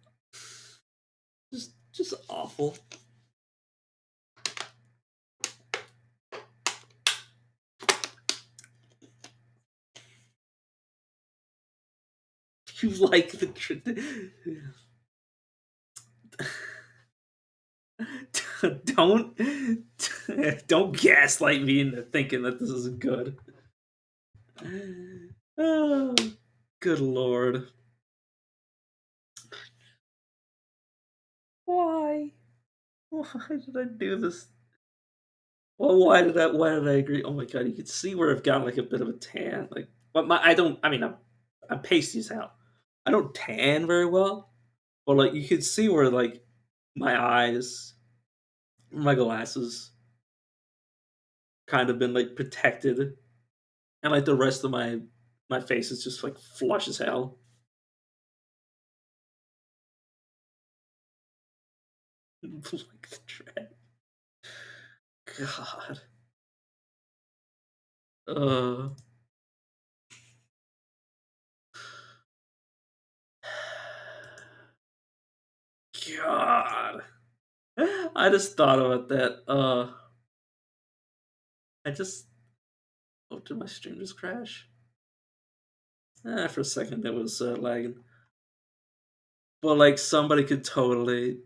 Just awful. You like the don't don't gaslight me into thinking that this is good. Oh, good lord. Why? Why did I do this? Well, why did I agree? Oh my god, you can see where I've got like a bit of a tan. Like, but my I don't. I mean, I'm pasty as hell. I don't tan very well, but like you can see where like my eyes, my glasses, kind of been like protected, and like the rest of my face is just like flush as hell. Like the dread. God. Uh. God. I just thought about that. I just. Oh, did my stream just crash? For a second it was lagging. But like somebody could totally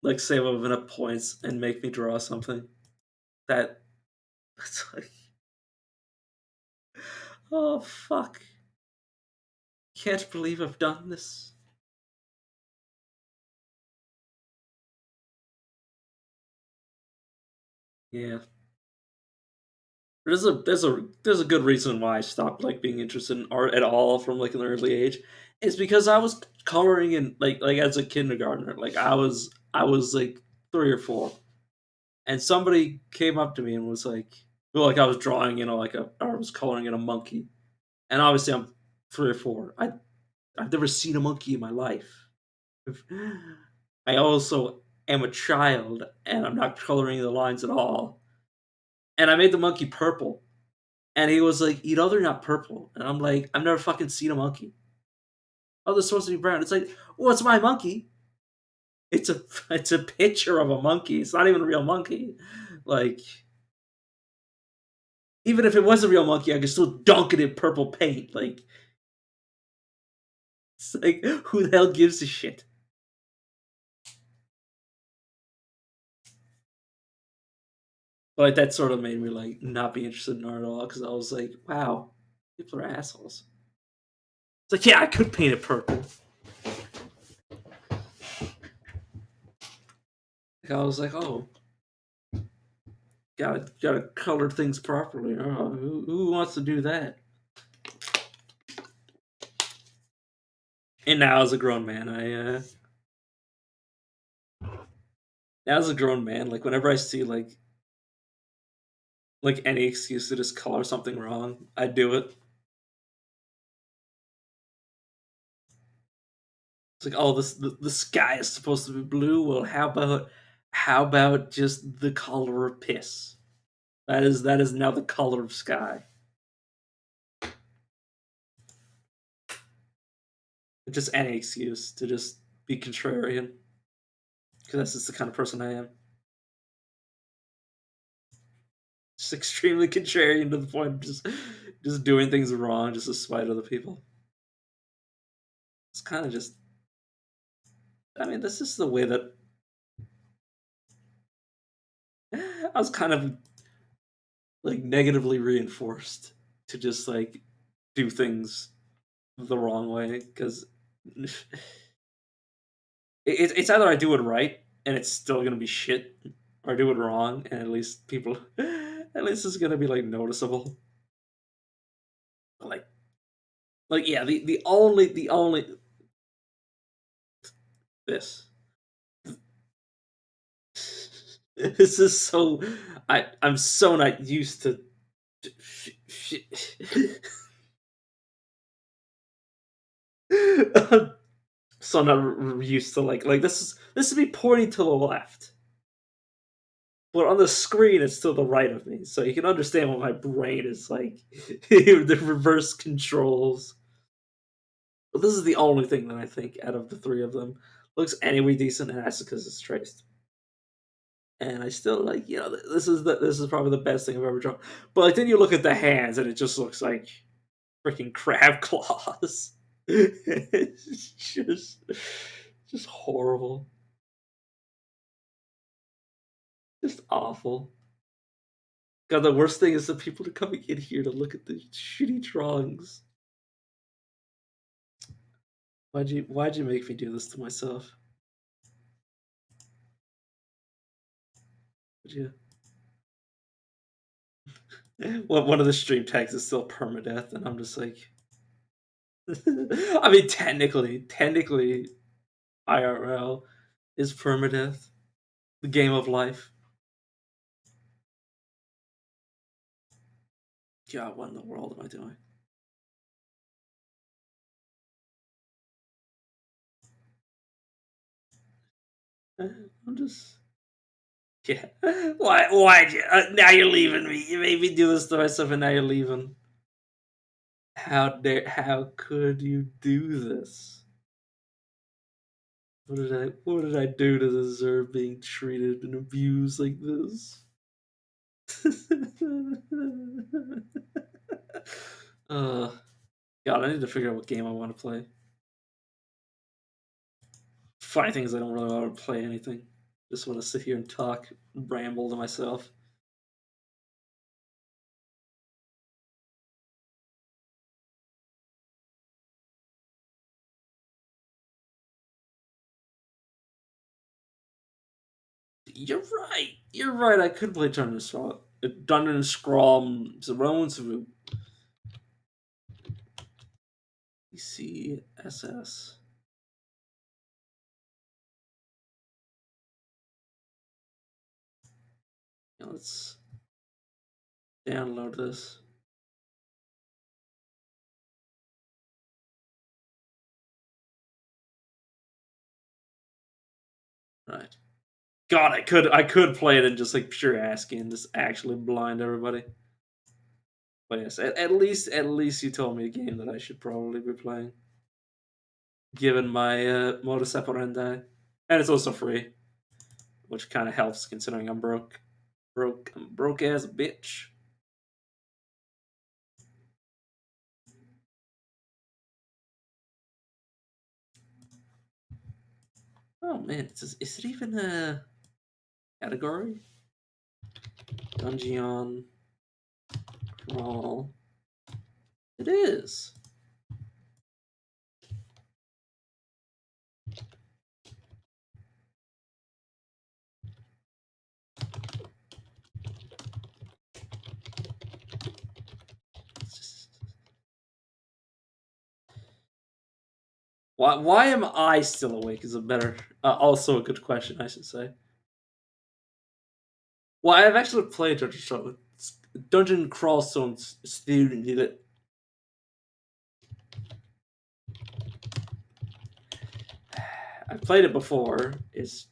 like save up enough points and make me draw something that it's like, oh fuck, can't believe I've done this. Yeah, there's a good reason why I stopped like being interested in art at all from like an early age. It's because I was coloring in like as a kindergartner. Like I was like 3 or 4, and somebody came up to me and was like, well, like I was drawing, you know, like I was coloring in a monkey, and obviously I'm 3 or 4. I've never seen a monkey in my life. I also am a child, and I'm not coloring the lines at all. And I made the monkey purple, and he was like, they're not purple." And I'm like, "I've never fucking seen a monkey. Oh, they're supposed to be brown." It's like, "Well, it's my monkey. It's a it's a picture of a monkey. It's not even a real monkey." Like, even if it was a real monkey, I could still dunk it in purple paint. Like, it's like, who the hell gives a shit? But like, that sort of made me like not be interested in art at all because I was like, wow, people are assholes. It's like, yeah, I could paint it purple. Like, I was like, oh, gotta color things properly. Oh, who wants to do that? And now as a grown man, now as a grown man, like whenever I see like any excuse to just color something wrong, I do it. It's like, oh, the sky is supposed to be blue. Well, how about just the color of piss? That is now the color of sky. Just any excuse to just be contrarian, because that's just the kind of person I am. Just extremely contrarian to the point of just doing things wrong just to spite other people. It's kind of just. I mean, that's just the way that I was kind of like negatively reinforced to just like do things the wrong way because it's either I do it right and it's still gonna be shit, or I do it wrong and at least people, at least it's gonna be like noticeable. Like, yeah, the only this. This is so. I'm so not used to. I'm so not used to like this is me pointing to the left, but on the screen it's to the right of me, so you can understand what my brain is like. The reverse controls. But this is the only thing that I think out of the three of them looks anyway decent, and that's because it's traced. And I still like, this is probably the best thing I've ever drawn. But like then you look at the hands and it just looks like freaking crab claws. It's just horrible. Just awful. God, the worst thing is the people are coming in here to look at the shitty drawings. Why'd you make me do this to myself? Would you? Well, one of the stream tags is still permadeath, and I'm just like, I mean, technically, IRL is permadeath, the game of life. God, what in the world am I doing? I'm just, yeah. Why'd you? Now you're leaving me. You made me do this to myself, and now you're leaving. How could you do this? What did I do to deserve being treated and abused like this? uh, God, I need to figure out what game I want to play. Funny thing is, I don't really want to play anything. Just want to sit here and talk, ramble to myself. You're right. You're right. I could play Dungeon Scrawl Zerone's CSS. Yeah, let's download this. Right. God, I could play it in just like pure ASCII and just actually blind everybody. But yes, at least you told me a game that I should probably be playing, given my modus operandi, and it's also free, which kind of helps considering I'm broke. I'm broke as a bitch. Oh man, is it even a category? Dungeon crawl. It is. It's just, why am I still awake? Is a better, also a good question, I should say. Well, I've actually played Dungeon Crawl Zones student. I've played it before. It's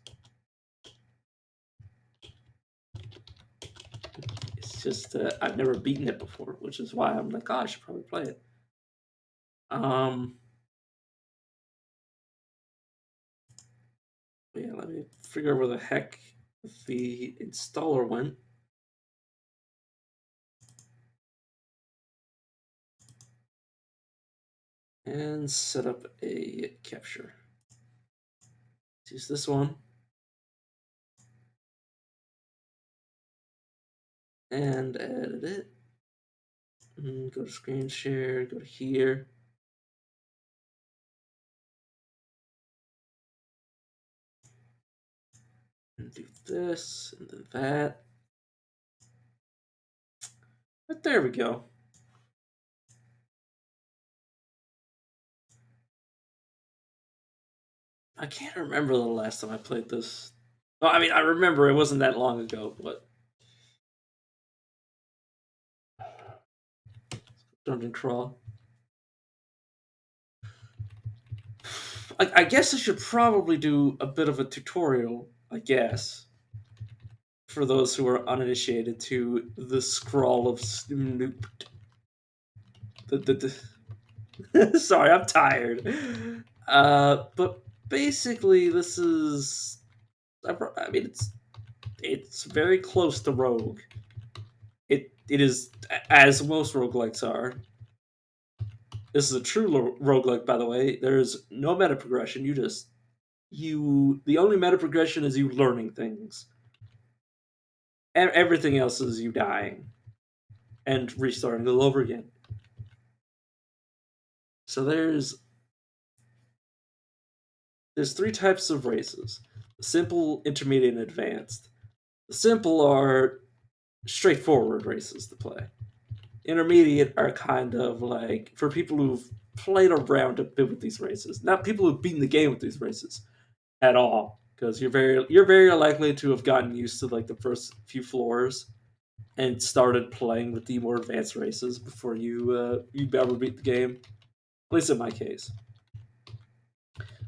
just I've never beaten it before, which is why I'm like, oh, I should probably play it. Um, yeah, let me figure out where the heck the installer went and set up a capture. Let's use this one and edit it. Go to screen share. Go to here. And do this and then that. But there we go. I can't remember the last time I played this. Well, I mean, I remember it wasn't that long ago, but Dungeon Crawl. I guess I should probably do a bit of a tutorial, I guess, for those who are uninitiated to the scrawl of Snoop. Sorry, I'm tired. But basically, this is. I mean, it's very close to Rogue. It is, as most roguelikes are. This is a true roguelike, by the way. There's no meta progression. The only meta progression is you learning things. Everything else is you dying and restarting all over again. So there's three types of races: simple, intermediate, and advanced. The simple are straightforward races to play. Intermediate are kind of like for people who've played around a bit with these races, not people who've beaten the game with these races at all, because you're very likely to have gotten used to like the first few floors and started playing with the more advanced races before you ever beat the game. At least in my case.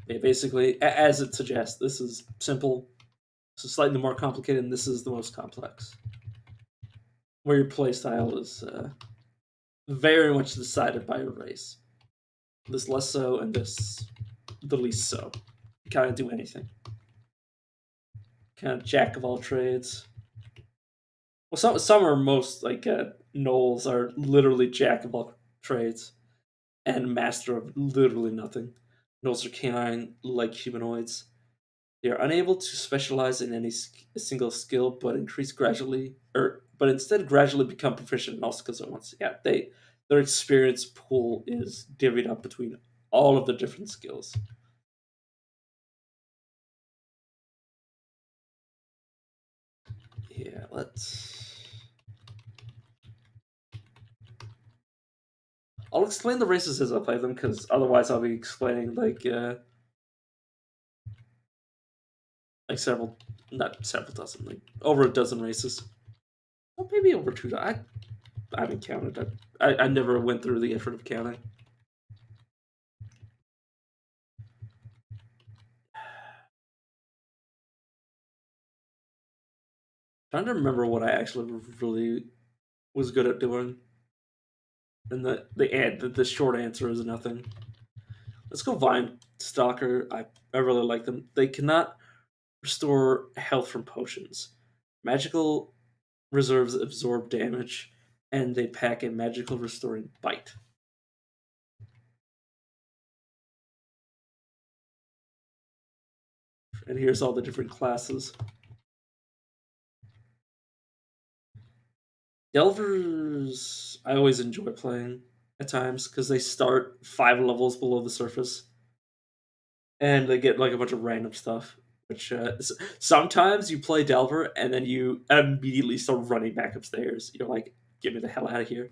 Yeah, basically, as it suggests, this is simple. This is slightly more complicated, and this is the most complex. Where your playstyle is very much decided by your race. This less so, and this the least so. You kind of do anything. Kind of jack of all trades. Well, some are most like gnolls are literally jack of all trades and master of literally nothing. Gnolls are canine like humanoids. They are unable to specialize in any single skill, but instead gradually become proficient in all skills at once. Yeah, their experience pool is divvied up between all of the different skills. Yeah, let's. I'll explain the races as I play them, because otherwise I'll be explaining like several, not several dozen, like over a dozen races. Well, maybe over two. I haven't counted. I never went through the effort of counting. Trying to remember what I actually really was good at doing, and the short answer is nothing. Let's go Vine Stalker. I really like them. They cannot restore health from potions. Magical reserves absorb damage, and they pack a magical restoring bite. And here's all the different classes. Delvers, I always enjoy playing at times because they start 5 levels below the surface and they get like a bunch of random stuff. Which sometimes you play Delver and then you immediately start running back upstairs. You're like, get me the hell out of here.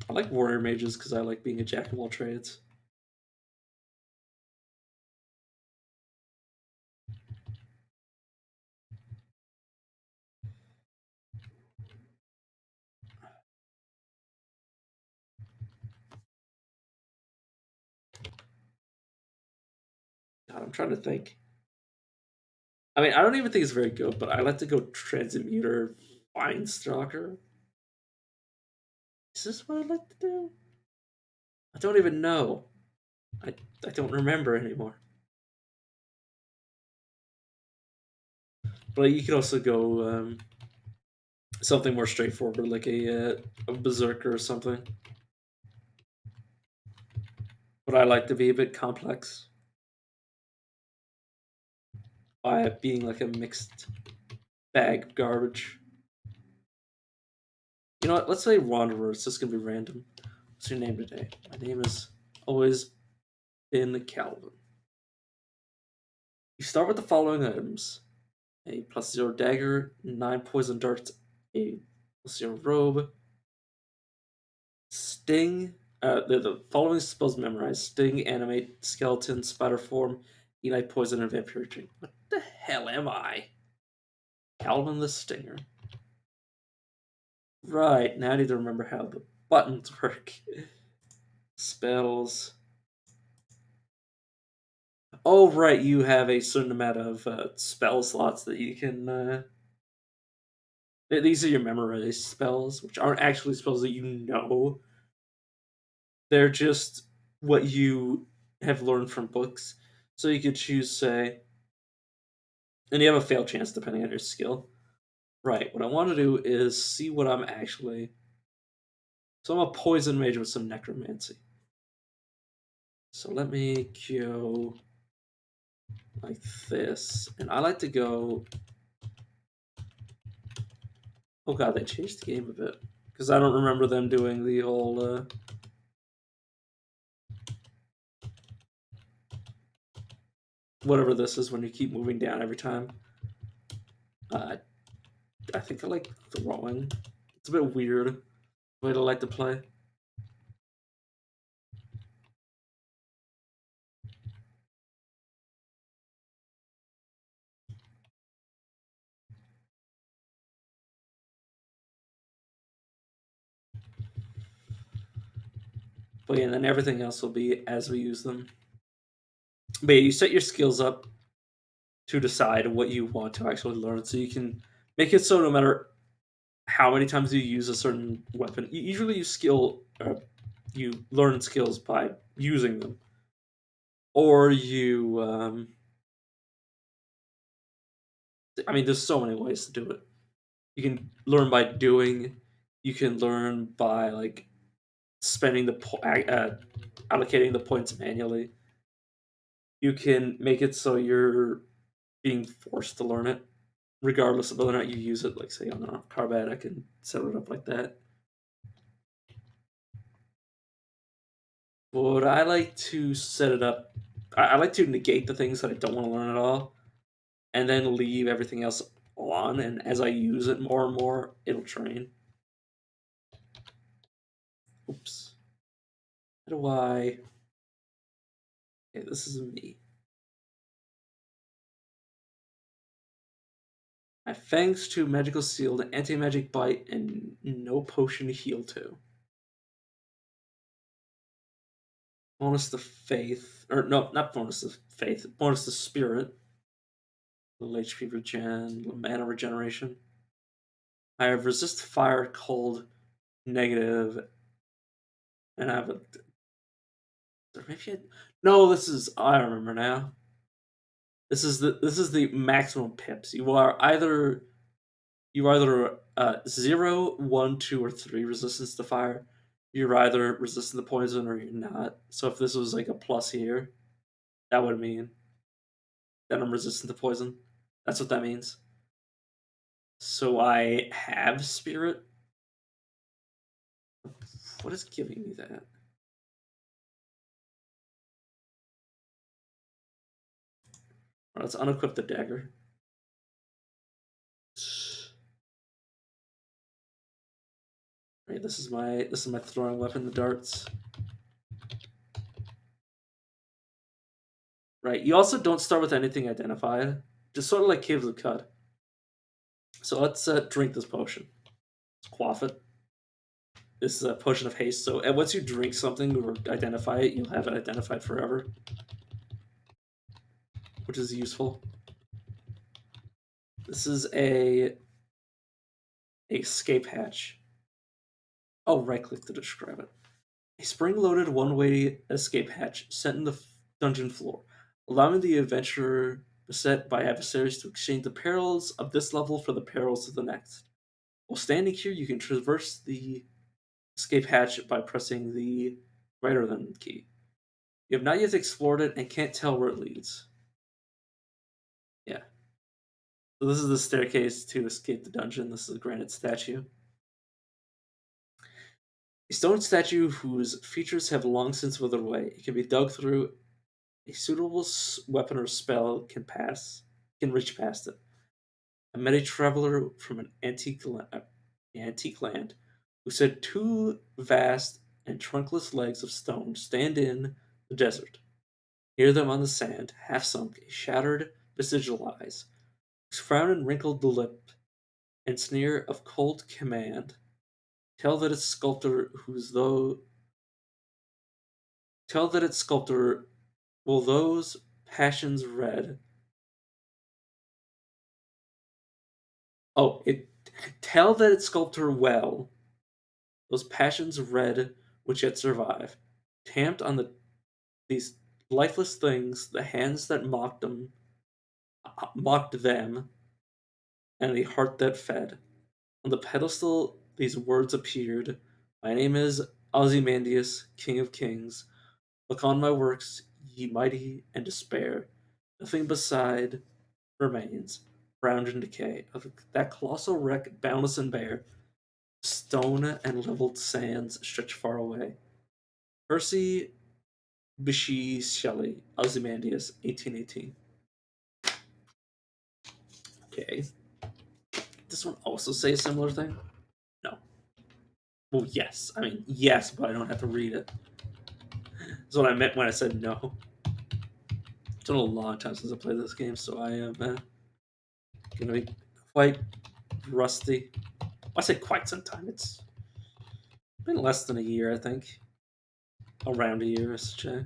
I like warrior mages because I like being a jack of all trades. God, I'm trying to think. I mean, I don't even think it's very good, but I like to go Transmuter Fine Stalker. Is this what I like to do? I don't even know. I, I don't remember anymore. But you could also go something more straightforward, like a Berserker or something. But I like to be a bit complex by being like a mixed bag garbage. You know what? Let's say Wanderer. It's just gonna be random. What's your name today? My name is always been Calvin. You start with the following items: a +0 dagger, 9 poison darts, a +0 robe, sting. The following spells memorized: sting, animate, skeleton, spider form, Elite poison, and vampire drink. What the hell am I? Calvin the Stinger. Right, now I need to remember how the buttons work. Spells. Oh, right, you have a certain amount of spell slots that you can. These are your memorized spells, which aren't actually spells that you know. They're just what you have learned from books. So you could choose, say, and you have a fail chance depending on your skill. Right, what I want to do is see what I'm actually. So I'm a poison mage with some necromancy. So let me go like this. And I like to go. Oh god, they changed the game a bit. Because I don't remember them doing the whole. Whatever this is when you keep moving down every time. Uh, I think I like throwing. It's a bit weird way to like to play. But yeah, and then everything else will be as we use them. But yeah, you set your skills up to decide what you want to actually learn, so you can make it so no matter how many times you use a certain weapon, usually you learn skills by using them, or you. I mean, there's so many ways to do it. You can learn by doing. You can learn by like spending allocating the points manually. You can make it so you're being forced to learn it, regardless of whether or not you use it. Like say on a carbad, I can set it up like that. But I like to set it up. I like to negate the things that I don't want to learn at all, and then leave everything else on. And as I use it more and more, it'll train. Oops. How do I? Okay, this is me. My Fangs 2 Magical Shield, Anti Magic Bite, and No Potion Heal 2. Bonus to Faith. or no, not bonus to faith, bonus to spirit. Little HP regen, little mana regeneration. I have resist fire, cold, negative, and I have a. Maybe I, no, this is. I remember now. This is the maximum pips. You are either 0, 1, 2, or 3 resistance to fire. You're either resistant to poison or you're not. So if this was like a plus here, that would mean that I'm resistant to poison. That's what that means. So I have spirit. What is giving me that? Well, let's unequip the dagger. Right, this is my throwing weapon, the darts. Right. You also don't start with anything identified. Just sort of like Caves of Cud. So let's drink this potion. Let's quaff it. This is a potion of haste. So and once you drink something or identify it, you'll have it identified forever, which is useful. This is a escape hatch. Oh, right click to describe it. A spring-loaded one-way escape hatch set in the dungeon floor, allowing the adventurer beset by adversaries to exchange the perils of this level for the perils of the next. While standing here, you can traverse the escape hatch by pressing the greater than key. You have not yet explored it and can't tell where it leads. Yeah. So this is the staircase to escape the dungeon. This is a granite statue. A stone statue whose features have long since withered away. It can be dug through. A suitable weapon or spell can reach past it. I met a traveler from an antique land who said two vast and trunkless legs of stone stand in the desert. Near them on the sand, half sunk, a shattered, vestigial eyes, whose frown and wrinkled lip and sneer of cold command tell that its sculptor whose though tell that its sculptor will those passions red. Oh, it tell that its sculptor well those passions red which yet survive, tamped on these lifeless things, the hands that mocked them, and the heart that fed. On the pedestal, these words appeared: "My name is Ozymandias, King of Kings. Look on my works, ye mighty, and despair. Nothing beside remains, browned in decay, of that colossal wreck, boundless and bare. Stone and leveled sands stretch far away." Percy Bysshe Shelley, Ozymandias, 1818. Okay. This one also say a similar thing? No. Well, yes. I mean, yes, but I don't have to read it. That's what I meant when I said no. It's been a long time since I played this game, so I am going to be quite rusty. I say quite some time. It's been less than a year, I think. Around a year, I should say.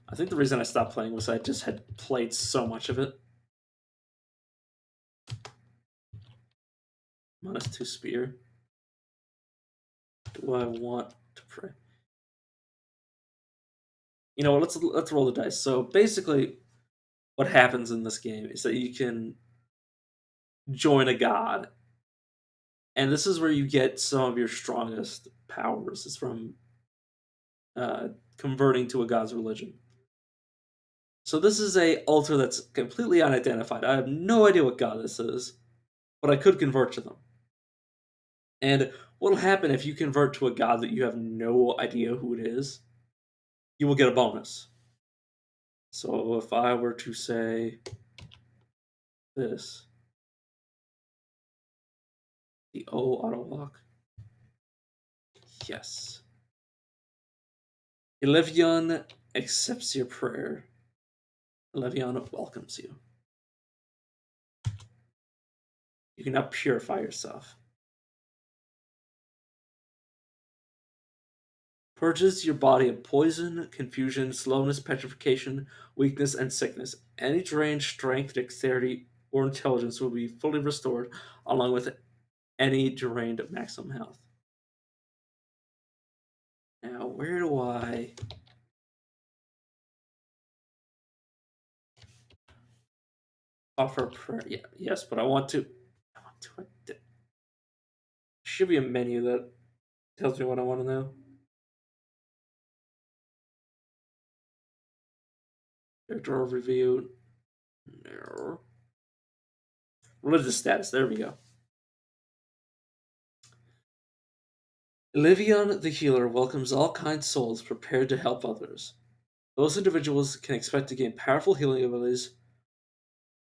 I think the reason I stopped playing was I just had played so much of it. -2 spear. Do I want to pray? You know what? Let's roll the dice. So basically, what happens in this game is that you can join a god, and this is where you get some of your strongest powers. It's from uh, converting to a god's religion. So this is a altar that's completely unidentified. I have no idea what god this is, but I could convert to them. And what'll happen if you convert to a god that you have no idea who it is? You will get a bonus. So if I were to say this, the O auto lock, yes. Elevion accepts your prayer. Elevion welcomes you. You can now purify yourself. purges your body of poison, confusion, slowness, petrification, weakness, and sickness. Any drained strength, dexterity, or intelligence will be fully restored, along with any drained maximum health. Now, where do I offer prayer? Yeah, yes, but I want to. I want to. There should be a menu that tells me what I want to know. Character overview. No. Religious status. There we go. Livion the Healer welcomes all kind souls prepared to help others. Those individuals can expect to gain powerful healing abilities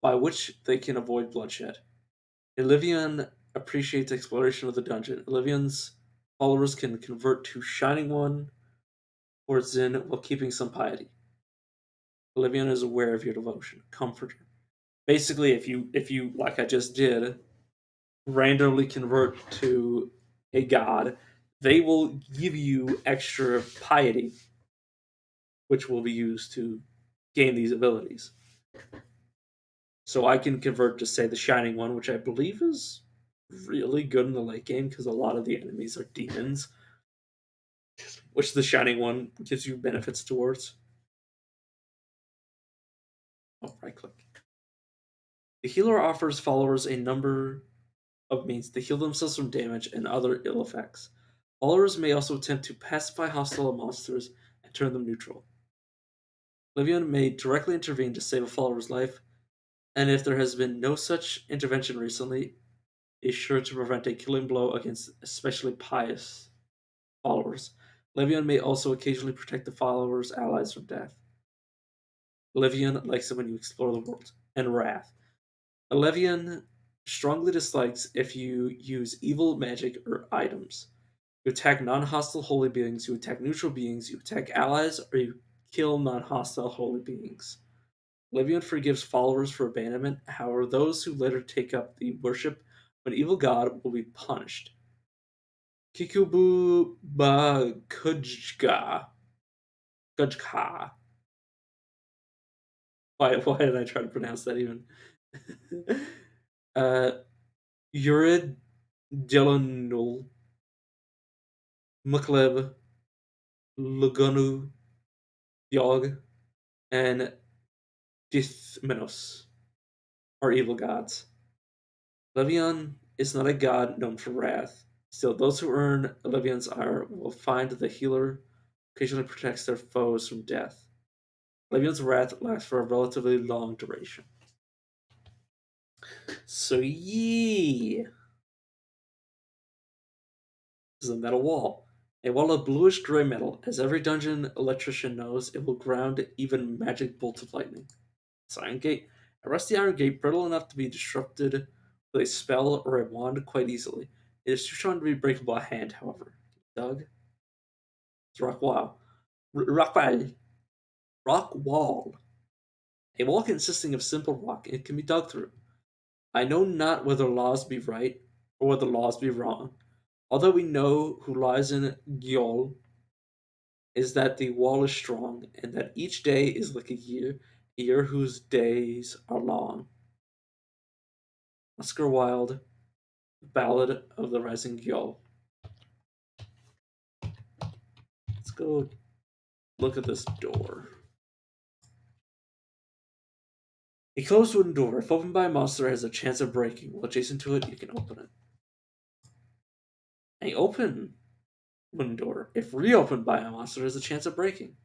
by which they can avoid bloodshed. Livion appreciates exploration of the dungeon. Livion's followers can convert to Shining One or Zin while keeping some piety. Livion is aware of your devotion. Comforter. Basically, if you like I just did, randomly convert to a god, they will give you extra piety, which will be used to gain these abilities. So I can convert to say the Shining One, which I believe is really good in the late game because a lot of the enemies are demons, which the Shining One gives you benefits towards. Oh, right click. The healer offers followers a number of means to heal themselves from damage and other ill effects. Followers may also attempt to pacify hostile monsters and turn them neutral. Livion may directly intervene to save a follower's life, and if there has been no such intervention recently, is sure to prevent a killing blow against especially pious followers. Livion may also occasionally protect the follower's allies from death. Livion likes it when you explore the world. And Wrath. Levian strongly dislikes if you use evil magic or items. You attack non hostile holy beings, you attack neutral beings, you attack allies, or you kill non hostile holy beings. Levian forgives followers for abandonment, however, those who later take up the worship of an evil god will be punished. Kikubu ba Kujka. Why did I try to pronounce that even? uh, Yurid Delonul Mukleb, Luganu, Yog, and Dithmenos are evil gods. Levion is not a god known for wrath. Still, those who earn Levion's ire will find the healer occasionally protects their foes from death. Levion's wrath lasts for a relatively long duration. So, yeah. This is a metal wall. A wall of bluish gray metal. As every dungeon electrician knows, it will ground even magic bolts of lightning. Iron Gate. A rusty iron gate brittle enough to be disrupted with a spell or a wand quite easily. It is too strong to be breakable by hand, however. Doug? It's rock wall. Rock wall. Rock wall. A wall consisting of simple rock, it can be dug through. I know not whether laws be right or whether laws be wrong. Although we know who lies in Gyol is that the wall is strong, and that each day is like a year whose days are long. Oscar Wilde, Ballad of the Rising Gyol. Let's go look at this door. A closed wooden door, if opened by a monster, has a chance of breaking. While adjacent to it, you can open it. A open wooden door, if reopened by a monster, has a chance of breaking.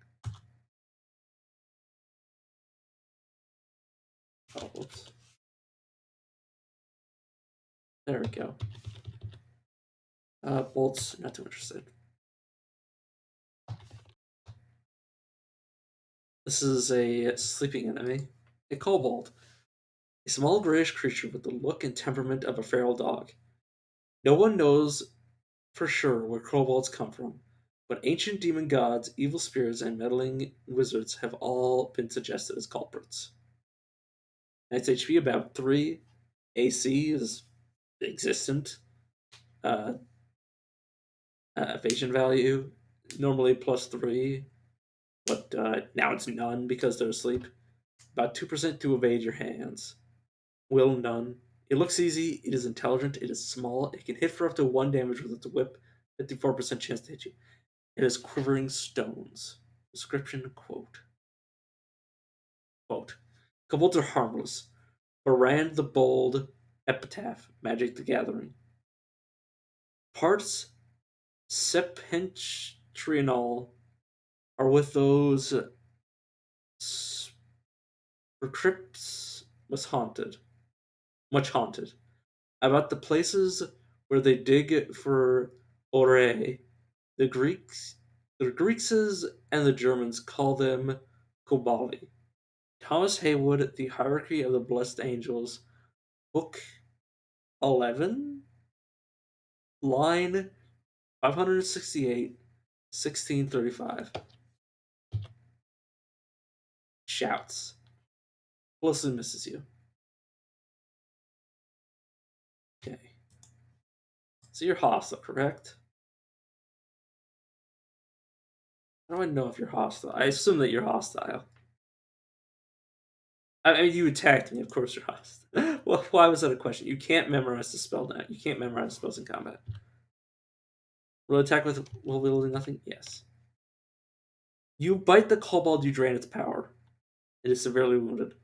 Oh, whoops. There we go. Bolts, not too interested. This is a sleeping enemy. A kobold. A small grayish creature with the look and temperament of a feral dog. No one knows for sure where kobolds come from, but ancient demon gods, evil spirits, and meddling wizards have all been suggested as culprits. Knight's HP about 3. AC is existent. Uh, evasion value normally +3, but now it's none because they're asleep. About 2% to evade your hands. Will none. It looks easy, it is intelligent, it is small, it can hit for up to 1 damage with its whip, 54% chance to hit you. It has quivering stones. Description quote. Kobolds are harmless. Baran the Bold, Epitaph, Magic the Gathering. Parts septentrional are with those crypts was haunted, much haunted. About the places where they dig for ore, the Greeks, the Greeks and the Germans call them Kobali. Thomas Haywood, The Hierarchy of the Blessed Angels, Book 11, line 568, 1635. Shouts. Felicity misses you. Okay. So you're hostile, correct? How do I know if you're hostile? I assume that you're hostile. I mean, you attacked me, of course you're hostile. Well, why was that a question? You can't memorize the spell now. You can't memorize spells in combat. Will attack with while wielding nothing? Yes. You bite the kobold, you drain its power. It is severely wounded.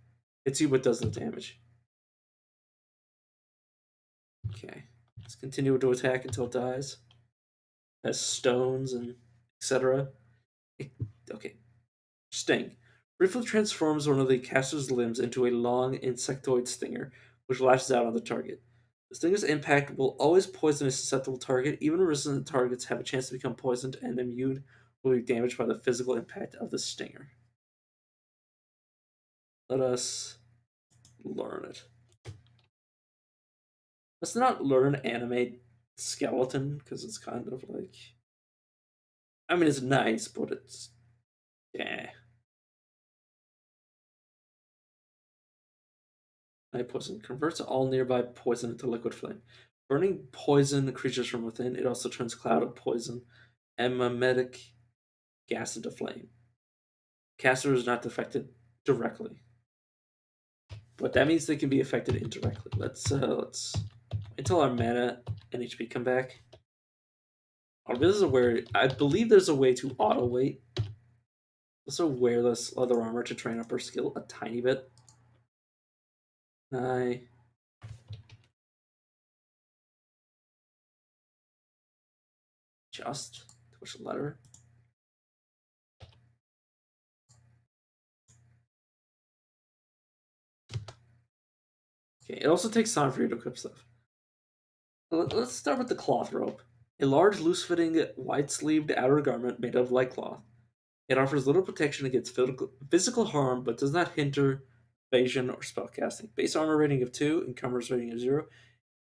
Hits you but does no damage. Okay. Let's continue to attack until it dies. Has stones and etc. Okay. Sting. Briefly transforms one of the caster's limbs into a long insectoid stinger, which lashes out on the target. The stinger's impact will always poison a susceptible target. Even resistant targets have a chance to become poisoned, and immune will be damaged by the physical impact of the stinger. Let us learn it. Let's not learn animate skeleton because it's kind of like. I mean, it's nice, but it's. Yeah. Night poison converts all nearby poison into liquid flame. Burning poison creatures from within. It also turns cloud of poison and mimetic gas into flame. Caster is not affected directly, but that means they can be affected indirectly. Let's until our mana and HP come back. Oh, this is where I believe there's a way to auto wait. Also wear this leather armor to train up her skill a tiny bit. I just push a letter. Okay, it also takes time for you to equip stuff. Let's start with the cloth robe. A large, loose-fitting, wide-sleeved outer garment made of light cloth. It offers little protection against physical harm, but does not hinder evasion or spellcasting. Base armor rating of 2, encumbrance rating of 0.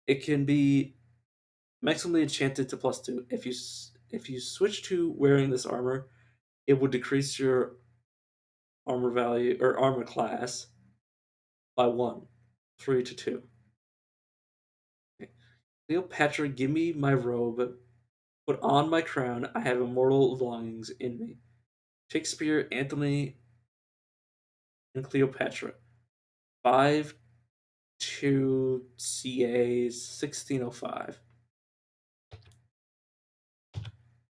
It can be maximally enchanted to +2. If you switch to wearing this armor, it will decrease your armor value or armor class by 1, 3 to 2. Okay. Cleopatra, give me my robe. Put on my crown. I have immortal longings in me. Shakespeare, Anthony, and Cleopatra. 5 to CA 1605.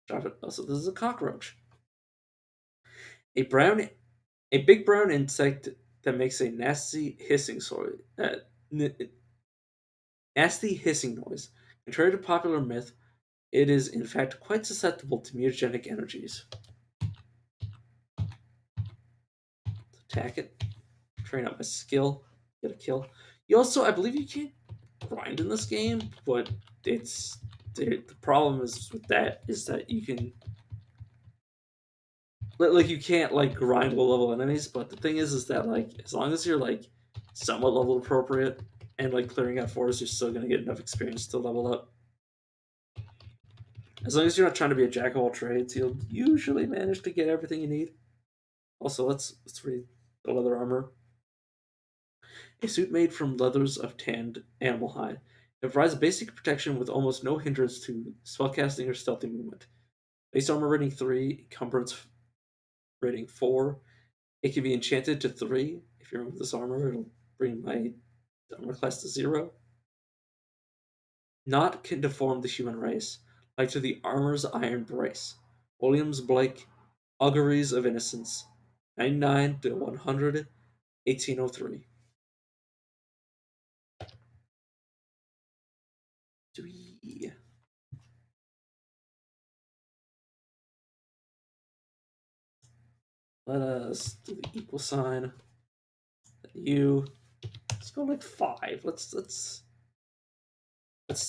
Drop it. Also, this is a cockroach. A brown, a big brown insect that makes a nasty hissing noise. Contrary to popular myth, it is in fact quite susceptible to mutagenic energies. Attack it. Train up a skill. Get a kill. You also, I believe, you can't grind in this game, but it's the problem is with that is that you can like you can't like grind low level enemies. But the thing is that like as long as you're like somewhat level appropriate and like clearing out forests, you're still gonna get enough experience to level up. As long as you're not trying to be a jack of all trades, you'll usually manage to get everything you need. Also, let's read the leather armor. A suit made from leathers of tanned animal hide. It provides basic protection with almost no hindrance to spellcasting or stealthy movement. Base armor rating 3, encumbrance rating 4. It can be enchanted to 3. If you remove this armor, it'll bring my armor class to 0. Not can deform the human race, like to the armor's iron brace. Williams Blake, Auguries of Innocence, 99 to 100, 1803. Let us do the equal sign. You. Let's go like 5. Let's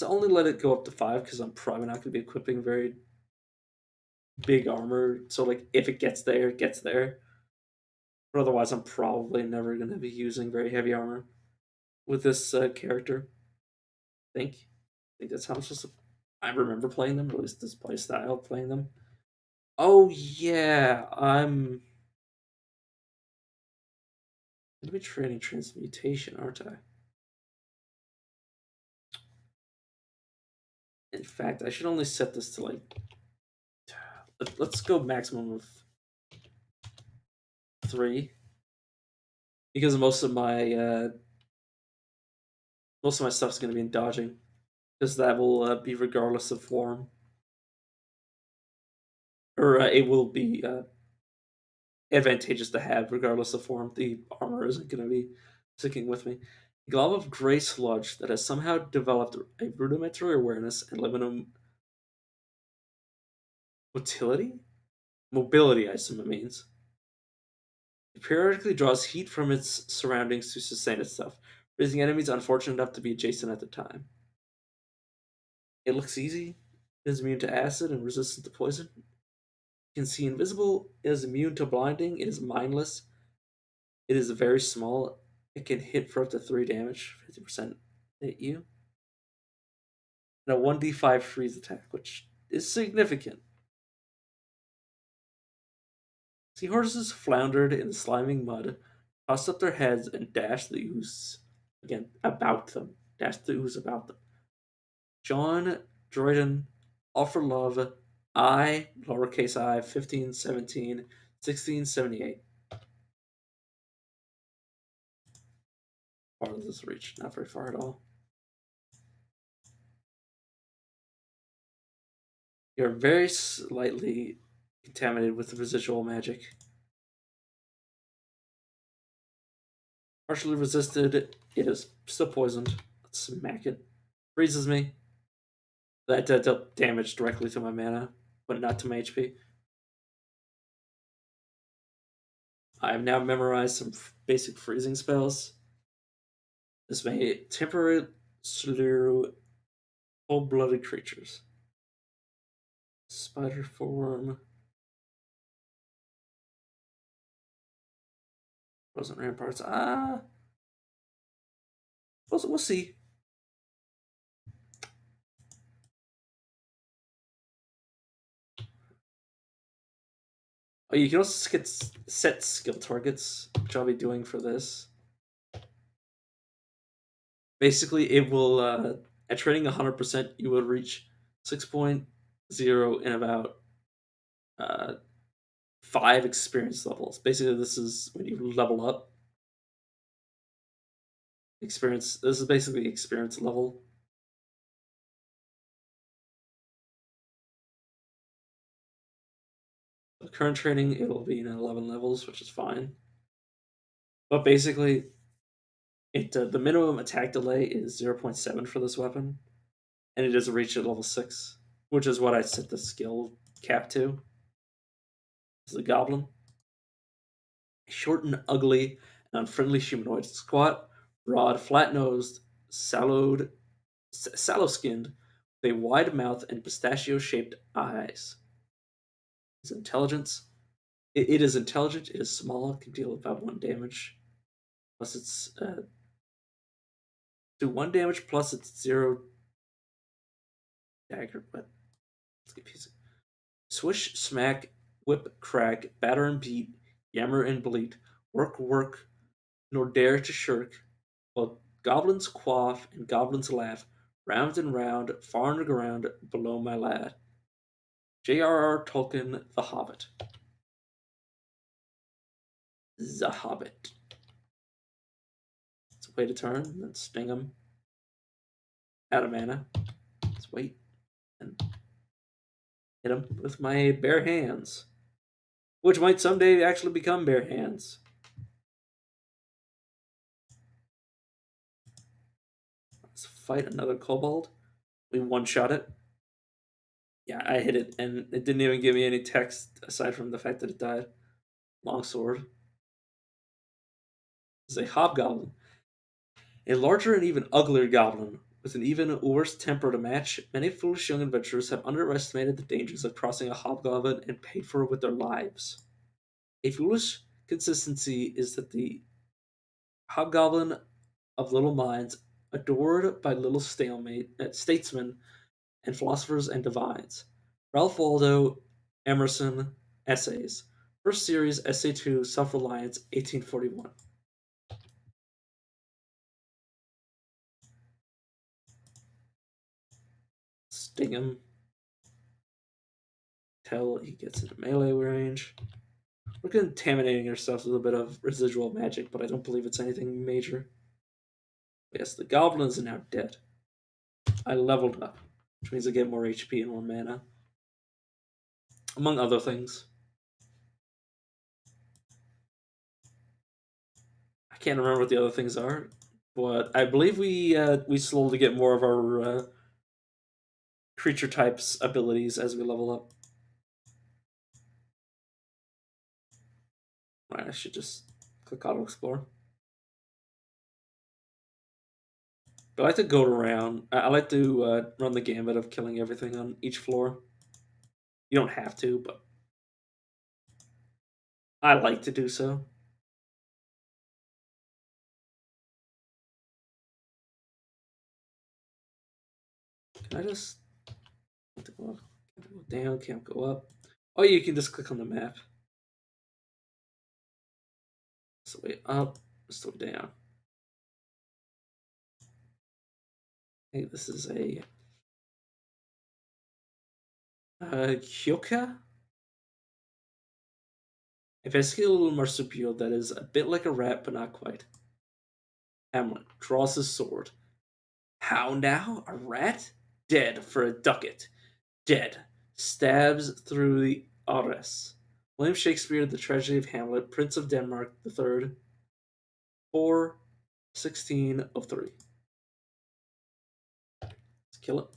only let it go up to 5 because I'm probably not going to be equipping very big armor. So like if it gets there, it gets there. But otherwise, I'm probably never going to be using very heavy armor with this character. I think that's how I'm supposed to. I remember playing them, or at least this play style playing them. Oh yeah, I'm gonna be training transmutation, aren't I? In fact, I should only set this to like. Let's go maximum of 3 because most of my stuff is going to be in dodging because that will be regardless of form, or it will be advantageous to have regardless of form. The armor isn't going to be sticking with me. A glob of gray sludge that has somehow developed a rudimentary awareness and limited motility? Mobility, I assume it means. It periodically draws heat from its surroundings to sustain itself, raising enemies unfortunate enough to be adjacent at the time. It looks easy. It is immune to acid and resistant to poison. It can see invisible. It is immune to blinding. It is mindless. It is very small. It can hit for up to 3 damage, 50% hit you. And a 1d5 freeze attack, which is significant. Seahorses floundered in the sliming mud, tossed up their heads, and dashed the ooze again about them. Dashed the ooze about them. John Dryden, offer love, I, lowercase I, 1517, 1678. Far does this reach? Not very far at all. You're very slightly contaminated with the residual magic. Partially resisted, it is still poisoned. Let's smack it. Freezes me. That dealt damage directly to my mana, but not to my HP. I've now memorized some basic freezing spells. This may temporarily slew cold-blooded creatures. Spider form. Frozen ramparts. We'll see. Oh, you can also get set skill targets, which I'll be doing for this. Basically, it will at training 100%, you will reach 6.0 in about uh, 5 experience levels. Basically, this is when you level up. Experience. This is basically experience level. The current training, it will be in 11 levels, which is fine. But basically, the minimum attack delay is 0.7 for this weapon, and it is reached at level 6, which is what I set the skill cap to. This is a goblin. Short and ugly and unfriendly humanoid. Squat, broad, flat nosed, sallow skinned, with a wide mouth and pistachio shaped eyes. His intelligence. It is intelligent, it is small, it can deal about 1 damage. Plus it's do 1 damage plus it's 0 dagger, but let's get piece. Swish, smack, whip, crack, batter and beat, yammer and bleat, work, nor dare to shirk, while goblins quaff and goblins laugh, round and round, far underground, below my lad. J.R.R. Tolkien, The Hobbit. The Hobbit. It's a way to turn, then sting him. Out of mana. Let's wait and hit him with my bare hands, which might someday actually become bare hands. Let's fight another kobold. We one shot it. Yeah, I hit it, and it didn't even give me any text aside from the fact that it died. Longsword. This is a hobgoblin. A larger and even uglier goblin, with an even worse temper to match, many foolish young adventurers have underestimated the dangers of crossing a hobgoblin and paid for it with their lives. A foolish consistency is that the hobgoblin of little minds, adored by little statesmen and philosophers and divines. Ralph Waldo Emerson Essays. First series, Essay 2, Self Reliance, 1841. Sting him till he gets into melee range. We're contaminating ourselves with a bit of residual magic, but I don't believe it's anything major. Yes, the goblin is now dead. I leveled up, which means I get more HP and more mana, among other things. I can't remember what the other things are, but I believe we slowly get more of our creature types abilities as we level up. Right, I should just click auto explore. But I like to go around. I like to run the gambit of killing everything on each floor. You don't have to, but I like to do so. Can I just can't go down? Can't go up. Oh, you can just click on the map. So way up, so down. Hey, this is a Kyoka, a vascular marsupial that is a bit like a rat, but not quite. Hamlet draws his sword. How now? A rat? Dead for a ducat. Dead. Stabs through the arras. William Shakespeare, The Tragedy of Hamlet, Prince of Denmark the Third, 4/16/03. Let's kill it.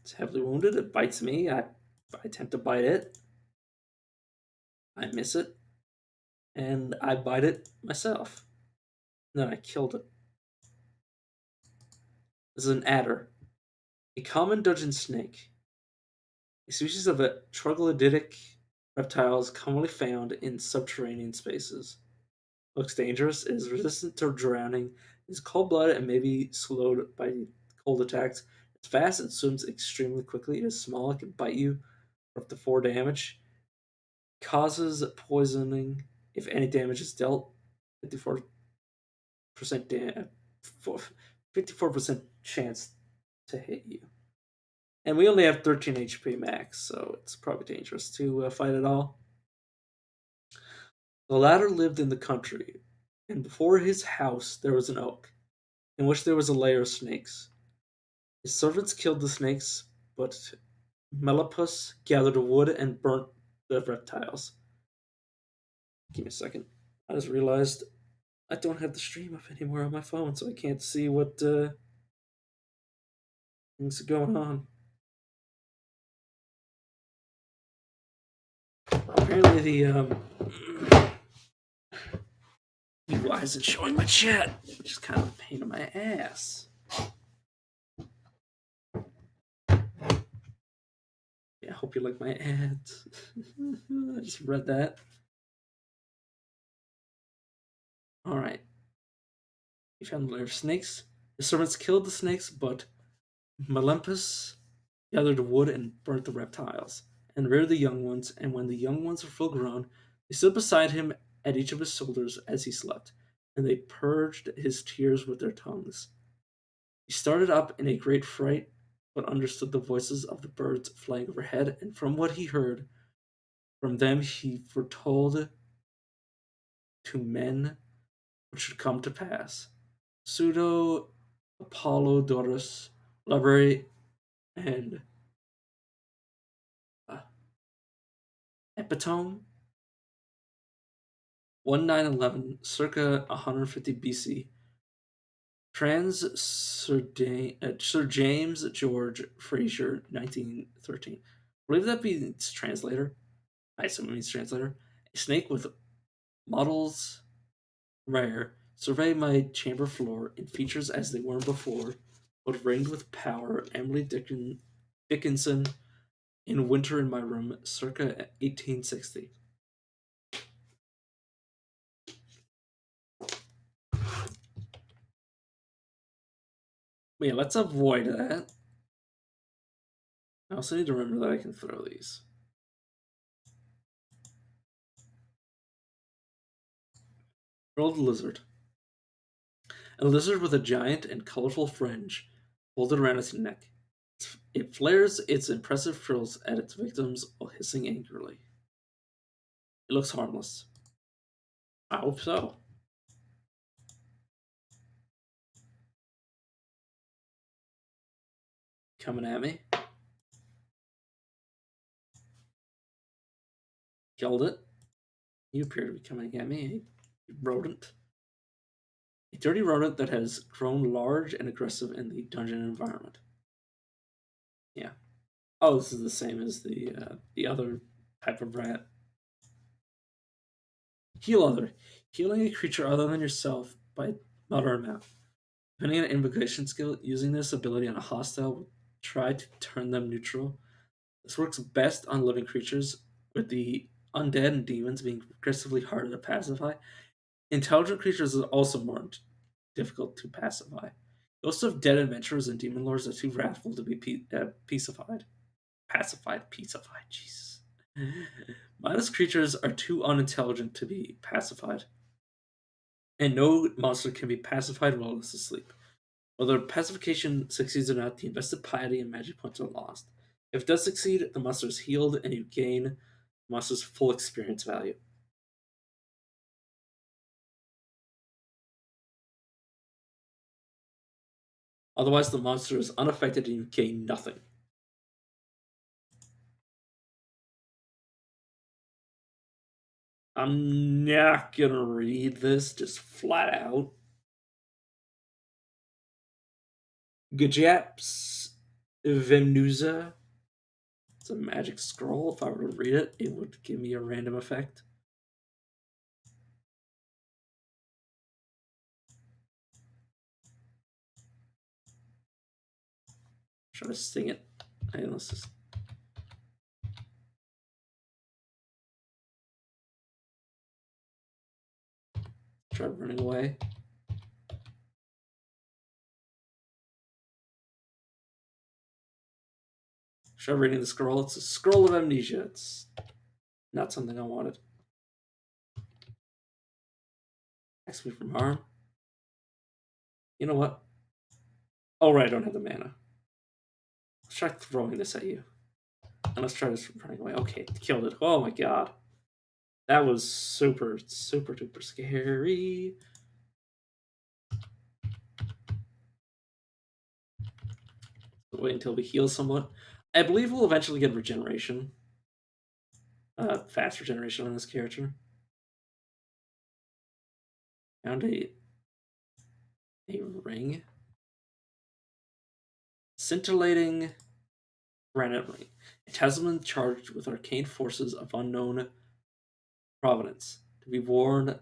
It's heavily wounded. It bites me. I attempt to bite it. I miss it. And I bite it myself. And then I killed it. This is an adder. A common dungeon snake. A species of a troglodytic reptiles commonly found in subterranean spaces. Looks dangerous, is resistant to drowning, is cold blooded and may be slowed by cold attacks. It's fast and swims extremely quickly. It is small, it can bite you for up to 4 damage. Causes poisoning if any damage is dealt. 54% 54% chance to hit you. And we only have 13 HP max, so it's probably dangerous to fight at all. The latter lived in the country, and before his house there was an oak, in which there was a lair of snakes. His servants killed the snakes, but Melipus gathered wood and burnt the reptiles. Give me a second. I just realized I don't have the stream up anymore on my phone, so I can't see what things are going on. Apparently, the UI isn't showing my chat, which is kind of a pain in my ass. Yeah, I hope you like my ads. I just read that. Alright. You found the lair of snakes. The servants killed the snakes, but Melampus gathered wood and burnt the reptiles, and reared the young ones, and when the young ones were full grown, they stood beside him at each of his shoulders as he slept, and they purged his tears with their tongues. He started up in a great fright, but understood the voices of the birds flying overhead, and from what he heard from them he foretold to men what should come to pass. Pseudo Apollodorus Library and uh, Epitome 1911 circa 150 BC. Sir James George Fraser 1913. I believe that means translator. I assume it means translator. A snake with models rare. Survey my chamber floor in features as they were before, but ringed with power. Emily Dickinson in Winter in My Room, circa 1860. But yeah, let's avoid that. I also need to remember that I can throw these. Rolled lizard. A lizard with a giant and colorful fringe folded around its neck. It flares its impressive frills at its victims while hissing angrily. It looks harmless. I hope so. Coming at me. Killed it. You appear to be coming at me. A rodent. A dirty rodent that has grown large and aggressive in the dungeon environment. Yeah. Oh, this is the same as the other type of rat. Heal other. Healing a creature other than yourself by mud or mouth. Depending on invocation skill, using this ability on a hostile will try to turn them neutral. This works best on living creatures, with the undead and demons being aggressively harder to pacify. Intelligent creatures is also more difficult to pacify. Ghosts of dead adventurers and demon lords are too wrathful to be pacified. Pacified, Jesus. Mindless creatures are too unintelligent to be pacified, and no monster can be pacified while it's asleep. Whether pacification succeeds or not, the invested piety and magic points are lost. If it does succeed, the monster is healed and you gain the monster's full experience value. Otherwise, the monster is unaffected and you gain nothing. I'm not gonna read this just flat out. Gajaps Venusa. It's a magic scroll. If I were to read it, it would give me a random effect. Try to sing it. Hey, let's just try running away. Try reading the scroll. It's a scroll of amnesia. It's not something I wanted. Ask me from harm. You know what? Oh, right, I don't have the mana. Let's try throwing this at you. And let's try this running away. Okay, killed it. Oh my god. That was super, super duper scary. Wait until we heal somewhat. I believe we'll eventually get regeneration. Fast regeneration on this character. Found a ring. Scintillating granite ring. A talisman charged with arcane forces of unknown provenance. To be worn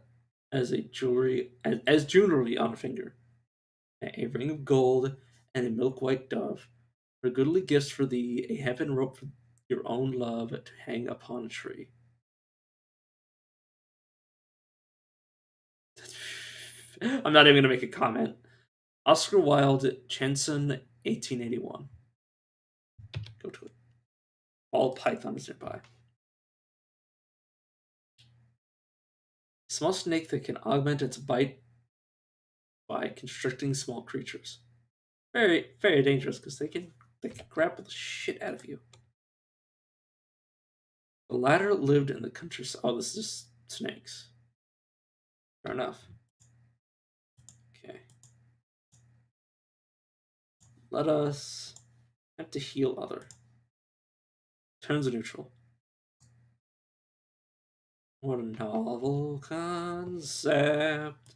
as jewelry on a finger. A ring of gold and a milk white dove are goodly gifts for thee, a heaven rope for your own love to hang upon a tree. I'm not even going to make a comment. Oscar Wilde, Chenson, 1881. Go to it. All pythons nearby. Small snake that can augment its bite by constricting small creatures. Very, very dangerous because they can they could grapple the shit out of you. The latter lived in the countryside. Oh, this is just snakes. Fair enough. Okay. Let us have to heal other. Turns neutral. What a novel concept.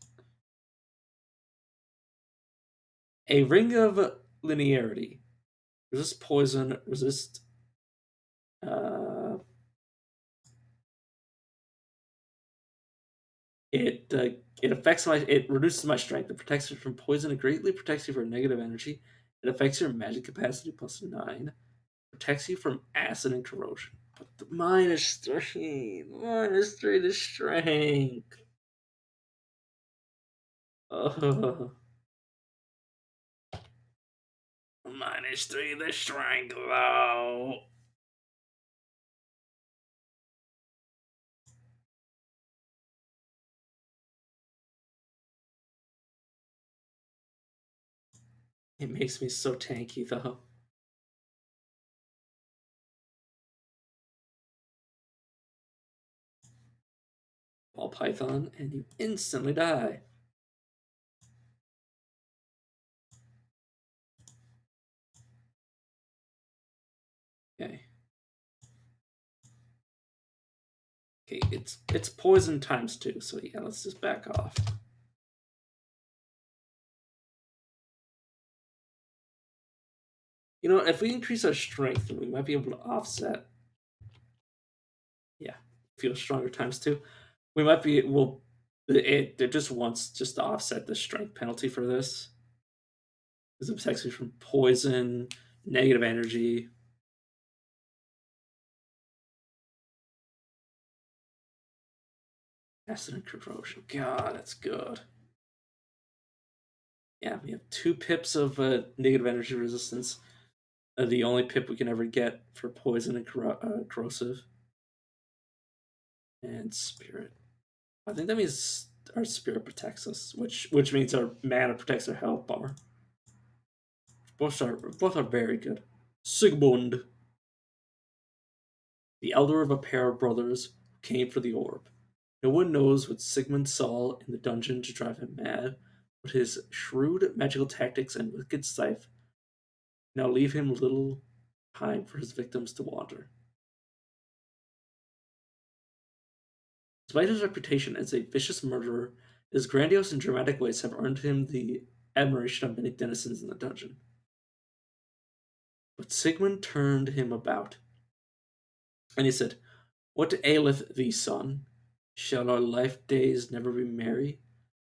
A ring of linearity. Resist poison, resist uh it it affects my it reduces my strength. It protects you from poison, it greatly protects you from negative energy. It affects your magic capacity +9. Protects you from acid and corrosion. But the -3. -3 to strength. Oh, -3 the strength though. It makes me so tanky though. Ball python, and you instantly die. Okay. Okay, it's poison times 2, so yeah, let's just back off. You know, if we increase our strength, we might be able to offset. Yeah, feel stronger times 2. We might be. Well, it just wants just to offset the strength penalty for this. Because it protects me from poison, negative energy. Acid and corrosion. God, that's good. Yeah, we have 2 pips of negative energy resistance. The only pip we can ever get for poison and corrosive. And spirit. I think that means our spirit protects us, which means our mana protects our health bar. Both are very good. Sigmund, the elder of a pair of brothers, came for the orb. No one knows what Sigmund saw in the dungeon to drive him mad, but his shrewd magical tactics and wicked scythe now leave him little time for his victims to wander. Despite his reputation as a vicious murderer, his grandiose and dramatic ways have earned him the admiration of many denizens in the dungeon. But Sigmund turned him about, and he said, "What aileth thee, son? Shall our life days never be merry,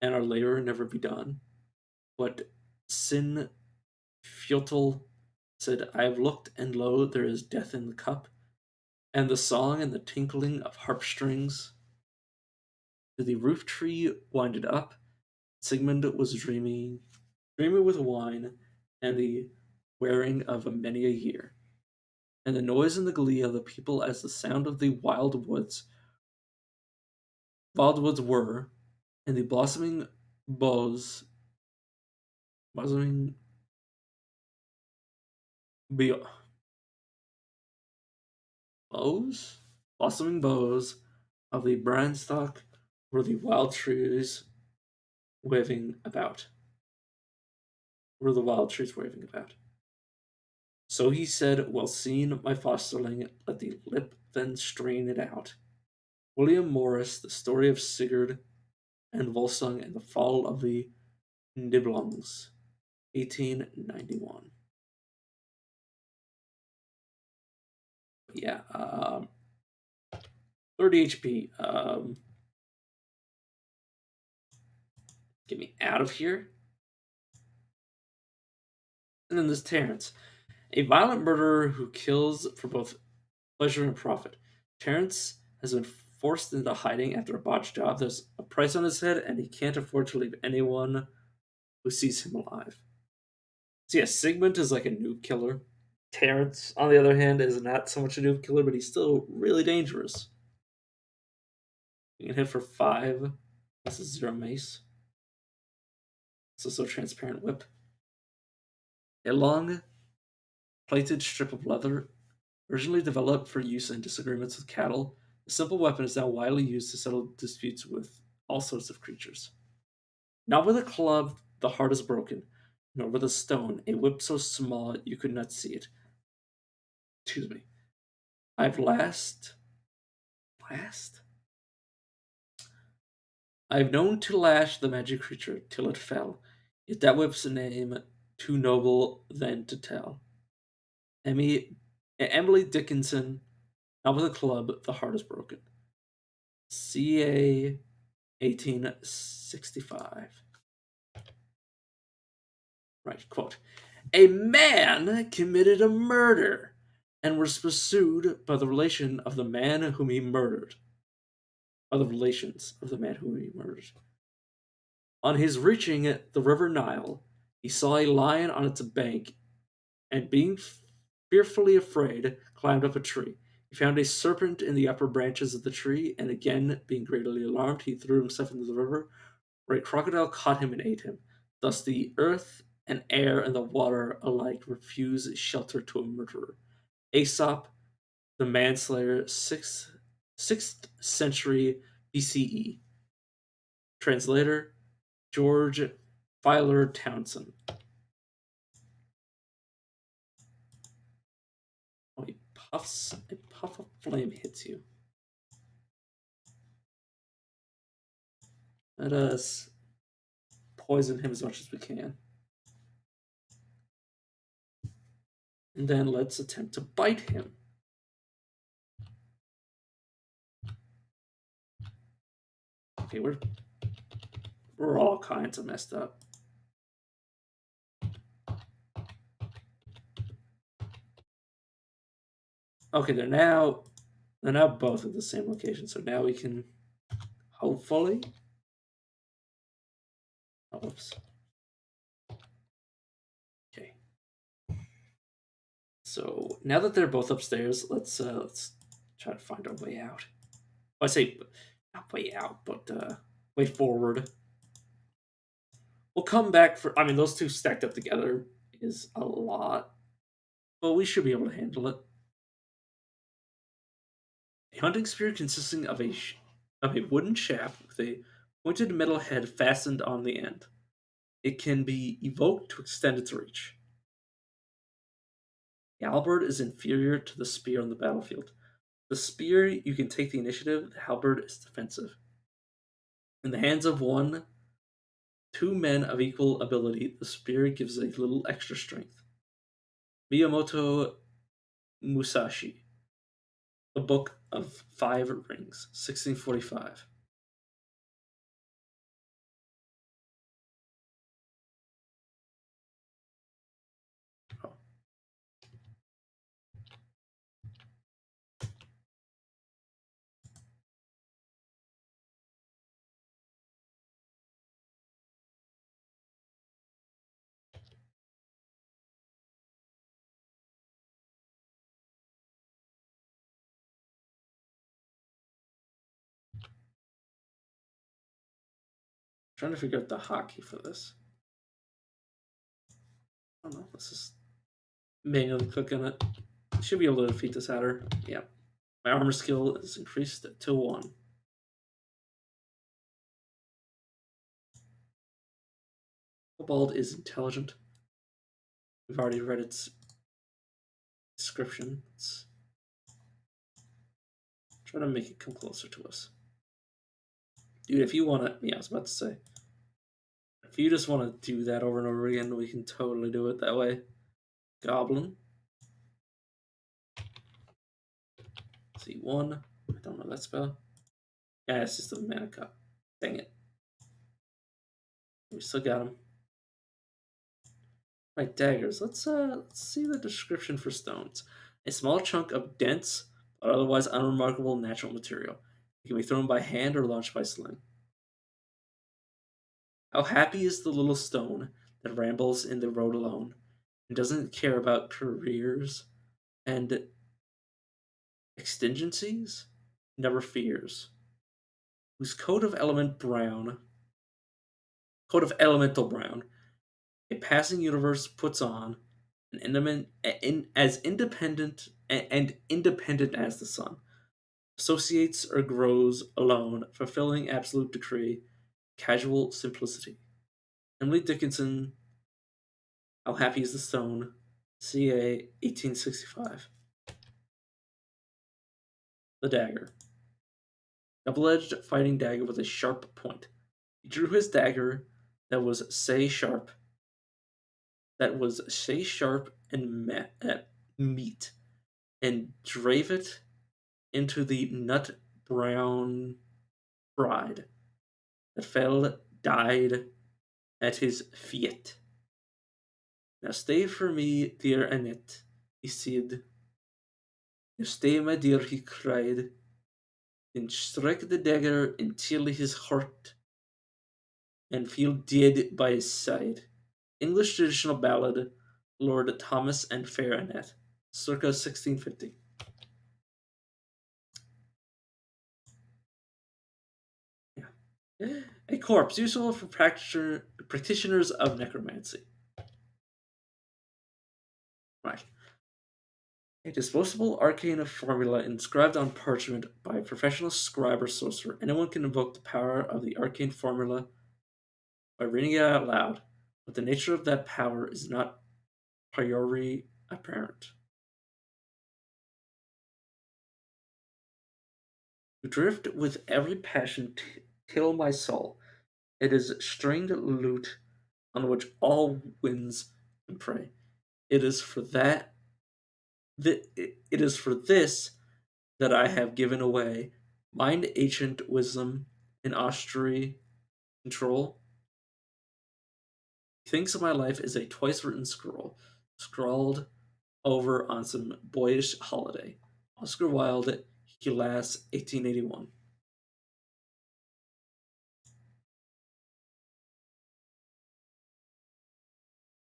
and our labour never be done?" But Sin Fjötl said, "I have looked, and lo, there is death in the cup, and the song and the tinkling of harp strings." The roof tree winded up. Sigmund was dreaming with wine, and the wearing of many a year, and the noise and the glee of the people as the sound of the wild woods were, and the boughs, blossoming be- boughs, blossoming boughs of the branstock were the wild trees waving about. Were the wild trees waving about? So he said, "Well seen, my fosterling, let the lip then strain it out." William Morris, The Story of Sigurd and Volsung and the Fall of the Nibelungs, 1891. Yeah, 30 HP. Get me out of here. And then there's Terrence, a violent murderer who kills for both pleasure and profit. Terrence has been forced into hiding after a botched job. There's a price on his head, and he can't afford to leave anyone who sees him alive. So yeah, Sigmund is like a noob killer. Terrence, on the other hand, is not so much a noob killer, but he's still really dangerous. You can hit for 5. This is 0 mace. It's also transparent whip. A long plated strip of leather, originally developed for use in disagreements with cattle. The simple weapon is now widely used to settle disputes with all sorts of creatures. Not with a club, the heart is broken, nor with a stone, a whip so small you could not see it. Excuse me. I've last? I've known to lash the magic creature till it fell, yet that whip's name too noble then to tell. Emily Dickinson, not with a club, the heart is broken. CA 1865. Right, quote. A man committed a murder and was pursued by the relation of the man whom he murdered. By the relations of the man whom he murdered. On his reaching the river Nile, he saw a lion on its bank, and being fearfully afraid, climbed up a tree. He found a serpent in the upper branches of the tree, and again, being greatly alarmed, he threw himself into the river, where a crocodile caught him and ate him. Thus the earth and air and the water alike refuse shelter to a murderer. Aesop, the manslayer, 6th century BCE. Translator, George Filer Townsend. Oh, a puff of flame hits you. Let us poison him as much as we can. And then let's attempt to bite him. Okay, we're all kinds of messed up. Okay, they're now both at the same location, so now we can hopefully. Oh, whoops. Okay. So now that they're both upstairs, let's try to find our way out. Well, I say not way out, but way forward. We'll come back for. I mean, those two stacked up together is a lot, but we should be able to handle it. A hunting spear consisting of a wooden shaft with a pointed metal head fastened on the end. It can be evoked to extend its reach. The halberd is inferior to the spear on the battlefield. The spear, you can take the initiative, the halberd is defensive. In the hands of two men of equal ability, the spear gives a little extra strength. Miyamoto Musashi, The Book of Five Rings, 1645. Oh. Trying to figure out the hotkey for this. I don't know. Let's just manually click on it. Should be able to defeat this adder. Yep. My armor skill is increased to 1. Cobalt is intelligent. We've already read its description. Let's try to make it come closer to us. Dude, if you want to, yeah, I was about to say, if you just want to do that over and over again, we can totally do it that way. Goblin. C1. I don't know that spell. Yeah, it's just a mana cup. Dang it. We still got him. Right, daggers. Let's see the description for stones. A small chunk of dense but otherwise unremarkable natural material. It can be thrown by hand or launched by sling. How happy is the little stone that rambles in the road alone and doesn't care about careers and exigencies? Never fears. Whose coat of elemental brown, a passing universe puts on, as independent and independent as the sun, associates or grows alone, fulfilling absolute decree, casual simplicity. Emily Dickinson, How Happy is the Stone, ca. 1865. The dagger. Double-edged fighting dagger with a sharp point. He drew his dagger that was say sharp, and meat, and drave it into the nut brown bride that fell died at his feet. Now stay for me, dear Annette, he said. Now stay, my dear, he cried, then struck the dagger until his heart and fell dead by his side. English traditional ballad, Lord Thomas and Fair Annette, circa 1650. Yeah. A corpse, useful for practitioners of necromancy. Right. A disposable arcane formula inscribed on parchment by a professional scribe or sorcerer. Anyone can invoke the power of the arcane formula by reading it out loud, but the nature of that power is not priori apparent. To drift with every passion till my soul. It is stringed lute on which all winds can pray. It is for that it is for this that I have given away mind ancient wisdom and austerity control. He thinks of my life as a twice written scroll, scrawled over on some boyish holiday. Oscar Wilde, Hellas, 1881.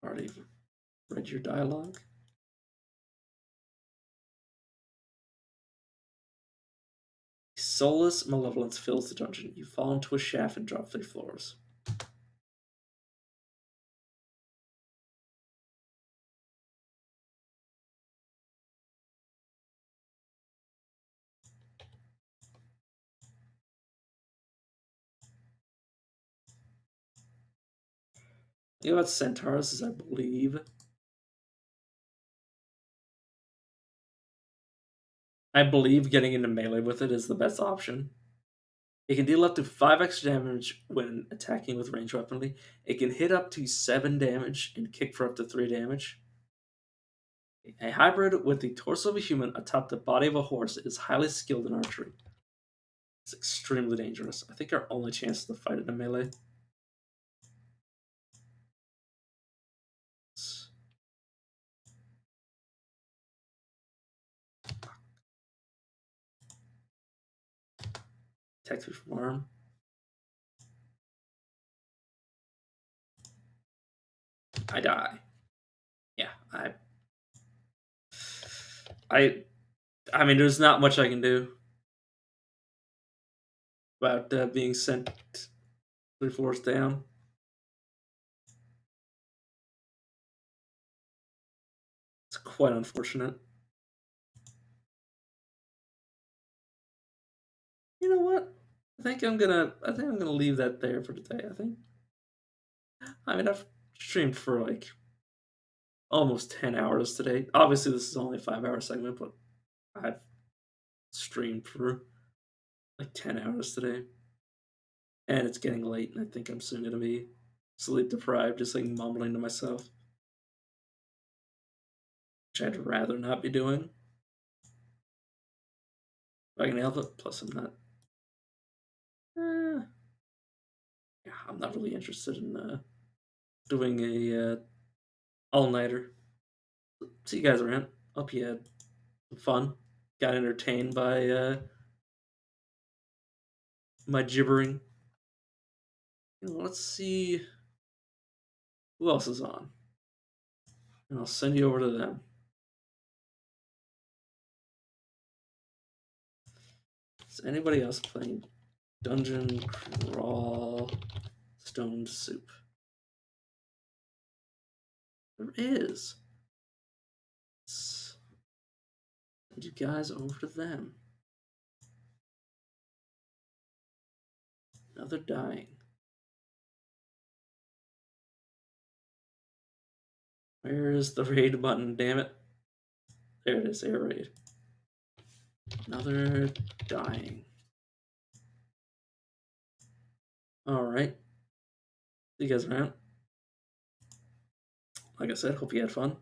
Already read your dialogue. Soulless malevolence fills the dungeon. You fall into a shaft and drop 3 floors. The thing about centaurs is I believe getting into melee with it is the best option. It can deal up to 5 extra damage when attacking with ranged weaponry. It can hit up to 7 damage and kick for up to 3 damage. A hybrid with the torso of a human atop the body of a horse is highly skilled in archery. It's extremely dangerous. I think our only chance to fight in a melee. Attack me from arm. I die. Yeah, I I mean, there's not much I can do about being sent 3 floors down. It's quite unfortunate. You know what? I think I'm gonna leave that there for today. I mean, I've streamed for like almost 10 hours today. Obviously, this is only a 5 hour segment, but I've streamed for like 10 hours today, and it's getting late, and I think I'm soon gonna be sleep deprived, just like mumbling to myself, which I'd rather not be doing. If I can help it. Plus, I'm not. Eh, yeah, I'm not really interested in doing a all nighter. See you guys around. Hope you had some fun. Got entertained by my gibbering. Let's see who else is on, and I'll send you over to them. Is anybody else playing Dungeon Crawl Stone Soup? There is. And you guys over to them. Another dying. Where is the raid button? Damn it. There it is. Air raid. Another dying. Alright. See you guys around. Like I said, hope you had fun.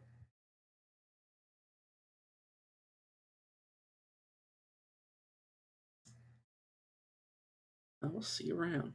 I will see you around.